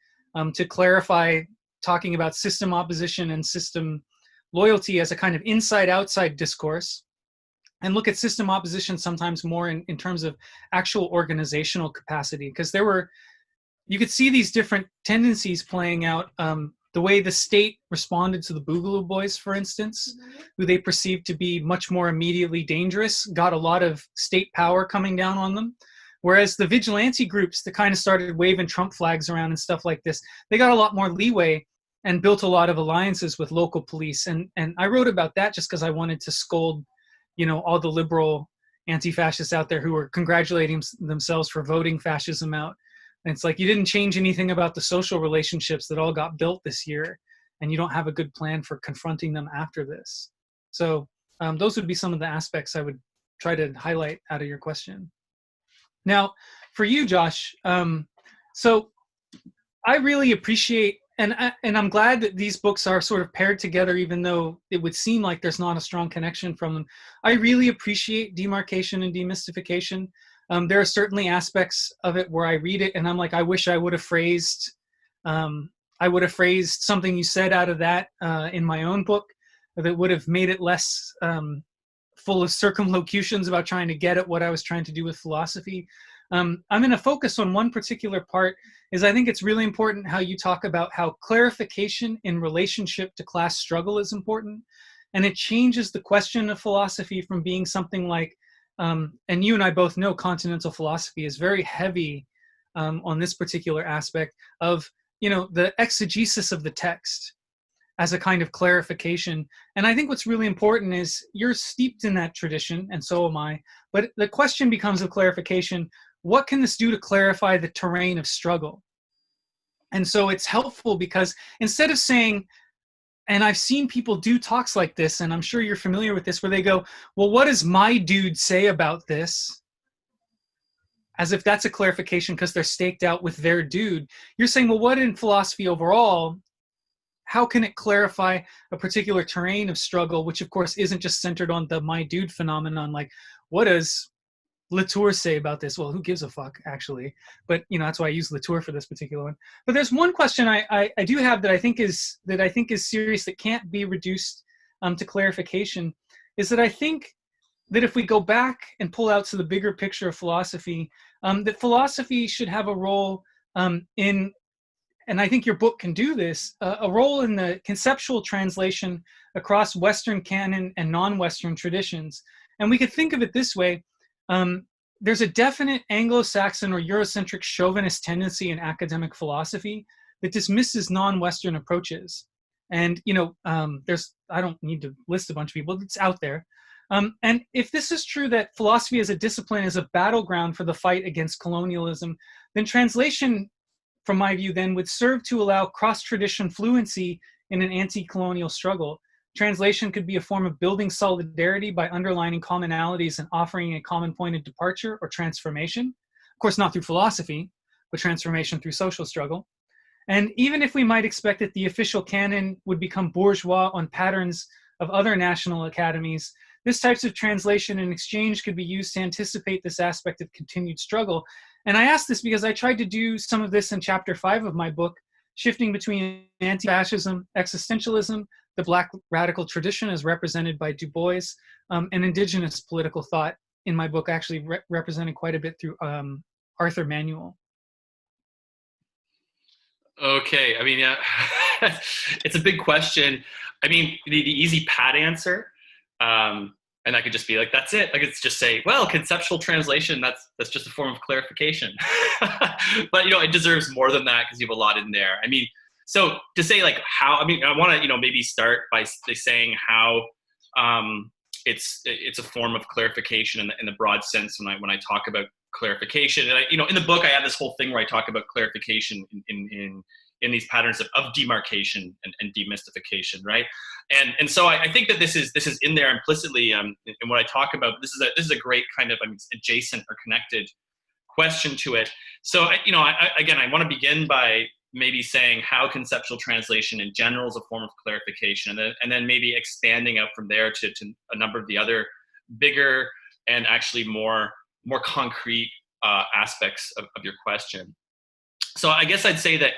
Speaker 22: to clarify talking about system opposition and system loyalty as a kind of inside-outside discourse, and look at system opposition sometimes more in terms of actual organizational capacity, because you could see these different tendencies playing out. The way the state responded to the Boogaloo Boys, for instance, who they perceived to be much more immediately dangerous, got a lot of state power coming down on them. Whereas the vigilante groups that kind of started waving Trump flags around and stuff like this, they got a lot more leeway and built a lot of alliances with local police. And I wrote about that just because I wanted to scold, all the liberal anti-fascists out there who were congratulating themselves for voting fascism out. And it's like, you didn't change anything about the social relationships that all got built this year, and you don't have a good plan for confronting them after this. So those would be some of the aspects I would try to highlight out of your question. Now, for you, Josh, so I really appreciate, and I'm glad that these books are sort of paired together, even though it would seem like there's not a strong connection from them. I really appreciate demarcation and demystification. There are certainly aspects of it where I read it and I'm like, I wish I would have phrased something you said out of that in my own book that would have made it less full of circumlocutions about trying to get at what I was trying to do with philosophy. I'm going to focus on one particular part, is I think it's really important how you talk about how clarification in relationship to class struggle is important. And it changes the question of philosophy from being something like, and you and I both know continental philosophy is very heavy on this particular aspect of, the exegesis of the text as a kind of clarification. And I think what's really important is you're steeped in that tradition, and so am I. But the question becomes of clarification, what can this do to clarify the terrain of struggle? And so it's helpful because instead of saying, and I've seen people do talks like this, and I'm sure you're familiar with this, where they go, well, what does my dude say about this? As if that's a clarification because they're staked out with their dude. You're saying, well, what in philosophy overall, how can it clarify a particular terrain of struggle, which of course isn't just centered on the my dude phenomenon, like what does Latour say about this? Well, who gives a fuck, actually? But that's why I use Latour for this particular one. But there's one question I do have that I think is serious, that can't be reduced to clarification, is that I think that if we go back and pull out to the bigger picture of philosophy, that philosophy should have a role in, and I think your book can do this, a role in the conceptual translation across Western canon and non-Western traditions. And we could think of it this way. There's a definite Anglo-Saxon or Eurocentric chauvinist tendency in academic philosophy that dismisses non-Western approaches. And, I don't need to list a bunch of people, it's out there. And if this is true, that philosophy as a discipline is a battleground for the fight against colonialism, then translation, from my view, then would serve to allow cross-tradition fluency in an anti-colonial struggle. Translation could be a form of building solidarity by underlining commonalities and offering a common point of departure or transformation. Of course, not through philosophy, but transformation through social struggle. And even if we might expect that the official canon would become bourgeois on patterns of other national academies, this types of translation and exchange could be used to anticipate this aspect of continued struggle. And I ask this because I tried to do some of this in chapter 5 of my book, shifting between anti-fascism, existentialism, the Black radical tradition as represented by Du Bois, and indigenous political thought in my book, actually represented quite a bit through Arthur Manuel.
Speaker 10: Okay, yeah, it's a big question. The easy pat answer, and I could just be like, that's it. I could just say, well, conceptual translation, that's just a form of clarification. But, it deserves more than that because you have a lot in there. So to say like how, I mean, I want to, maybe start by saying how it's a form of clarification in the broad sense when I talk about clarification. And in the book, I have this whole thing where I talk about clarification in these patterns of demarcation and demystification, right? And so I think that this is in there implicitly in what I talk about. This is a great kind of adjacent or connected question to it. So again, I want to begin by maybe saying how conceptual translation in general is a form of clarification, and then maybe expanding out from there to a number of the other bigger and actually more concrete aspects of your question. So I guess I'd say that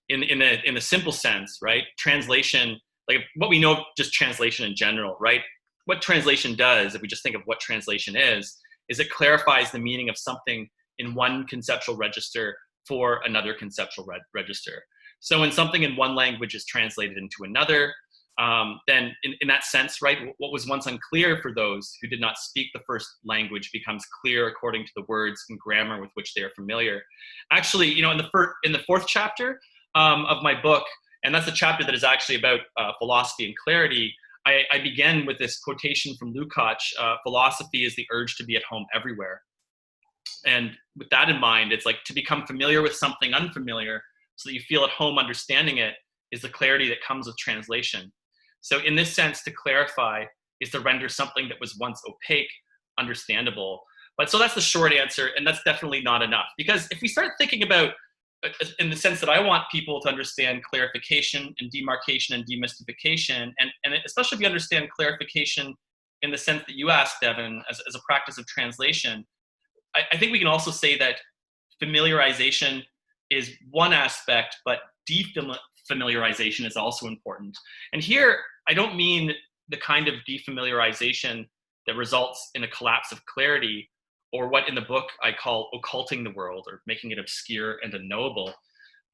Speaker 10: in a simple sense, right, translation, like what we know of just translation in general, right, what translation does, if we just think of what translation is it clarifies the meaning of something in one conceptual register for another conceptual register. So when something in one language is translated into another, then in that sense, right, what was once unclear for those who did not speak the first language becomes clear according to the words and grammar with which they are familiar. Actually, in the fourth chapter of my book, and that's the chapter that is actually about philosophy and clarity, I begin with this quotation from Lukács, philosophy is the urge to be at home everywhere. And with that in mind, it's like to become familiar with something unfamiliar so that you feel at home understanding it is the clarity that comes with translation. So in this sense, to clarify is to render something that was once opaque understandable. But so that's the short answer, and that's definitely not enough. Because if we start thinking about, in the sense that I want people to understand clarification and demarcation and demystification, and especially if you understand clarification in the sense that you asked, Devin, as a practice of translation, I think we can also say that familiarization is one aspect, but defamiliarization is also important. And here, I don't mean the kind of defamiliarization that results in a collapse of clarity, or what in the book I call occulting the world, or making it obscure and unknowable,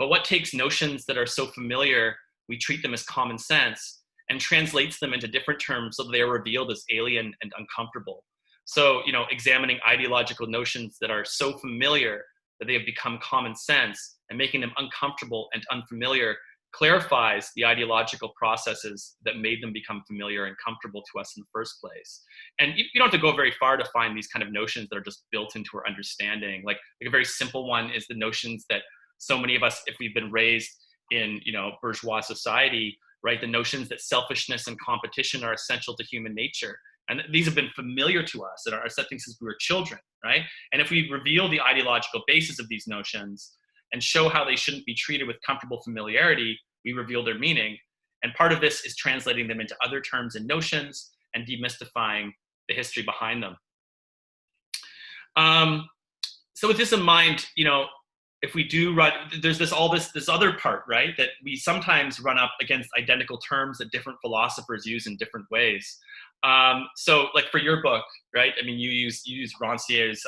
Speaker 10: but what takes notions that are so familiar, we treat them as common sense, and translates them into different terms so that they are revealed as alien and uncomfortable. So, examining ideological notions that are so familiar that they have become common sense and making them uncomfortable and unfamiliar clarifies the ideological processes that made them become familiar and comfortable to us in the first place. And you don't have to go very far to find these kind of notions that are just built into our understanding. Like a very simple one is the notions that so many of us, if we've been raised in, bourgeois society, right, the notions that selfishness and competition are essential to human nature. And these have been familiar to us and are something since we were children, right? And if we reveal the ideological basis of these notions and show how they shouldn't be treated with comfortable familiarity, we reveal their meaning. And part of this is translating them into other terms and notions and demystifying the history behind them. So with this in mind, if we do run, there's this other part, right, that we sometimes run up against identical terms that different philosophers use in different ways. So like for your book, right, I mean, you use Rancière's,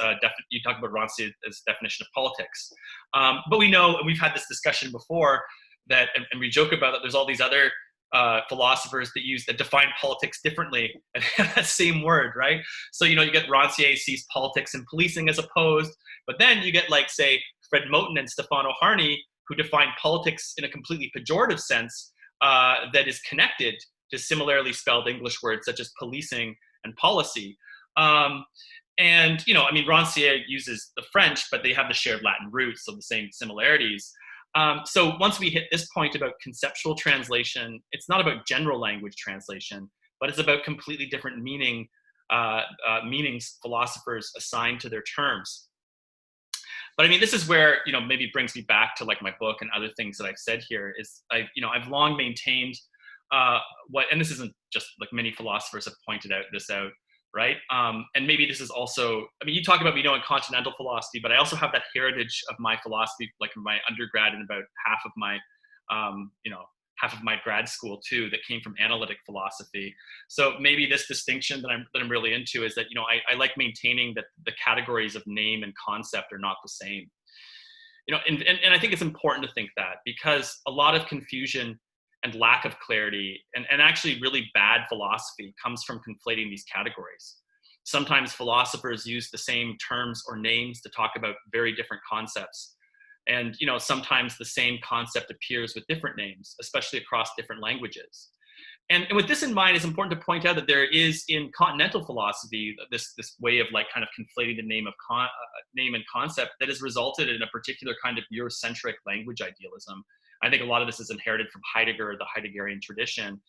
Speaker 10: you talk about Rancière's definition of politics. But we know, and we've had this discussion before, that, and we joke about that there's all these other philosophers that define politics differently and have that same word, right? So, you get Rancière sees politics and policing as opposed, but then you get like, say, Fred Moten and Stefano Harney, who define politics in a completely pejorative sense that is connected to similarly spelled English words such as policing and policy. And, Rancière uses the French, but they have the shared Latin roots, so the same similarities. So once we hit this point about conceptual translation, it's not about general language translation, but it's about completely different meanings philosophers assign to their terms. But this is where, maybe brings me back to like my book and other things that I've said here is I've long maintained and this isn't just like many philosophers have pointed this out, right? And maybe this is also, you talk about, in continental philosophy, but I also have that heritage of my philosophy, like my undergrad and about half of my grad school too, that came from analytic philosophy. So maybe this distinction that I'm really into is that, I like maintaining that the categories of name and concept are not the same. And I think it's important to think that, because a lot of confusion and lack of clarity and actually really bad philosophy comes from conflating these categories. Sometimes philosophers use the same terms or names to talk about very different concepts. And sometimes the same concept appears with different names, especially across different languages. And with this in mind, it's important to point out that there is in continental philosophy this way of like kind of conflating the name and concept that has resulted in a particular kind of Eurocentric language idealism. I think a lot of this is inherited from Heidegger, the Heideggerian tradition,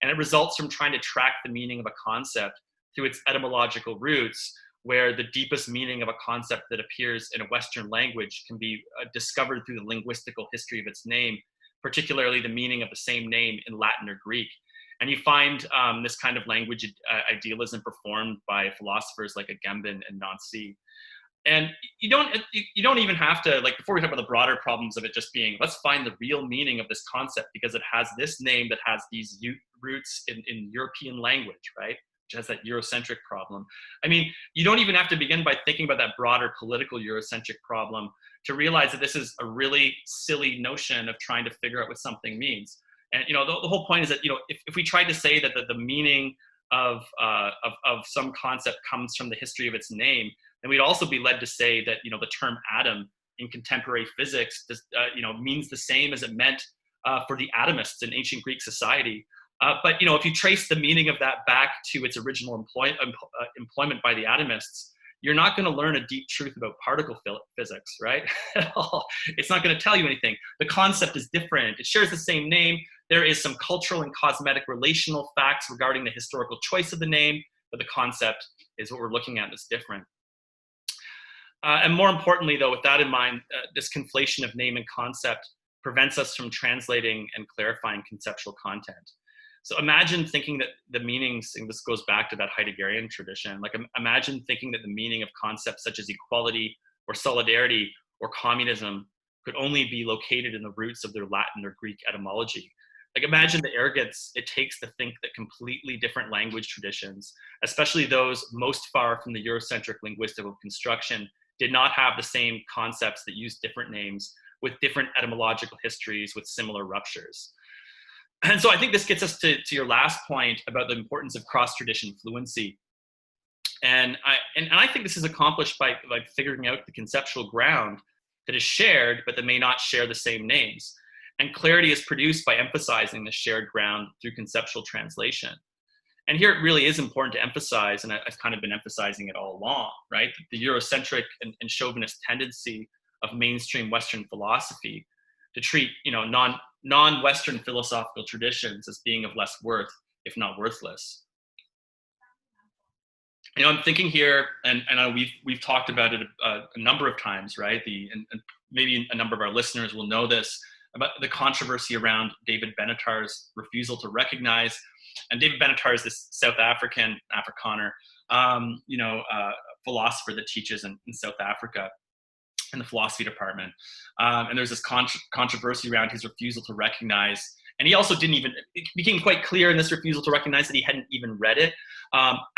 Speaker 10: and it results from trying to track the meaning of a concept through its etymological roots, where the deepest meaning of a concept that appears in a Western language can be discovered through the linguistical history of its name, particularly the meaning of the same name in Latin or Greek. And you find this kind of language idealism performed by philosophers like Agamben and Nancy. And you don't even have to, like, before we talk about the broader problems of it just being, let's find the real meaning of this concept because it has this name that has these roots in European language, right? Which has that Eurocentric problem. I mean, you don't even have to begin by thinking about that broader political Eurocentric problem to realize that this is a really silly notion of trying to figure out what something means. And the whole point is that if we tried to say that the meaning of some concept comes from the history of its name, then we'd also be led to say that the term atom in contemporary physics means the same as it meant for the atomists in ancient Greek society. But if you trace the meaning of that back to its original employment by the atomists, you're not going to learn a deep truth about particle physics, right? At all. It's not going to tell you anything. The concept is different. It shares the same name. There is some cultural and cosmetic relational facts regarding the historical choice of the name, but the concept is what we're looking at that's different. And more importantly, though, with that in mind, this conflation of name and concept prevents us from translating and clarifying conceptual content. So imagine thinking that the meanings, and this goes back to that Heideggerian tradition, like imagine thinking that the meaning of concepts such as equality or solidarity or communism could only be located in the roots of their Latin or Greek etymology. Like imagine the arrogance it takes to think that completely different language traditions, especially those most far from the Eurocentric linguistical construction, did not have the same concepts that use different names with different etymological histories with similar ruptures. And so I think this gets us to your last point about the importance of cross-tradition fluency. And I think this is accomplished by figuring out the conceptual ground that is shared, but that may not share the same names. And clarity is produced by emphasizing the shared ground through conceptual translation. And here it really is important to emphasize, and I've kind of been emphasizing it all along, right? The Eurocentric and chauvinist tendency of mainstream Western philosophy to treat, non-Western philosophical traditions as being of less worth, if not worthless. I'm thinking here, and we've talked about it a number of times, right? And maybe a number of our listeners will know this, about the controversy around David Benatar's refusal to recognize. And David Benatar is this South African, Afrikaner, philosopher that teaches in South Africa in the philosophy department. And there's this controversy around his refusal to recognize. And he also it became quite clear in this refusal to recognize that he hadn't even read it,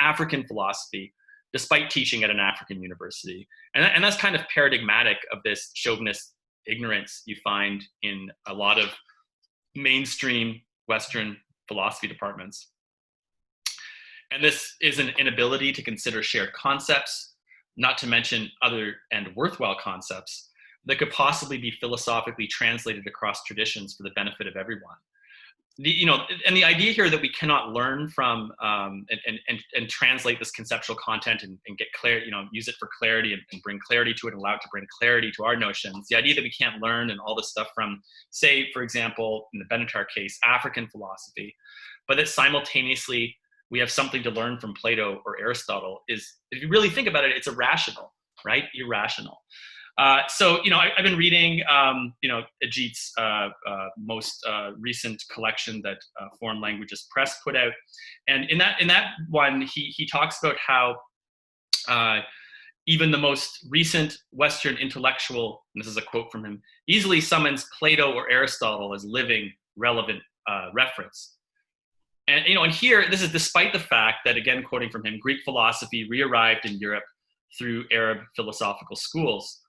Speaker 10: African philosophy, despite teaching at an African university. And that's kind of paradigmatic of this chauvinist ignorance you find in a lot of mainstream Western philosophy departments. And this is an inability to consider shared concepts, not to mention other and worthwhile concepts that could possibly be philosophically translated across traditions for the benefit of everyone. And the idea here that we cannot learn from and translate this conceptual content and get clarity, use it for clarity and bring clarity to it, allow it to bring clarity to our notions. The idea that we can't learn and all this stuff from, say, for example, in the Benatar case, African philosophy, but that simultaneously we have something to learn from Plato or Aristotle is, if you really think about it, it's irrational, right? Irrational. So, I've been reading, Ajit's most recent collection that Foreign Languages Press put out. And in that one, he talks about how even the most recent Western intellectual, and this is a quote from him, easily summons Plato or Aristotle as living, relevant reference. And, and here, this is despite the fact that, again, quoting from him, Greek philosophy re-arrived in Europe through Arab philosophical schools.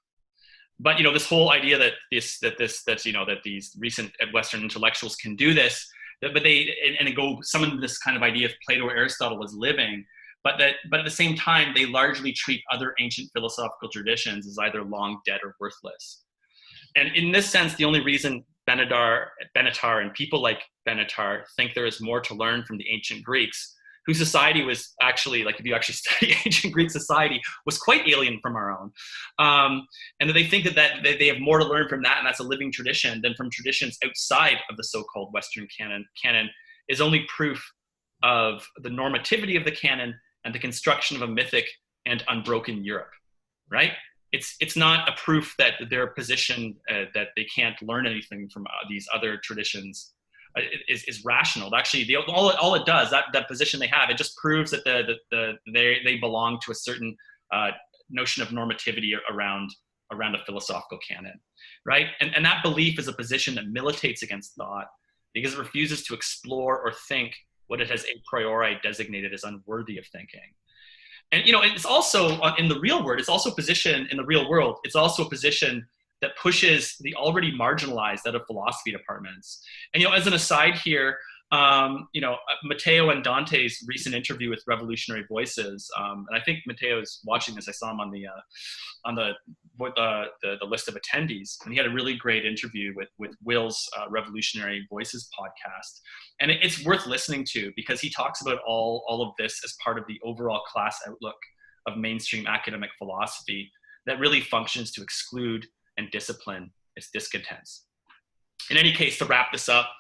Speaker 10: But this whole idea that these recent Western intellectuals can do this, but they go summon this kind of idea of Plato or Aristotle as living, but at the same time they largely treat other ancient philosophical traditions as either long dead or worthless. And in this sense, the only reason Benatar and people like Benatar think there is more to learn from the ancient Greeks, whose society was actually, like if you actually study ancient Greek society, was quite alien from our own. And that they think that they have more to learn from that, and that's a living tradition, than from traditions outside of the so-called Western canon is only proof of the normativity of the canon and the construction of a mythic and unbroken Europe, right? It's not a proof that their position that they can't learn anything from these other traditions is rational. Actually, all it does, that position they have, it just proves that they belong to a certain notion of normativity around a philosophical canon, right? And that belief is a position that militates against thought because it refuses to explore or think what it has a priori designated as unworthy of thinking. And it's also in the real world. It's also a position in the real world. It's also a position that pushes the already marginalized out of philosophy departments. And as an aside here, Matteo and Dante's recent interview with Revolutionary Voices, and I think Matteo is watching this. I saw him on the list of attendees, and he had a really great interview with Will's Revolutionary Voices podcast, and it's worth listening to because he talks about all of this as part of the overall class outlook of mainstream academic philosophy that really functions to exclude and discipline its discontents. In any case, to wrap this up,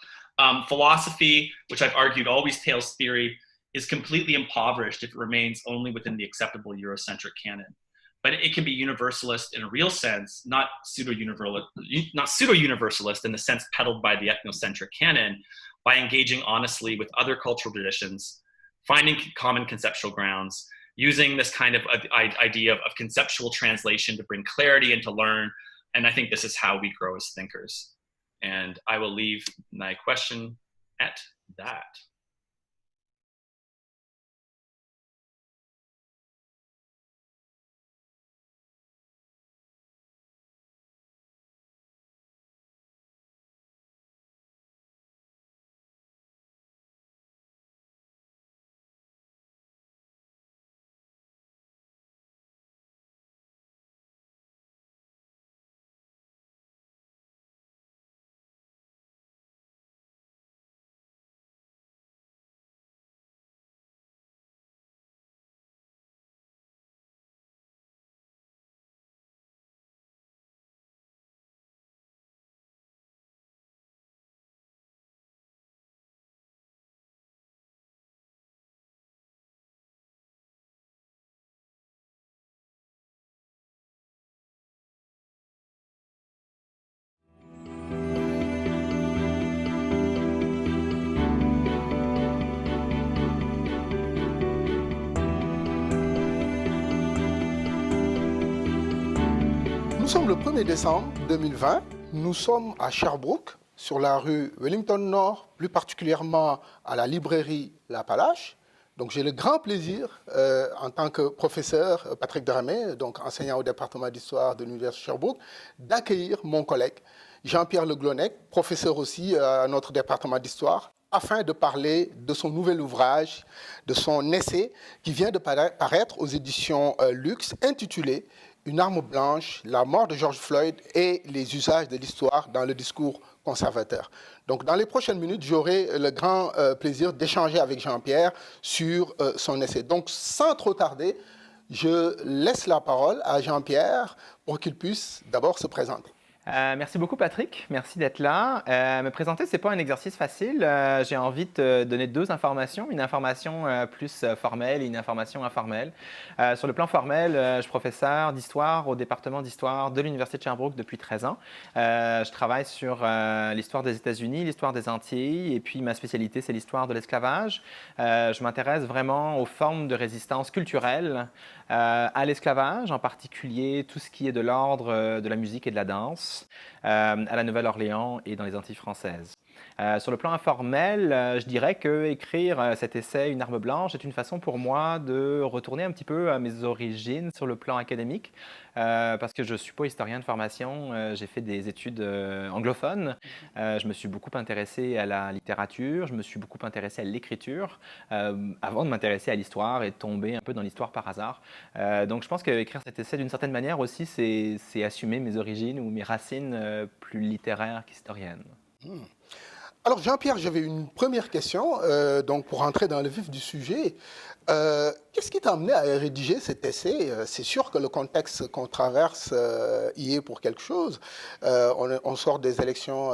Speaker 10: philosophy, which I've argued always tails theory, is completely impoverished if it remains only within the acceptable Eurocentric canon. But it can be universalist in a real sense, not pseudo-universalist in the sense peddled by the ethnocentric canon, by engaging honestly with other cultural traditions, finding common conceptual grounds, using this kind of idea of conceptual translation to bring clarity and to learn. And I think this is how we grow as thinkers. And I will leave my question at that.
Speaker 4: Nous sommes le 1er décembre 2020. Nous sommes à Sherbrooke, sur la rue Wellington Nord, plus particulièrement à la librairie La Palache. Donc j'ai le grand plaisir, en tant que professeur Patrick Dramé, donc enseignant au département d'histoire de l'Université de Sherbrooke, d'accueillir mon collègue Jean-Pierre Le Glonec, professeur aussi à notre département d'histoire, afin de parler de son nouvel ouvrage, de son essai qui vient de paraître aux éditions Luxe, intitulé « Une arme blanche, la mort de George Floyd et les usages de l'histoire dans le discours conservateur ». Donc dans les prochaines minutes, j'aurai le grand plaisir d'échanger avec Jean-Pierre sur son essai. Donc sans trop tarder, je laisse la parole à Jean-Pierre pour qu'il puisse d'abord se présenter.
Speaker 5: Merci beaucoup Patrick, merci d'être là. Me présenter, ce n'est pas un exercice facile. J'ai envie de te donner deux informations, une information plus formelle et une information informelle. Sur le plan formel, je suis professeur d'histoire au département d'histoire de l'Université de Sherbrooke depuis 13 ans. Je travaille sur l'histoire des États-Unis, l'histoire des Antilles, et puis ma spécialité, c'est l'histoire de l'esclavage. Je m'intéresse vraiment aux formes de résistance culturelle à l'esclavage, en particulier tout ce qui est de l'ordre de la musique et de la danse, à la Nouvelle-Orléans et dans les Antilles françaises. Sur le plan informel, je dirais que écrire cet essai, Une arme blanche, est une façon pour moi de retourner un petit peu à mes origines sur le plan académique, parce que je ne suis pas historien de formation, j'ai fait des études anglophones, je me suis beaucoup intéressé à la littérature, je me suis beaucoup intéressé à l'écriture, avant de m'intéresser à l'histoire et de tomber un peu dans l'histoire par hasard. Donc je pense qu'écrire cet essai, d'une certaine manière aussi, c'est assumer mes origines ou mes racines plus littéraires qu'historiennes.
Speaker 4: Alors Jean-Pierre, j'avais une première question, donc pour entrer dans le vif du sujet. Qu'est-ce qui t'a amené à rédiger cet essai? C'est sûr que le contexte qu'on traverse y est pour quelque chose. On sort des élections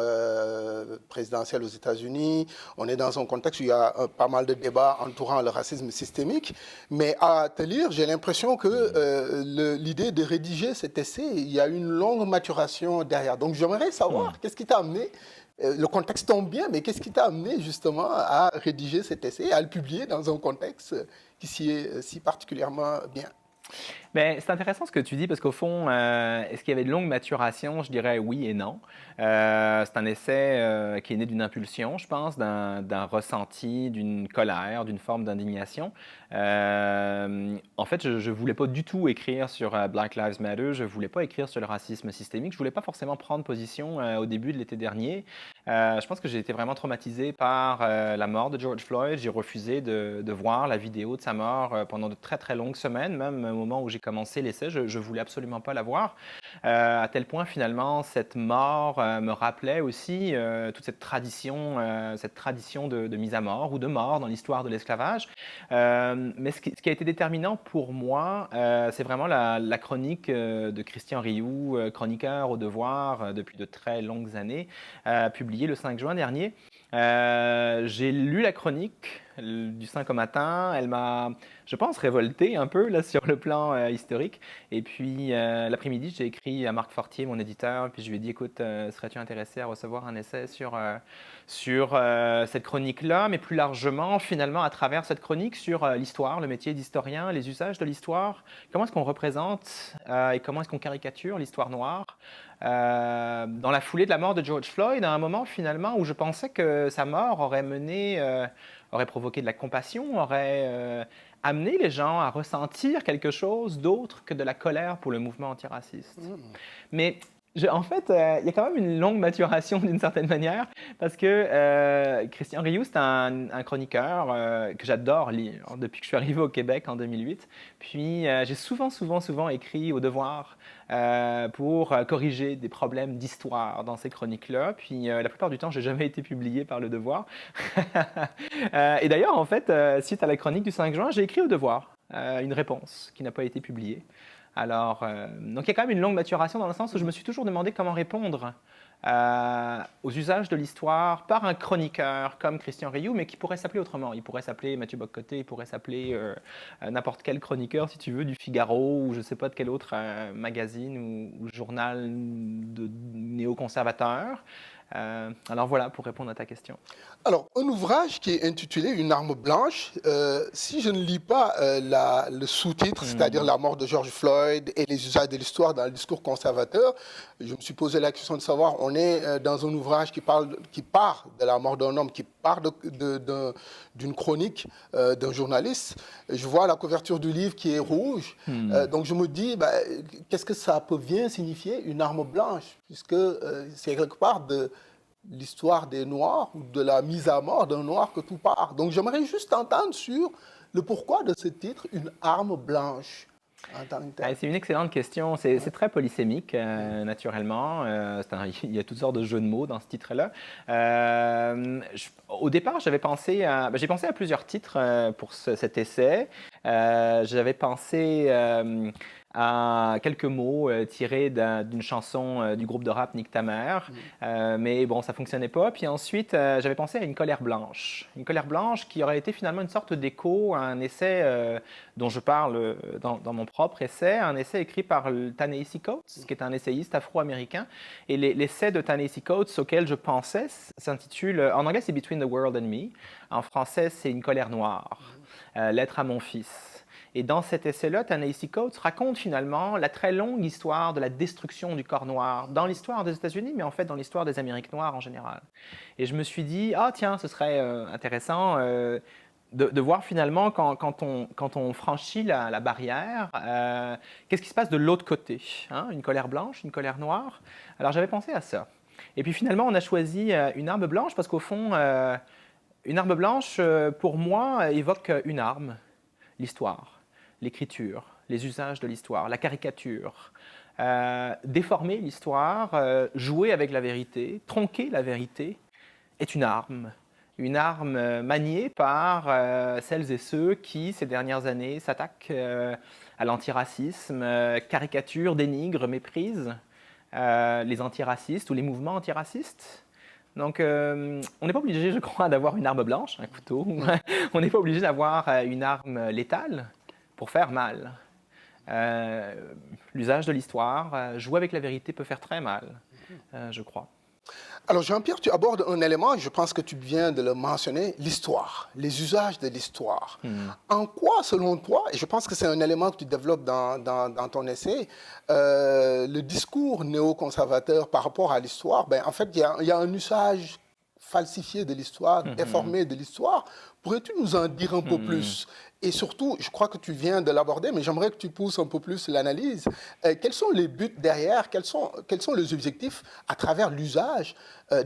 Speaker 4: présidentielles aux États-Unis. On est dans un contexte où il y a pas mal de débats entourant le racisme systémique. Mais à te lire, j'ai l'impression que l'idée de rédiger cet essai, il y a une longue maturation derrière. Donc j'aimerais savoir qu'est-ce qui t'a amené. Le contexte tombe bien, mais qu'est-ce qui t'a amené justement à rédiger cet essai, à le publier dans un contexte qui s'y est si particulièrement bien?
Speaker 5: Ben, c'est intéressant ce que tu dis parce qu'au fond, est-ce qu'il y avait de longues maturations? Je dirais oui et non. C'est un essai qui est né d'une impulsion, je pense, d'un ressenti, d'une colère, d'une forme d'indignation. En fait, je ne voulais pas du tout écrire sur Black Lives Matter, je ne voulais pas écrire sur le racisme systémique, je ne voulais pas forcément prendre position au début de l'été dernier. Je pense que j'ai été vraiment traumatisé par la mort de George Floyd. J'ai refusé de voir la vidéo de sa mort pendant de très très longues semaines, même au moment où j'ai commencé l'essai, je ne voulais absolument pas la voir. À tel point, finalement, cette mort me rappelait aussi toute cette tradition de mise à mort ou de mort dans l'histoire de l'esclavage. Mais ce qui a été déterminant pour moi, c'est vraiment la chronique de Christian Rioux, chroniqueur au Devoir depuis de très longues années, publiée le 5 juin dernier. J'ai lu la chronique du 5 au matin. Elle m'a, je pense, révolté un peu là, sur le plan historique. Et puis, l'après-midi, j'ai écrit à Marc Fortier, mon éditeur, puis je lui ai dit, écoute, serais-tu intéressé à recevoir un essai sur cette chronique-là, mais plus largement, finalement, à travers cette chronique, sur l'histoire, le métier d'historien, les usages de l'histoire, comment est-ce qu'on représente et comment est-ce qu'on caricature l'histoire noire dans la foulée de la mort de George Floyd, à un moment finalement où je pensais que sa mort aurait provoqué de la compassion, aurait amené les gens à ressentir quelque chose d'autre que de la colère pour le mouvement antiraciste. Mais en fait, il y a quand même une longue maturation d'une certaine manière, parce que Christian Rioux, c'est un chroniqueur que j'adore lire depuis que je suis arrivé au Québec en 2008. Puis j'ai souvent écrit au Devoir pour corriger des problèmes d'histoire dans ces chroniques-là. Puis la plupart du temps, je n'ai jamais été publié par le Devoir. Et d'ailleurs, en fait, suite à la chronique du 5 juin, j'ai écrit au Devoir une réponse qui n'a pas été publiée. Alors, donc il y a quand même une longue maturation dans le sens où je me suis toujours demandé comment répondre aux usages de l'histoire par un chroniqueur comme Christian Rioux, mais qui pourrait s'appeler autrement. Il pourrait s'appeler Mathieu Bock-Côté, il pourrait s'appeler n'importe quel chroniqueur, si tu veux, du Figaro ou je ne sais pas de quel autre magazine ou journal de néoconservateur. Alors voilà, pour répondre à ta question.
Speaker 4: Alors, un ouvrage qui est intitulé Une arme blanche, si je ne lis pas le sous-titre, c'est-à-dire la mort de George Floyd et les usages de l'histoire dans le discours conservateur, je me suis posé la question de savoir, on est dans un ouvrage qui part de la mort d'un homme, qui part d'une chronique d'un journaliste. Je vois la couverture du livre qui est rouge, donc je me dis, qu'est-ce que ça peut bien signifier, une arme blanche, puisque c'est quelque part de l'histoire des Noirs ou de la mise à mort d'un Noir que tout part. Donc j'aimerais juste entendre sur le pourquoi de ce titre, une arme blanche.
Speaker 5: C'est une excellente question. C'est très polysémique, naturellement. Il y a toutes sortes de jeux de mots dans ce titre-là. Au départ, j'ai pensé à plusieurs titres pour cet essai. J'avais pensé à quelques mots tirés d'une chanson du groupe de rap Nick ta mère, mais bon, ça fonctionnait pas. Puis ensuite, j'avais pensé à une colère blanche qui aurait été finalement une sorte d'écho à un essai dont je parle dans mon propre essai, un essai écrit par Ta-Nehisi Coates, qui est un essayiste afro-américain. Et l'essai de Ta-Nehisi Coates auquel je pensais s'intitule, en anglais c'est Between the World and Me, en français c'est Une colère noire, lettre à mon fils. Et dans cet essai-là, Ta-Nehisi Coates raconte finalement la très longue histoire de la destruction du corps noir dans l'histoire des États-Unis, mais en fait dans l'histoire des Amériques noires en général. Et je me suis dit, ah tiens, ce serait intéressant de voir finalement quand on franchit la barrière, qu'est-ce qui se passe de l'autre côté, hein, une colère blanche, une colère noire. Alors j'avais pensé à ça. Et puis finalement, on a choisi une arme blanche parce qu'au fond, une arme blanche, pour moi, évoque une arme, l'histoire, l'écriture, les usages de l'histoire, la caricature. Déformer l'histoire, jouer avec la vérité, tronquer la vérité, est une arme maniée par celles et ceux qui, ces dernières années, s'attaquent à l'antiracisme, caricaturent, dénigrent, méprisent les antiracistes ou les mouvements antiracistes. Donc, on n'est pas obligé, je crois, d'avoir une arme blanche, un couteau. On n'est pas obligé d'avoir une arme létale pour faire mal. L'usage de l'histoire, jouer avec la vérité peut faire très mal, je crois.
Speaker 4: Alors Jean-Pierre, tu abordes un élément, je pense que tu viens de le mentionner, l'histoire, les usages de l'histoire. En quoi, selon toi, et je pense que c'est un élément que tu développes dans ton essai, le discours néoconservateur par rapport à l'histoire, en fait, il y a un usage falsifié de l'histoire, déformé de l'histoire. Pourrais-tu nous en dire un peu plus? Et surtout, je crois que tu viens de l'aborder, mais j'aimerais que tu pousses un peu plus l'analyse. Quels sont les buts derrière? Quels sont les objectifs à travers l'usage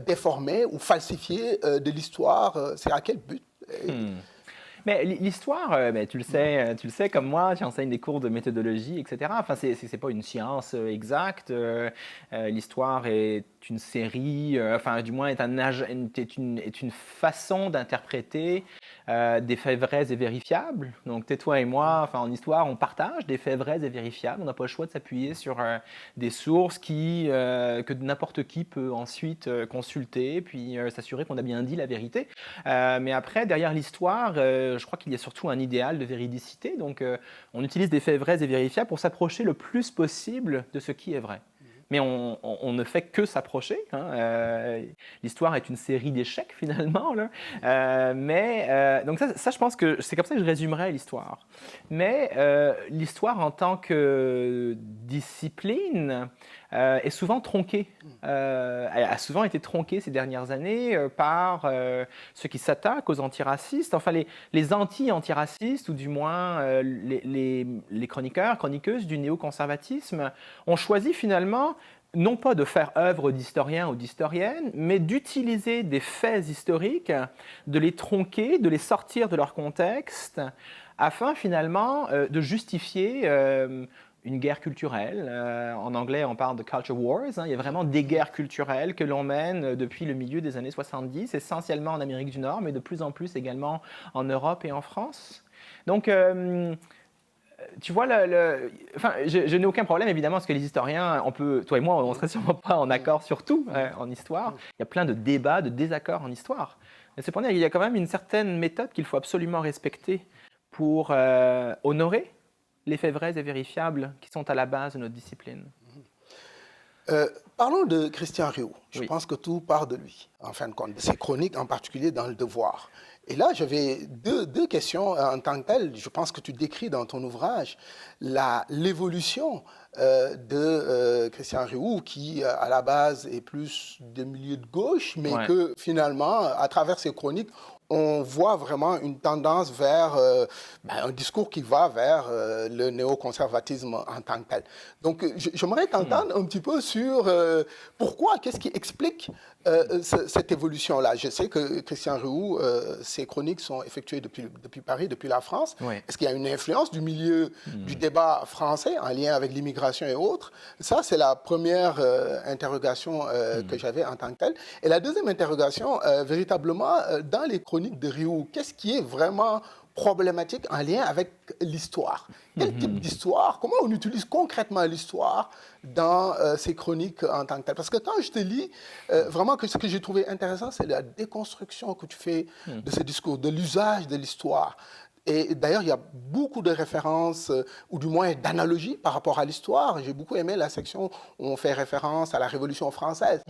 Speaker 4: déformé ou falsifié de l'histoire? C'est à quel but?
Speaker 5: Mais l'histoire, tu le sais comme moi, j'enseigne des cours de méthodologie, etc. Enfin, c'est pas une science exacte. L'histoire est une série, enfin, du moins est une façon d'interpréter des faits vrais et vérifiables. Donc, toi et moi, enfin, en histoire, on partage des faits vrais et vérifiables. On n'a pas le choix de s'appuyer sur des sources que n'importe qui peut ensuite consulter, puis s'assurer qu'on a bien dit la vérité. Mais après, derrière l'histoire, je crois qu'il y a surtout un idéal de véridicité. Donc, on utilise des faits vrais et vérifiables pour s'approcher le plus possible de ce qui est vrai. Mais on ne fait que s'approcher. L'histoire est une série d'échecs, finalement. Donc ça, je pense que c'est comme ça que je résumerais l'histoire. Mais l'histoire en tant que discipline est souvent tronquée. A souvent été tronquée ces dernières années par ceux qui s'attaquent aux antiracistes. Enfin, les anti-antiracistes, ou du moins les chroniqueurs, chroniqueuses du néoconservatisme, ont choisi finalement non pas de faire œuvre d'historien ou d'historienne, mais d'utiliser des faits historiques, de les tronquer, de les sortir de leur contexte, afin finalement de justifier une guerre culturelle. En anglais, on parle de culture wars. Il y a vraiment des guerres culturelles que l'on mène depuis le milieu des années 70, essentiellement en Amérique du Nord, mais de plus en plus également en Europe et en France. Donc, tu vois, enfin, je n'ai aucun problème, évidemment, parce que les historiens, toi et moi, on ne serait sûrement pas en accord sur tout en histoire. Il y a plein de débats, de désaccords en histoire. Mais cependant, il y a quand même une certaine méthode qu'il faut absolument respecter pour honorer les faits vrais et vérifiables qui sont à la base de notre discipline.
Speaker 4: Parlons de Christian Rioux. Je pense que tout part de lui, en fin de compte, de ses chroniques, en particulier dans Le Devoir. Et là, j'avais deux questions en tant que telles. Je pense que tu décris dans ton ouvrage l'évolution de Christian Rioux, qui à la base est plus de milieu de gauche, mais que finalement, à travers ses chroniques, on voit vraiment une tendance vers un discours qui va vers le néoconservatisme en tant que tel. Donc, j'aimerais t'entendre un petit peu sur pourquoi, qu'est-ce qui explique cette évolution-là. Je sais que Christian Rioux, ses chroniques sont effectuées depuis Paris, depuis la France. Est-ce qu'il y a une influence du milieu du débat français en lien avec l'immigration et autres? Ça, c'est la première interrogation que j'avais en tant que telle. Et la deuxième interrogation, véritablement, dans les chroniques de Rioux, qu'est-ce qui est vraiment problématique en lien avec l'histoire? Quel type d'histoire? Comment on utilise concrètement l'histoire dans ces chroniques en tant que telles? Parce que quand je te lis, vraiment, ce que j'ai trouvé intéressant, c'est la déconstruction que tu fais de ce discours, de l'usage de l'histoire. Et d'ailleurs, il y a beaucoup de références, ou du moins d'analogies par rapport à l'histoire. J'ai beaucoup aimé la section où on fait référence à la Révolution française,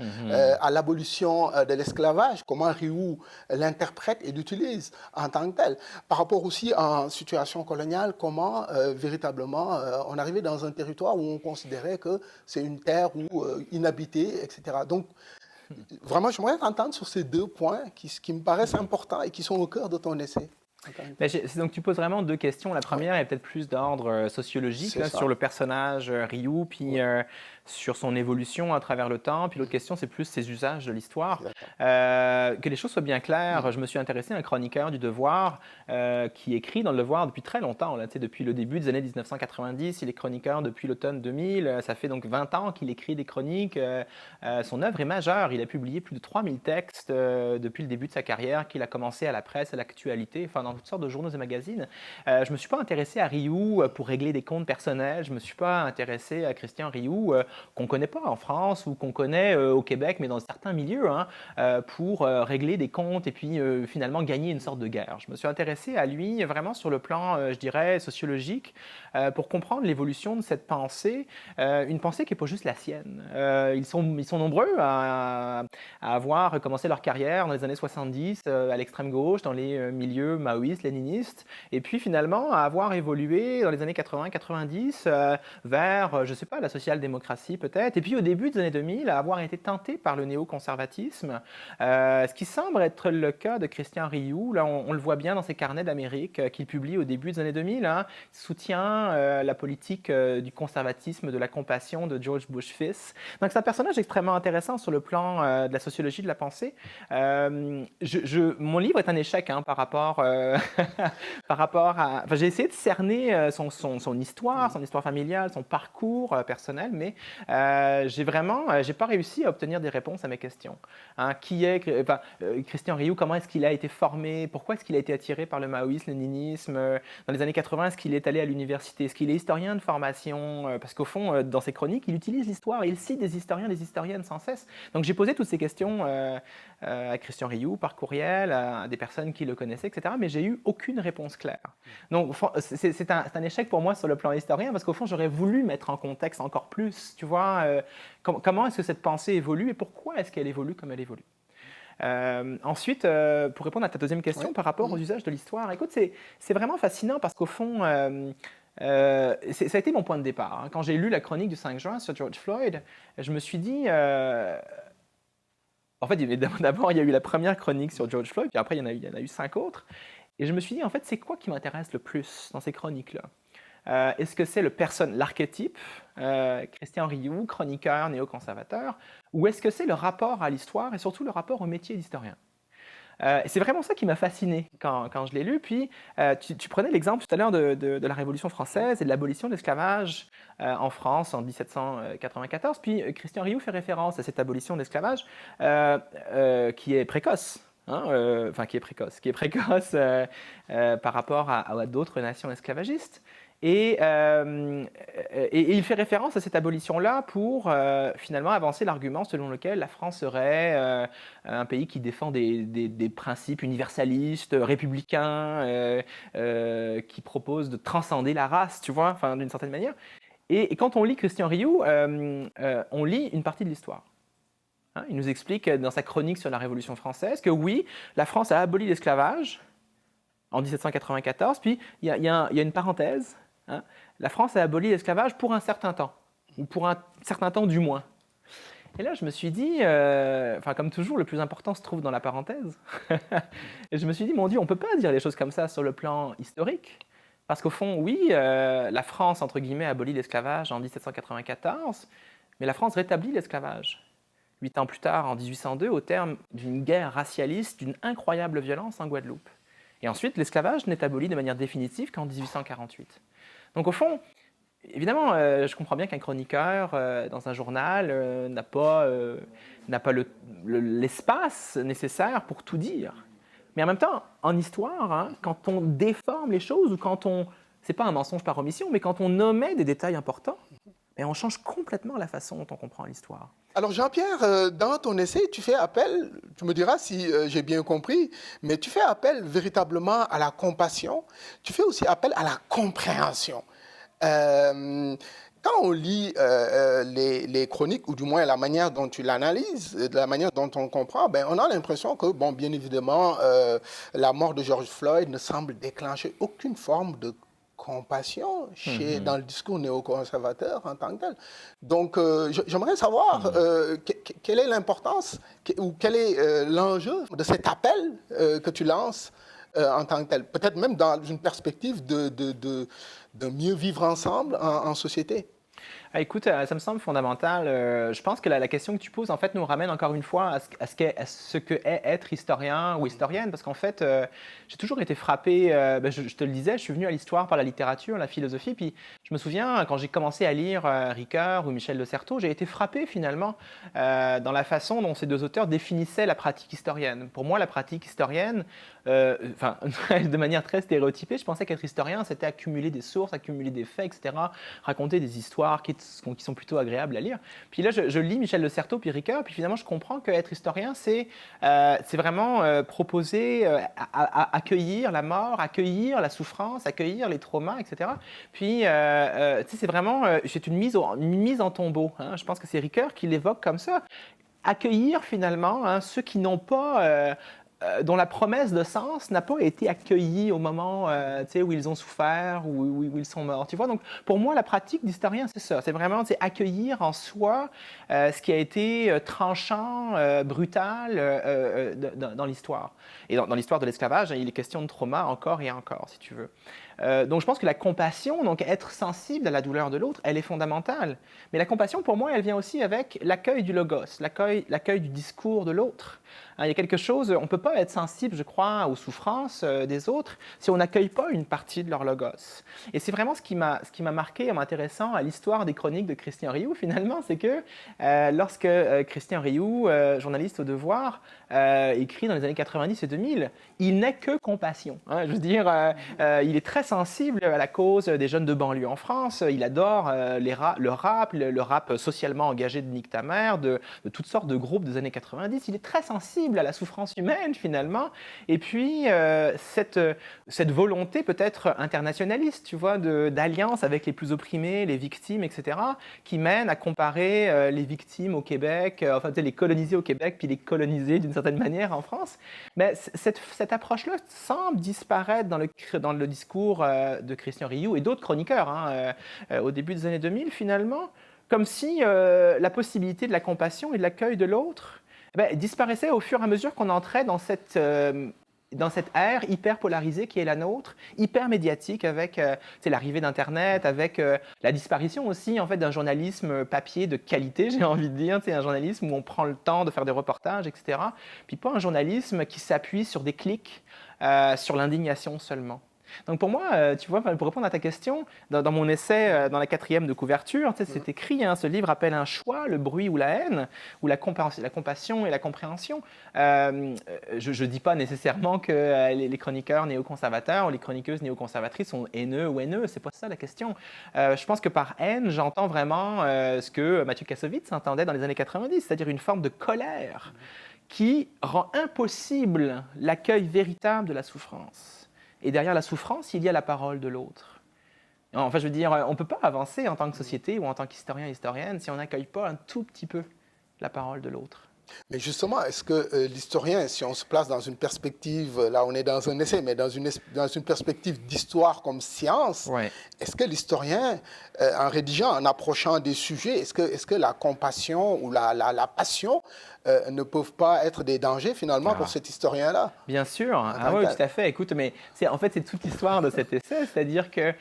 Speaker 4: à l'abolition de l'esclavage, comment Rioux l'interprète et l'utilise en tant que tel. Par rapport aussi en situation coloniale, comment véritablement on arrivait dans un territoire où on considérait que c'est une terre inhabitée, etc. Donc, vraiment, j'aimerais t'entendre sur ces 2 points qui me paraissent importants et qui sont au cœur de ton essai.
Speaker 5: Donc tu poses vraiment 2 questions. La première est peut-être plus d'ordre sociologique, là, sur le personnage Rioux, puis sur son évolution à travers le temps. Puis l'autre question, c'est plus ses usages de l'histoire. Que les choses soient bien claires, je me suis intéressé à un chroniqueur du Devoir qui écrit dans le Devoir depuis très longtemps, là, depuis le début des années 1990. Il est chroniqueur depuis l'automne 2000. Ça fait donc 20 ans qu'il écrit des chroniques. Son œuvre est majeure. Il a publié plus de 3000 textes depuis le début de sa carrière, qu'il a commencé à la presse, à l'actualité, enfin dans toutes sortes de journaux et magazines. Je ne me suis pas intéressé à Rioux pour régler des comptes personnels. Je ne me suis pas intéressé à Christian Rioux, qu'on ne connaît pas en France ou qu'on connaît au Québec, mais dans certains milieux, pour régler des comptes et puis finalement gagner une sorte de guerre. Je me suis intéressé à lui vraiment sur le plan, je dirais, sociologique, pour comprendre l'évolution de cette pensée, une pensée qui n'est pas juste la sienne. Ils sont nombreux à avoir commencé leur carrière dans les années 70 à l'extrême gauche, dans les milieux maoïstes, léninistes, et puis finalement à avoir évolué dans les années 80-90 vers, je ne sais pas, la social-démocratie peut-être, et puis au début des années 2000 à avoir été tenté par le néoconservatisme, ce qui semble être le cas de Christian Rioux. Là, on le voit bien dans ses carnets d'Amérique qu'il publie au début des années 2000, il soutient la politique du conservatisme, de la compassion de George Bush fils. Donc c'est un personnage extrêmement intéressant sur le plan de la sociologie de la pensée. Mon livre est un échec par rapport par rapport à... Enfin, j'ai essayé de cerner son histoire familiale, son parcours personnel, mais j'ai pas réussi à obtenir des réponses à mes questions. Qui est Christian Rioux? Comment est-ce qu'il a été formé? Pourquoi est-ce qu'il a été attiré par le maoïsme, le léninisme? Dans les années 80, est-ce qu'il est allé à l'université? Est-ce qu'il est historien de formation? Parce qu'au fond, dans ses chroniques, il utilise l'histoire, il cite des historiens, des historiennes sans cesse. Donc j'ai posé toutes ces questions à Christian Rioux par courriel, à des personnes qui le connaissaient, etc. Mais j'ai eu aucune réponse claire. Donc c'est un échec pour moi sur le plan historien, parce qu'au fond, j'aurais voulu mettre en contexte encore plus, tu vois, comment est-ce que cette pensée évolue et pourquoi est-ce qu'elle évolue comme elle évolue. Ensuite, pour répondre à ta deuxième question par rapport aux usages de l'histoire, écoute, c'est vraiment fascinant parce qu'au fond, ça a été mon point de départ. Quand j'ai lu la chronique du 5 juin sur George Floyd, je me suis dit... En fait, d'abord, il y a eu la première chronique sur George Floyd, puis après, il y en a eu 5 autres. Et je me suis dit, en fait, c'est quoi qui m'intéresse le plus dans ces chroniques-là? Est-ce que c'est l'archétype, Christian Rioux, chroniqueur néoconservateur, ou est-ce que c'est le rapport à l'histoire et surtout le rapport au métier d'historien? C'est vraiment ça qui m'a fasciné quand je l'ai lu. Puis, tu prenais l'exemple tout à l'heure de la Révolution française et de l'abolition de l'esclavage en France en 1794. Puis, Christian Rioux fait référence à cette abolition de l'esclavage qui est précoce. Qui est précoce par rapport à d'autres nations esclavagistes. Et il fait référence à cette abolition-là pour finalement avancer l'argument selon lequel la France serait un pays qui défend des principes universalistes, républicains, qui propose de transcender la race, tu vois, d'une certaine manière. Et quand on lit Christian Rioux, on lit une partie de l'histoire. Il nous explique dans sa chronique sur la Révolution française que oui, la France a aboli l'esclavage en 1794, puis il y a une parenthèse. La France a aboli l'esclavage pour un certain temps, ou pour un certain temps du moins. Et là, je me suis dit, comme toujours, le plus important se trouve dans la parenthèse. Et je me suis dit, mon Dieu, on ne peut pas dire des choses comme ça sur le plan historique. Parce qu'au fond, oui, la France, entre guillemets, abolit l'esclavage en 1794, mais la France rétablit l'esclavage 8 ans plus tard, en 1802, au terme d'une guerre racialiste, d'une incroyable violence en Guadeloupe. Et ensuite, l'esclavage n'est aboli de manière définitive qu'en 1848. Donc au fond, évidemment, je comprends bien qu'un chroniqueur dans un journal n'a pas l'espace nécessaire pour tout dire. Mais en même temps, en histoire, quand on déforme les choses ou quand on... C'est pas un mensonge par omission, mais quand on omet des détails importants, mais on change complètement la façon dont on comprend l'histoire.
Speaker 4: Alors Jean-Pierre, dans ton essai, tu fais appel, tu me diras si j'ai bien compris, mais tu fais appel véritablement à la compassion, tu fais aussi appel à la compréhension. Quand on lit les chroniques, ou du moins la manière dont tu l'analyses, la manière dont on comprend, ben, on a l'impression que, bon, bien évidemment, la mort de George Floyd ne semble déclencher aucune forme de compassion dans le discours néoconservateur en tant que tel. Donc, j'aimerais savoir quelle est l'importance ou quel est l'enjeu de cet appel que tu lances en tant que tel, peut-être même dans une perspective de mieux vivre ensemble en société.
Speaker 5: Ah, écoute, ça me semble fondamental. Je pense que la question que tu poses, en fait, nous ramène encore une fois à ce que est être historien ou historienne, parce qu'en fait, j'ai toujours été frappé, je te le disais, je suis venu à l'histoire par la littérature, la philosophie, puis je me souviens, quand j'ai commencé à lire Ricoeur ou Michel de Certeau, j'ai été frappé finalement dans la façon dont ces deux auteurs définissaient la pratique historienne. Pour moi, la pratique historienne, de manière très stéréotypée, je pensais qu'être historien, c'était accumuler des sources, accumuler des faits, etc., raconter des histoires qui sont plutôt agréables à lire. Puis là, je lis Michel de Certeau puis Ricoeur, puis finalement, je comprends qu'être historien, c'est vraiment proposer, accueillir la mort, accueillir la souffrance, accueillir les traumas, etc. Puis, c'est vraiment c'est une mise en tombeau. Hein. Je pense que c'est Ricoeur qui l'évoque comme ça. Accueillir finalement ceux qui n'ont pas... dont la promesse de sens n'a pas été accueillie au moment où ils ont souffert ou où ils sont morts. Tu vois? Donc, pour moi, la pratique d'historien, c'est ça. C'est vraiment accueillir en soi ce qui a été tranchant, brutal dans l'histoire. Et dans l'histoire de l'esclavage, il est question de trauma encore et encore, si tu veux. Donc, je pense que la compassion, donc être sensible à la douleur de l'autre, elle est fondamentale. Mais la compassion, pour moi, elle vient aussi avec l'accueil du logos, l'accueil du discours de l'autre. Hein, il y a quelque chose, on ne peut pas être sensible, je crois, aux souffrances des autres si on n'accueille pas une partie de leur logos. Et c'est vraiment ce qui m'a marqué en m'intéressant à l'histoire des chroniques de Christian Rioux, finalement, c'est que lorsque Christian Rioux, journaliste au Devoir, écrit dans les années 90 et 2000, il n'est que compassion. Hein, je veux dire, il est très sensible à la cause des jeunes de banlieue en France, il adore le rap socialement engagé de Nick Tamer, de toutes sortes de groupes des années 90, il est très sensible à la souffrance humaine finalement, et puis cette volonté peut-être internationaliste, tu vois, d'alliance avec les plus opprimés, les victimes, etc., qui mène à comparer les victimes au Québec, les colonisés au Québec, puis les colonisés d'une certaine manière en France. Mais cette approche-là semble disparaître dans le discours de Christian Rioux et d'autres chroniqueurs au début des années 2000 finalement, comme si la possibilité de la compassion et de l'accueil de l'autre disparaissait au fur et à mesure qu'on entrait dans cette ère hyper polarisée qui est la nôtre, hyper médiatique avec l'arrivée d'Internet, avec la disparition aussi en fait d'un journalisme papier de qualité, j'ai envie de dire, un journalisme où on prend le temps de faire des reportages, etc. Puis pas un journalisme qui s'appuie sur des clics, sur l'indignation seulement. Donc pour moi, tu vois, pour répondre à ta question, dans mon essai, dans la 4e de couverture, c'est écrit, ce livre appelle un choix, le bruit ou la haine, ou la compassion et la compréhension. Je ne dis pas nécessairement que les chroniqueurs néoconservateurs ou les chroniqueuses néoconservatrices sont haineux ou haineux, c'est pas ça la question. Je pense que par haine, j'entends vraiment ce que Mathieu Kassovitz entendait dans les années 90, c'est-à-dire une forme de colère qui rend impossible l'accueil véritable de la souffrance. Et derrière la souffrance, il y a la parole de l'autre. Enfin, je veux dire, on ne peut pas avancer en tant que société ou en tant qu'historien, historienne, si on n'accueille pas un tout petit peu la parole de l'autre.
Speaker 4: Mais justement, est-ce que l'historien, si on se place dans une perspective, là on est dans un essai, mais dans une perspective d'histoire comme science, est-ce que l'historien, en rédigeant, en approchant des sujets, est-ce que la compassion ou la passion ne peuvent pas être des dangers finalement pour cet historien-là?
Speaker 5: Bien sûr, oui, tout à fait. Écoute, mais en fait, c'est toute l'histoire de cet essai, c'est-à-dire que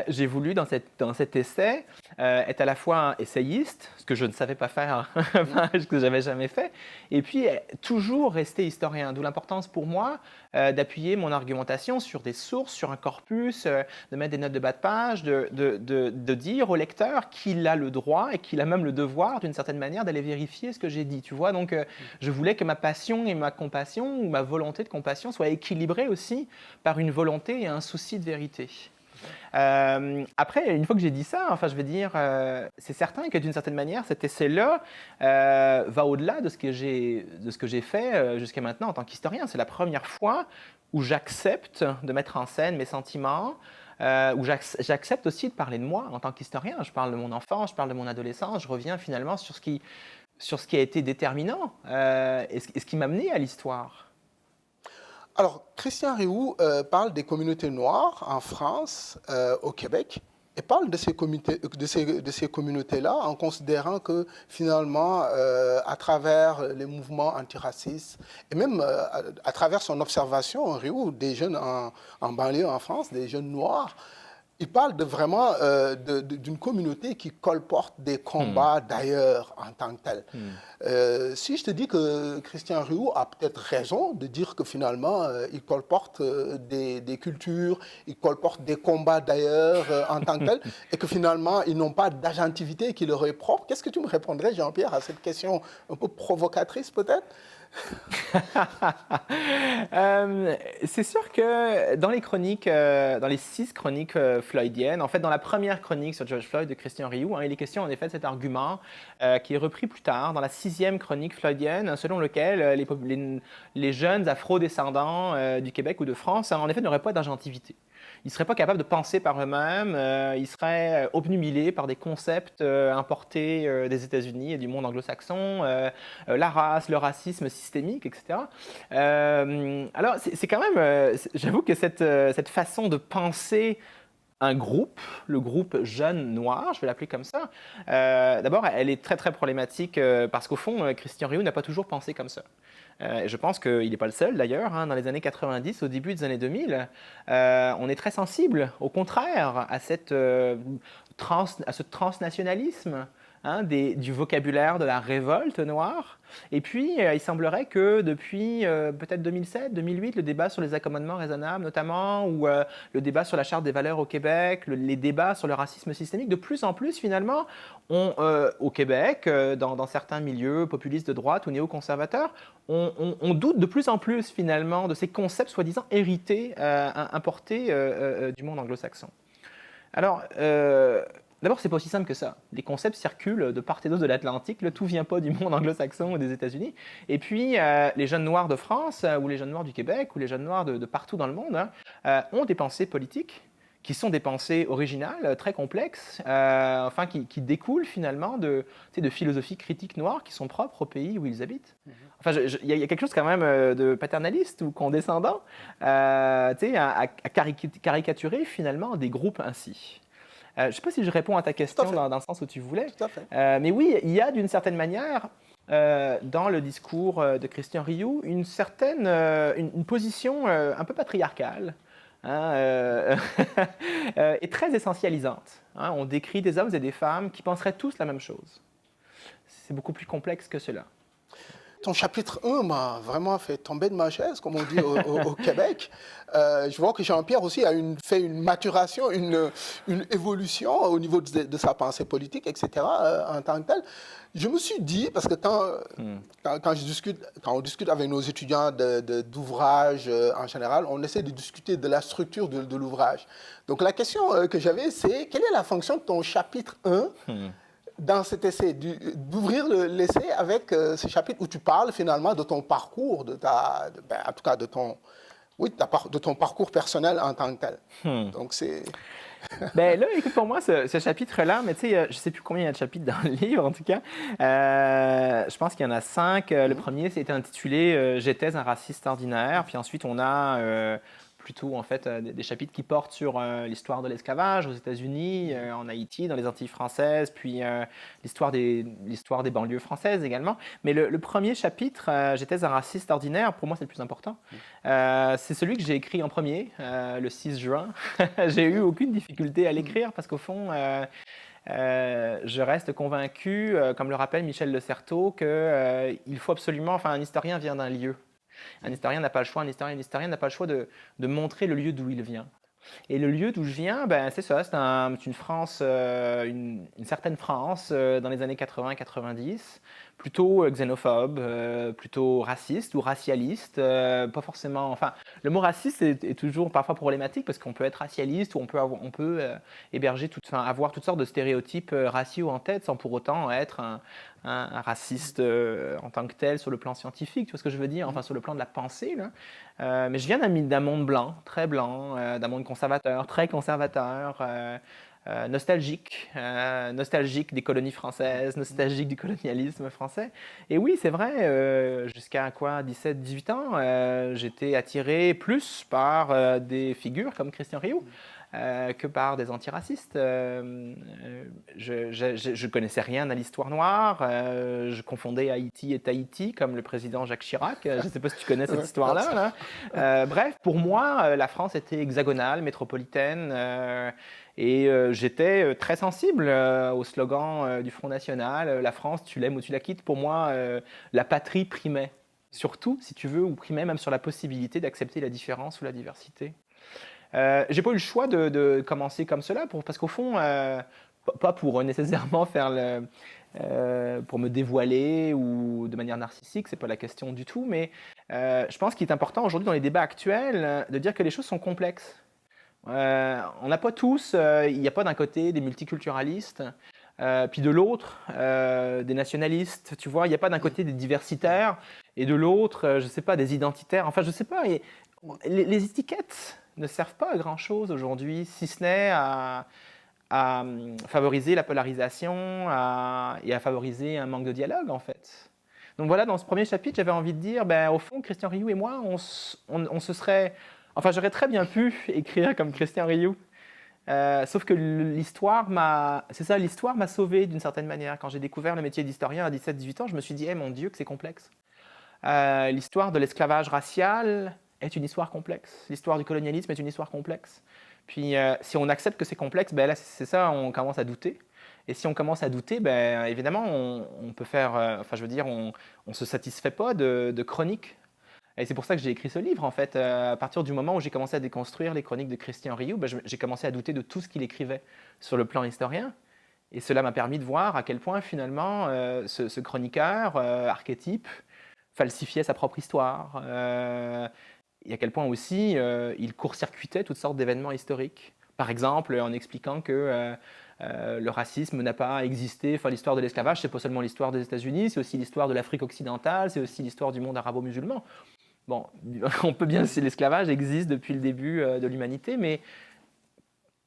Speaker 5: j'ai voulu dans cet essai être à la fois un essayiste, ce que je ne savais pas faire, ce que je n'avais jamais fait, et puis toujours rester historien, d'où l'importance pour moi d'appuyer mon argumentation sur des sources, sur un corpus, de mettre des notes de bas de page, de dire au lecteur qu'il a le droit et qu'il a même le devoir, d'une certaine manière, d'aller vérifier ce que j'ai dit, tu vois. Donc, je voulais que ma passion et ma compassion, ou ma volonté de compassion, soient équilibrées aussi par une volonté et un souci de vérité. Après, une fois que j'ai dit ça, enfin, je veux dire, c'est certain que d'une certaine manière, cet essai-là va au-delà de ce que j'ai fait jusqu'à maintenant en tant qu'historien. C'est la première fois où j'accepte de mettre en scène mes sentiments, où j'accepte aussi de parler de moi en tant qu'historien. Je parle de mon enfance, je parle de mon adolescence, je reviens finalement sur ce qui a été déterminant et ce qui m'a mené à l'histoire.
Speaker 4: Alors, Christian Rioux parle des communautés noires en France, au Québec, et parle de ces communautés-là en considérant que finalement, à travers les mouvements antiracistes, et même à travers son observation, Rioux, des jeunes en banlieue en France, des jeunes noirs, il parle vraiment d'une communauté qui colporte des combats d'ailleurs en tant que tel. Si je te dis que Christian Rioux a peut-être raison de dire que finalement, il colporte des cultures, il colporte des combats d'ailleurs en tant que tel, et que finalement, ils n'ont pas d'agentivité qui leur est propre, qu'est-ce que tu me répondrais, Jean-Pierre, à cette question un peu provocatrice peut-être?
Speaker 5: C'est sûr que dans les chroniques, dans les 6 chroniques floydiennes, en fait, dans la première chronique sur George Floyd de Christian Rioux, il est question en effet de cet argument qui est repris plus tard dans la 6e chronique floydienne, selon lequel les jeunes afro-descendants du Québec ou de France, en effet, n'auraient pas d'agentivité. Ils ne seraient pas capables de penser par eux-mêmes, ils seraient obnubilés par des concepts importés des États-Unis et du monde anglo-saxon, la race, le racisme systémique, etc. Alors, c'est quand même, j'avoue que cette façon de penser un groupe, le groupe jeune noir, je vais l'appeler comme ça, d'abord, elle est très, très problématique parce qu'au fond, Christian Rioux n'a pas toujours pensé comme ça. Je pense qu'il n'est pas le seul d'ailleurs. Dans les années 90, au début des années 2000, on est très sensible, au contraire, à ce transnationalisme du vocabulaire de la révolte noire. Et puis, il semblerait que depuis peut-être 2007, 2008, le débat sur les accommodements raisonnables notamment, ou le débat sur la Charte des valeurs au Québec, les débats sur le racisme systémique, de plus en plus finalement, au Québec, dans certains milieux populistes de droite ou néoconservateurs, on doute de plus en plus finalement de ces concepts soi-disant hérités, importés du monde anglo-saxon. Alors, d'abord, c'est pas aussi simple que ça. Les concepts circulent de part et d'autre de l'Atlantique. Tout vient pas du monde anglo-saxon ou des États-Unis. Et puis, les jeunes noirs de France, ou les jeunes noirs du Québec, ou les jeunes noirs de partout dans le monde, ont des pensées politiques qui sont des pensées originales, très complexes, qui découlent finalement de philosophies critiques noires qui sont propres au pays où ils habitent. Enfin, il y a quelque chose quand même de paternaliste ou condescendant à caricaturer finalement des groupes ainsi. Je ne sais pas si je réponds à ta question dans le sens où tu voulais.
Speaker 4: Tout à fait.
Speaker 5: Mais oui, il y a d'une certaine manière, dans le discours de Christian Rioux, une position un peu patriarcale et très essentialisante. On décrit des hommes et des femmes qui penseraient tous la même chose. C'est beaucoup plus complexe que cela.
Speaker 4: Ton chapitre 1 m'a vraiment fait tomber de ma chaise, comme on dit au Québec. Je vois que Jean-Pierre aussi a fait une maturation, une évolution au niveau de sa pensée politique, etc., en tant que tel. Je me suis dit, parce que quand on discute avec nos étudiants d'ouvrage en général, on essaie de discuter de la structure de l'ouvrage. Donc la question que j'avais, c'est quelle est la fonction de ton chapitre 1 dans cet essai, d'ouvrir l'essai avec ce chapitre où tu parles finalement de ton parcours, en tout cas de ton parcours personnel en tant que tel. Donc c'est...
Speaker 5: Ben là, écoute, pour moi, ce chapitre-là, mais tu sais, je ne sais plus combien il y a de chapitres dans le livre, en tout cas. Je pense qu'il y en a 5. Le premier, c'était intitulé « J'étais un raciste ordinaire ». Puis ensuite, on a plutôt en fait des chapitres qui portent sur l'histoire de l'esclavage aux États-Unis, en Haïti, dans les Antilles françaises, puis l'histoire des banlieues françaises également. Mais le premier chapitre, J'étais un raciste ordinaire, pour moi c'est le plus important. C'est celui que j'ai écrit en premier, le 6 juin. J'ai eu aucune difficulté à l'écrire parce qu'au fond, je reste convaincu, comme le rappelle Michel Le Certeau, qu'il faut absolument, un historien vient d'un lieu. Un historien n'a pas le choix, un historien n'a pas le choix de montrer le lieu d'où il vient. Et le lieu d'où je viens, c'est ça, c'est une France, une certaine France dans les années 80-90, plutôt xénophobe, plutôt raciste ou racialiste, pas forcément. Enfin, le mot raciste est toujours parfois problématique parce qu'on peut être racialiste ou on peut héberger, avoir toutes sortes de stéréotypes raciaux en tête sans pour autant être un raciste en tant que tel sur le plan scientifique. Tu vois ce que je veux dire? Enfin, sur le plan de la pensée, là. Mais je viens d'un monde blanc, d'un monde conservateur, très conservateur. Nostalgique des colonies françaises, nostalgique du colonialisme français. Et oui, c'est vrai, jusqu'à quoi, 17, 18 ans, j'étais attiré plus par des figures comme Christian Rioux que par des antiracistes. Je connaissais rien à l'histoire noire, je confondais Haïti et Tahiti comme le président Jacques Chirac. Je ne sais pas si tu connais cette histoire-là. Bref, pour moi, la France était hexagonale, métropolitaine. Et j'étais très sensible au slogan du Front National, la France, tu l'aimes ou tu la quittes. Pour moi, la patrie primait, surtout, si tu veux, ou primait même sur la possibilité d'accepter la différence ou la diversité. J'ai pas eu le choix de commencer comme cela, parce qu'au fond, pas pour nécessairement pour me dévoiler ou de manière narcissique, c'est pas la question du tout, mais je pense qu'il est important aujourd'hui dans les débats actuels de dire que les choses sont complexes. On n'a pas tous, il n'y a pas d'un côté des multiculturalistes, puis de l'autre des nationalistes, tu vois, il n'y a pas d'un côté des diversitaires et de l'autre, je ne sais pas, des identitaires, enfin je ne sais pas, les étiquettes ne servent pas à grand-chose aujourd'hui, si ce n'est à favoriser la polarisation et à favoriser un manque de dialogue en fait. Donc voilà, dans ce premier chapitre, j'avais envie de dire, au fond, Christian Rioux et moi, on se serait... Enfin, j'aurais très bien pu écrire comme Christian Rioux. Sauf que l'histoire m'a sauvé d'une certaine manière. Quand j'ai découvert le métier d'historien à 17-18 ans, je me suis dit, mon Dieu, que c'est complexe. L'histoire de l'esclavage racial est une histoire complexe. L'histoire du colonialisme est une histoire complexe. Puis, si on accepte que c'est complexe, là, c'est ça, on commence à douter. Et si on commence à douter, évidemment, on peut faire... on ne se satisfait pas de chroniques. Et c'est pour ça que j'ai écrit ce livre, en fait. À partir du moment où j'ai commencé à déconstruire les chroniques de Christian Rioux, j'ai commencé à douter de tout ce qu'il écrivait sur le plan historien. Et cela m'a permis de voir à quel point, finalement, ce chroniqueur archétype falsifiait sa propre histoire. Et à quel point aussi, il court-circuitait toutes sortes d'événements historiques. Par exemple, en expliquant que le racisme n'a pas existé. Enfin, l'histoire de l'esclavage, c'est pas seulement l'histoire des États-Unis, c'est aussi l'histoire de l'Afrique occidentale, c'est aussi l'histoire du monde arabo-musulman. Bon, on peut bien, si l'esclavage existe depuis le début de l'humanité, mais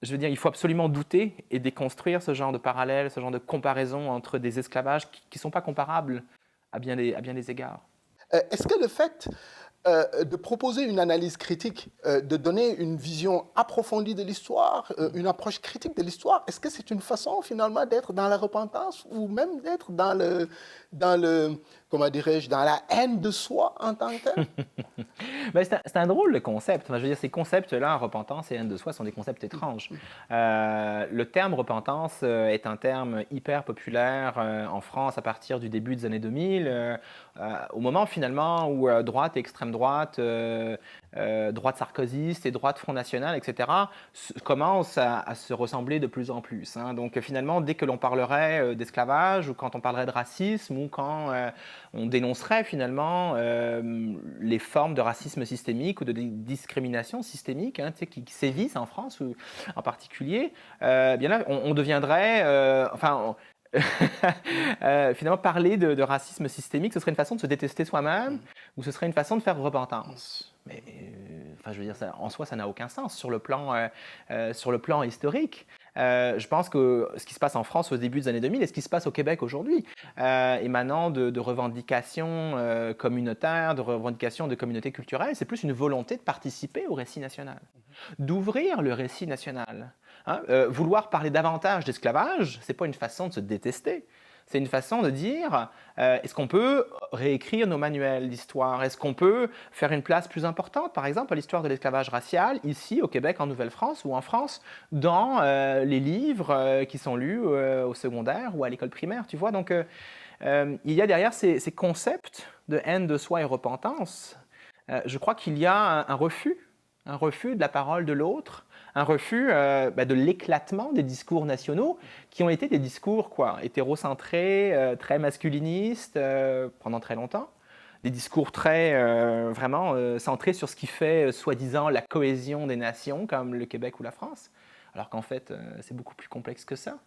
Speaker 5: je veux dire, il faut absolument douter et déconstruire ce genre de parallèle, ce genre de comparaison entre des esclavages qui ne sont pas comparables à bien des égards.
Speaker 4: Est-ce que le fait de proposer une analyse critique, de donner une vision approfondie de l'histoire, une approche critique de l'histoire, est-ce que c'est une façon finalement d'être dans la repentance ou même d'être dans comment dirais-je, dans la haine de soi en tant que tel?
Speaker 5: C'est un drôle de concept. Enfin, je veux dire, ces concepts-là, repentance et haine de soi, sont des concepts étranges. Le terme repentance est un terme hyper populaire en France à partir du début des années 2000, au moment finalement où droite et extrême droite, droite sarkozyste et droite Front National, etc., commencent à se ressembler de plus en plus. Donc finalement, dès que l'on parlerait d'esclavage ou quand on parlerait de racisme ou quand on dénoncerait finalement les formes de racisme systémique ou de discrimination systémique qui sévissent en France ou, en particulier, bien là, on deviendrait... finalement, parler de racisme systémique, ce serait une façon de se détester soi-même ou ce serait une façon de faire repentance. Mais je veux dire, en soi, ça n'a aucun sens sur le plan historique. Je pense que ce qui se passe en France au début des années 2000 et ce qui se passe au Québec aujourd'hui, émanant de revendications communautaires, de revendications de communautés culturelles, c'est plus une volonté de participer au récit national, d'ouvrir le récit national. Vouloir parler davantage d'esclavage, ce n'est pas une façon de se détester. C'est une façon de dire, est-ce qu'on peut réécrire nos manuels d'histoire? Est-ce qu'on peut faire une place plus importante, par exemple, à l'histoire de l'esclavage racial, ici, au Québec, en Nouvelle-France ou en France, dans les livres qui sont lus au secondaire ou à l'école primaire, tu vois? Donc, il y a derrière ces concepts de haine de soi et repentance, je crois qu'il y a un refus de la parole de l'autre, un refus de l'éclatement des discours nationaux qui ont été des discours hétérocentrés, très masculinistes pendant très longtemps. Des discours très vraiment centrés sur ce qui fait soi-disant la cohésion des nations, comme le Québec ou la France, alors qu'en fait, c'est beaucoup plus complexe que ça.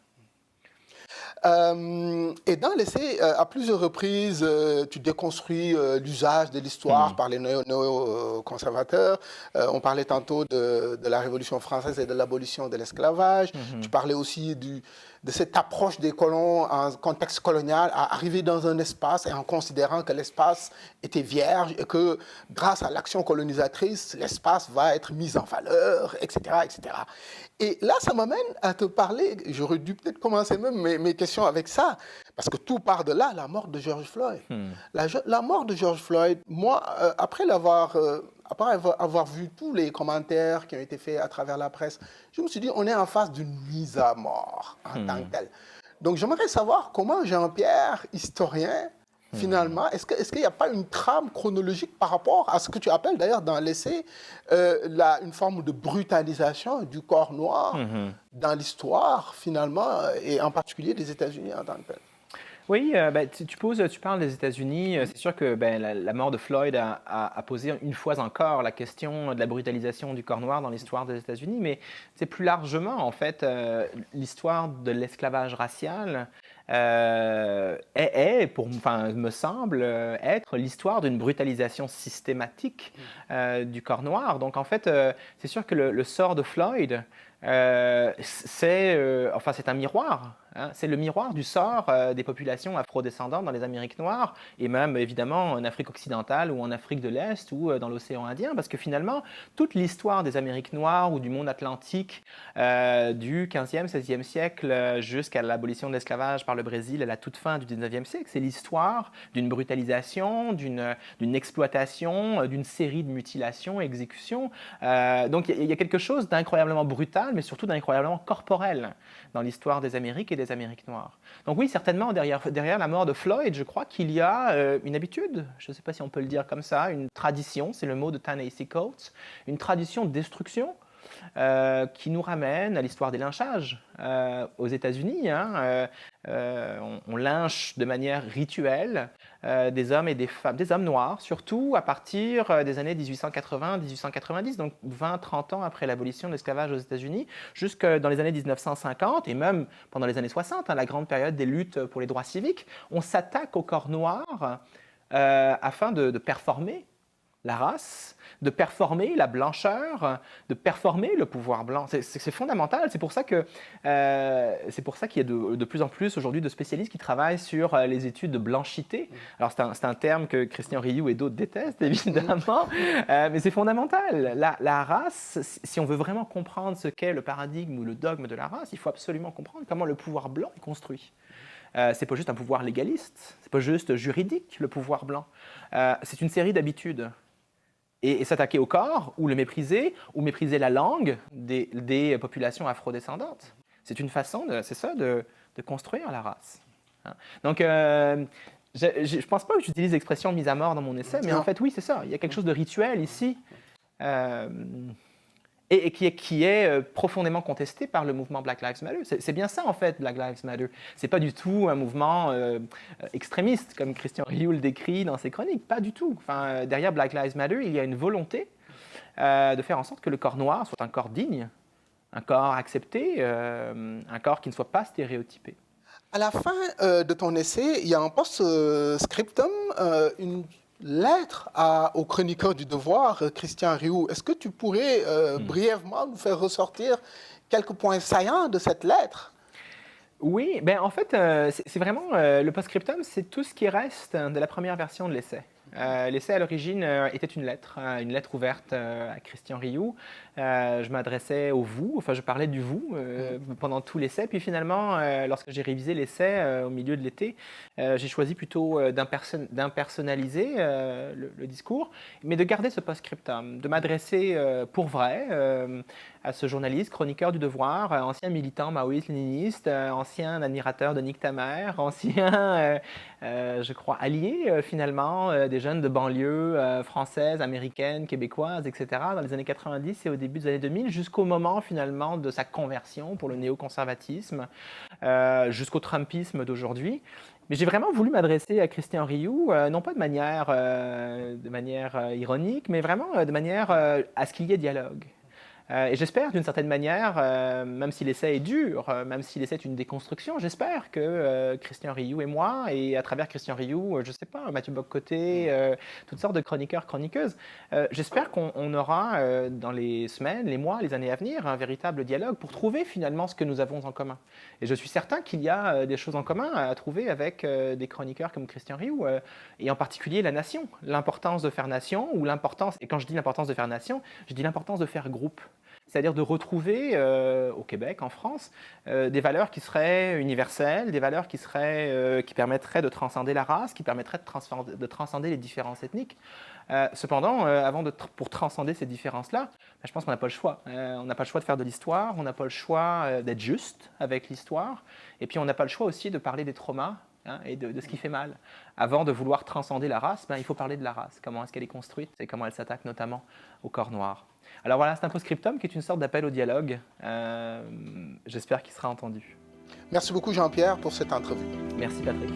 Speaker 4: Et dans l'essai, à plusieurs reprises, tu déconstruis l'usage de l'histoire par les néo-conservateurs. On parlait tantôt de la Révolution française et de l'abolition de l'esclavage. Tu parlais aussi de cette approche des colons en contexte colonial, à arriver dans un espace et en considérant que l'espace était vierge et que grâce à l'action colonisatrice, l'espace va être mis en valeur, etc., etc. Et là, ça m'amène à te parler, j'aurais dû peut-être commencer même mes questions avec ça, parce que tout part de là, la mort de George Floyd. La mort de George Floyd, moi, après avoir vu tous les commentaires qui ont été faits à travers la presse, je me suis dit, on est en face d'une mise à mort en tant que telle. Donc, j'aimerais savoir comment Jean-Pierre, historien, finalement, est-ce qu'il n'y a pas une trame chronologique par rapport à ce que tu appelles d'ailleurs dans l'essai une forme de brutalisation du corps noir dans l'histoire, finalement, et en particulier des États-Unis en tant que tel?
Speaker 5: Oui, tu parles des États-Unis. C'est sûr que la mort de Floyd a posé une fois encore la question de la brutalisation du corps noir dans l'histoire des États-Unis, mais c'est plus largement, en fait, l'histoire de l'esclavage racial me semble être l'histoire d'une brutalisation systématique du corps noir. Donc, en fait, c'est sûr que le sort de Floyd, c'est un miroir. C'est le miroir du sort des populations afrodescendantes dans les Amériques noires et même évidemment en Afrique occidentale ou en Afrique de l'Est ou dans l'océan Indien, parce que finalement toute l'histoire des Amériques noires ou du monde atlantique du 15e, 16e siècle jusqu'à l'abolition de l'esclavage par le Brésil à la toute fin du 19e siècle, c'est l'histoire d'une brutalisation, d'une exploitation, d'une série de mutilations, exécutions. Donc il y a quelque chose d'incroyablement brutal, mais surtout d'incroyablement corporel dans l'histoire des Amériques et des Amériques noires. Donc oui, certainement, derrière la mort de Floyd, je crois qu'il y a une habitude, je ne sais pas si on peut le dire comme ça, une tradition, c'est le mot de Ta-Nehisi Coates, une tradition de destruction qui nous ramène à l'histoire des lynchages aux États-Unis. On lynche de manière rituelle des hommes et des femmes, des hommes noirs, surtout à partir des années 1880-1890, donc 20-30 ans après l'abolition de l'esclavage aux États-Unis, jusque dans les années 1950 et même pendant les années 60, la grande période des luttes pour les droits civiques. On s'attaque au corps noir afin de performer la race, de performer la blancheur, de performer le pouvoir blanc. C'est fondamental. C'est pour ça qu'il y a de plus en plus aujourd'hui de spécialistes qui travaillent sur les études de blanchité. Alors c'est un terme que Christian Rioux et d'autres détestent évidemment, mais c'est fondamental. La race, si on veut vraiment comprendre ce qu'est le paradigme ou le dogme de la race, il faut absolument comprendre comment le pouvoir blanc est construit. C'est pas juste un pouvoir légaliste, c'est pas juste juridique le pouvoir blanc. C'est une série d'habitudes. Et s'attaquer au corps, ou le mépriser, ou mépriser la langue des populations afrodescendantes. C'est une façon, de construire la race. Donc, je ne pense pas que j'utilise l'expression mise à mort dans mon essai, mais en fait, oui, c'est ça. Il y a quelque chose de rituel ici, et qui est profondément contesté par le mouvement Black Lives Matter. C'est bien ça, en fait, Black Lives Matter. Ce n'est pas du tout un mouvement extrémiste, comme Christian Rioux le décrit dans ses chroniques. Pas du tout. Enfin, derrière Black Lives Matter, il y a une volonté de faire en sorte que le corps noir soit un corps digne, un corps accepté, un corps qui ne soit pas stéréotypé.
Speaker 4: À la fin de ton essai, il y a un post-scriptum, une lettre au chroniqueur du Devoir, Christian Rioux. Est-ce que tu pourrais brièvement nous faire ressortir quelques points saillants de cette lettre?
Speaker 5: Oui, en fait, c'est vraiment le post-scriptum, c'est tout ce qui reste de la première version de l'essai. L'essai à l'origine était une lettre ouverte à Christian Rioux. Je m'adressais au vous, enfin je parlais du vous pendant tout l'essai. Puis finalement, lorsque j'ai révisé l'essai au milieu de l'été, j'ai choisi plutôt d'impersonnaliser le discours, mais de garder ce post-scriptum, de m'adresser pour vrai à ce journaliste, chroniqueur du Devoir, ancien militant maoïste-léniniste, ancien admirateur de Nick Tamer, ancien, je crois, allié finalement des jeunes de banlieue françaises, américaines, québécoises, etc., dans les années 90 et au début des années 2000, jusqu'au moment finalement de sa conversion pour le néoconservatisme, jusqu'au Trumpisme d'aujourd'hui. Mais j'ai vraiment voulu m'adresser à Christian Rioux, non pas de manière ironique, mais vraiment de manière à ce qu'il y ait dialogue. Et j'espère d'une certaine manière, même si l'essai est dur, même si l'essai est une déconstruction, j'espère que Christian Rioux et moi, et à travers Christian Rioux, je ne sais pas, Mathieu Bock-Côté, toutes sortes de chroniqueurs, chroniqueuses, j'espère qu'on aura dans les semaines, les mois, les années à venir, un véritable dialogue pour trouver finalement ce que nous avons en commun. Et je suis certain qu'il y a des choses en commun à trouver avec des chroniqueurs comme Christian Rioux, et en particulier la nation, l'importance de faire nation, ou l'importance, et quand je dis l'importance de faire nation, je dis l'importance de faire groupe. C'est-à-dire de retrouver au Québec, en France, des valeurs qui seraient universelles, des valeurs qui permettraient de transcender la race, qui permettraient de transcender les différences ethniques. Cependant, pour transcender ces différences-là, je pense qu'on n'a pas le choix. On n'a pas le choix de faire de l'histoire, on n'a pas le choix d'être juste avec l'histoire, et puis on n'a pas le choix aussi de parler des traumas et de ce qui fait mal. Avant de vouloir transcender la race, il faut parler de la race. Comment est-ce qu'elle est construite et comment elle s'attaque notamment au corps noir. Alors voilà, c'est un post-scriptum qui est une sorte d'appel au dialogue. J'espère qu'il sera entendu.
Speaker 4: Merci beaucoup Jean-Pierre pour cette entrevue.
Speaker 5: Merci Patrick.